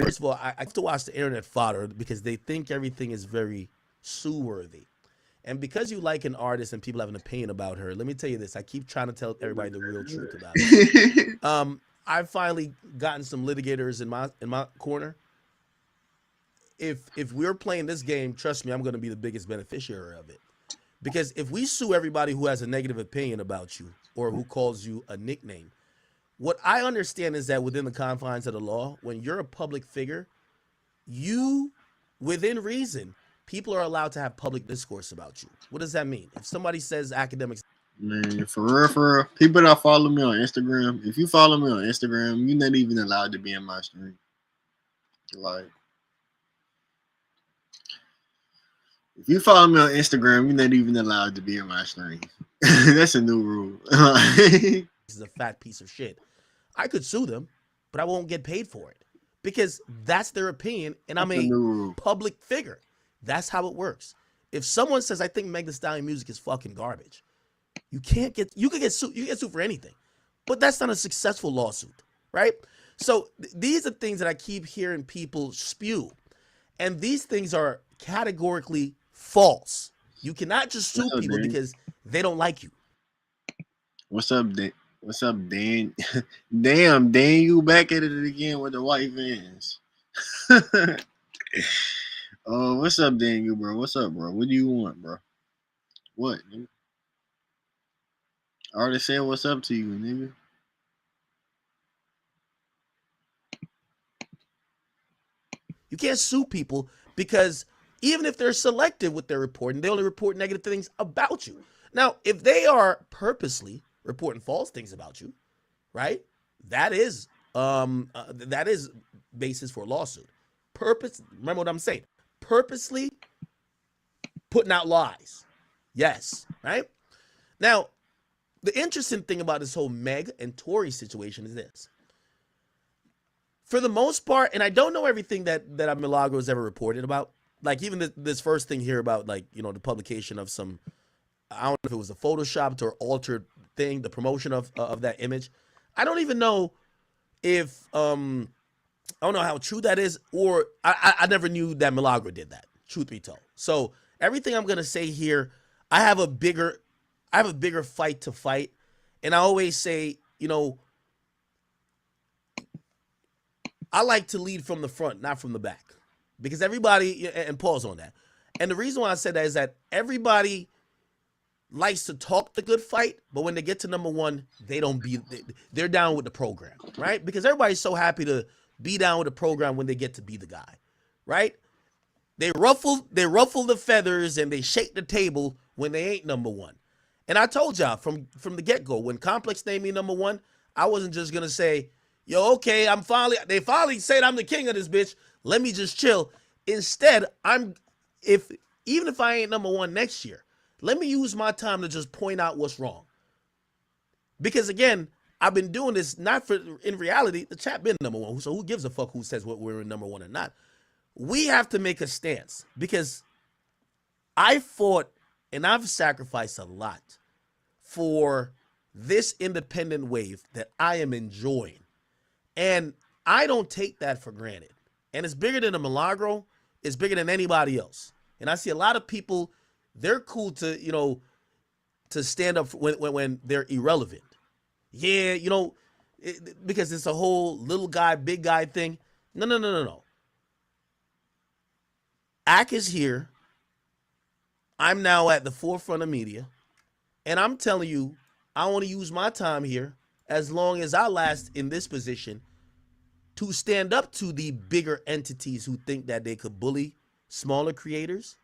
Speaker 1: First of all, I have to watch the internet fodder because they think everything is very sue-worthy. And because you like an artist and people have an opinion about her, let me tell you this. I keep trying to tell everybody the real truth about it. I've finally gotten some litigators in my corner. If we're playing this game, trust me, I'm going to be the biggest beneficiary of it. Because if we sue everybody who has a negative opinion about you or who calls you a nickname, what I understand is that within the confines of the law, when you're a public figure, you, within reason, people are allowed to have public discourse about you. What does that mean? If somebody says academics...
Speaker 10: Man, for real, people that follow me on Instagram, if you follow me on Instagram, you're not even allowed to be in my stream. Like, if you follow me on Instagram, you're not even allowed to be in my stream. That's a new rule.
Speaker 1: This is a fat piece of shit. I could sue them, but I won't get paid for it because that's their opinion, and I'm a public figure. That's how it works. If someone says, I think Meg Thee Stallion music is fucking garbage, you could get sued. You get sued for anything, but that's not a successful lawsuit, right? So these are things that I keep hearing people spew, and these things are categorically false. You cannot just sue people because they don't like you.
Speaker 10: What's up, Dan? What's up, Dan? Damn, Dan, you back at it again with the white vans. Oh, what's up, Daniel, bro? What's up, bro? What do you want, bro? What, nigga? I already said what's up to you, nigga.
Speaker 1: You can't sue people because even if they're selective with their reporting, they only report negative things about you. Now, if they are purposely reporting false things about you, right? That is basis for a lawsuit. Remember what I'm saying. Purposely putting out lies. Yes, right? Now, the interesting thing about this whole Meg and Tory situation is this. For the most part, and I don't know everything that Milagro has ever reported about, like even this first thing here about, like, you know, the publication of some, I don't know if it was a photoshopped or altered thing, the promotion of that image. I don't even know if I don't know how true that is, or I never knew that Milagro did that, truth be told. So everything I'm gonna say here, I have a bigger fight to fight. And I always say, you know, I like to lead from the front, not from the back. Because everybody, and pause on that. And the reason why I said that is that everybody likes to talk the good fight, but when they get to number one, they're down with the program, right? Because everybody's so happy to be down with the program when they get to be the guy, right? They ruffle the feathers and they shake the table when they ain't number one. And I told y'all from the get-go, when Complex named me number one, I wasn't just gonna say, yo, okay, they finally said I'm the king of this bitch. Let me just chill. Instead, even if I ain't number one next year, let me use my time to just point out what's wrong. Because again, I've been doing this in reality, the chat been number one. So who gives a fuck who says what we're number one or not? We have to make a stance because I fought and I've sacrificed a lot for this independent wave that I am enjoying. And I don't take that for granted. And it's bigger than a Milagro. It's bigger than anybody else. And I see a lot of people, they're cool to, you know, to stand up when they're irrelevant. Yeah, you know, because it's a whole little guy, big guy thing. No. Ak is here. I'm now at the forefront of media. And I'm telling you, I want to use my time here as long as I last in this position to stand up to the bigger entities who think that they could bully smaller creators,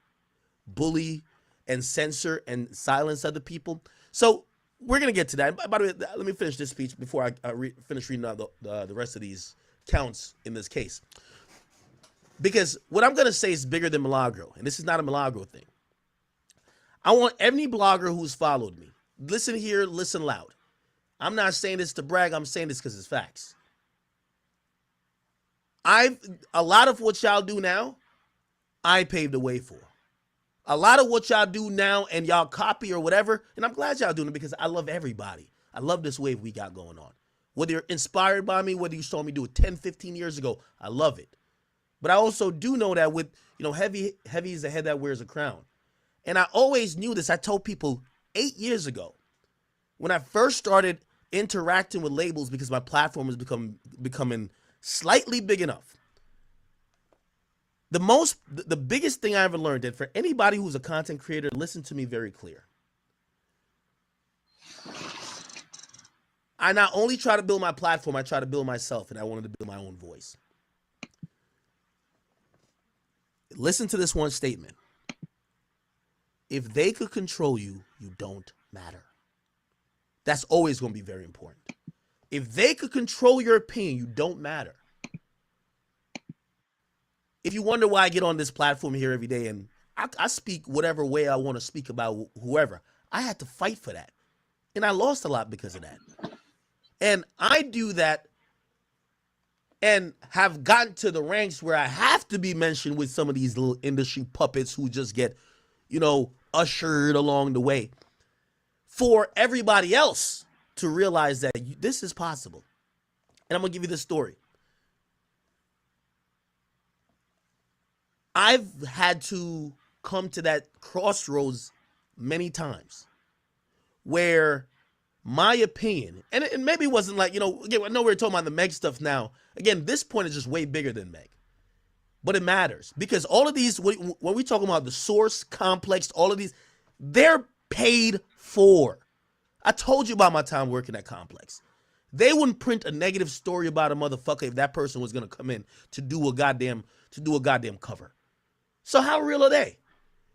Speaker 1: bully and censor and silence other people. So we're going to get to that. By the way, let me finish this speech before I finish reading out the rest of these counts in this case. Because what I'm going to say is bigger than Milagro, and this is not a Milagro thing. I want any blogger who's followed me, listen here, listen loud. I'm not saying this to brag. I'm saying this because it's facts. A lot of what y'all do now, I paved the way for. A lot of what y'all do now and y'all copy or whatever, and I'm glad y'all doing it because I love everybody. I love this wave we got going on. Whether you're inspired by me, whether you saw me do it 10, 15 years ago, I love it. But I also do know that with, you know, heavy is the head that wears a crown. And I always knew this. I told people 8 years ago when I first started interacting with labels because my platform was becoming slightly big enough. The biggest thing I ever learned, and for anybody who's a content creator, listen to me very clear. I not only try to build my platform, I try to build myself, and I wanted to build my own voice. Listen to this one statement. If they could control you, you don't matter. That's always going to be very important. If they could control your opinion, you don't matter. If you wonder why I get on this platform here every day and I speak whatever way I want to speak about whoever, I had to fight for that. And I lost a lot because of that. And I do that and have gotten to the ranks where I have to be mentioned with some of these little industry puppets who just get, you know, ushered along the way for everybody else to realize that this is possible. And I'm going to give you this story. I've had to come to that crossroads many times where my opinion, and maybe it wasn't like, you know, again, I know we're talking about the Meg stuff now. Again, this point is just way bigger than Meg. But it matters because all of these, when we talk about the Source, Complex, all of these, they're paid for. I told you about my time working at Complex. They wouldn't print a negative story about a motherfucker if that person was going to come in to do a goddamn cover. So how real are they?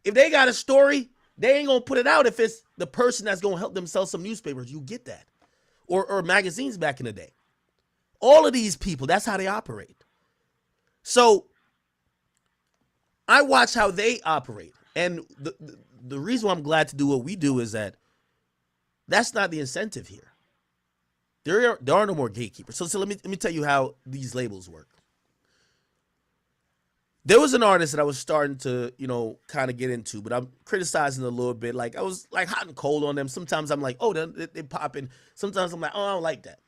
Speaker 1: If they got a story, they ain't going to put it out if it's the person that's going to help them sell some newspapers. You get that. Or magazines back in the day. All of these people, that's how they operate. So I watch how they operate. And the reason why I'm glad to do what we do is that that's not the incentive here. There are no more gatekeepers. So let me tell you how these labels work. There was an artist that I was starting to, kind of get into, but I'm criticizing a little bit. Like I was like hot and cold on them. Sometimes I'm like, oh, they popping. Sometimes I'm like, oh, I don't like that.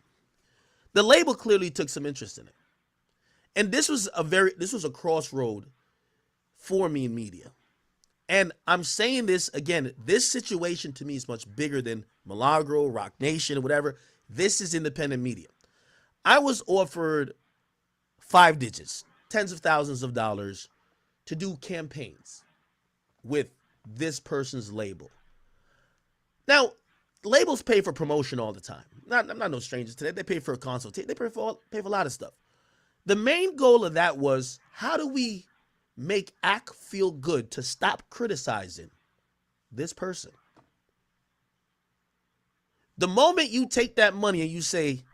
Speaker 1: The label clearly took some interest in it. And this was a crossroad for me in media. And I'm saying this again, this situation to me is much bigger than Milagro, Rock Nation, or whatever. This is independent media. I was offered 5 digits, tens of thousands of dollars to do campaigns with this person's label. Now, labels pay for promotion all the time. I'm not no stranger to that. They pay for a consultation. They pay for a lot of stuff. The main goal of that was, how do we make ACT feel good to stop criticizing this person? The moment you take that money and you say,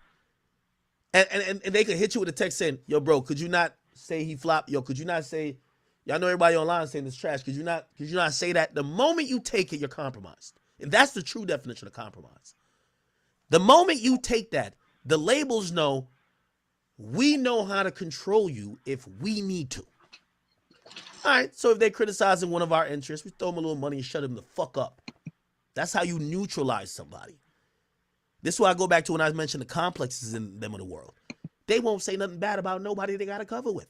Speaker 1: and they could hit you with a text saying, yo, bro, could you not say he flopped? Yo, could you not say, y'all know everybody online saying this trash. Could you not say that? The moment you take it, you're compromised. And that's the true definition of compromise. The moment you take that, the labels know, we know how to control you if we need to. All right, so if they're criticizing one of our interests, we throw them a little money and shut them the fuck up. That's how you neutralize somebody. This is why I go back to when I mentioned the complexes in them of the world. They won't say nothing bad about nobody they got to cover with.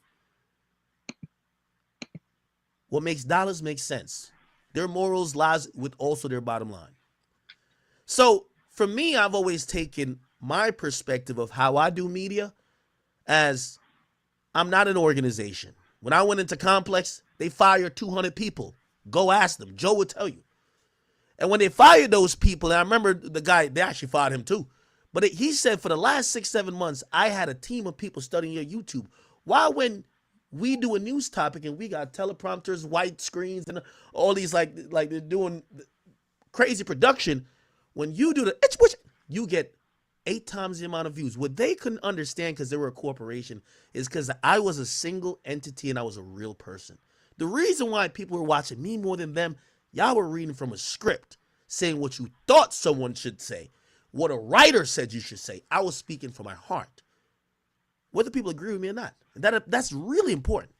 Speaker 1: What makes dollars make sense. Their morals lies with also their bottom line. So for me, I've always taken my perspective of how I do media as I'm not an organization. When I went into Complex, they fired 200 people. Go ask them. Joe would tell you. And when they fired those people, and I remember the guy, they actually fired him too. But he said for the last 6-7 months, I had a team of people studying your YouTube. Why when we do a news topic and we got teleprompters, white screens, and all these like they're doing crazy production, when you do you get 8 times the amount of views. What they couldn't understand because they were a corporation is because I was a single entity and I was a real person. The reason why people were watching me more than them, y'all were reading from a script, saying what you thought someone should say, what a writer said you should say. I was speaking from my heart, whether people agree with me or not. That's really important.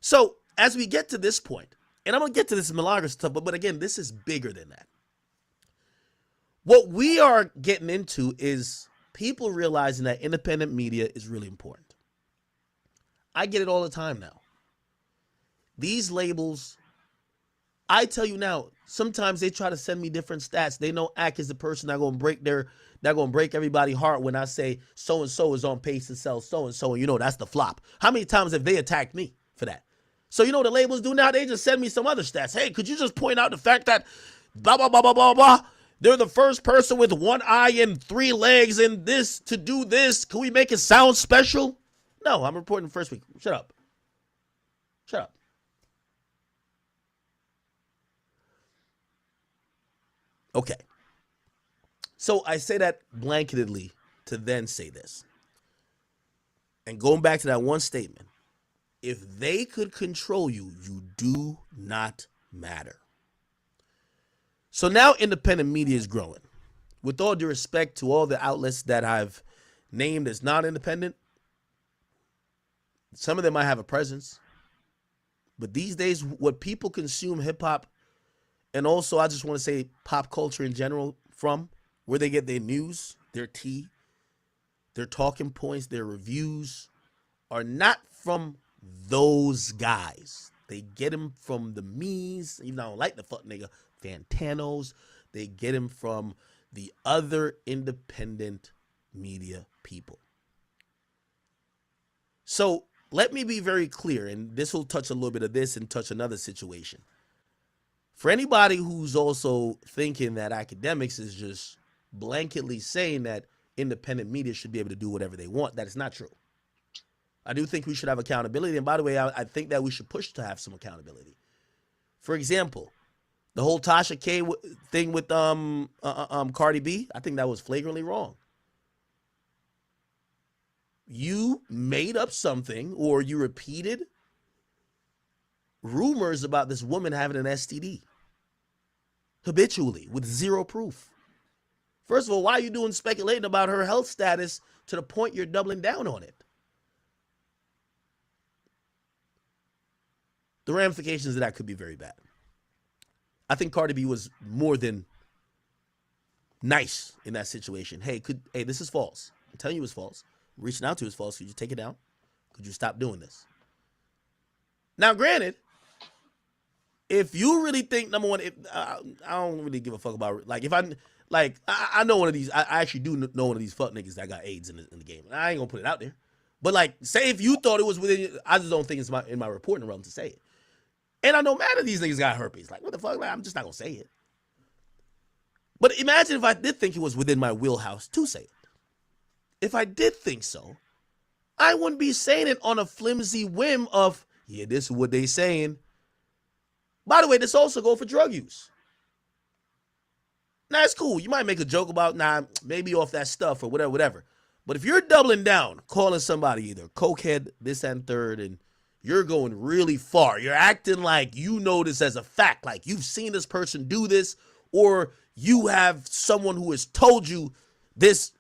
Speaker 1: So as we get to this point, and I'm going to get to this Milagro stuff, but again, this is bigger than that. What we are getting into is people realizing that independent media is really important. I get it all the time now. These labels, I tell you now, sometimes they try to send me different stats. They know ACT is the person that's gonna break everybody's heart when I say so and so is on pace to sell so and so, and that's the flop. How many times have they attacked me for that? So the labels do now, they just send me some other stats. Hey, could you just point out the fact that blah blah blah blah blah blah? They're the first person with 1 eye and 3 legs and this to do this. Can we make it sound special? No, I'm reporting the first week. Shut up. Shut up. Okay. So I say that blanketedly to then say this. And going back to that one statement, if they could control you, you do not matter. So now independent media is growing. With all due respect to all the outlets that I've named as non-independent, some of them might have a presence. But these days, what people consume hip-hop, and also I just want to say pop culture in general from, where they get their news, their tea, their talking points, their reviews, are not from those guys. They get them from the me's, even though I don't like the fuck nigga, Fantanos. They get them from the other independent media people. So let me be very clear, and this will touch a little bit of this and touch another situation. For anybody who's also thinking that academics is just blanketly saying that independent media should be able to do whatever they want, that is not true. I do think we should have accountability. And by the way, I think that we should push to have some accountability. For example, the whole Tasha K thing with Cardi B, I think that was flagrantly wrong. You made up something, or you repeated rumors about this woman having an STD habitually with zero proof. First of all, why are you speculating about her health status to the point you're doubling down on it? the ramifications of that could be very bad. I think Cardi B was more than nice in that situation. Hey, this is false. I'm telling you it's false. I'm reaching out to you, it's false. Could you take it down? Could you stop doing this? Now, granted, if you really think, number one, I don't really give a fuck about, like, if I know one of these, I actually do know one of these fuck niggas that got AIDS in the game. And I ain't gonna put it out there. But, like, say if you thought it was within, I just don't think it's in my reporting realm to say it. And I know mad at these niggas got herpes. Like, what the fuck? Like, I'm just not gonna say it. But imagine if I did think it was within my wheelhouse to say it. If I did think so, I wouldn't be saying it on a flimsy whim of, yeah, this is what they saying. By the way, this also go for drug use. Now, it's cool. You might make a joke about, maybe off that stuff or whatever. But if you're doubling down, calling somebody either cokehead, this and third, and you're going really far, you're acting like you know this as a fact, like you've seen this person do this, or you have someone who has told you this,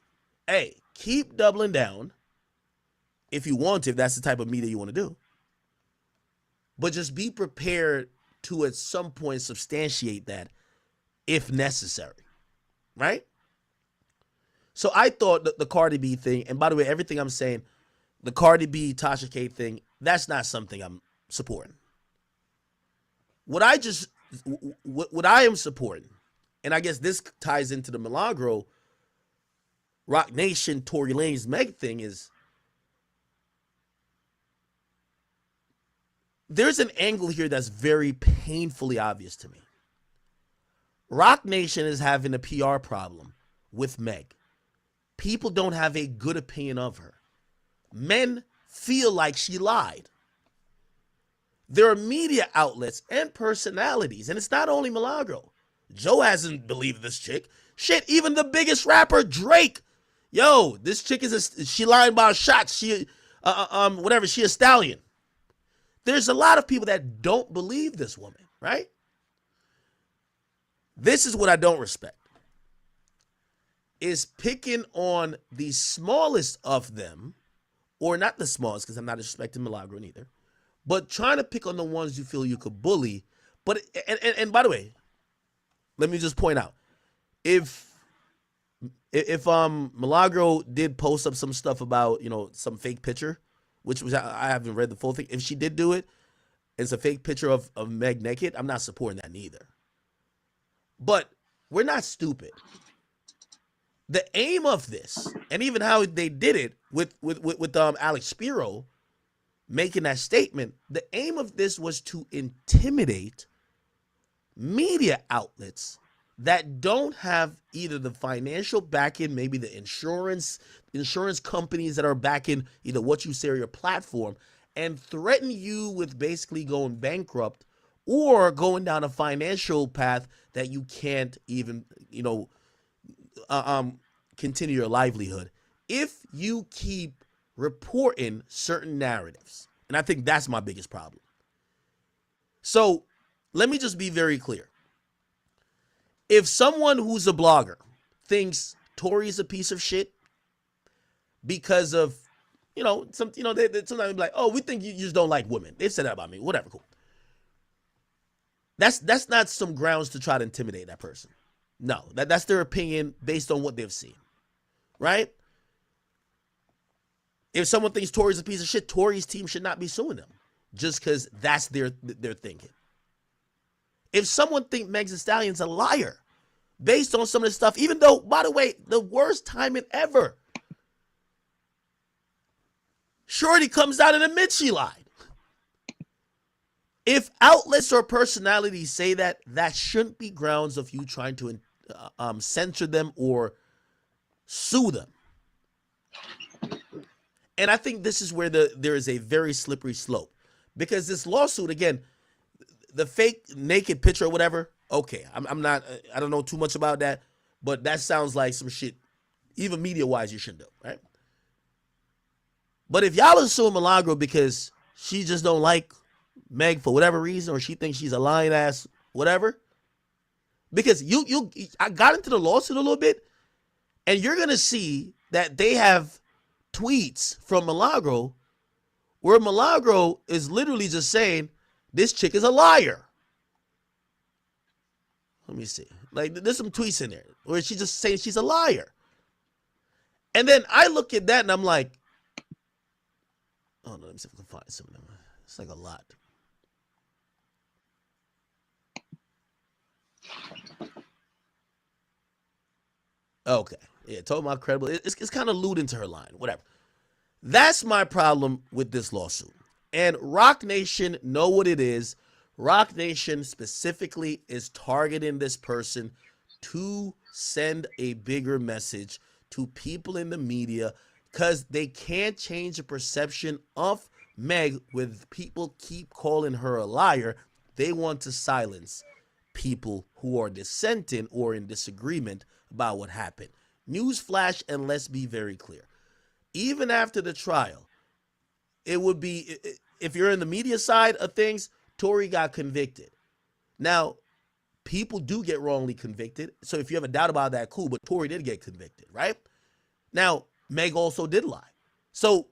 Speaker 1: hey, keep doubling down if you want to, if that's the type of media you want to do. But just be prepared to at some point substantiate that if necessary, right? So I thought that the Cardi B thing, and by the way, everything I'm saying, the Cardi B, Tasha K thing, that's not something I'm supporting. What I am supporting, and I guess this ties into the Milagro, Rock Nation, Tory Lanez, Meg thing, is there's an angle here that's very painfully obvious to me. Rock Nation is having a PR problem with Meg. People don't have a good opinion of her. Men feel like she lied. There are media outlets and personalities, and it's not only Milagro. Joe hasn't believed this chick. Shit, even the biggest rapper, Drake. Yo, this chick she lying about shots. She, she a stallion. There's a lot of people that don't believe this woman, right? This is what I don't respect. Is picking on the smallest of them, or not the smallest, because I'm not disrespecting Milagro either, but trying to pick on the ones you feel you could bully. But and by the way, let me just point out, if Milagro did post up some stuff about, some fake picture, which was, I haven't read the full thing. If she did do it, it's a fake picture of Meg naked, I'm not supporting that neither. But we're not stupid. The aim of this, and even how they did it with Alex Spiro making that statement, the aim of this was to intimidate media outlets that don't have either the financial backing, maybe the insurance companies that are backing either what you say or your platform, and threaten you with basically going bankrupt or going down a financial path that you can't even, continue your livelihood if you keep reporting certain narratives. And I think that's my biggest problem. So let me just be very clear. If someone who's a blogger thinks Tory's a piece of shit because of, they sometimes be like, oh, we think you just don't like women. They've said that about me. Whatever, cool. That's not some grounds to try to intimidate that person. No, that's their opinion based on what they've seen, right? If someone thinks Tory's a piece of shit, Tory's team should not be suing them just because that's their thinking. If someone thinks Meg Thee Stallion's a liar based on some of this stuff, even though, by the way, the worst timing ever, Shorty comes out and admits she lied. If outlets or personalities say that shouldn't be grounds of you trying to censor them or sue them. And I think this is where there is a very slippery slope. Because this lawsuit, again, the fake naked picture or whatever, okay, I don't know too much about that, but that sounds like some shit, even media-wise, you shouldn't do, right? But if y'all are suing Milagro because she just don't like Meg for whatever reason, or she thinks she's a lying ass, whatever, because I got into the lawsuit a little bit, and you're gonna see that they have tweets from Milagro where Milagro is literally just saying this chick is a liar. Let me see. Like, there's some tweets in there where she's just saying she's a liar. And then I look at that and I'm like, oh no, let me see if I can find some of them. It's like a lot. Okay. Yeah, told my credible. It's kind of lewd into her line. Whatever. That's my problem with this lawsuit. And Rock Nation know what it is. Rock Nation specifically is targeting this person to send a bigger message to people in the media because they can't change the perception of Meg when people keep calling her a liar. They want to silence people who are dissenting or in disagreement about what happened. Newsflash, and let's be very clear. Even after the trial, it would be, if you're in the media side of things, Tory got convicted. Now, people do get wrongly convicted. So if you have a doubt about that, cool. But Tory did get convicted, right? Now, Meg also did lie. So,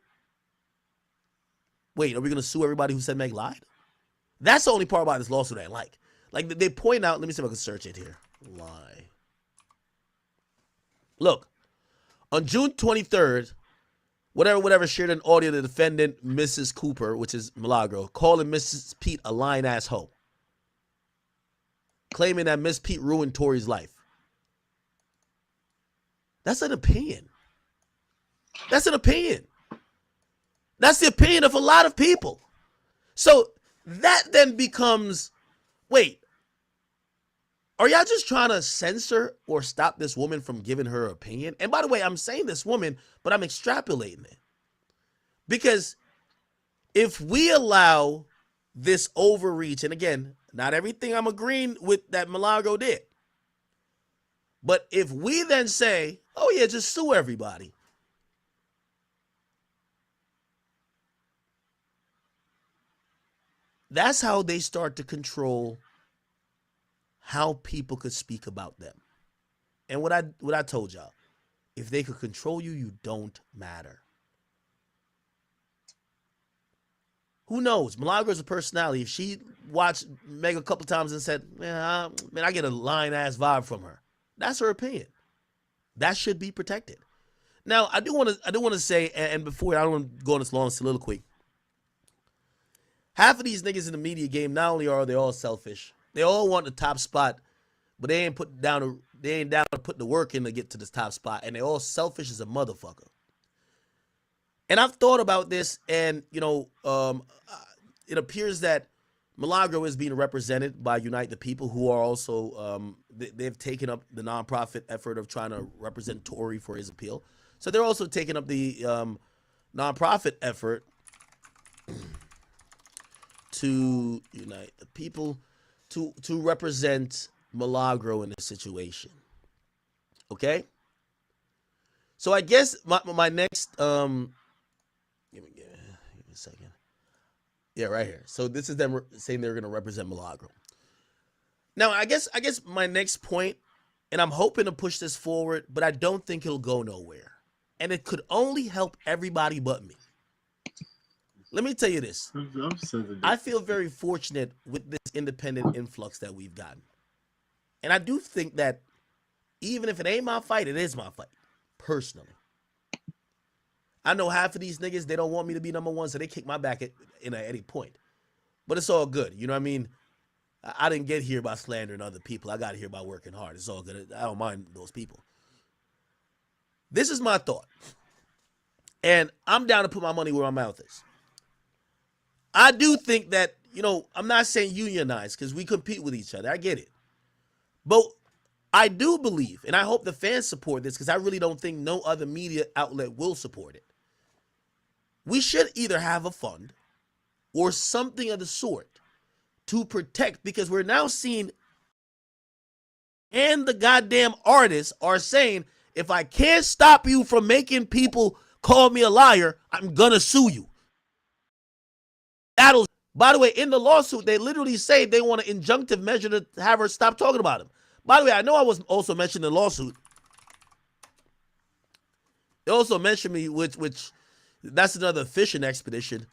Speaker 1: wait, are we going to sue everybody who said Meg lied? That's the only part about this lawsuit I like. Like, they point out, let me see if I can search it here. Lie. Look, on June 23rd, whatever, shared an audio of the defendant, Mrs. Cooper, which is Milagro, calling Mrs. Pete a lying ass hoe, claiming that Miss Pete ruined Tory's life. That's an opinion. That's an opinion. That's the opinion of a lot of people. So that then becomes, wait, are y'all just trying to censor or stop this woman from giving her opinion? And by the way, I'm saying this woman, but I'm extrapolating it. Because if we allow this overreach, and again, not everything I'm agreeing with that Milagro did, but if we then say, oh yeah, just sue everybody, that's how they start to control how people could speak about them. And what I told y'all, if they could control you, you don't matter. Who knows? Milagro's a personality. If she watched Meg a couple times and said, man, I get a lying ass vibe from her. That's her opinion. That should be protected. Now, I do want to say, and before I don't want to go on this long soliloquy, half of these niggas in the media game, not only are they all selfish, they all want the top spot, but they ain't down to put the work in to get to this top spot, and they all selfish as a motherfucker. And I've thought about this, and it appears that Milagro is being represented by Unite the People, who are also they've taken up the nonprofit effort of trying to represent Tory for his appeal. So they're also taking up the nonprofit effort to unite the people, to represent Milagro in this situation. Okay? So I guess my next give me a second. Yeah, right here. So this is them saying they're going to represent Milagro. Now, I guess my next point, and I'm hoping to push this forward, but I don't think it'll go nowhere. And it could only help everybody but me. Let me tell you this. I feel very fortunate with this independent influx that we've gotten. And I do think that even if it ain't my fight, it is my fight, personally. I know half of these niggas, they don't want me to be number one, so they kick my back at any point. But it's all good. You know what I mean? I didn't get here by slandering other people. I got here by working hard. It's all good. I don't mind those people. This is my thought. And I'm down to put my money where my mouth is. I do think that, I'm not saying unionize because we compete with each other. I get it. But I do believe, and I hope the fans support this because I really don't think no other media outlet will support it. We should either have a fund or something of the sort to protect, because we're now seeing, and the goddamn artists are saying, if I can't stop you from making people call me a liar, I'm gonna sue you. By the way, in the lawsuit, they literally say they want an injunctive measure to have her stop talking about him. By the way, I know I was also mentioned in the lawsuit. They also mentioned me, which that's another fishing expedition.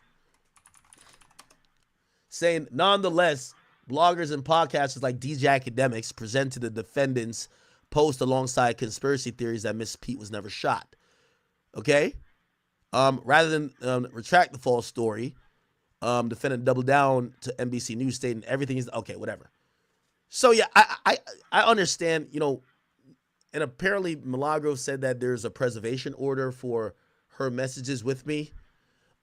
Speaker 1: saying, nonetheless, bloggers and podcasters like DJ Academics presented the defendants' post alongside conspiracy theories that Miss Pete was never shot. Okay? Rather than retract the false story, defendant doubled down to NBC News stating everything is okay, whatever. So yeah, I understand, you know, and apparently Milagro said that there's a preservation order for her messages with me.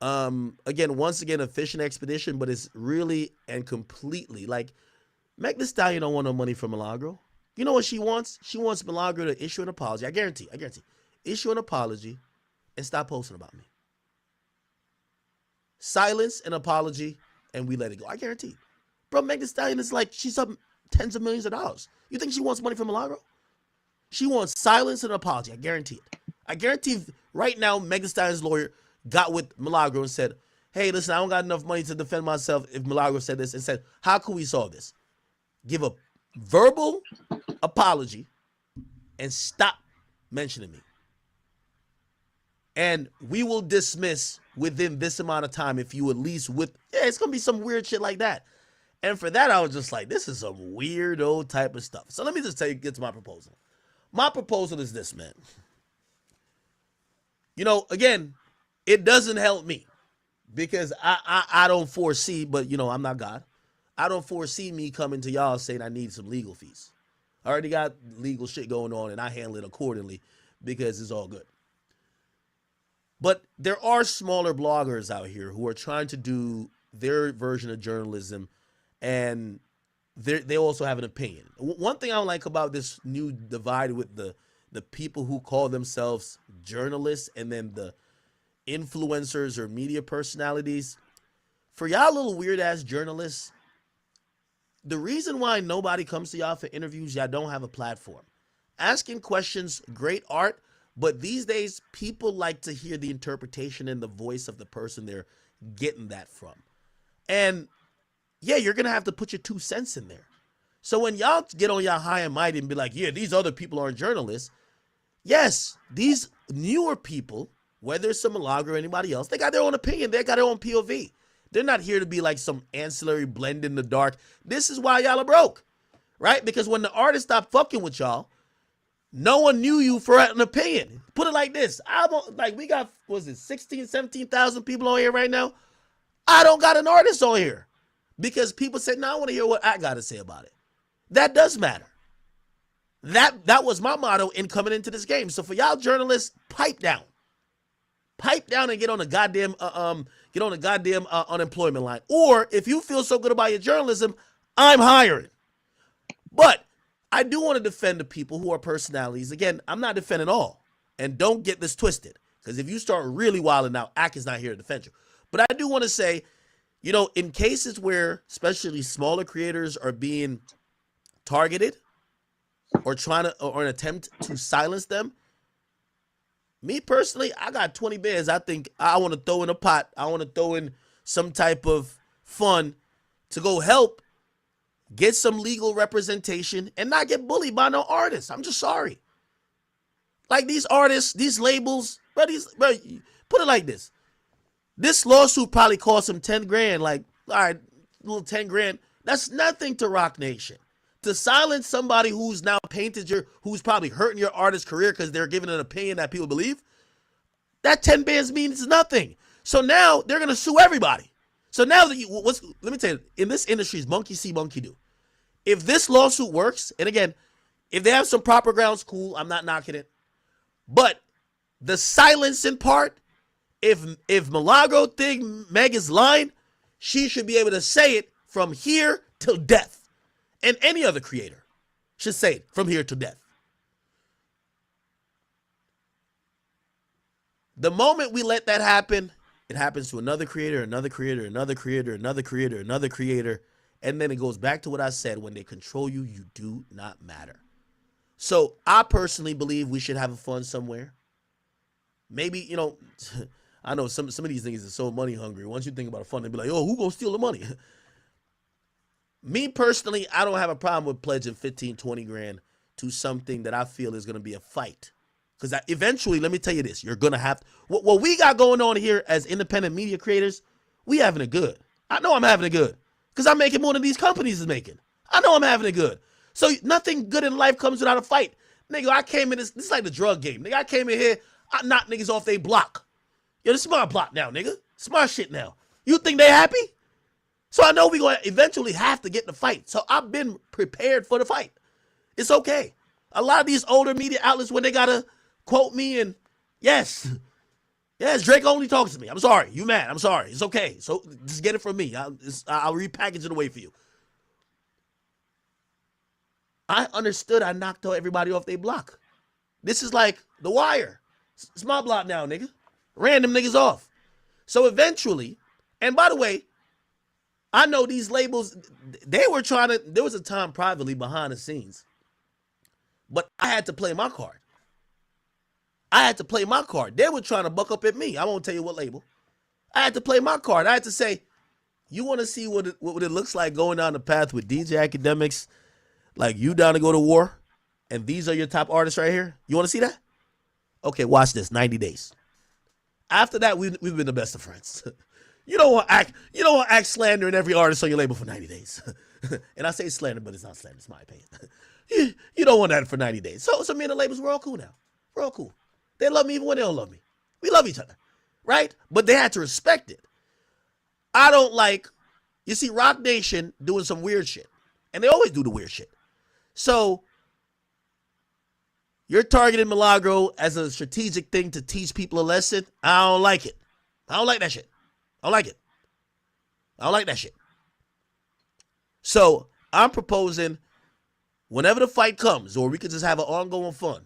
Speaker 1: Again, once again, a fishing expedition, but it's really and completely like Meg Thee Stallion don't want no money from Milagro. You know what she wants? She wants Milagro to issue an apology. I guarantee. Issue an apology and stop posting about me. Silence an apology and we let it go. I guarantee. Bro, Meg Thee Stallion is like, she's up tens of millions of dollars. You think she wants money from Milagro? She wants silence and an apology. I guarantee it. I guarantee right now Meg Thee Stallion's lawyer got with Milagro and said, hey, listen, I don't got enough money to defend myself if Milagro said this, and said, how can we solve this? Give a verbal apology and stop mentioning me. And we will dismiss within this amount of time if you at least it's going to be some weird shit like that. And for that, I was just like, this is some weirdo type of stuff. So let me just get to my proposal. My proposal is this, man. You know, again, it doesn't help me because I don't foresee, but you know, I'm not God. I don't foresee me coming to y'all saying I need some legal fees. I already got legal shit going on and I handle it accordingly because it's all good. But there are smaller bloggers out here who are trying to do their version of journalism and they also have an opinion. One thing I don't like about this new divide with the people who call themselves journalists and then the influencers or media personalities, for y'all little weird ass journalists, the reason why nobody comes to y'all for interviews, y'all don't have a platform. Asking questions, great art, but these days people like to hear the interpretation and the voice of the person they're getting that from. And yeah, you're gonna have to put your 2 cents in there. So when y'all get on y'all high and mighty and be like, yeah, these other people aren't journalists, yes, these newer people, whether it's some Milagro or anybody else, they got their own opinion. They got their own POV. They're not here to be like some ancillary blend in the dark. This is why y'all are broke, right? Because when the artists stop fucking with y'all, no one knew you for an opinion. Put it like this. We got, 16, 17,000 people on here right now. I don't got an artist on here because people said, no, I want to hear what I got to say about it. That does matter. That was my motto in coming into this game. So for y'all journalists, pipe down. Pipe down and get on the goddamn unemployment line. Or if you feel so good about your journalism, I'm hiring. But I do want to defend the people who are personalities. Again, I'm not defending all. And don't get this twisted. Because if you start really wilding out, Ack is not here to defend you. But I do want to say, you know, in cases where especially smaller creators are being targeted or an attempt to silence them, me personally, I got 20 bears. I think I want to throw in a pot. I want to throw in some type of fun to go help get some legal representation and not get bullied by no artists. I'm just sorry. Like these artists, these labels, put it like this. This lawsuit probably cost him 10 grand. Like, all right, little 10 grand. That's nothing to Rock Nation. To silence somebody who's now who's probably hurting your artist's career because they're giving an opinion that people believe, that 10 bands means nothing. So now they're going to sue everybody. So now that let me tell you, in this industry is monkey see, monkey do. If this lawsuit works, and again, if they have some proper grounds, cool, I'm not knocking it. But the silencing part, if Milagro think Meg is lying, she should be able to say it from here till death. And any other creator should say it from here to death. The moment we let that happen, it happens to another creator, another creator, another creator, another creator, another creator. And then it goes back to what I said. When they control you, you do not matter. So I personally believe we should have a fund somewhere. Maybe, you know, I know some of these niggas are so money hungry. Once you think about a fund, they be like, oh, who gonna steal the money? Me personally, I don't have a problem with pledging 15, 20 grand to something that I feel is going to be a fight. Because eventually, let me tell you this, you're going to have, what we got going on here as independent media creators, we having it good. I know I'm having it good. because I'm making more than these companies is making. I know I'm having it good. So nothing good in life comes without a fight. Nigga, I came in, this is like the drug game. Nigga, I came in here, I knocked niggas off they block. Yo, this is my block now, nigga. It's my shit now. You think they happy? So I know we going to eventually have to get in the fight. So I've been prepared for the fight. It's okay. A lot of these older media outlets, when they got to quote me and, yes, Drake only talks to me. I'm sorry. You mad. I'm sorry. It's okay. So just get it from me. I'll repackage it away for you. I understood I knocked everybody off their block. This is like The Wire. It's my block now, nigga. Ran them niggas off. So eventually, and by the way, I know these labels, they were trying to, there was a time privately behind the scenes, but I had to play my card. They were trying to buck up at me. I won't tell you what label. I had to play my card. I had to say, you want to see what it looks like going down the path with DJ Academics, like you down to go to war, and these are your top artists right here? You want to see that? Okay, watch this, 90 days. After that, we've been the best of friends. You don't want to act slandering every artist on your label for 90 days. And I say slander, but it's not slander, it's my opinion. You don't want that for 90 days. So me and the labels, we're all cool now. We're all cool. They love me even when they don't love me. We love each other, right? But they had to respect it. I don't like, you see Rock Nation doing some weird shit. And they always do the weird shit. So you're targeting Milagro as a strategic thing to teach people a lesson. I don't like it. I don't like that shit. I don't like it. I don't like that shit. So I'm proposing whenever the fight comes, or we could just have an ongoing fun.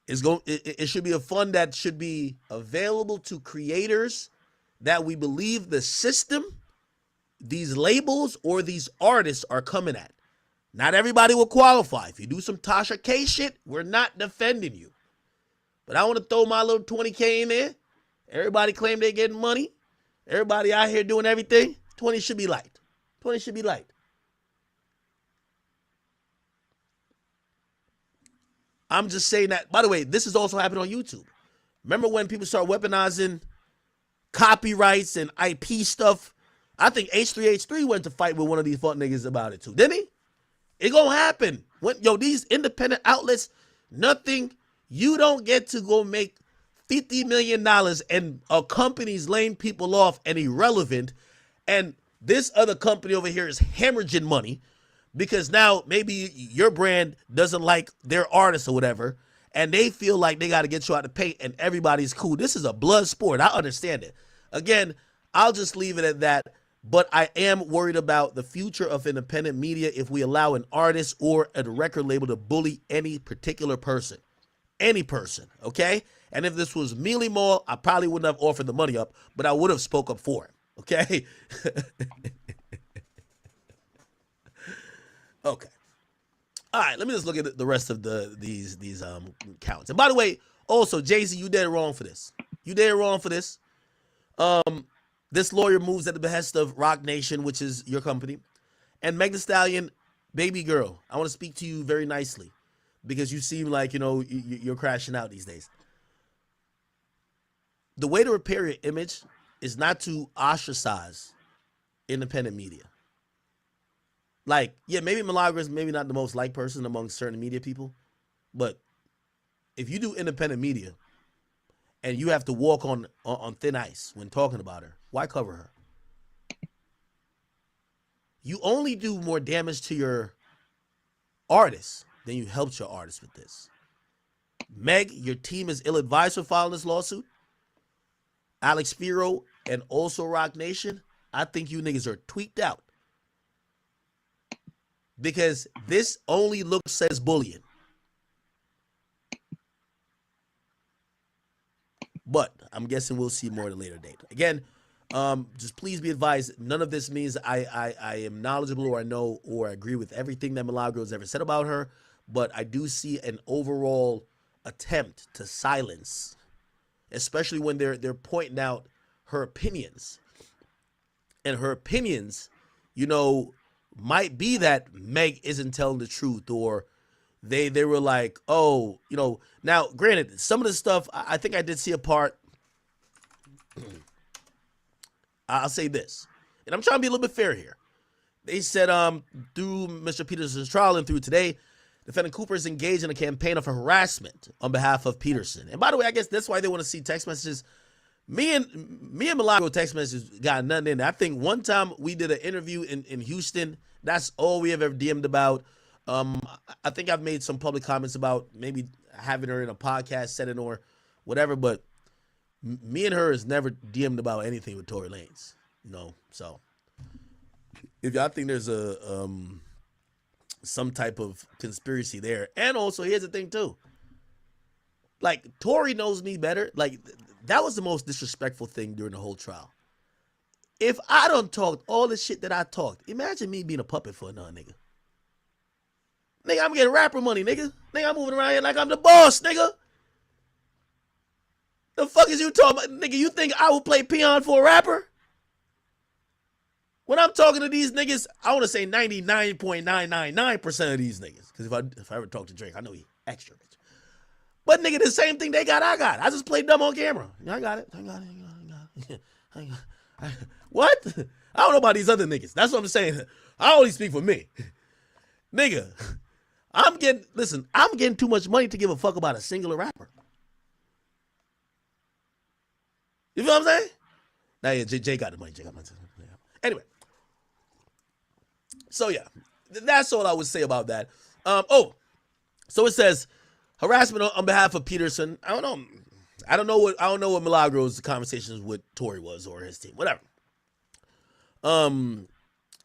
Speaker 1: It should be a fun that should be available to creators that we believe the system, these labels, or these artists are coming at. Not everybody will qualify. If you do some Tasha K shit, we're not defending you. But I want to throw my little 20K in there. Everybody claim they're getting money. Everybody out here doing everything. 20 should be light. 20 should be light. I'm just saying that. By the way, this is also happening on YouTube. Remember when people start weaponizing copyrights and IP stuff? I think H3H3 went to fight with one of these fuck niggas about it too. Didn't he? It gonna happen. These independent outlets, nothing. You don't get to go make $50 million and a company's laying people off and irrelevant. And this other company over here is hemorrhaging money because now maybe your brand doesn't like their artist or whatever, and they feel like they got to get you out of paint and everybody's cool. This is a blood sport. I understand it. Again, I'll just leave it at that. But I am worried about the future of independent media if we allow an artist or a record label to bully any particular person. Any person, okay? And if this was Mealy Mall, I probably wouldn't have offered the money up, but I would have spoke up for him, okay? Okay. All right, let me just look at the rest of these counts. And by the way, also, Jay-Z, you dead wrong for this. You dead wrong for this. This lawyer moves at the behest of Rock Nation, which is your company. And Meg Thee Stallion, baby girl, I want to speak to you very nicely because you seem like, you're crashing out these days. The way to repair your image is not to ostracize independent media. Like, yeah, maybe Milagro is maybe not the most liked person among certain media people, but if you do independent media and you have to walk on thin ice when talking about her, why cover her? You only do more damage to your artists than you helped your artists with this. Meg, your team is ill-advised for filing this lawsuit. Alex Firo and also Rock Nation, I think you niggas are tweaked out. Because this only looks as bullying. But I'm guessing we'll see more at a later date. Again, just please be advised, none of this means I am knowledgeable or I know or agree with everything that Milagro has ever said about her, but I do see an overall attempt to silence, especially when they're pointing out her opinions. And her opinions, might be that Meg isn't telling the truth, or they were like, oh, now granted, some of the stuff, I think I did see a part I'll say this, and I'm trying to be a little bit fair here. They said through Mr. Peterson's trial and through today, defendant Cooper is engaged in a campaign of harassment on behalf of Peterson. And by the way, I guess that's why they want to see text messages. Me and Milagro text messages got nothing in there. I think one time we did an interview in Houston. That's all we have ever DM'd about. I think I've made some public comments about maybe having her in a podcast setting or whatever, but me and her has never DM'd about anything with Tory Lanez. So if y'all think there's a some type of conspiracy there, and also here's the thing too, like Tory knows me better. Like that was the most disrespectful thing during the whole trial. If I done talked all the shit that I talked, imagine me being a puppet for another nigga. Nigga, I'm getting rapper money, nigga. Nigga, I'm moving around here like I'm the boss, nigga. The fuck is you talking about? Nigga, you think I will play peon for a rapper? When I'm talking to these niggas, I want to say 99.999% of these niggas. Because if I ever talk to Drake, I know he extra rich. But nigga, the same thing they got, I got. I just played dumb on camera. I got it. What? I don't know about these other niggas. That's what I'm saying. I only speak for me. Nigga, I'm getting too much money to give a fuck about a singular rapper. You feel what I'm saying? Nah, yeah, Jay got the money. Anyway. So yeah, that's all I would say about that. So it says harassment on behalf of Peterson. I don't know what Milagro's conversations with Tory was or his team, whatever.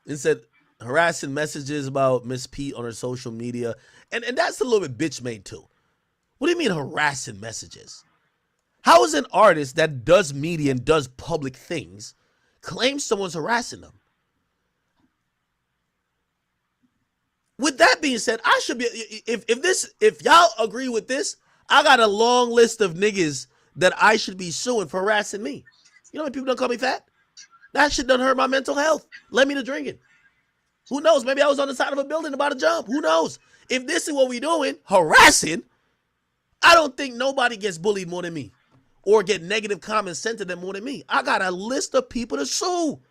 Speaker 1: It said harassing messages about Miss Pete on her social media, and that's a little bit bitch made too. What do you mean harassing messages? How is an artist that does media and does public things claim someone's harassing them? With that being said, I should be, if y'all agree with this, I got a long list of niggas that I should be suing for harassing me. You know how many people don't call me fat? That shit done hurt my mental health. Led me to drinking. Who knows? Maybe I was on the side of a building about to jump. Who knows? If this is what we doing, harassing, I don't think nobody gets bullied more than me or get negative comments sent to them more than me. I got a list of people to sue.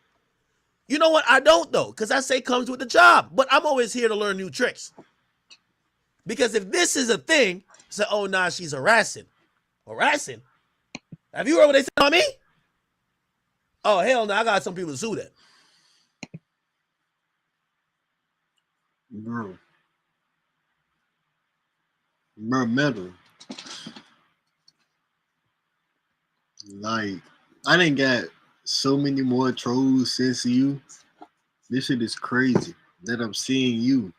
Speaker 1: You know what? I don't, though, because I say comes with the job. But I'm always here to learn new tricks. Because if this is a thing, say, oh, nah, she's harassing. Harassing? Have you heard what they said on me? Oh, hell no, I got some people to sue that.
Speaker 10: Bro, metal. Like, I didn't got so many more trolls since you. This shit is crazy that I'm seeing you.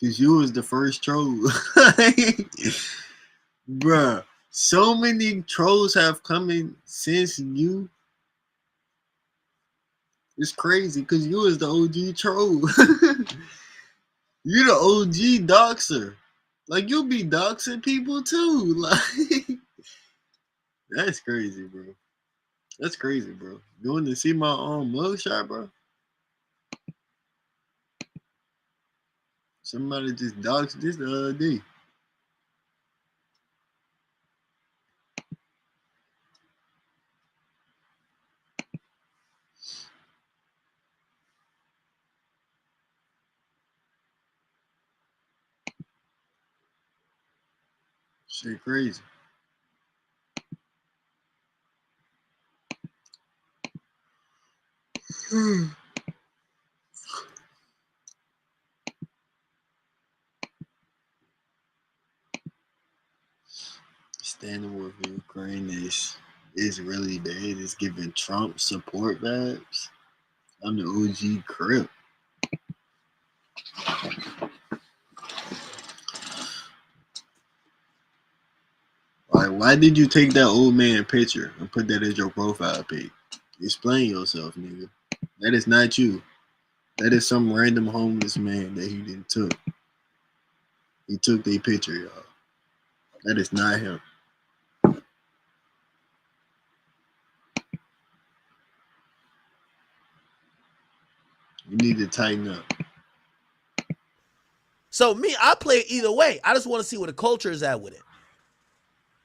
Speaker 10: Because you was the first troll. Bruh, so many trolls have come in since you. It's crazy because you was the OG troll. You the OG doxer. Like, you be doxing people too. Like, that's crazy, bro. That's crazy, bro. You want to see my own mugshot, bro? Somebody just doxed this the other day. Shit crazy. Standing with Ukraine is really bad. It's giving Trump support vibes. I'm the OG Crip. Like, why did you take that old man picture and put that as your profile pic? Explain yourself, nigga. That is not you. That is some random homeless man that he didn't took. He took their picture, y'all. That is not him. You need to tighten up.
Speaker 1: So me, I play it either way. I just want to see where the culture is at with it.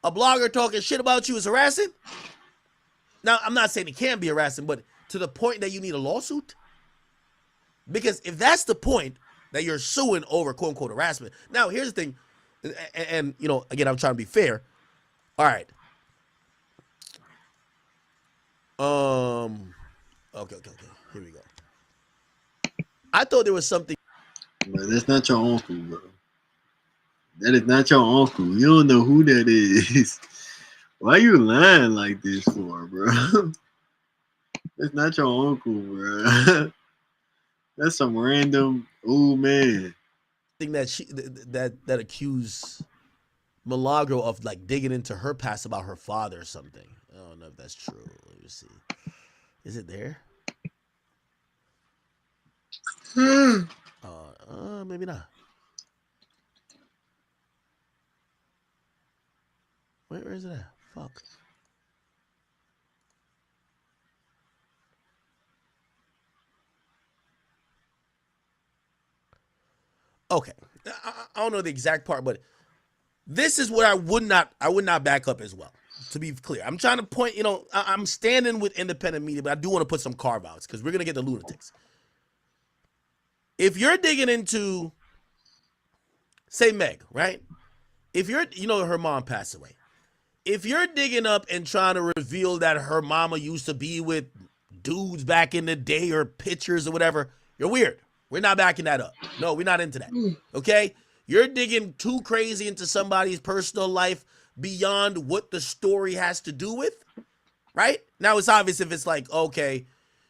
Speaker 1: A blogger talking shit about you is harassing? Now, I'm not saying it can be harassing, but to the point that you need a lawsuit? Because if that's the point that you're suing over quote unquote harassment. Now, here's the thing, and you know, again, I'm trying to be fair. All right. Okay. Here we go. I thought there was something.
Speaker 10: Bro, that's not your uncle, bro. That is not your uncle. You don't know who that is. Why you lying like this for, bro? That's not your uncle, bro. That's some random old man.
Speaker 1: Thing that accused Milagro of like digging into her past about her father or something. I don't know if that's true. Let me see. Is it there? Maybe not. Where is it at? Fuck. Okay. I don't know the exact part, but this is what I would not back up as well. To be clear, I'm trying to point, you know, I'm standing with independent media, but I do want to put some carve outs because we're going to get the lunatics. If you're digging into, say, Meg, right? If you're, you know, her mom passed away. If you're digging up and trying to reveal that her mama used to be with dudes back in the day or pictures or whatever, you're weird. We're not backing that up. No, we're not into that. Okay? You're digging too crazy into somebody's personal life beyond what the story has to do with, right? Now, it's obvious if it's like, okay,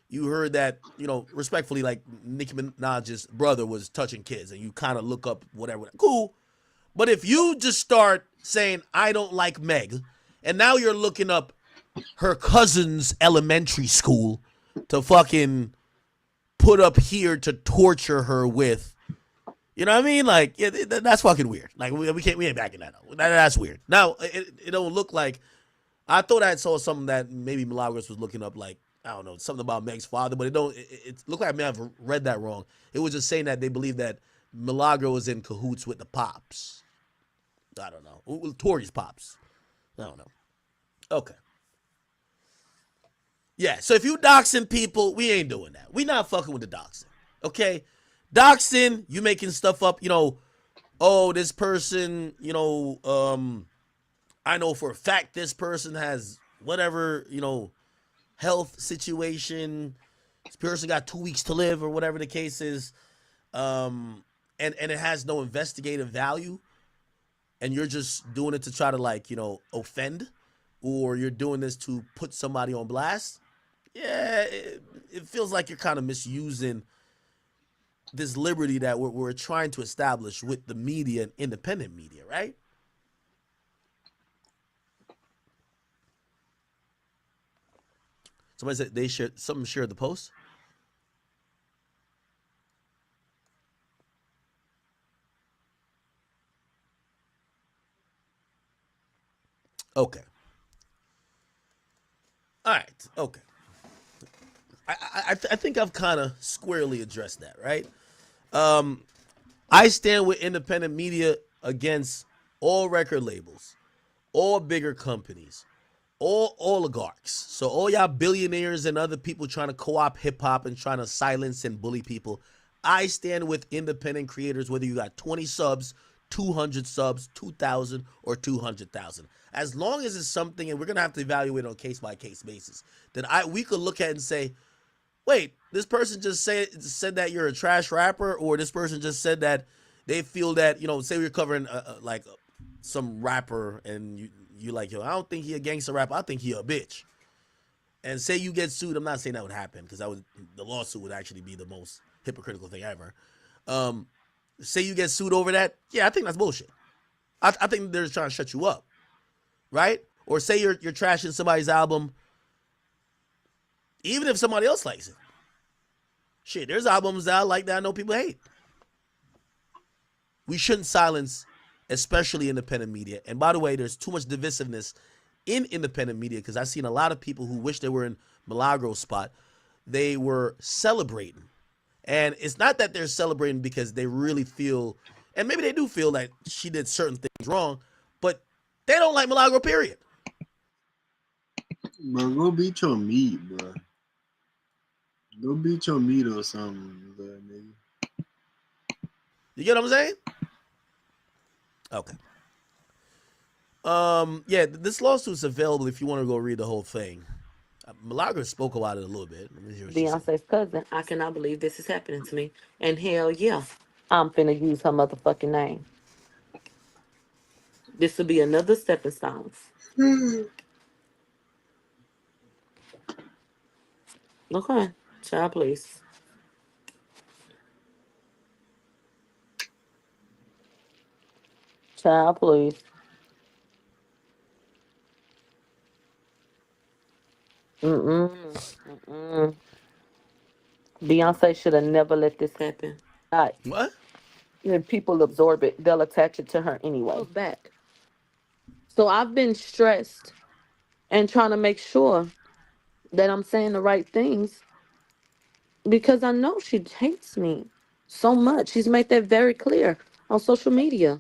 Speaker 1: you heard that, you know, respectfully, like Nicki Minaj's brother was touching kids and you kind of look up whatever. Cool. But if you just start saying, I don't like Meg, and now you're looking up her cousin's elementary school to fucking put up here to torture her with, you know what I mean? Like, yeah, that's fucking weird. Like, we ain't backing that up. That's weird. Now, it don't look like, I thought I saw something that maybe Milagros was looking up, like, I don't know, something about Meg's father, but it looked like I may have read that wrong. It was just saying that they believe that Milagro was in cahoots with the Pops. I don't know. Tori's Pops. I don't know. Okay. Yeah, so if you doxing people, we ain't doing that. We not fucking with the doxing. Okay? Doxing, you making stuff up, you know, oh, this person, you know, I know for a fact this person has whatever, you know, health situation. This person got 2 weeks to live or whatever the case is. And it has no investigative value. And you're just doing it to try to, like, you know, offend, or you're doing this to put somebody on blast. Yeah, it feels like you're kind of misusing this liberty that we're trying to establish with the media and independent media, right? Somebody said they shared the post. Okay. All right. Okay. I think I've kind of squarely addressed that, right? I stand with independent media against all record labels, all bigger companies, all oligarchs. So all y'all billionaires and other people trying to co-opt hip-hop and trying to silence and bully people. I stand with independent creators, whether you got 20 subs, 200 subs, 2,000, or 200,000. As long as it's something, and we're going to have to evaluate on a case-by-case basis, that we could look at and say, wait, this person just said that you're a trash rapper, or this person just said that they feel that, you know, say we're covering like some rapper and you like, yo, I don't think he a gangster rapper, I think he a bitch. And say you get sued, I'm not saying that would happen because the lawsuit would actually be the most hypocritical thing ever. Say you get sued over that, yeah, I think that's bullshit. I think they're just trying to shut you up, right? Or say you're trashing somebody's album, even if somebody else likes it. Shit, there's albums that I like that I know people hate. We shouldn't silence, especially independent media. And by the way, there's too much divisiveness in independent media because I've seen a lot of people who wish they were in Milagro's spot. They were celebrating. And it's not that they're celebrating because they really feel, and maybe they do feel that she did certain things wrong, but they don't like Milagro, period.
Speaker 10: Bro, go beat your meat, bro. Go beat your meat or something, little nigga.
Speaker 1: You get what I'm saying? Okay. Yeah, this lawsuit's available if you want to go read the whole thing. Milagro spoke about it a little bit. Let me hear what she said.
Speaker 2: Beyonce's cousin. I cannot believe this is happening to me. And hell yeah, I'm finna use her motherfucking name. This will be another stepping stone. Okay, child, please. Child, please. Mm-mm. Mm-mm. Beyonce should have never let this happen. God,
Speaker 1: What?
Speaker 2: when people absorb it, they'll attach it to her anyway. Goes back. So I've been stressed and trying to make sure that I'm saying the right things because I know she hates me so much. She's made that very clear on social media.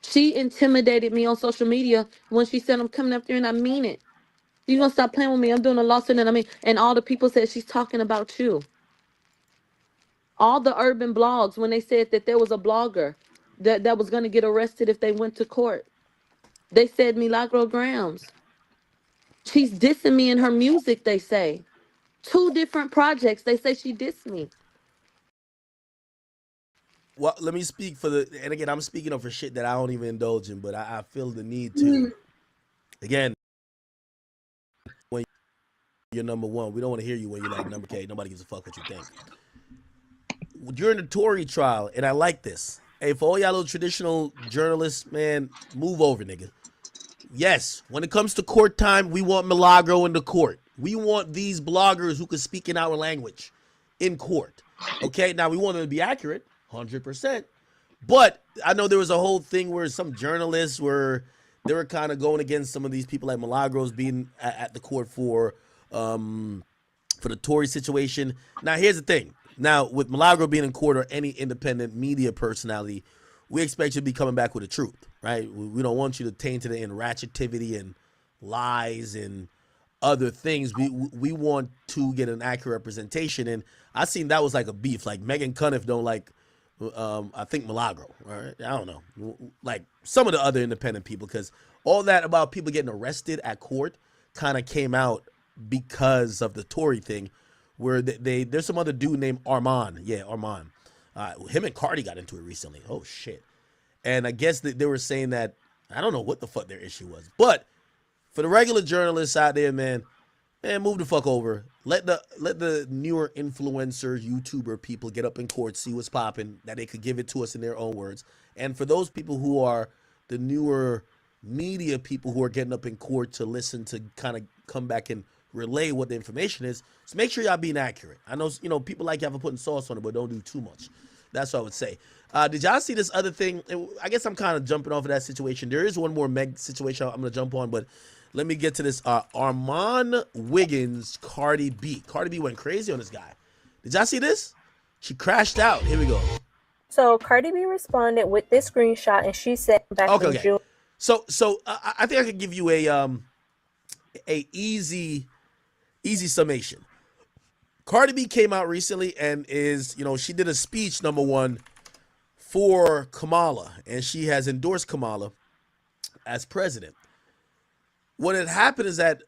Speaker 2: She intimidated me on social media when she said I'm coming up there and I mean it. You gonna stop playing with me? I'm doing a lawsuit and I mean, and all the people said she's talking about you. All the urban blogs when they said that there was a blogger that was gonna get arrested if they went to court. They said Milagro Grams. She's dissing me in her music, they say. 2 different projects, they say she dissed me.
Speaker 1: Well, let me speak for the, and again, I'm speaking of for shit that I don't even indulge in, but I feel the need to. Again, when you're number one, we don't want to hear you when you're like number K. Nobody gives a fuck what you think. During the Tory trial, and I like this. Hey, for all y'all little traditional journalists, man, move over, nigga. Yes, when it comes to court time, we want Milagro in the court. We want these bloggers who can speak in our language in court. Okay, now we want them to be accurate, 100%. But I know there was a whole thing where some journalists they were kind of going against some of these people like Milagros being at the court for the Tory situation. Now, here's the thing. Now, with Milagro being in court or any independent media personality, we expect you to be coming back with the truth, right? We don't want you to taint it in ratchetivity and lies and other things. We want to get an accurate representation. And I seen that was like a beef. Like Megan Cuniff don't like, I think Milagro, right? I don't know. Like some of the other independent people, because all that about people getting arrested at court kind of came out because of the Tory thing, where there's some other dude named Armand. Yeah, Armand. Him and Cardi got into it recently. Oh shit. And I guess they were saying that, I don't know what the fuck their issue was, but for the regular journalists out there, man, move the fuck over. Let the newer influencers, YouTuber people get up in court, see what's popping, that they could give it to us in their own words. And for those people who are the newer media people who are getting up in court to listen to kind of come back and relay what the information is, so make sure y'all being accurate. I know, people like y'all for putting sauce on it, but don't do too much. That's what I would say. Did y'all see this other thing? I guess I'm kind of jumping off of that situation. There is one more Meg situation I'm going to jump on, but let me get to this. Armand Wiggins, Cardi B. Cardi B went crazy on this guy. Did y'all see this? She crashed out. Here we go.
Speaker 6: So Cardi B responded with this screenshot, and she said back in June.
Speaker 1: So I think I could give you a easy summation. Cardi B came out recently and is, she did a speech, number one, for Kamala, and she has endorsed Kamala as president. What had happened is that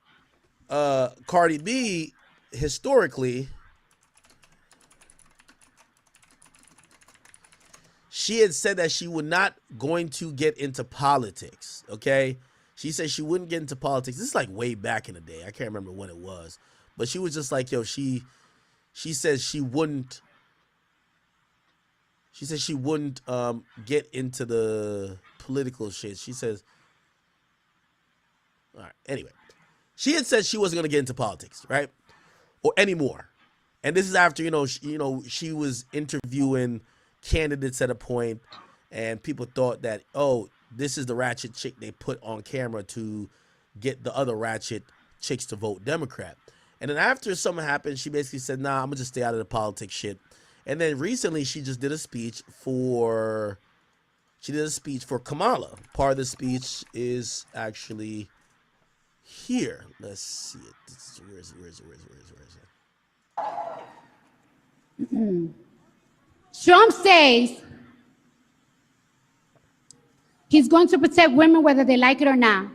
Speaker 1: Cardi B, historically, she had said that she was not going to get into politics, okay? She said she wouldn't get into politics. This is like way back in the day. I can't remember when it was. But she was just like, she says she wouldn't get into the political shit. She says, all right, anyway. She had said she wasn't going to get into politics, right? Or anymore. And this is after, she was interviewing candidates at a point, and people thought that, oh, this is the ratchet chick they put on camera to get the other ratchet chicks to vote Democrat. And then after something happened, she basically said, nah, I'm going to just stay out of the politics shit. And then recently she just did a speech for Kamala. Part of the speech is actually here. Let's see it. Where is it?
Speaker 7: Trump says he's going to protect women whether they like it or not.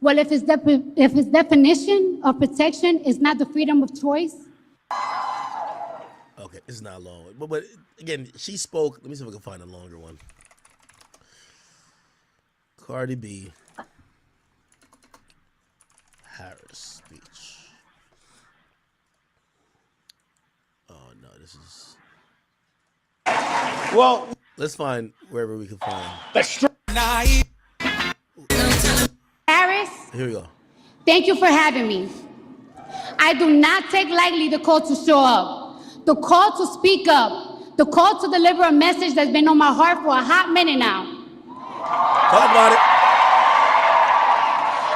Speaker 7: Well, if his definition of protection is not the freedom of choice.
Speaker 1: Okay, it's not long. But again, she spoke. Let me see if I can find a longer one. Cardi B. Harris speech. Oh no, this is. Well, let's find wherever we can find.
Speaker 7: Harris,
Speaker 1: Here we go.
Speaker 7: thank you for having me. I do not take lightly the call to show up, the call to speak up, the call to deliver a message that's been on my heart for a hot minute now.
Speaker 1: Talk about it.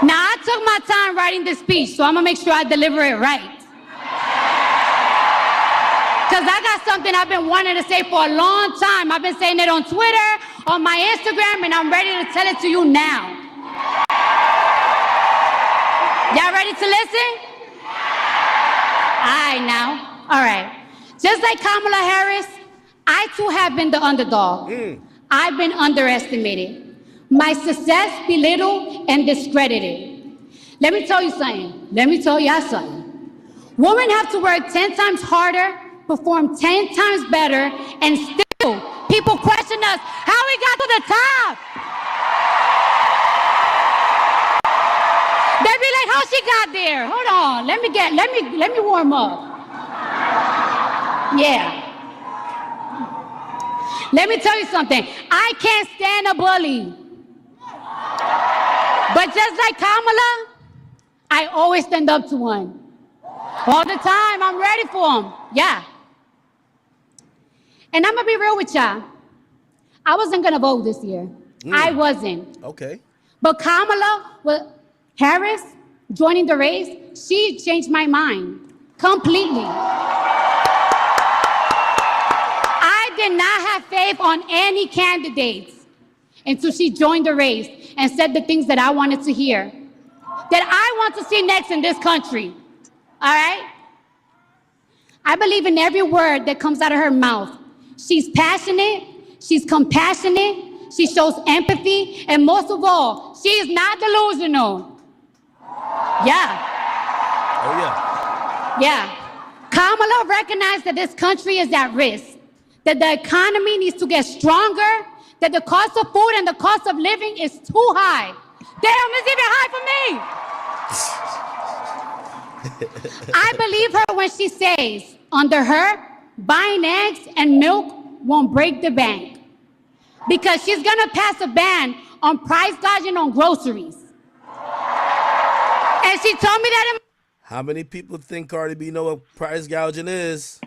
Speaker 7: Now, I took my time writing this speech, so I'm gonna make sure I deliver it right. Because I got something I've been wanting to say for a long time. I've been saying it on Twitter, on my Instagram, and I'm ready to tell it to you now. Y'all ready to listen? All right, now. All right. Just like Kamala Harris, I too have been the underdog. I've been underestimated. My success belittled and discredited. Let me tell you something. Let me tell y'all something. Women have to work 10 times harder, perform 10 times better, and still people question us how we got to the top. They be like, how she got there? Hold on, let me warm up. Yeah. Let me tell you something. I can't stand a bully. But just like Kamala, I always stand up to one. All the time, I'm ready for him. Yeah. And I'm gonna be real with y'all. I wasn't gonna vote this year. I wasn't.
Speaker 1: Okay.
Speaker 7: But Kamala Harris joining the race, she changed my mind completely. I did not have faith on any candidates until she joined the race and said the things that I wanted to hear, that I want to see next in this country. All right? I believe in every word that comes out of her mouth. She's passionate, she's compassionate, she shows empathy, and most of all, she is not delusional. Yeah.
Speaker 1: Oh, yeah.
Speaker 7: Yeah. Kamala recognized that this country is at risk, that the economy needs to get stronger, that the cost of food and the cost of living is too high. Damn, it's even high for me. I believe her when she says, under her, buying eggs and milk won't break the bank. Because she's gonna pass a ban on price gouging on groceries. And she told me that in
Speaker 1: How many people think Cardi B know what price gouging is?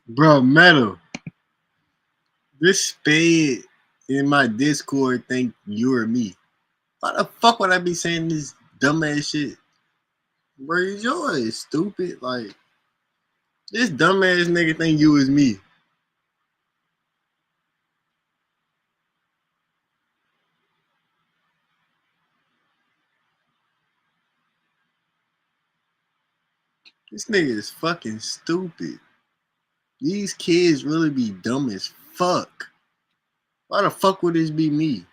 Speaker 10: Bro, Metal. This spade in my Discord think you or me. Why the fuck would I be saying this dumbass shit? Bro, your ass stupid. Like, this dumbass nigga think you is me. This nigga is fucking stupid. These kids really be dumb as fuck. Why the fuck would this be me?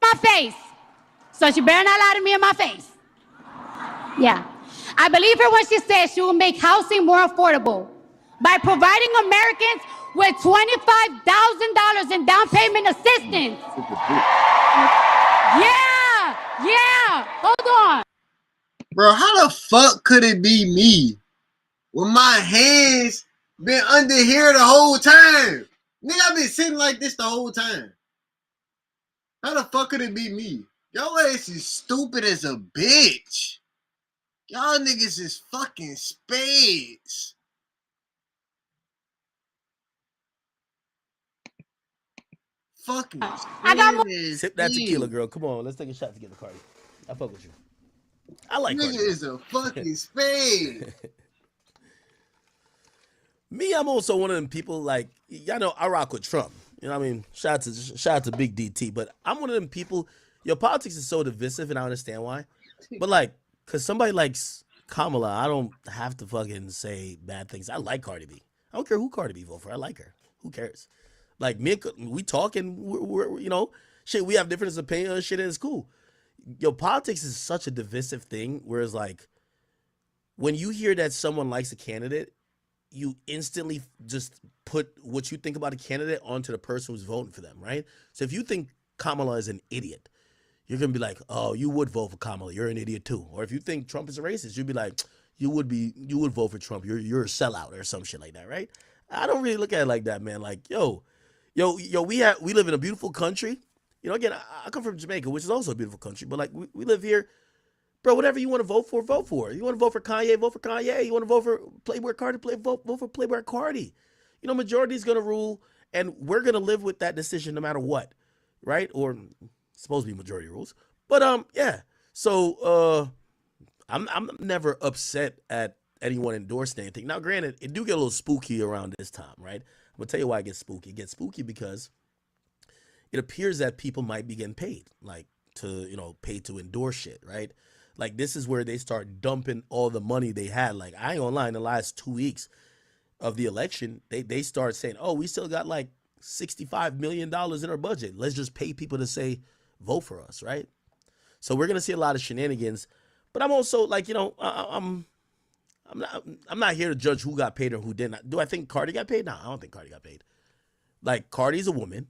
Speaker 7: my face. So she better not lie to me in my face. Yeah. I believe her when she says she will make housing more affordable by providing Americans with $25,000 in down payment assistance. Yeah. Hold on.
Speaker 10: Bro, how the fuck could it be me when my hands been under here the whole time? Nigga, I've been sitting like this the whole time. How the fuck could it be me? Your ass is stupid as a bitch. Y'all niggas is fucking spades. Fucking
Speaker 7: I got more.
Speaker 1: Sip that tequila, girl. Come on, let's take a shot together, Cardi. I fuck with you. I like
Speaker 10: Nigga
Speaker 1: Cardi.
Speaker 10: is a fucking spade.
Speaker 1: Me, I'm also one of them people like y'all know I rock with Trump. You know what I mean? Shout out to Big DT, but I'm one of them people. Your politics is so divisive, and I understand why. But like, cause somebody likes Kamala, I don't have to fucking say bad things. I like Cardi B. I don't care who Cardi B vote for. I like her. Who cares? Like me, we talk and we're you know, shit. We have different opinions on shit, and it's cool. Yo, politics is such a divisive thing. Whereas like, when you hear that someone likes a candidate, you instantly just put what you think about a candidate onto the person who's voting for them, right? So if you think Kamala is an idiot, you're gonna be like, oh, you would vote for Kamala. You're an idiot too. Or if you think Trump is a racist, you'd be like, you would vote for Trump. You're a sellout or some shit like that, right? I don't really look at it like that, man. Like, yo, we live in a beautiful country. You know, again, I come from Jamaica, which is also a beautiful country, but like we live here, bro. Whatever you want to vote for, vote for. You want to vote for Kanye, vote for Kanye. You want to vote for Playboy Cardi, vote for Playboy Cardi. You know, majority is gonna rule, and we're gonna live with that decision no matter what, right? Or supposed to be majority rules, but yeah. So I'm never upset at anyone endorsing anything. Now, granted, it do get a little spooky around this time, right? I'm gonna tell you why it gets spooky. It gets spooky because it appears that people might be getting paid, like paid to endorse shit, right? Like this is where they start dumping all the money they had. Like I ain't gonna lie, in the last 2 weeks of the election, they start saying, oh, we still got like $65 million in our budget. Let's just pay people to say vote for us, right? So we're gonna see a lot of shenanigans. But I'm also like, I'm not here to judge who got paid or who didn't. Do I think Cardi got paid? No, I don't think Cardi got paid. Like Cardi's a woman.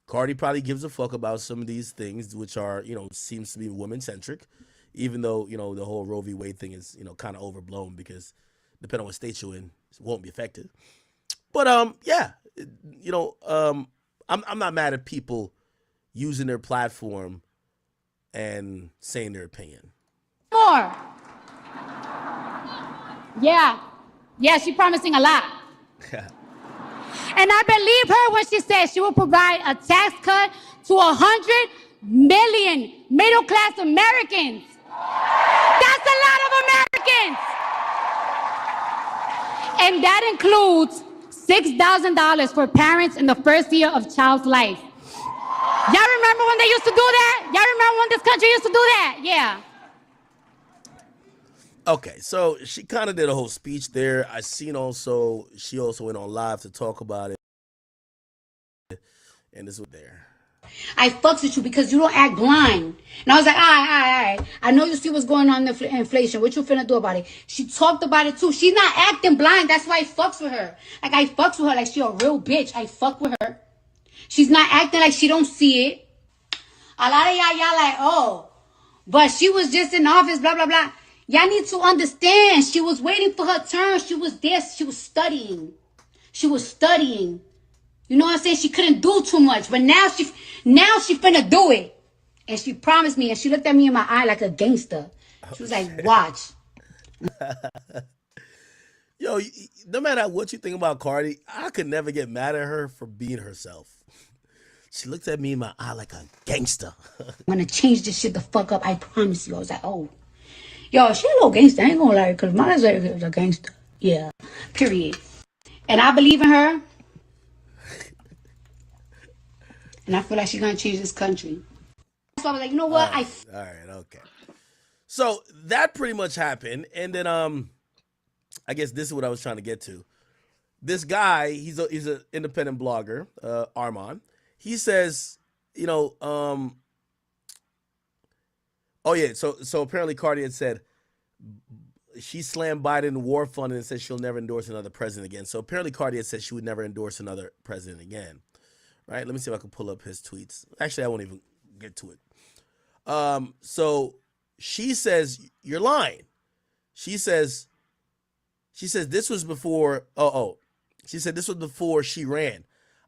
Speaker 1: Cardi probably gives a fuck about some of these things, which are, seems to be woman centric, even though, the whole Roe v. Wade thing is, kind of overblown because depending on what state you're in, it won't be effective. But yeah, I'm not mad at people using their platform and saying their opinion.
Speaker 7: More. Yeah, she's promising a lot. And I believe her when she said she will provide a tax cut to 100 million middle-class Americans. That's a lot of Americans. And that includes $6,000 for parents in the first year of child's life. Y'all remember when they used to do that? Y'all remember when this country used to do that? Yeah.
Speaker 1: Okay, so she kind of did a whole speech there. I seen also, she also went on live to talk about it. And this was there.
Speaker 7: I fucks with you because you don't act blind. And I was like, all right. I know you see what's going on in the inflation. What you finna do about it? She talked about it too. She's not acting blind. That's why I fucks with her. Like, I fucks with her like she a real bitch. I fuck with her. She's not acting like she don't see it. A lot of y'all like, oh, but she was just in office, blah, blah, blah. Y'all need to understand. She was waiting for her turn. She was there. She was studying. You know what I'm saying? She couldn't do too much, but now she finna do it. And she promised me, and she looked at me in my eye like a gangster. She was like, watch.
Speaker 1: Yo, no matter what you think about Cardi, I could never get mad at her for being herself. She looked at me in my eye like a gangster.
Speaker 7: I'm gonna change this shit the fuck up. I promise you. I was like, oh. Yo, she a little gangster. I ain't gonna lie, because my is a gangster. Yeah, period. And I believe in her. And I feel like she's gonna change this country. So I was like, you know what?
Speaker 1: All right, okay. So that pretty much happened, and then I guess this is what I was trying to get to. This guy, he's an independent blogger, Armand. He says, oh yeah, so apparently Cardi had said she slammed Biden in war fund and said she'll never endorse another president again. So apparently Cardi had said she would never endorse another president again. Right? Let me see if I can pull up his tweets. Actually, I won't even get to it. So she says, you're lying. She says this was before, she said this was before she ran.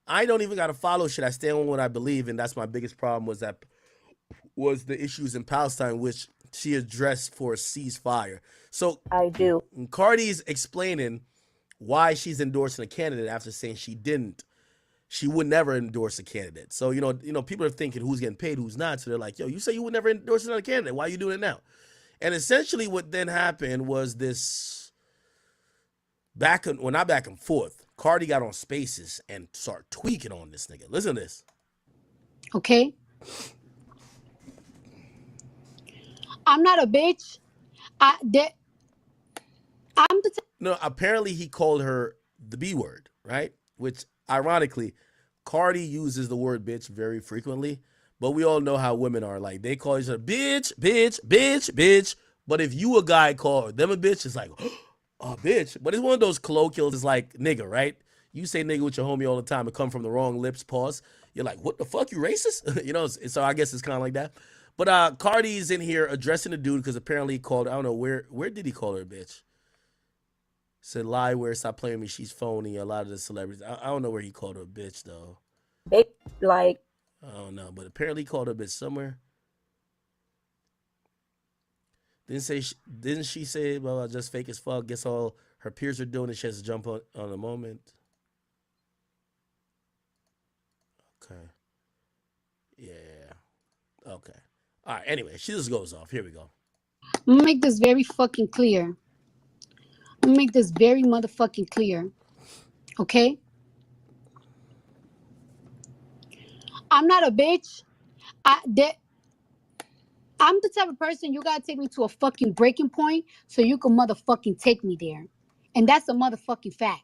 Speaker 1: I don't even got to follow shit. I stand on what I believe, and that's my biggest problem was the issues in Palestine, which she addressed for a ceasefire. So
Speaker 6: I do.
Speaker 1: Cardi's explaining why she's endorsing a candidate after saying she would never endorse a candidate. So, people are thinking who's getting paid, who's not. So they're like, yo, you say you would never endorse another candidate. Why are you doing it now? And essentially what then happened was this not back and forth. Cardi got on Spaces and started tweaking on this nigga. Listen to this.
Speaker 7: Okay. I'm not a bitch. I'm the
Speaker 1: No, apparently he called her the B word, right? Which, ironically, Cardi uses the word bitch very frequently, but we all know how women are. Like, they call each other bitch, bitch, bitch, bitch. But if you a guy call them a bitch, it's like, oh, bitch. But it's one of those colloquials, it's like nigga, right? You say nigga with your homie all the time, it come from the wrong lips, pause. You're like, what the fuck, you racist? You know, so I guess it's kind of like that. But Cardi's in here addressing the dude because apparently he called, I don't know, where did he call her a bitch? Said lie where stop playing me. She's phony. A lot of the celebrities. I don't know where he called her a bitch though.
Speaker 6: Like,
Speaker 1: I don't know, but apparently he called her a bitch somewhere. Didn't she say, well, just fake as fuck. Guess all her peers are doing it. She has to jump on the moment. Okay. Yeah. Okay. All right. Anyway, she just goes off. Here we go.
Speaker 7: I'm gonna make this very fucking clear. I'm gonna make this very motherfucking clear. Okay? I'm not a bitch. I'm the type of person you gotta take me to a fucking breaking point so you can motherfucking take me there. And that's a motherfucking fact.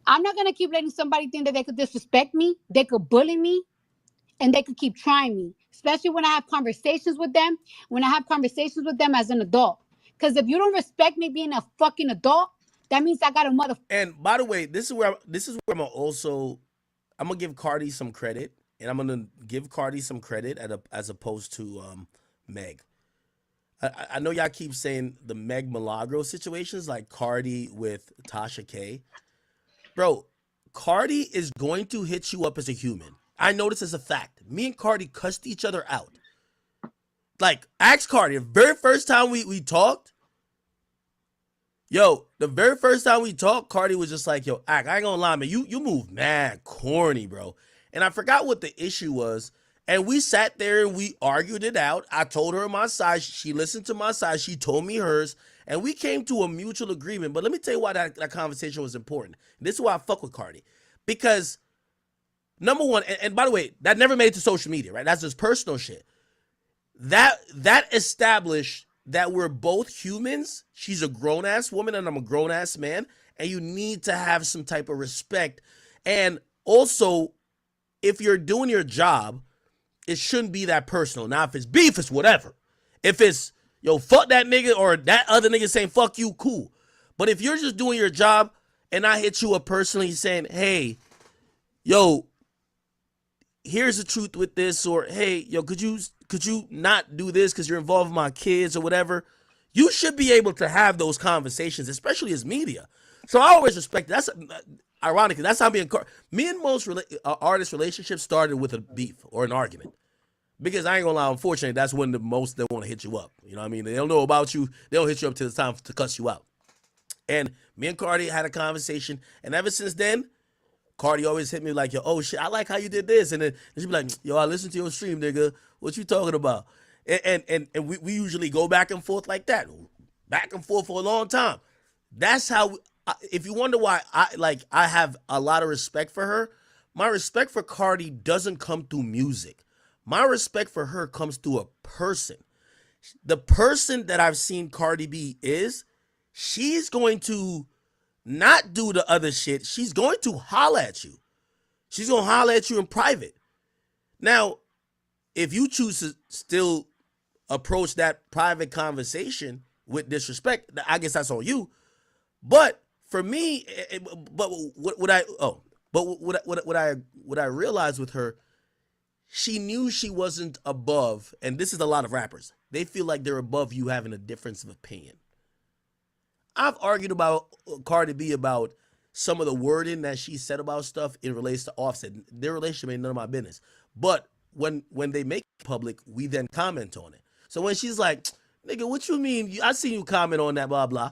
Speaker 7: I'm not gonna keep letting somebody think that they could disrespect me, they could bully me, and they could keep trying me. Especially when I have conversations with them, as an adult. Because if you don't respect me being a fucking adult, that means I got a motherfucking.
Speaker 1: And by the way, this is where I'm gonna give Cardi some credit, and I'm gonna give Cardi some credit as opposed to Meg. I know y'all keep saying the Meg Milagro situations, like Cardi with Tasha K. Bro, Cardi is going to hit you up as a human. I know this as a fact. Me and Cardi cussed each other out. Like, ask Cardi. The very first time we talked, Cardi was just like, yo, I ain't gonna lie, man, you move mad corny, bro. And I forgot what the issue was. And we sat there and we argued it out. I told her my side. She listened to my side. She told me hers. And we came to a mutual agreement. But let me tell you why that conversation was important. This is why I fuck with Cardi. Because, number one, and by the way, that never made it to social media, right? That's just personal shit. That established that we're both humans. She's a grown-ass woman and I'm a grown-ass man. And you need to have some type of respect. And also, if you're doing your job, it shouldn't be that personal. Now, if it's beef, it's whatever. If it's, yo, fuck that nigga or that other nigga saying fuck you, cool. But if you're just doing your job and I hit you up personally saying, hey, yo, here's the truth with this, or hey, yo, could you not do this because you're involved with my kids or whatever, you should be able to have those conversations, especially as media. So I always respect that. That's ironically, that's how me and most artist relationships started with a beef or an argument. Because I ain't gonna lie, unfortunately, that's when the most they want to hit you up. You know what I mean? They don't know about you. They don't hit you up till it's time to cuss you out. And me and Cardi had a conversation, and ever since then, Cardi always hit me like, yo, oh shit, I like how you did this. And then she'd be like, yo, I listened to your stream, nigga. What you talking about? And we usually go back and forth like that. Back and forth for a long time. That's how, if you wonder why I have a lot of respect for her, my respect for Cardi doesn't come through music. My respect for her comes through a person. The person that I've seen Cardi B is, she's going to not do the other shit. She's going to holler at you. She's going to holler at you in private. Now, if you choose to still approach that private conversation with disrespect, I guess that's on you. But for me, what I realized with her, she knew she wasn't above, and this is a lot of rappers. They feel like they're above you having a difference of opinion. I've argued about Cardi B about some of the wording that she said about stuff in relation to Offset. Their relationship ain't none of my business. But when they make it public, we then comment on it. So when she's like, nigga, what you mean? I seen you comment on that, blah, blah.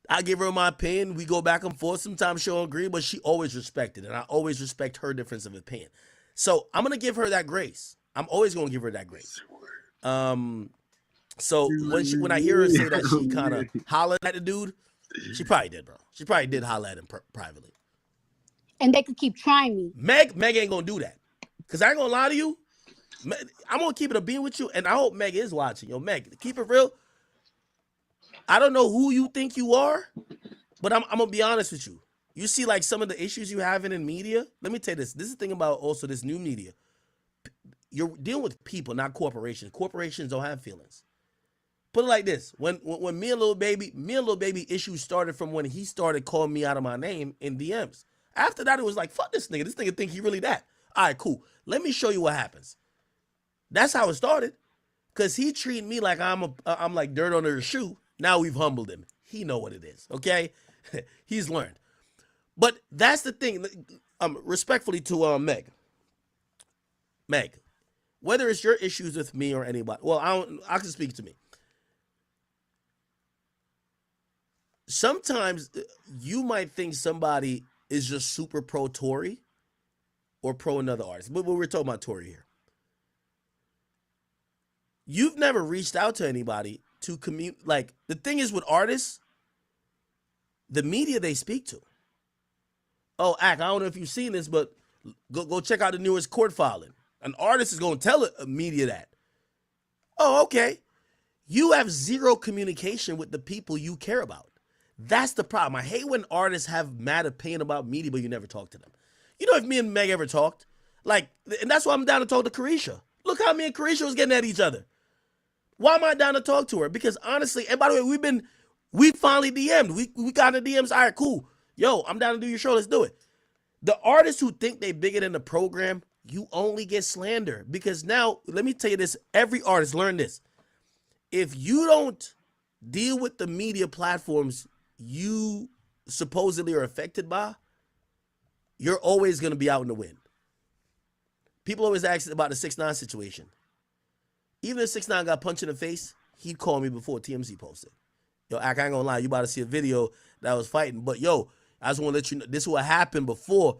Speaker 1: I give her my opinion. We go back and forth. Sometimes she'll agree, but she always respected it. And I always respect her difference of opinion. So I'm going to give her that grace. I'm always going to give her that grace. So when I hear her say that she kind of hollered at the dude, she probably did, bro. She probably did holler at him privately.
Speaker 7: And they could keep trying me.
Speaker 1: Meg ain't going to do that. Because I ain't going to lie to you. I'm gonna keep it a being with you, and I hope Meg is watching. Yo, Meg, keep it real. I don't know who you think you are, but I'm gonna be honest with you. You see, like some of the issues you having in media. Let me tell you this. This is the thing about also this new media. You're dealing with people, not corporations. Corporations don't have feelings. Put it like this: when me and Lil Baby issues started from when he started calling me out of my name in DMs. After that, it was like, fuck this nigga. This nigga think he really that. All right, cool. Let me show you what happens. That's how it started. Cause he treated me like I'm like dirt under his shoe. Now we've humbled him. He know what it is. Okay, he's learned. But that's the thing. Respectfully to Meg, whether it's your issues with me or anybody, well, I can speak to me. Sometimes you might think somebody is just super pro Tory or pro another artist. But we're talking about Tory here. You've never reached out to anybody to commute. Like, the thing is with artists, the media they speak to. Oh, I don't know if you've seen this, but go check out the newest court filing. An artist is going to tell a media that. Oh, okay. You have zero communication with the people you care about. That's the problem. I hate when artists have mad opinion about media, but you never talk to them. You know, if me and Meg ever talked, like, and that's why I'm down to talk to Carisha. Look how me and Carisha was getting at each other. Why am I down to talk to her? Because honestly, and by the way, we finally DM'd. We got in the DMs. All right, cool. Yo, I'm down to do your show. Let's do it. The artists who think they bigger than the program, you only get slander. Because now, let me tell you this. Every artist, learn this. If you don't deal with the media platforms you supposedly are affected by, you're always going to be out in the wind. People always ask about the 6ix9ine situation. Even if 6ix9ine got punched in the face, he'd call me before TMZ posted. Yo, I ain't gonna lie, you about to see a video that I was fighting. But yo, I just want to let you know, this is what happened before.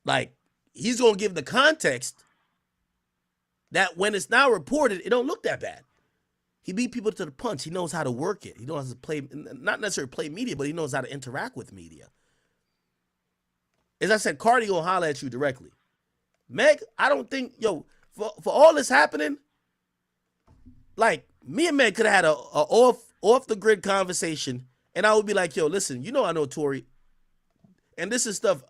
Speaker 1: Like, he's going to give the context that when it's now reported, it don't look that bad. He beat people to the punch. He knows how to work it. He knows how to play, not necessarily play media, but he knows how to interact with media. As I said, Cardi gonna holler at you directly. Meg, I don't think, yo, for all this happening, like, me and Meg could have had a off the grid conversation, and I would be like, yo, listen, you know I know Tory, and this is stuff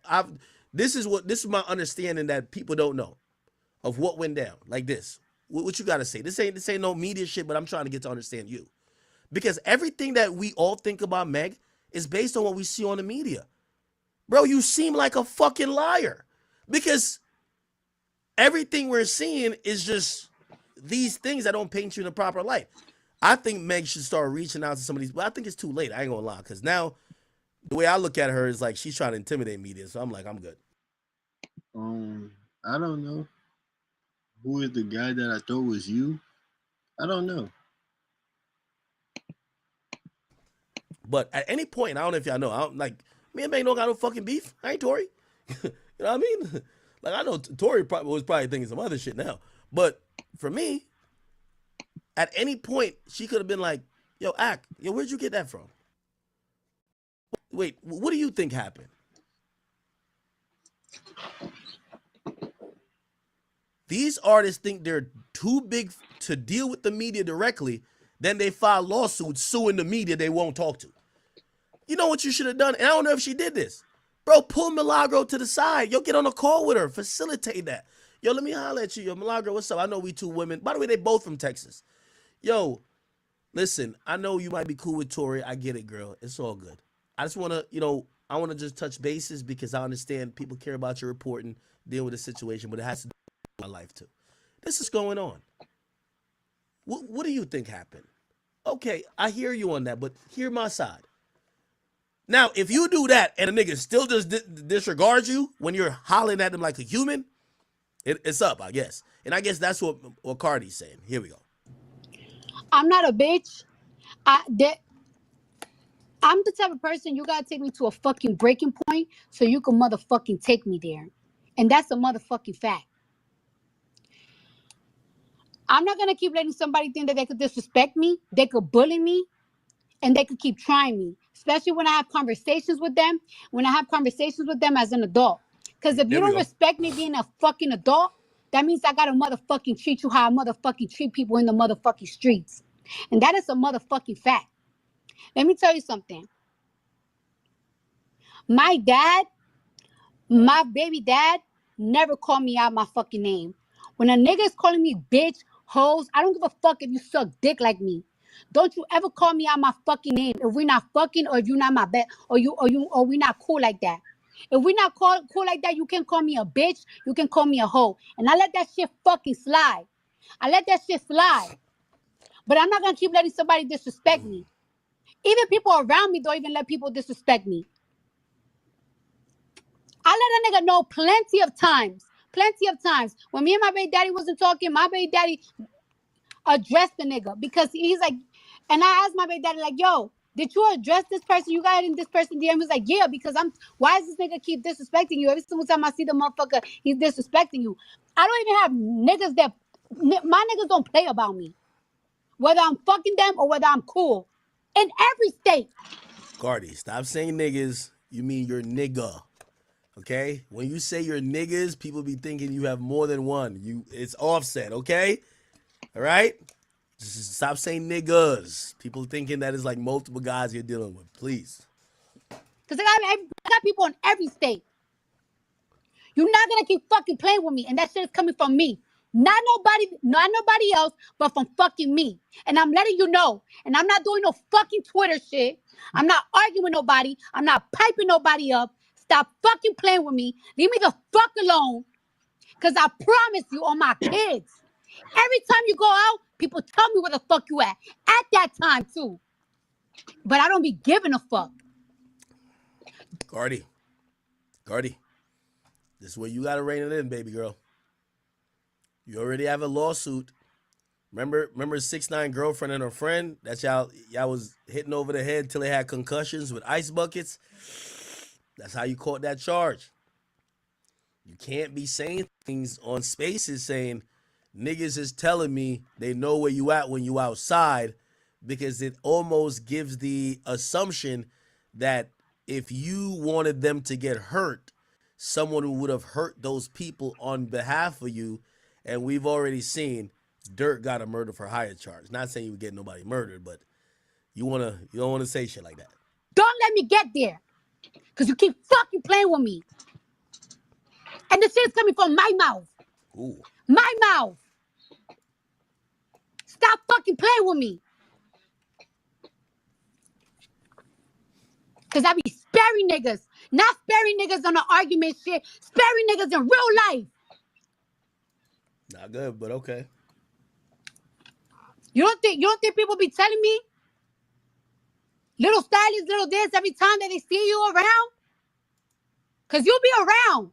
Speaker 1: this is my understanding that people don't know of what went down. Like this. What you gotta say? This ain't no media shit, but I'm trying to get to understand you. Because everything that we all think about Meg is based on what we see on the media. Bro, you seem like a fucking liar. Because everything we're seeing is just these things that don't paint you in the proper light. I think Meg should start reaching out to some of these, but I think it's too late. I ain't gonna lie. Because now, the way I look at her is like she's trying to intimidate media. So I'm like, I'm good.
Speaker 10: I don't know. Who is the guy that I thought was you? I don't know.
Speaker 1: But at any point, I don't know if y'all know, me and Meg don't got no fucking beef. I ain't Tory. You know what I mean? Like, I know Tory was probably thinking some other shit now. But for me, at any point, she could have been like, yo, where'd you get that from? Wait, what do you think happened? These artists think they're too big to deal with the media directly, then they file lawsuits suing the media they won't talk to. You know what you should have done? And I don't know if she did this. Bro, pull Milagro to the side. Yo, get on a call with her. Facilitate that. Yo, let me holler at you. Yo, Milagro, what's up? I know we two women. By the way, they both from Texas. Yo, listen, I know you might be cool with Tory. I get it, girl. It's all good. I just want to, I want to just touch bases because I understand people care about your reporting, deal with the situation, but it has to do with my life too. This is going on. What do you think happened? Okay, I hear you on that, but hear my side. Now, if you do that and a nigga still just disregards you when you're hollering at them like a human, it's up, I guess. And I guess that's what Cardi's saying. Here we go.
Speaker 7: I'm not a bitch. I'm the type of person you gotta take me to a fucking breaking point so you can motherfucking take me there. And that's a motherfucking fact. I'm not gonna keep letting somebody think that they could disrespect me, they could bully me, and they could keep trying me. Especially when I have conversations with them, as an adult. Because if you don't respect me being a fucking adult,
Speaker 8: that means I gotta motherfucking treat you how I motherfucking treat people in the motherfucking streets. And that is a motherfucking fact. Let me tell you something. My baby dad, never called me out my fucking name. When a nigga is calling me bitch, hoes, I don't give a fuck if you suck dick like me. Don't you ever call me out my fucking name if we're not fucking or if you're not my bet or we not cool like that. If we're not cool like that, you can call me a bitch, you can call me a hoe. And I let that shit fucking slide. I let that shit slide. But I'm not gonna keep letting somebody disrespect me. Even people around me don't even let people disrespect me. I let a nigga know plenty of times. When me and my baby daddy wasn't talking, my baby daddy addressed the nigga because he's like, and I asked my baby daddy, like, yo, did you address this person? You got in this person DM? He was like, yeah, because why does this nigga keep disrespecting you? Every single time I see the motherfucker, he's disrespecting you. I don't even have niggas my niggas don't play about me. Whether I'm fucking them or whether I'm cool. In every state.
Speaker 1: Cardi, stop saying niggas. You mean your nigga. Okay? When you say you're niggas, people be thinking you have more than one. It's offset, okay? All right? Just stop saying niggas. People thinking that is like multiple guys you're dealing with. Please.
Speaker 8: Because I got people in every state. You're not going to keep fucking playing with me. And that shit is coming from me. Not nobody else, but from fucking me. And I'm letting you know. And I'm not doing no fucking Twitter shit. I'm not arguing with nobody. I'm not piping nobody up. Stop fucking playing with me. Leave me the fuck alone. Because I promise you on my kids. Every time you go out, people tell me where the fuck you at. At that time, too. But I don't be giving a fuck.
Speaker 1: Cardi. This is where you got to rein it in, baby girl. You already have a lawsuit. Remember 6ix9ine girlfriend and her friend that y'all was hitting over the head till they had concussions with ice buckets? That's how you caught that charge. You can't be saying things on Spaces saying niggas is telling me they know where you at when you outside, because it almost gives the assumption that if you wanted them to get hurt, someone would have hurt those people on behalf of you. And we've already seen Dirt got a murder for hire charge. Not saying you would get nobody murdered, but you don't wanna say shit like that.
Speaker 8: Don't let me get there. Because you keep fucking playing with me. And the shit's coming from my mouth.
Speaker 1: Ooh.
Speaker 8: My mouth. Stop fucking playing with me. Because I be sparing niggas. Not sparing niggas on the argument shit. Sparing niggas in real life.
Speaker 1: Not good, but okay.
Speaker 8: You don't think people be telling me? Little stylists, little this every time that they see you around? Because you'll be around.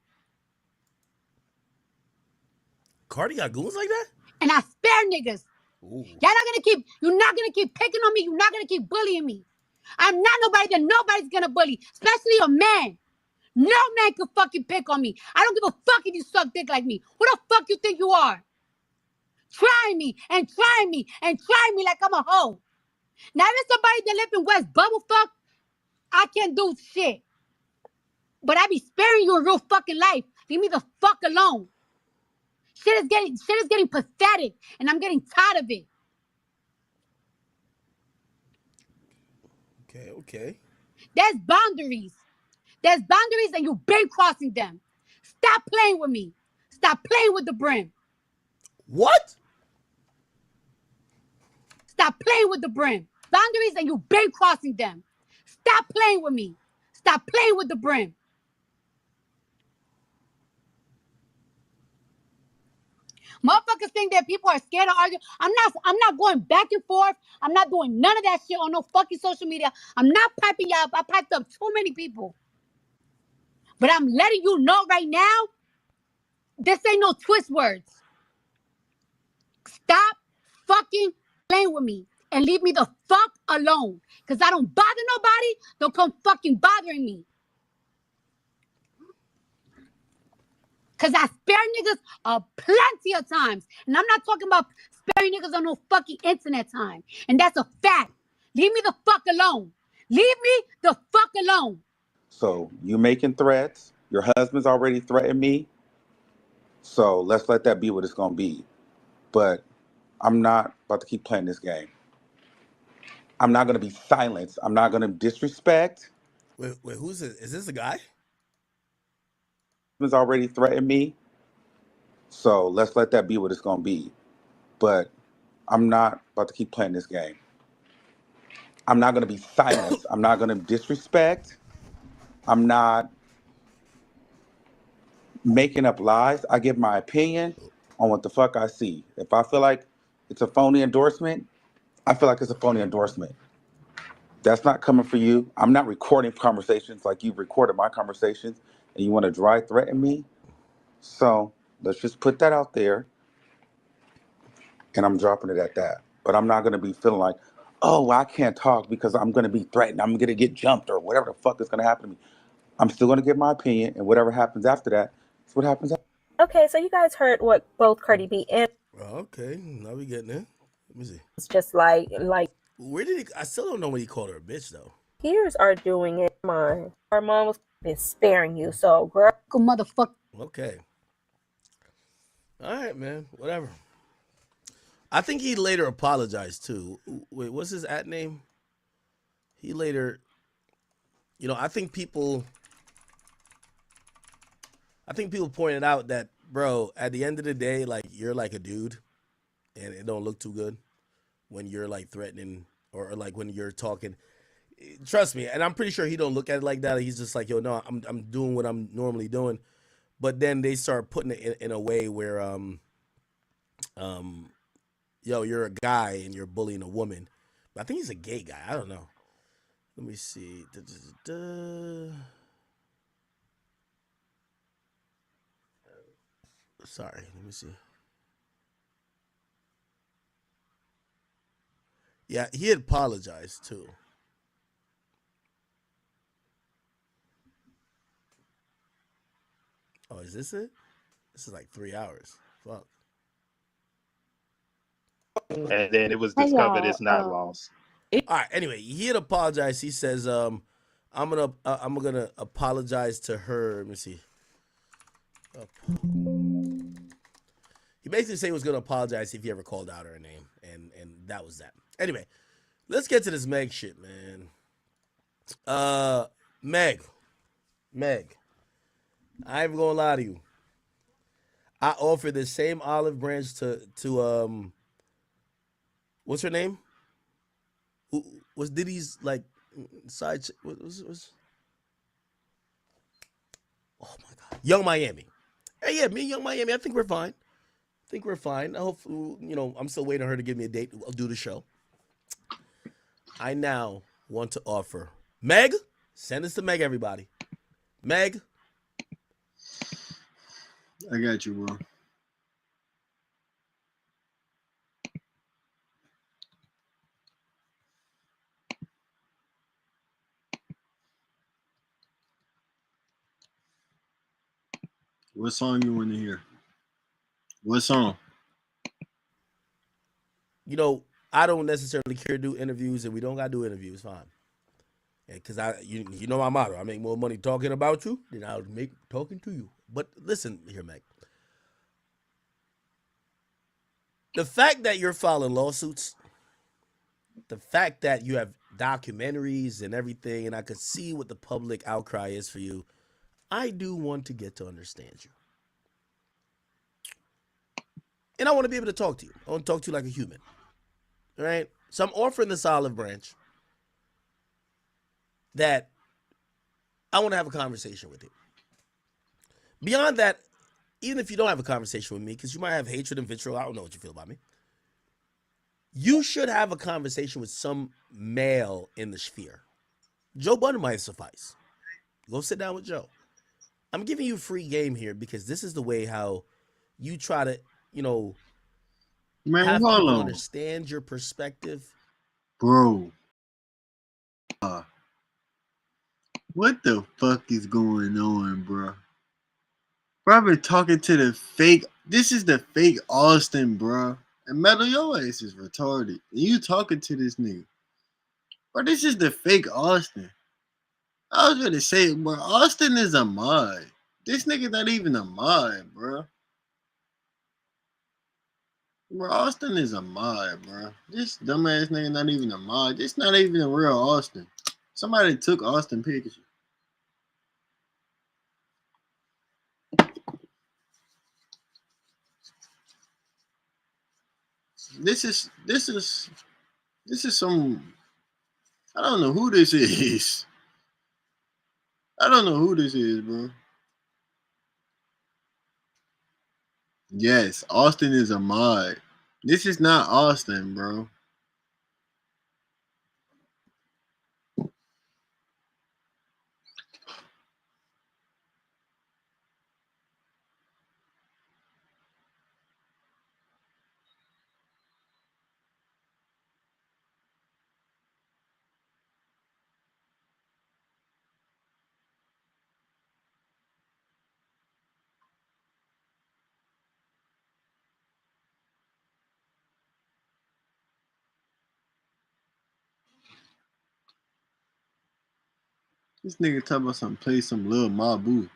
Speaker 1: Cardi got goons like that?
Speaker 8: And I spare niggas.
Speaker 1: Ooh.
Speaker 8: You're not gonna keep picking on me. You're not gonna keep bullying me. I'm not nobody that nobody's gonna bully, especially a man. No man can fucking pick on me. I don't give a fuck if you suck dick like me. Who the fuck you think you are? Try me and try me and try me like I'm a hoe. Now if somebody that live in West Bubblefuck, I can't do shit. But I be sparing you in real fucking life. Leave me the fuck alone. Shit is getting pathetic, and I'm getting tired of it.
Speaker 1: Okay.
Speaker 8: There's boundaries, and you've been crossing them. Stop playing with me. Stop playing with the brim.
Speaker 1: What?
Speaker 8: Stop playing with the brim. Boundaries, and you've been crossing them. Stop playing with me. Stop playing with the brim. Motherfuckers think that people are scared to argue. I'm not going back and forth. I'm not doing none of that shit on no fucking social media. I'm not piping y'all. I piped up too many people. But I'm letting you know right now, this ain't no twist words. Stop fucking playing with me and leave me the fuck alone. Because I don't bother nobody. Don't come fucking bothering me. Because I spare niggas plenty of times. And I'm not talking about sparing niggas on no fucking internet time. And that's a fact. Leave me the fuck alone. Leave me the fuck alone.
Speaker 11: So you're making threats. Your husband's already threatened me.
Speaker 5: So let's let that be what it's going to be. But I'm not about to keep playing this game. I'm not going to be silenced. I'm not going to disrespect.
Speaker 1: Wait, who's it? Is this a guy?
Speaker 5: Has already threatened me. So let's let that be what it's going to be. But I'm not about to keep playing this game. I'm not going to be silenced. I'm not going to disrespect. I'm not making up lies. I give my opinion on what the fuck I see. If I feel like it's a phony endorsement, I feel like it's a phony endorsement. That's not coming for you. I'm not recording conversations like you've recorded my conversations and you want to dry threaten me. So let's just put that out there and I'm dropping it at that. But I'm not going to be feeling like, oh, I can't talk because I'm going to be threatened. I'm going to get jumped or whatever the fuck is going to happen to me. I'm still going to give my opinion and whatever happens after that, it's what happens.
Speaker 6: Okay, so you guys heard what both Cardi B and
Speaker 1: Okay, now we getting it. Let me see.
Speaker 6: it's just like
Speaker 1: Where did he? I still don't know when he called her a bitch though.
Speaker 6: peers are doing it. Mine, our mom was been sparing you, so girl,
Speaker 8: motherfucker.
Speaker 1: Okay. All right, man. Whatever. I think he later apologized too. Wait, what's his at name? He later, I think people pointed out that, bro, at the end of the day, like, you're like a dude and it don't look too good when you're like threatening or like when you're talking. Trust me, and I'm pretty sure he don't look at it like that. He's just like, yo, no, I'm doing what I'm normally doing. But then they start putting it in a way where yo, you're a guy and you're bullying a woman. But I think he's a gay guy. I don't know. Let me see. Sorry, let me see. Yeah, he had apologized too. Oh, is this it? This is like 3 hours. Fuck.
Speaker 11: And then it was
Speaker 2: Hey
Speaker 11: discovered it's
Speaker 2: y'all.
Speaker 11: not lost.
Speaker 1: All right. Anyway, he had apologized. He says, I'm gonna apologize to her." Let me see. He basically said he was gonna apologize if he ever called out her name, and that was that. Anyway, let's get to this Meg shit, man. Meg, I ain't gonna lie to you. I offered the same olive branch to what's her name? Who was Diddy's like side? Was oh my god, Young Miami. Hey, yeah, me and Young Miami. I think we're fine. I hope I'm still waiting on her to give me a date. I'll do the show. I now want to offer Meg. Send this to Meg, everybody. Meg.
Speaker 10: I got you, bro. What song you want to hear? What song?
Speaker 1: I don't necessarily care to do interviews, and we don't gotta do interviews. Fine. Because you know my motto. I make more money talking about you than I would make talking to you. But listen here, Meg. The fact that you're filing lawsuits, the fact that you have documentaries and everything, and I could see what the public outcry is for you, I do want to get to understand you. And I want to be able to talk to you. I want to talk to you like a human. All right? So I'm offering this olive branch that I want to have a conversation with you. Beyond that, even if you don't have a conversation with me, because you might have hatred and vitriol, I don't know what you feel about me. You should have a conversation with some male in the sphere. Joe Budden might suffice. Go sit down with Joe. I'm giving you free game here because this is the way how you try to,
Speaker 10: Man,
Speaker 1: have
Speaker 10: hold
Speaker 1: people
Speaker 10: on.
Speaker 1: understand your perspective.
Speaker 10: Bro. What the fuck is going on, bro? Bro, I've been talking to the fake. This is the fake Austin, bro. And Metal, your ass is retarded. And you talking to this nigga. Bro, this is the fake Austin. I was gonna say, bro, Austin is a mod. This nigga not even a mod, bro. Bro, Austin is a mod, bro. This dumbass nigga not even a mod. This not even a real Austin. Somebody took Austin pictures. This is some. I don't know who this is. I don't know who this is, bro. Yes, Austin is a mod. This is not Austin, bro. This nigga talking about some play some little Mabu.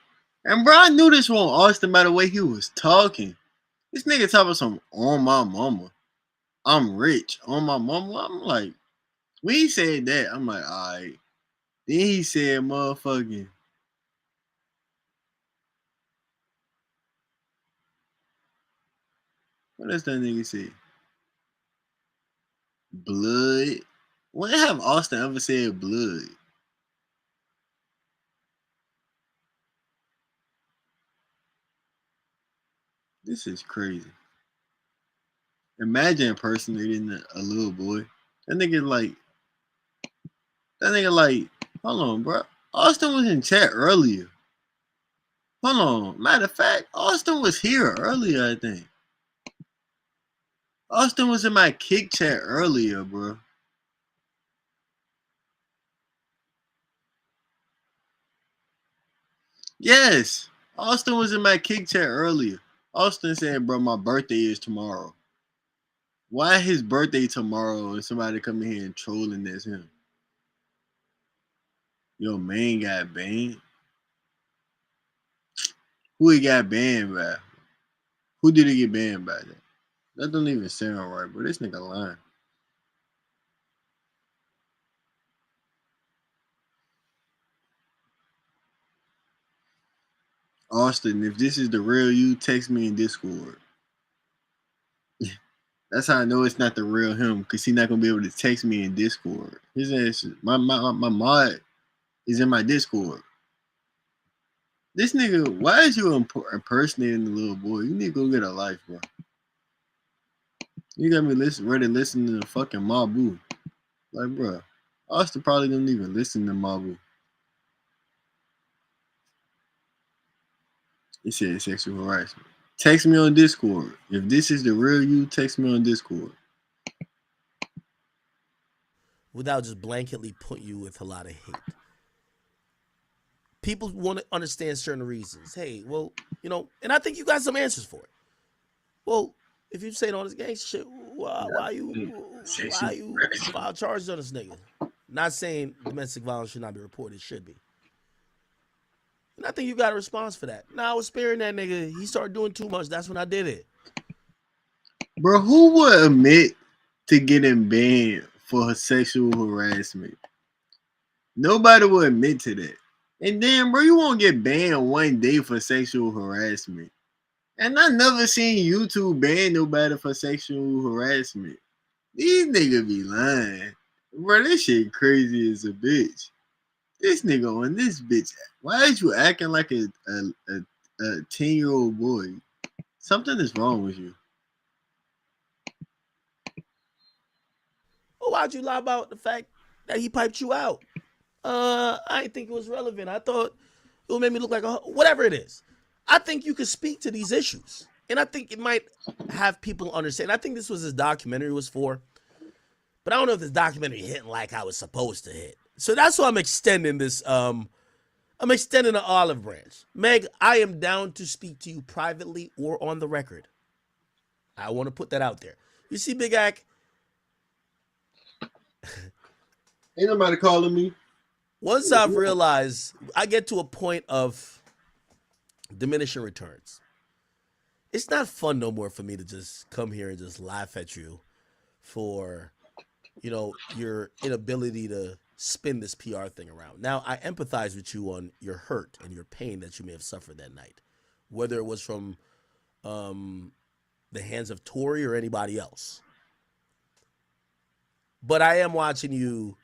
Speaker 10: And bro, I knew this one Austin by the way he was talking. This nigga talking about some on my mama. I'm rich on my mama. I'm like, when he said that, I'm like, alright. Then he said motherfucking. What does that nigga say? Blood. When have Austin ever said blood? This is crazy. Imagine impersonating a little boy. That nigga like, hold on, bro. Austin was in chat earlier. Hold on. Matter of fact, Austin was here earlier, I think. Austin was in my kick chat earlier, bro. Yes. Austin was in my kick chat earlier. Austin said, bro, my birthday is tomorrow. Why his birthday tomorrow and somebody come in here and trolling as him? Yo, man got banned. Who he got banned by? Who did he get banned by? That don't even sound right, bro. This nigga lying. Austin, if this is the real you, text me in Discord. That's how I know it's not the real him, because he's not gonna be able to text me in Discord. His ass, my mod is in my Discord. This nigga, why is you impersonating the little boy? You need to go get a life, bro. You got me ready listening to fucking Mabu. Like, bro, Austin probably don't even listen to Mabu. He said sexual harassment. Text me on Discord. If this is the real you, text me on Discord.
Speaker 1: Without just blanketly putting you with a lot of hate. People want to understand certain reasons. Hey, well, you know, and I think you got some answers for it. Well, if you saying all this gangster shit, why you file charges on this nigga? Not saying domestic violence should not be reported. It should be. And I think you got a response for that. Now, I was sparing that nigga. He started doing too much. That's when I did it.
Speaker 10: Bro, who would admit to getting banned for sexual harassment? Nobody would admit to that. And then, bro, you won't get banned one day for sexual harassment. And I never seen YouTube ban nobody for sexual harassment. These niggas be lying. Bro, this shit crazy as a bitch. This nigga on this bitch. Why is you acting like a 10-year-old boy? Something is wrong with you.
Speaker 1: Well, why'd you lie about the fact that he piped you out? I didn't think it was relevant. I thought it would make me look like whatever it is. I think you could speak to these issues. And I think it might have people understand. I think this was his documentary was for. But I don't know if this documentary hit like I was supposed to hit. So that's why I'm extending this. I'm extending an olive branch. Meg, I am down to speak to you privately or on the record. I want to put that out there. You see, Big Ack?
Speaker 10: Ain't nobody calling me.
Speaker 1: Once I've realized, I get to a point of diminishing returns. it's not fun no more for me to just come here and just laugh at you for, you know, your inability to spin this PR thing around. Now, I empathize with you on your hurt and your pain that you may have suffered that night, whether it was from the hands of Tori or anybody else. But I am watching you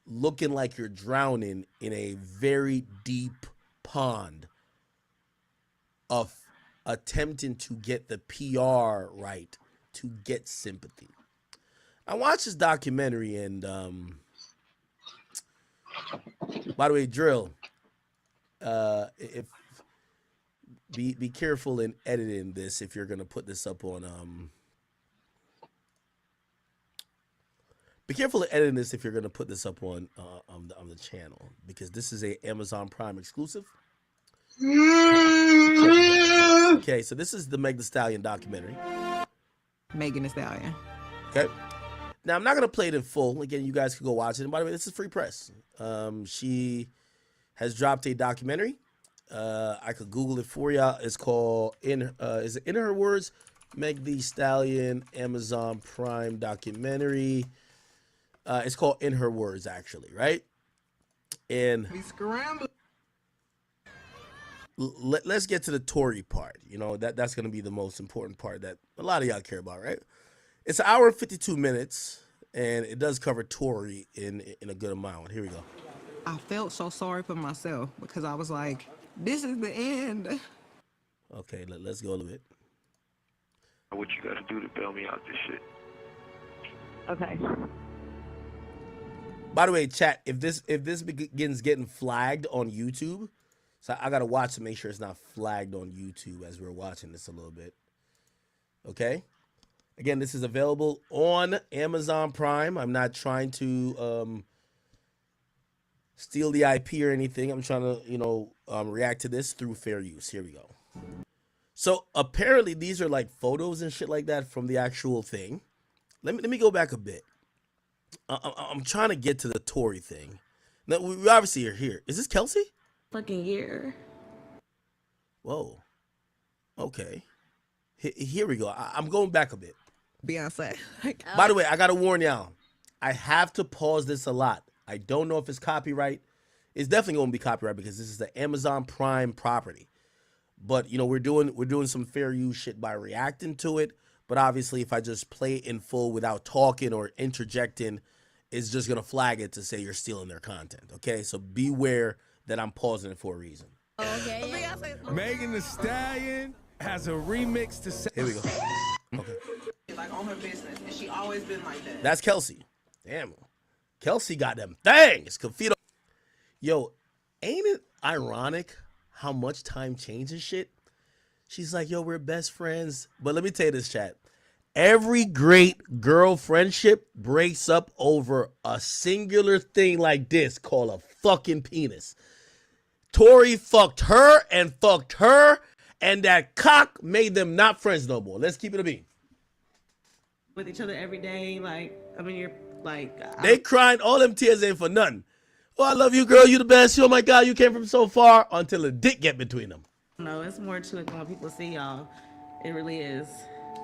Speaker 1: looking like you're drowning in a very deep pond of attempting to get the PR right to get sympathy. I watched this documentary, and by the way, Drill, if be careful in editing this if you're gonna put this up on be careful in editing this if you're gonna put this up on the channel, because this is a Amazon Prime exclusive. Okay, so this is the Meg Thee Stallion documentary.
Speaker 9: Megan Thee Stallion.
Speaker 1: Okay. Now, I'm not going to play it in full. Again, you guys can go watch it. And by the way, this is free press. She has dropped a documentary. I could Google it for you. It's called, is it In Her Words? Meg Thee Stallion, Amazon Prime documentary. It's called In Her Words, actually, right? And let's get to the Tory part. You know, that's going to be the most important part that a lot of y'all care about, right? It's an hour and 52 minutes, and it does cover Tory in a good amount. Here we go.
Speaker 9: I felt so sorry for myself because I was like, this is the end.
Speaker 1: Okay, let's go a little bit.
Speaker 11: What you gotta do to bail me out this shit?
Speaker 9: Okay.
Speaker 1: By the way, chat, if this begins getting flagged on YouTube, so I gotta watch to make sure it's not flagged on YouTube as we're watching this a little bit. Okay? Again, this is available on Amazon Prime. I'm not trying to steal the IP or anything. I'm trying to, react to this through fair use. Here we go. So apparently these are like photos and shit like that from the actual thing. Let me go back a bit. I'm trying to get to the Tory thing. Now, we obviously are here. Is this Kelsey?
Speaker 9: Fucking year.
Speaker 1: Whoa. Okay. Here we go. I'm going back a bit.
Speaker 9: Beyonce.
Speaker 1: By the way, I got to warn y'all. I have to pause this a lot. I don't know if it's copyright. It's definitely going to be copyright because this is the Amazon Prime property. But, we're doing some fair use shit by reacting to it. But obviously, if I just play it in full without talking or interjecting, it's just going to flag it to say you're stealing their content. Okay? So beware that I'm pausing it for a reason.
Speaker 21: Okay. Megan Thee Stallion has a remix to say.
Speaker 1: Here we go. Okay.
Speaker 9: Like on her business, and she always been like that.
Speaker 1: That's Kelsey. Damn. Kelsey got them things. Confito. Yo, ain't it ironic how much time changes shit? She's like, yo, we're best friends. But let me tell you this, chat. Every great girl friendship breaks up over a singular thing like this called a fucking penis. Tori fucked her, and that cock made them not friends no more. Let's keep it a bean.
Speaker 9: With each other every day, you're like...
Speaker 1: They crying, all them tears ain't for nothing. Oh, I love you, girl, you the best. Oh my God, you came from so far, until a dick get between them.
Speaker 9: No, it's more to it when people see y'all. It really is.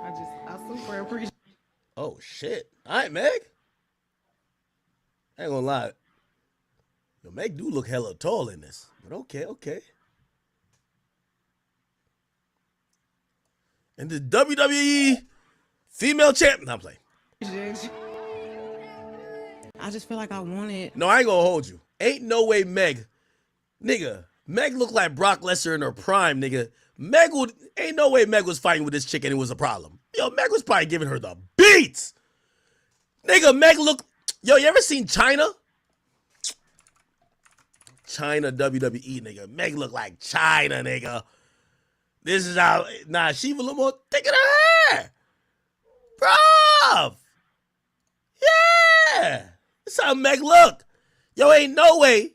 Speaker 9: I super appreciate.
Speaker 1: Oh shit! All right, Meg. I ain't gonna lie. Yo, Meg do look hella tall in this, but okay. And the WWE female champ. No, I'm playing.
Speaker 9: I just feel like I want it.
Speaker 1: No, I ain't gonna hold you. Ain't no way, Meg. Nigga, Meg looked like Brock Lesnar in her prime, nigga. Ain't no way Meg was fighting with this chick and it was a problem. Yo, Meg was probably giving her the beats. Nigga, Meg look. Yo, you ever seen China? China WWE, nigga. Meg look like China, nigga. This is how. Nah, she a little more thick in her hair. Bruv. Yeah. This how Meg look. Yo, ain't no way.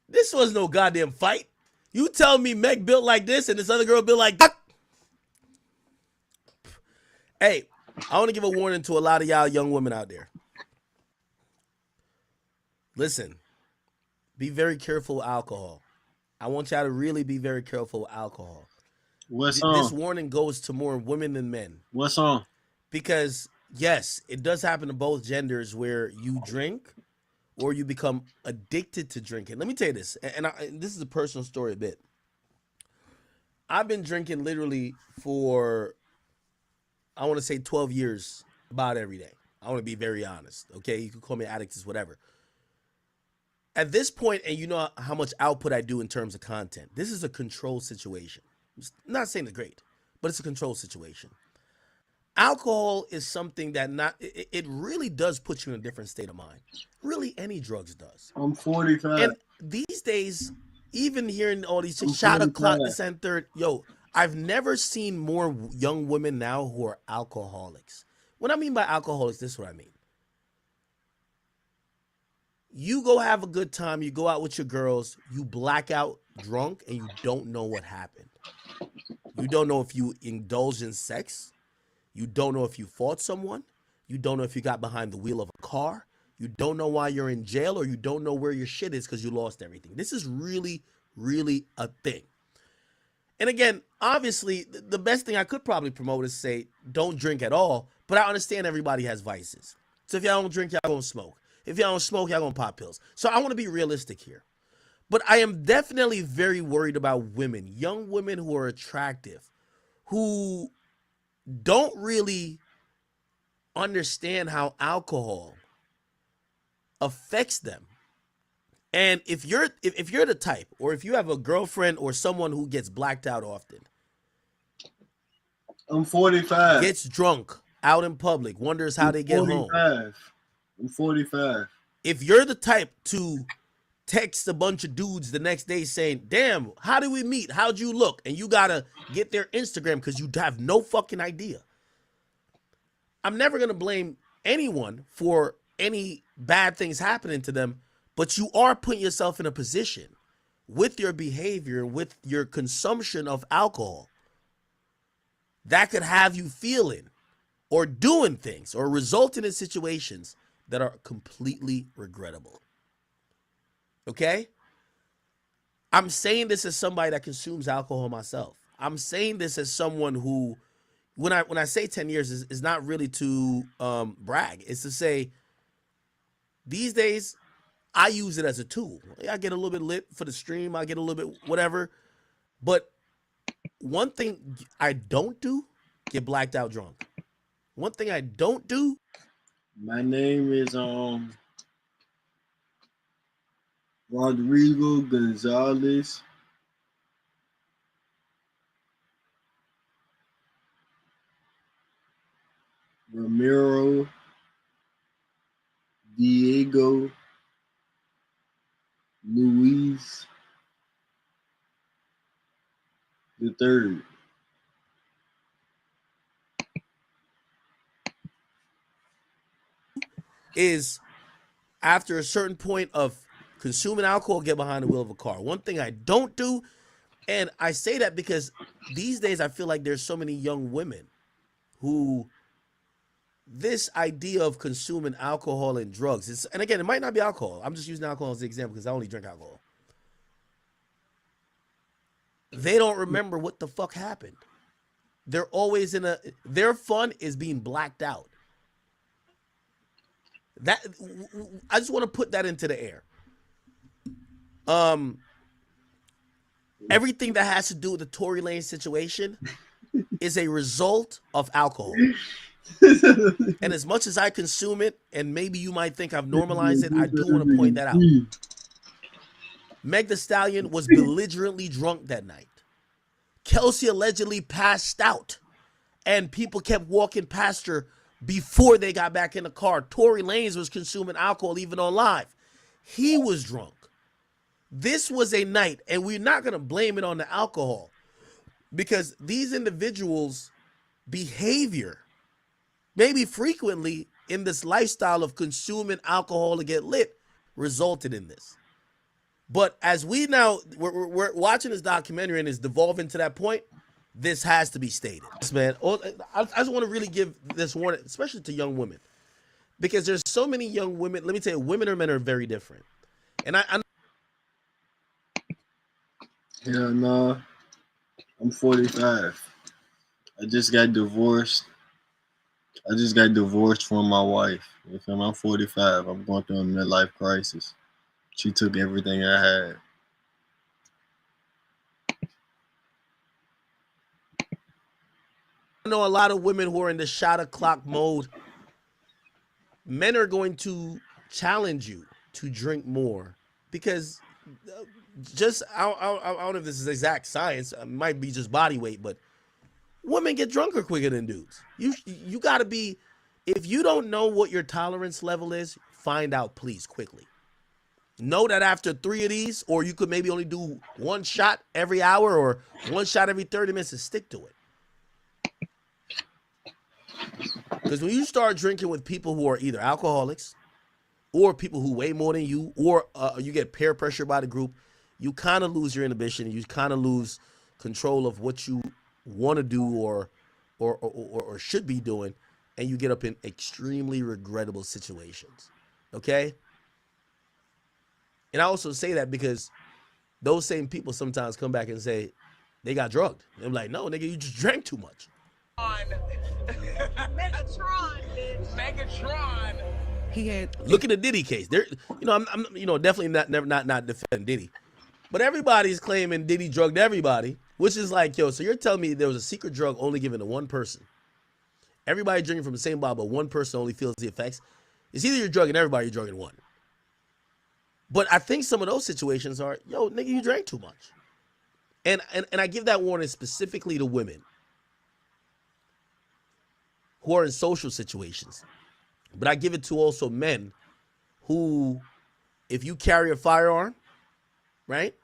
Speaker 1: This was no goddamn fight. You tell me Meg built like this and this other girl built like that. Hey, I want to give a warning to a lot of y'all young women out there. Listen, be very careful with alcohol. I want y'all to really be very careful with alcohol. This warning goes to more women than men.
Speaker 10: What song?
Speaker 1: Because yes, it does happen to both genders where you drink or you become addicted to drinking. Let me tell you this, and this is a personal story a bit. I've been drinking literally for, I want to say 12 years, about every day. I want to be very honest, okay? You can call me addict, is whatever. At this point, and you know how much output I do in terms of content, this is a control situation. I'm not saying it's great, but it's a control situation. Alcohol is something that it really does put you in a different state of mind. Really, any drugs does.
Speaker 10: I'm 45.
Speaker 1: And these days, even hearing all these shot o'clock, this and third, yo, I've never seen more young women now who are alcoholics. What I mean by alcoholics, this is what I mean. You go have a good time, you go out with your girls, you black out drunk, and you don't know what happened. You don't know if you indulged in sex. You don't know if you fought someone. You don't know if you got behind the wheel of a car. You don't know why you're in jail, or you don't know where your shit is because you lost everything. This is really, really a thing. And again, obviously, the best thing I could probably promote is say, don't drink at all. But I understand everybody has vices. So if y'all don't drink, y'all gonna smoke. If y'all don't smoke, y'all gonna pop pills. So I want to be realistic here. But I am definitely very worried about women, young women who are attractive, who don't really understand how alcohol affects them. And if you're the type, or if you have a girlfriend or someone who gets blacked out often,
Speaker 10: I'm 45.
Speaker 1: gets drunk out in public, wonders how they get home.
Speaker 10: I'm 45.
Speaker 1: If you're the type to text a bunch of dudes the next day saying, damn, how did we meet? How'd you look? And you gotta get their Instagram because you have no fucking idea. I'm never gonna blame anyone for any bad things happening to them, but you are putting yourself in a position with your behavior, with your consumption of alcohol, that could have you feeling or doing things or resulting in situations that are completely regrettable. Okay? I'm saying this as somebody that consumes alcohol myself. I'm saying this as someone who, when I say 10 years, is not really to brag. It's to say, these days, I use it as a tool. I get a little bit lit for the stream. I get a little bit whatever. But one thing I don't do, get blacked out drunk. One thing I don't do.
Speaker 10: My name is Rodrigo Gonzalez. Ramiro Diego Luis the third.
Speaker 1: Is after a certain point of consuming alcohol, get behind the wheel of a car. One thing I don't do, and I say that because these days I feel like there's so many young women who this idea of consuming alcohol and drugs, and again, it might not be alcohol. I'm just using alcohol as an example because I only drink alcohol. They don't remember what the fuck happened. They're always their fun is being blacked out. That I just want to put that into the air. Everything that has to do with the Tory Lanez situation is a result of alcohol. And as much as I consume it, and maybe you might think I've normalized it, I do want to point that out. Meg Thee Stallion was belligerently drunk that night. Kelsey allegedly passed out, and people kept walking past her before they got back in the car. Tory Lanez was consuming alcohol even on live. He was drunk. This was a night, and we're not going to blame it on the alcohol, because these individuals' behavior, maybe frequently in this lifestyle of consuming alcohol to get lit, resulted in this. But as we're watching this documentary and it's devolving to that point, this has to be stated. Man, I just want to really give this warning, especially to young women, because there's so many young women. Let me tell you, women or men are very different. And I
Speaker 10: Hell no. I'm 45. I just got divorced. I just got divorced from my wife. You feel me? I'm 45. I'm going through a midlife crisis. She took everything I had.
Speaker 1: I know a lot of women who are in the shot o'clock mode. Men are going to challenge you to drink more because just I don't know if this is exact science. It might be just body weight, but women get drunker quicker than dudes. You got to be. If you don't know what your tolerance level is, find out, please, quickly. Know that after 3 of these, or you could maybe only do 1 shot every hour or 1 shot every 30 minutes, and stick to it. Because when you start drinking with people who are either alcoholics or people who weigh more than you, or you get peer pressure by the group, you kind of lose your inhibition. You kind of lose control of what you want to do or should be doing, and you get up in extremely regrettable situations. Okay? And I also say that because those same people sometimes come back and say they got drugged. I'm like, no, nigga, you just drank too much.
Speaker 21: Megatron, bitch. Megatron.
Speaker 1: He had look at the Diddy case. There, I'm definitely not defending Diddy, but everybody's claiming Diddy drugged everybody, which is like, yo, so you're telling me there was a secret drug only given to one person. Everybody drinking from the same bottle, but one person only feels the effects. It's either you're drugging everybody, or you're drugging one. But I think some of those situations are, yo, nigga, you drank too much. And I give that warning specifically to women who are in social situations. But I give it to also men who, if you carry a firearm, right?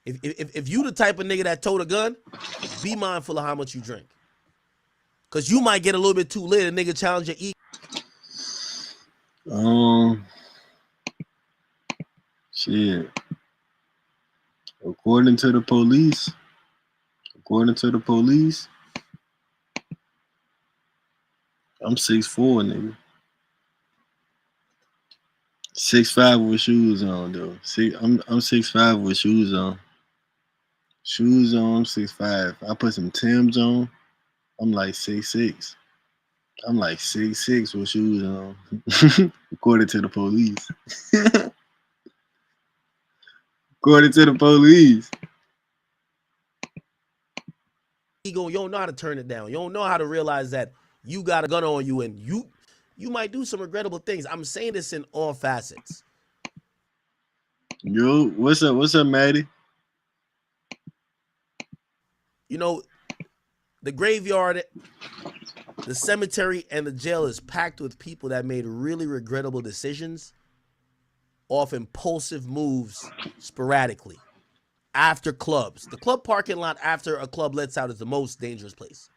Speaker 1: If you the type of nigga that tote a gun, be mindful of how much you drink. Because you might get a little bit too lit, a nigga challenge your ego.
Speaker 10: Shit. According to the police, I'm 6'4", nigga. 6'5" with shoes on though. I'm 6'5" with shoes on. Shoes on, 6'5". I put some Timbs on, I'm like 6'6". I'm like 6'6" with shoes on. According to the police. According to the police.
Speaker 1: Ego, you don't know how to turn it down. You don't know how to realize that you got a gun on you and you might do some regrettable things. I'm saying this in all facets.
Speaker 10: Yo, what's up? What's up, Maddie?
Speaker 1: You know, the graveyard, the cemetery, and the jail is packed with people that made really regrettable decisions off impulsive moves sporadically after clubs. The club parking lot after a club lets out is the most dangerous place.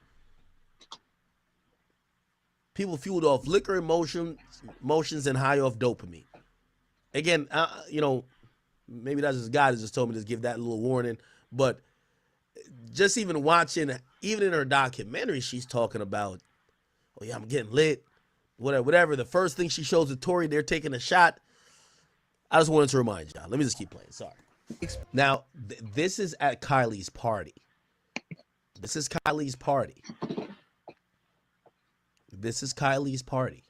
Speaker 1: People fueled off liquor, emotions, and high off dopamine. Again, maybe that's just God just told me to give that little warning. But just even watching, even in her documentary, she's talking about, oh yeah, I'm getting lit, whatever. The first thing she shows with Tori, they're taking a shot. I just wanted to remind y'all. Let me just keep playing. Sorry. Now, this is at Kylie's party. This is Kylie's party. This is Kylie's party.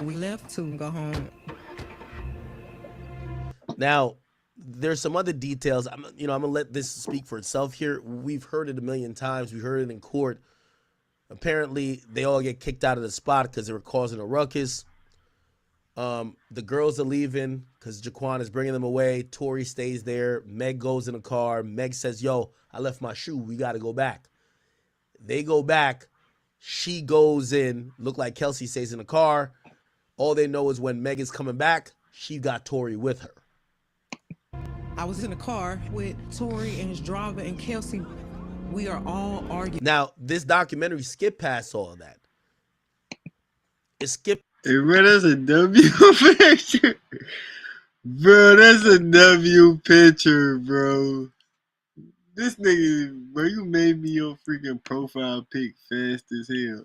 Speaker 3: We left to go home.
Speaker 1: Now, there's some other details. I'm gonna let this speak for itself here. We've heard it a million times. We heard it in court. Apparently, they all get kicked out of the spot because they were causing a ruckus. The girls are leaving because Jaquan is bringing them away. Tori stays there. Meg goes in the car. Meg says, yo, I left my shoe. We got to go back. They go back. She goes in. Look like Kelsey stays in the car. All they know is when Meg is coming back, she got Tori with her.
Speaker 3: I was in the car with Tori and his driver and Kelsey. We are all arguing.
Speaker 1: Now, this documentary skipped past all of that. It skipped.
Speaker 10: Hey, bro, that's a W picture. Bro, that's a W picture, bro. This nigga, bro, you made me your freaking profile pic fast as hell.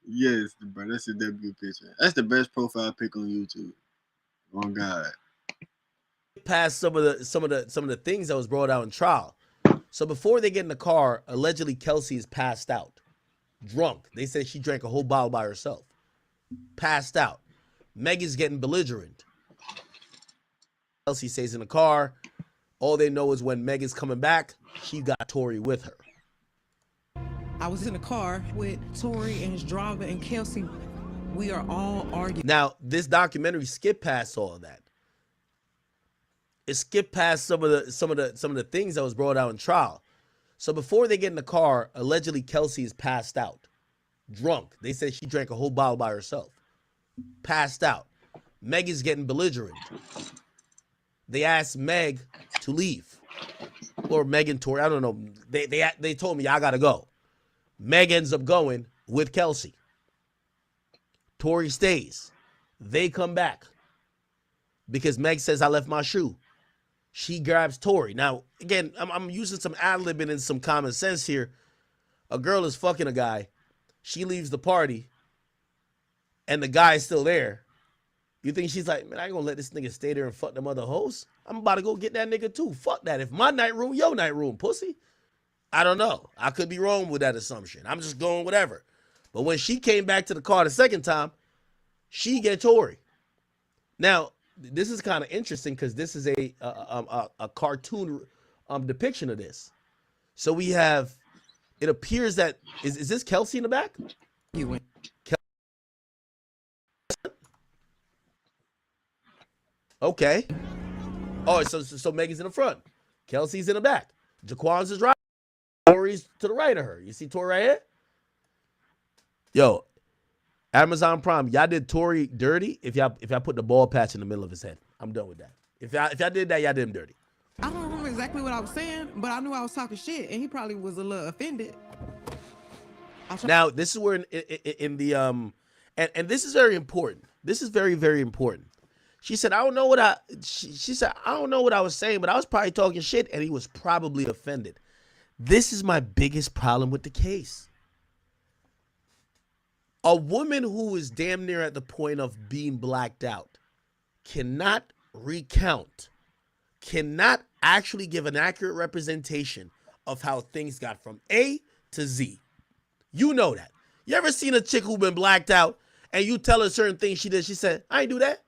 Speaker 10: Yes, bro, that's a W picture. That's the best profile pic on YouTube. Oh, God.
Speaker 1: past some of the things that was brought out in trial. So before they get in the car, allegedly Kelsey is passed out, drunk. They said she drank a whole bottle by herself, passed out. Megan's getting belligerent. Kelsey stays in the car. All they know is when Megan's coming back, she got Tori with her.
Speaker 3: I was in the car with Tori and his driver and Kelsey. We are all arguing.
Speaker 1: Now, this documentary skipped past all of that. It skipped past some of the things that was brought out in trial. So before they get in the car, allegedly Kelsey is passed out, drunk. They said she drank a whole bottle by herself, passed out. Megan's getting belligerent. They asked Meg to leave, or Meg and Tori. I don't know. They told me I gotta go. Meg ends up going with Kelsey. Tori stays. They come back because Meg says, I left my shoe. She grabs Tori. Now, again, I'm using some ad-libbing and some common sense here. A girl is fucking a guy. She leaves the party, and the guy is still there. You think she's like, man, I ain't gonna let this nigga stay there and fuck them other hoes? I'm about to go get that nigga too. Fuck that. If my night room, your night room, pussy. I don't know. I could be wrong with that assumption. I'm just going whatever. But when she came back to the car the second time, she get Tori. Now, this is kind of interesting because this is a cartoon depiction of this. So we have, it appears that, is this Kelsey in the back?
Speaker 3: You went.
Speaker 1: Okay. Oh, so Megan's in the front. Kelsey's in the back. Jaquan's is right. Tori's to the right of her. You see Tori right here? Yo, Amazon Prime, y'all did Tori dirty if y'all put the ball patch in the middle of his head. I'm done with that. If y'all did that, y'all did him dirty.
Speaker 3: I don't remember exactly what I was saying, but I knew I was talking shit, and he probably was a little offended.
Speaker 1: Now, this is where in the and this is very important. This is very, very important. She said, I don't know what she said, I don't know what I was saying, but I was probably talking shit, and he was probably offended. This is my biggest problem with the case. A woman who is damn near at the point of being blacked out cannot recount, cannot actually give an accurate representation of how things got from A to Z. You know that. You ever seen a chick who been blacked out and you tell her certain things she did, she said, I ain't do that?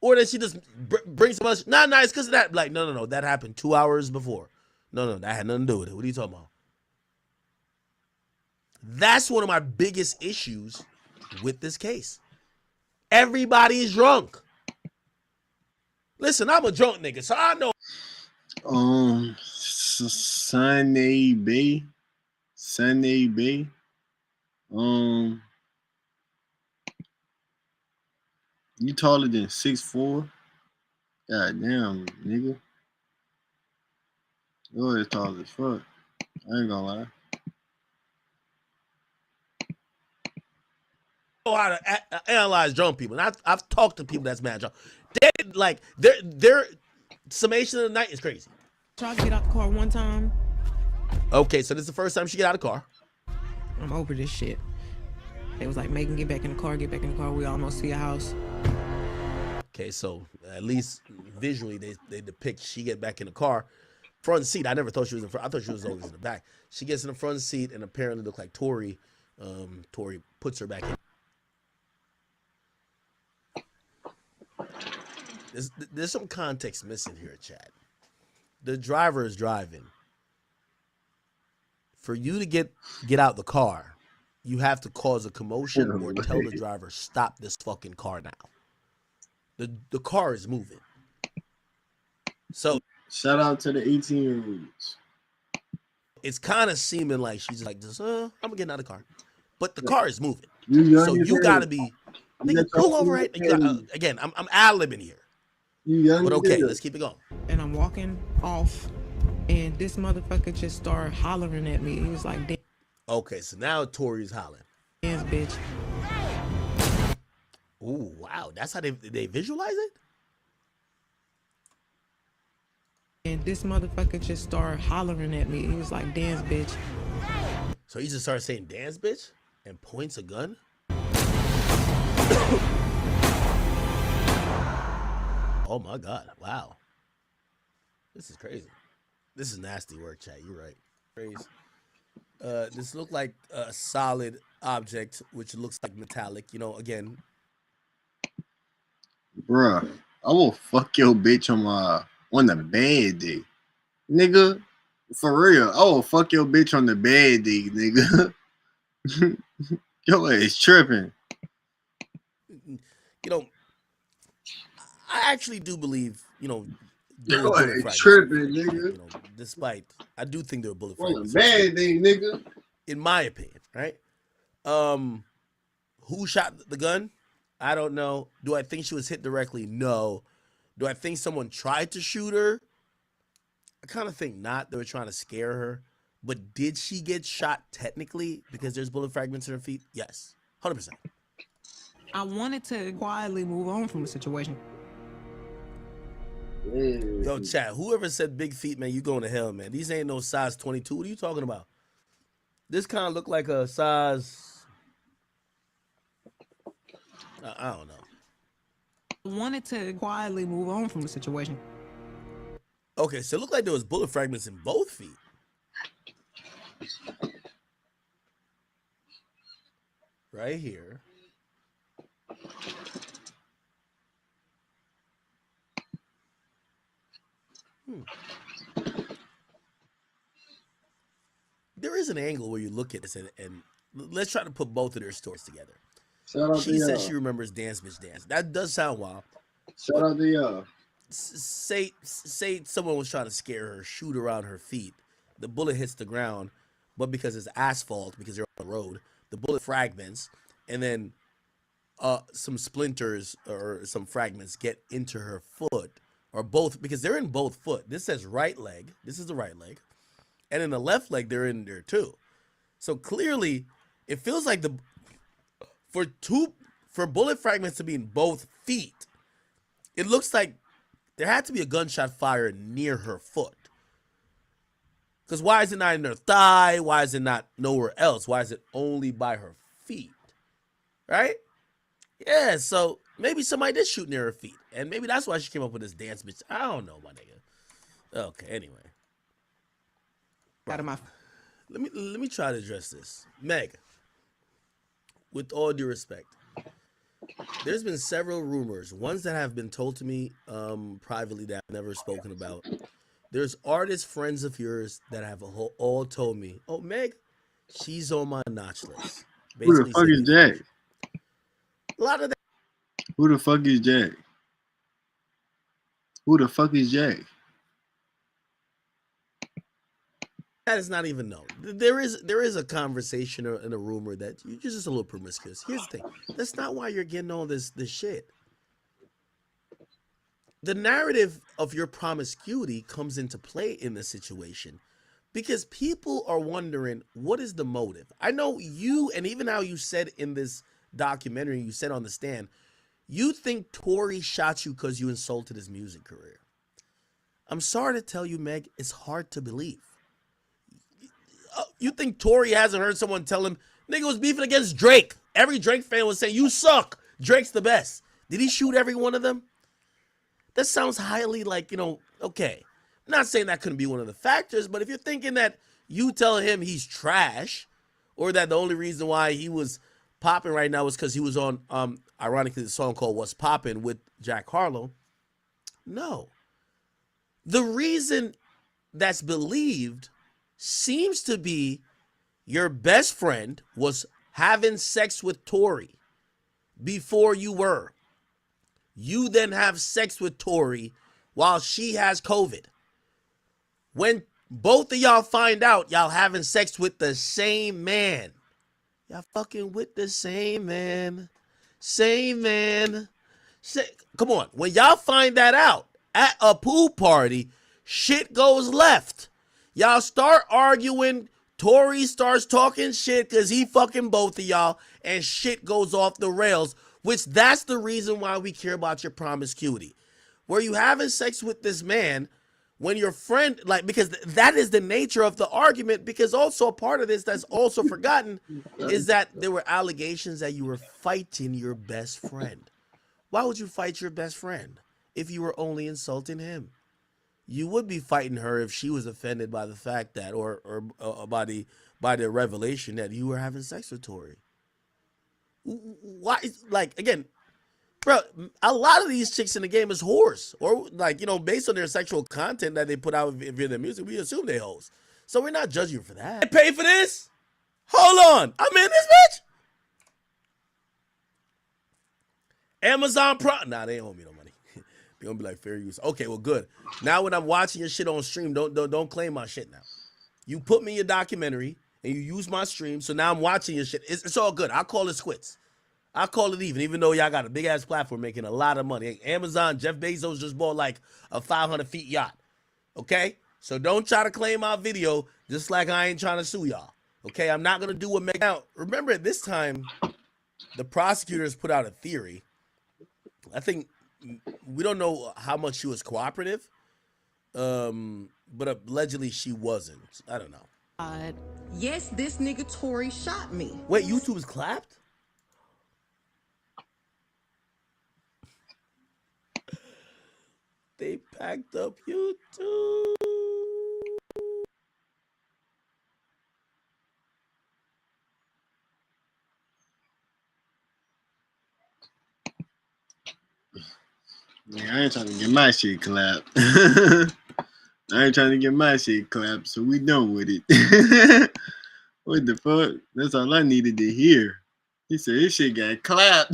Speaker 1: Or that she just brings some us, nah, it's because of that. Like, no, that happened 2 hours before. No, that had nothing to do with it. What are you talking about? That's one of my biggest issues with this case. Everybody is drunk. Listen, I'm a drunk nigga, so I know.
Speaker 10: Sunday Bay. You taller than 6'4"? God damn, nigga. You're as tall as fuck. I ain't gonna lie.
Speaker 1: Know how to analyze drunk people. And I've talked to people that's mad drunk. Their summation of the night is crazy.
Speaker 3: Tried to get out the car one time.
Speaker 1: Okay, so this is the first time she get out of the car.
Speaker 3: I'm over this shit. They was like, Megan, get back in the car, We almost see a house.
Speaker 1: Okay, so at least visually they depict she get back in the car. Front seat, I never thought she was in front. I thought she was always in the back. She gets in the front seat and apparently looked like Tori. Tori puts her back in. There's some context missing here, Chad. The driver is driving. For you to get out the car, you have to cause a commotion or tell the driver, stop this fucking car now. The car is moving. So
Speaker 10: shout out to the 18-year-olds.
Speaker 1: It's kind of seeming like she's like, I'm getting out of the car. But the car is moving. So you gotta be pull over right. Again, I'm ad-libbing here. But okay, let's keep it going.
Speaker 3: And I'm walking off, and this motherfucker just started hollering at me. He was like, damn.
Speaker 1: Okay, so now Tori's hollering.
Speaker 3: Dance, bitch.
Speaker 1: Ooh, wow. That's how they visualize it?
Speaker 3: And this motherfucker just started hollering at me. He was like, dance, bitch.
Speaker 1: So he just started saying dance, bitch? And points a gun? Oh my God. Wow. This is crazy. This is nasty work, chat. You're right. Crazy. This looked like a solid object, which looks like metallic. You know, again.
Speaker 10: Bruh, I will fuck your bitch on the bed day. Nigga, for real. I will fuck your bitch on the bed day, nigga. Yo ass tripping.
Speaker 1: You know, I actually do believe, you know, there were
Speaker 10: Yo
Speaker 1: bullet
Speaker 10: ass
Speaker 1: fragments.
Speaker 10: tripping, nigga.
Speaker 1: You know, despite, I do think there were bullet
Speaker 10: On
Speaker 1: fragments.
Speaker 10: the bed day, nigga.
Speaker 1: In my opinion, right? Who shot the gun? I don't know. Do I think she was hit directly? No. Do I think someone tried to shoot her? I kind of think not. They were trying to scare her. But did she get shot technically because there's bullet fragments in her feet? Yes. 100%.
Speaker 3: I wanted to quietly move on from the situation.
Speaker 1: Yo, chat, whoever said big feet, man, you going to hell, man. These ain't no size 22. What are you talking about? This kind of look like a size... I don't know.
Speaker 3: I wanted to quietly move on from the situation.
Speaker 1: Okay, so it looked like there was bullet fragments in both feet. Right here. There is an angle where you look at this and let's try to put both of their stories together. She says she remembers Dance Bitch Dance. That does sound wild.
Speaker 10: Shout out to y'all.
Speaker 1: Say someone was trying to scare her, shoot around her feet. The bullet hits the ground, but because it's asphalt, because they're on the road, the bullet fragments, and then some splinters or some fragments get into her foot, or both, because they're in both foot. This says right leg. This is the right leg. And in the left leg, they're in there too. So clearly, it feels like for bullet fragments to be in both feet, it looks like there had to be a gunshot fire near her foot. Because why is it not in her thigh? Why is it not nowhere else? Why is it only by her feet? Right? Yeah, so maybe somebody did shoot near her feet. And maybe that's why she came up with this dance bitch. I don't know, my nigga. Okay, anyway.
Speaker 3: Out of my...
Speaker 1: Let me try to address this. Meg, with all due respect, there's been several rumors, ones that have been told to me privately that I've never spoken about. There's artist friends of yours that have all told me, oh, Meg, she's on my notch list.
Speaker 10: Who the fuck is Jay?
Speaker 1: A lot of that.
Speaker 10: Who the fuck is Jay? Who the fuck is Jay?
Speaker 1: That is not even known. There is a conversation and a rumor that you're just a little promiscuous. Here's the thing. That's not why you're getting all this shit. The narrative of your promiscuity comes into play in this situation because people are wondering, what is the motive? I know you, and even how you said in this documentary, you said on the stand, you think Tory shot you because you insulted his music career. I'm sorry to tell you, Meg, it's hard to believe. You think Tory hasn't heard someone tell him, nigga was beefing against Drake. Every Drake fan was saying, you suck. Drake's the best. Did he shoot every one of them? That sounds highly like, okay. I'm not saying that couldn't be one of the factors, but if you're thinking that you tell him he's trash, or that the only reason why he was popping right now was because he was on, ironically, the song called What's Poppin' with Jack Harlow. No. The reason that's believed seems to be your best friend was having sex with Tory before you were. You then have sex with Tory while she has COVID. When both of y'all find out y'all having sex with the same man. Y'all fucking with the same man. Same man. Come on. When y'all find that out at a pool party, shit goes left. Y'all start arguing. Tory starts talking shit because he fucking both of y'all, and shit goes off the rails, which that's the reason why we care about your promiscuity. Were you having sex with this man when your friend, because that is the nature of the argument, because also a part of this that's also forgotten is that there were allegations that you were fighting your best friend. Why would you fight your best friend if you were only insulting him? you would be fighting her if she was offended by the fact that, or by the revelation that you were having sex with Tori. Why? Like again, bro, a lot of these chicks in the game is whores, or like based on their sexual content that they put out via their music, we assume they hoes. So we're not judging you for that. I pay for this. Hold on, I'm in this bitch. Amazon Prime. Nah, they don't owe me no money. They gonna be like fair use. Okay, well, good. Now when I'm watching your shit on stream, don't claim my shit now. You put me in your documentary and you use my stream, so now I'm watching your shit. It's all good. I'll call it squits. I'll call it even though y'all got a big ass platform making a lot of money. Amazon, Jeff Bezos just bought like a 500 feet yacht. Okay? So don't try to claim my video just like I ain't trying to sue y'all. Okay? I'm not gonna do what make out. Remember at this time, the prosecutors put out a theory. I think we don't know how much she was cooperative. But allegedly she wasn't. I don't know.
Speaker 3: Yes, this nigga Tory shot me.
Speaker 1: Wait, YouTube's clapped? They packed up YouTube.
Speaker 10: Man, I ain't trying to get my shit clapped. I ain't trying to get my shit clapped, so we done with it. What the fuck? That's all I needed to hear. He said his shit got clapped.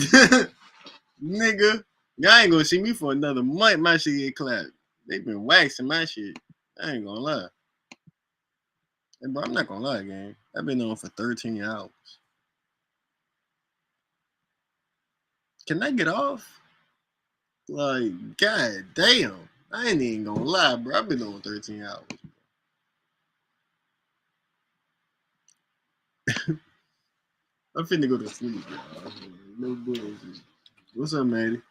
Speaker 10: Nigga, y'all ain't gonna see me for another month. My shit get clapped. They been waxing my shit. I ain't gonna lie. Hey, bro, I'm not gonna lie, gang. I've been on for 13 hours. Can I get off? Like, god damn. I ain't even gonna lie, bro. I've been on 13 hours. I'm finna go to sleep, y'all. No bullshit. What's up, Maddie?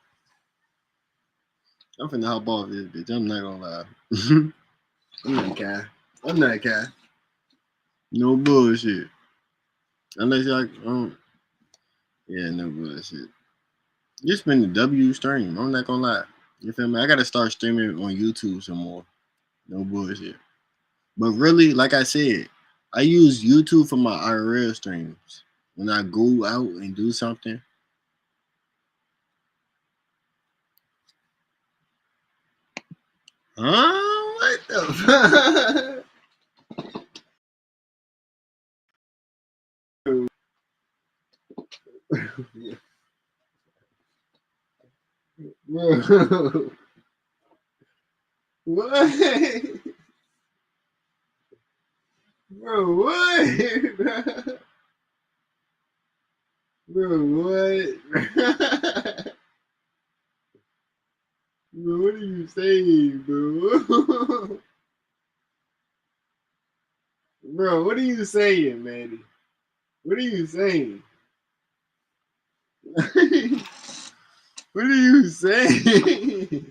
Speaker 10: I'm finna hop off this bitch. I'm not gonna lie. I'm not Kai. I'm not Kai. No bullshit. Unless y'all, yeah, no bullshit. Just been the W stream. I'm not gonna lie. You feel me? I gotta start streaming on YouTube some more. No bullshit. But really, like I said, I use YouTube for my IRL streams. When I go out and do something. Huh? What the fuck? Bro. What? Bro, what? Bro, what? Bro, what are you saying, bro? Bro, what are you saying, Manny? What are you saying? What are you saying?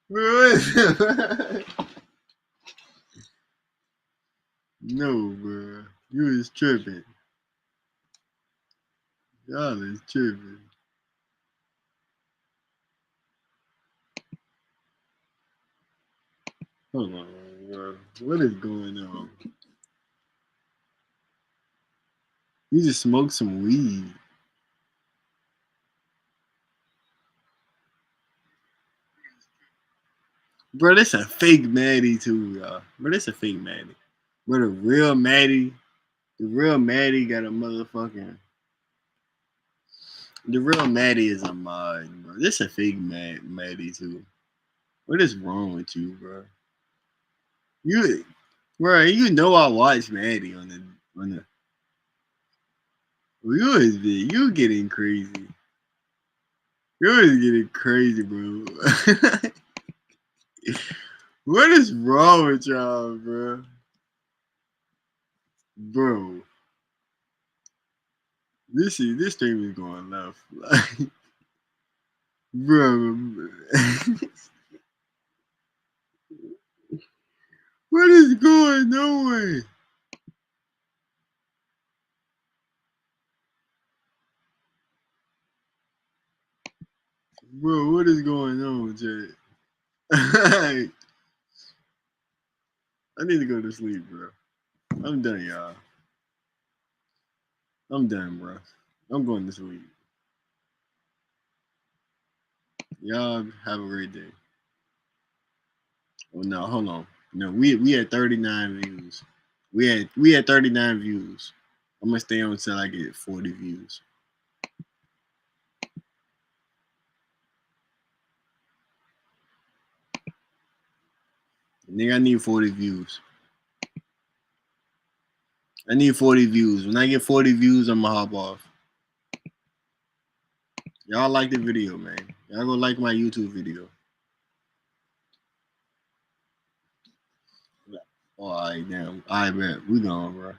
Speaker 10: Bro, what the fuck? No, bro. You is tripping. Y'all is tripping. Hold on, bro. What is going on? You just smoked some weed. Bro, that's a fake Maddie too, y'all. Bro, that's a fake Maddie. Bro, the real Maddie got a motherfucking. The real Maddie is a mod, bro. This a fake Maddie too. What is wrong with you, bro? You know I watch Maddie on the. You getting crazy. You is getting crazy, bro. What is wrong with y'all, bro? Bro, this stream is going left. Like, bro, what is going on? Bro, what is going on, Jay? I need to go to sleep, bro. I'm done, y'all. I'm done, bro. I'm going to sleep. Y'all have a great day. Oh no, hold on. No, we had 39 views. We had 39 views. I'm gonna stay on until I get 40 views. Nigga, I need 40 views. I need 40 views. When I get 40 views, I'm gonna hop off. Y'all like the video, man. Y'all go like my YouTube video. Oh, all right, damn. All right, man. We gone, bro.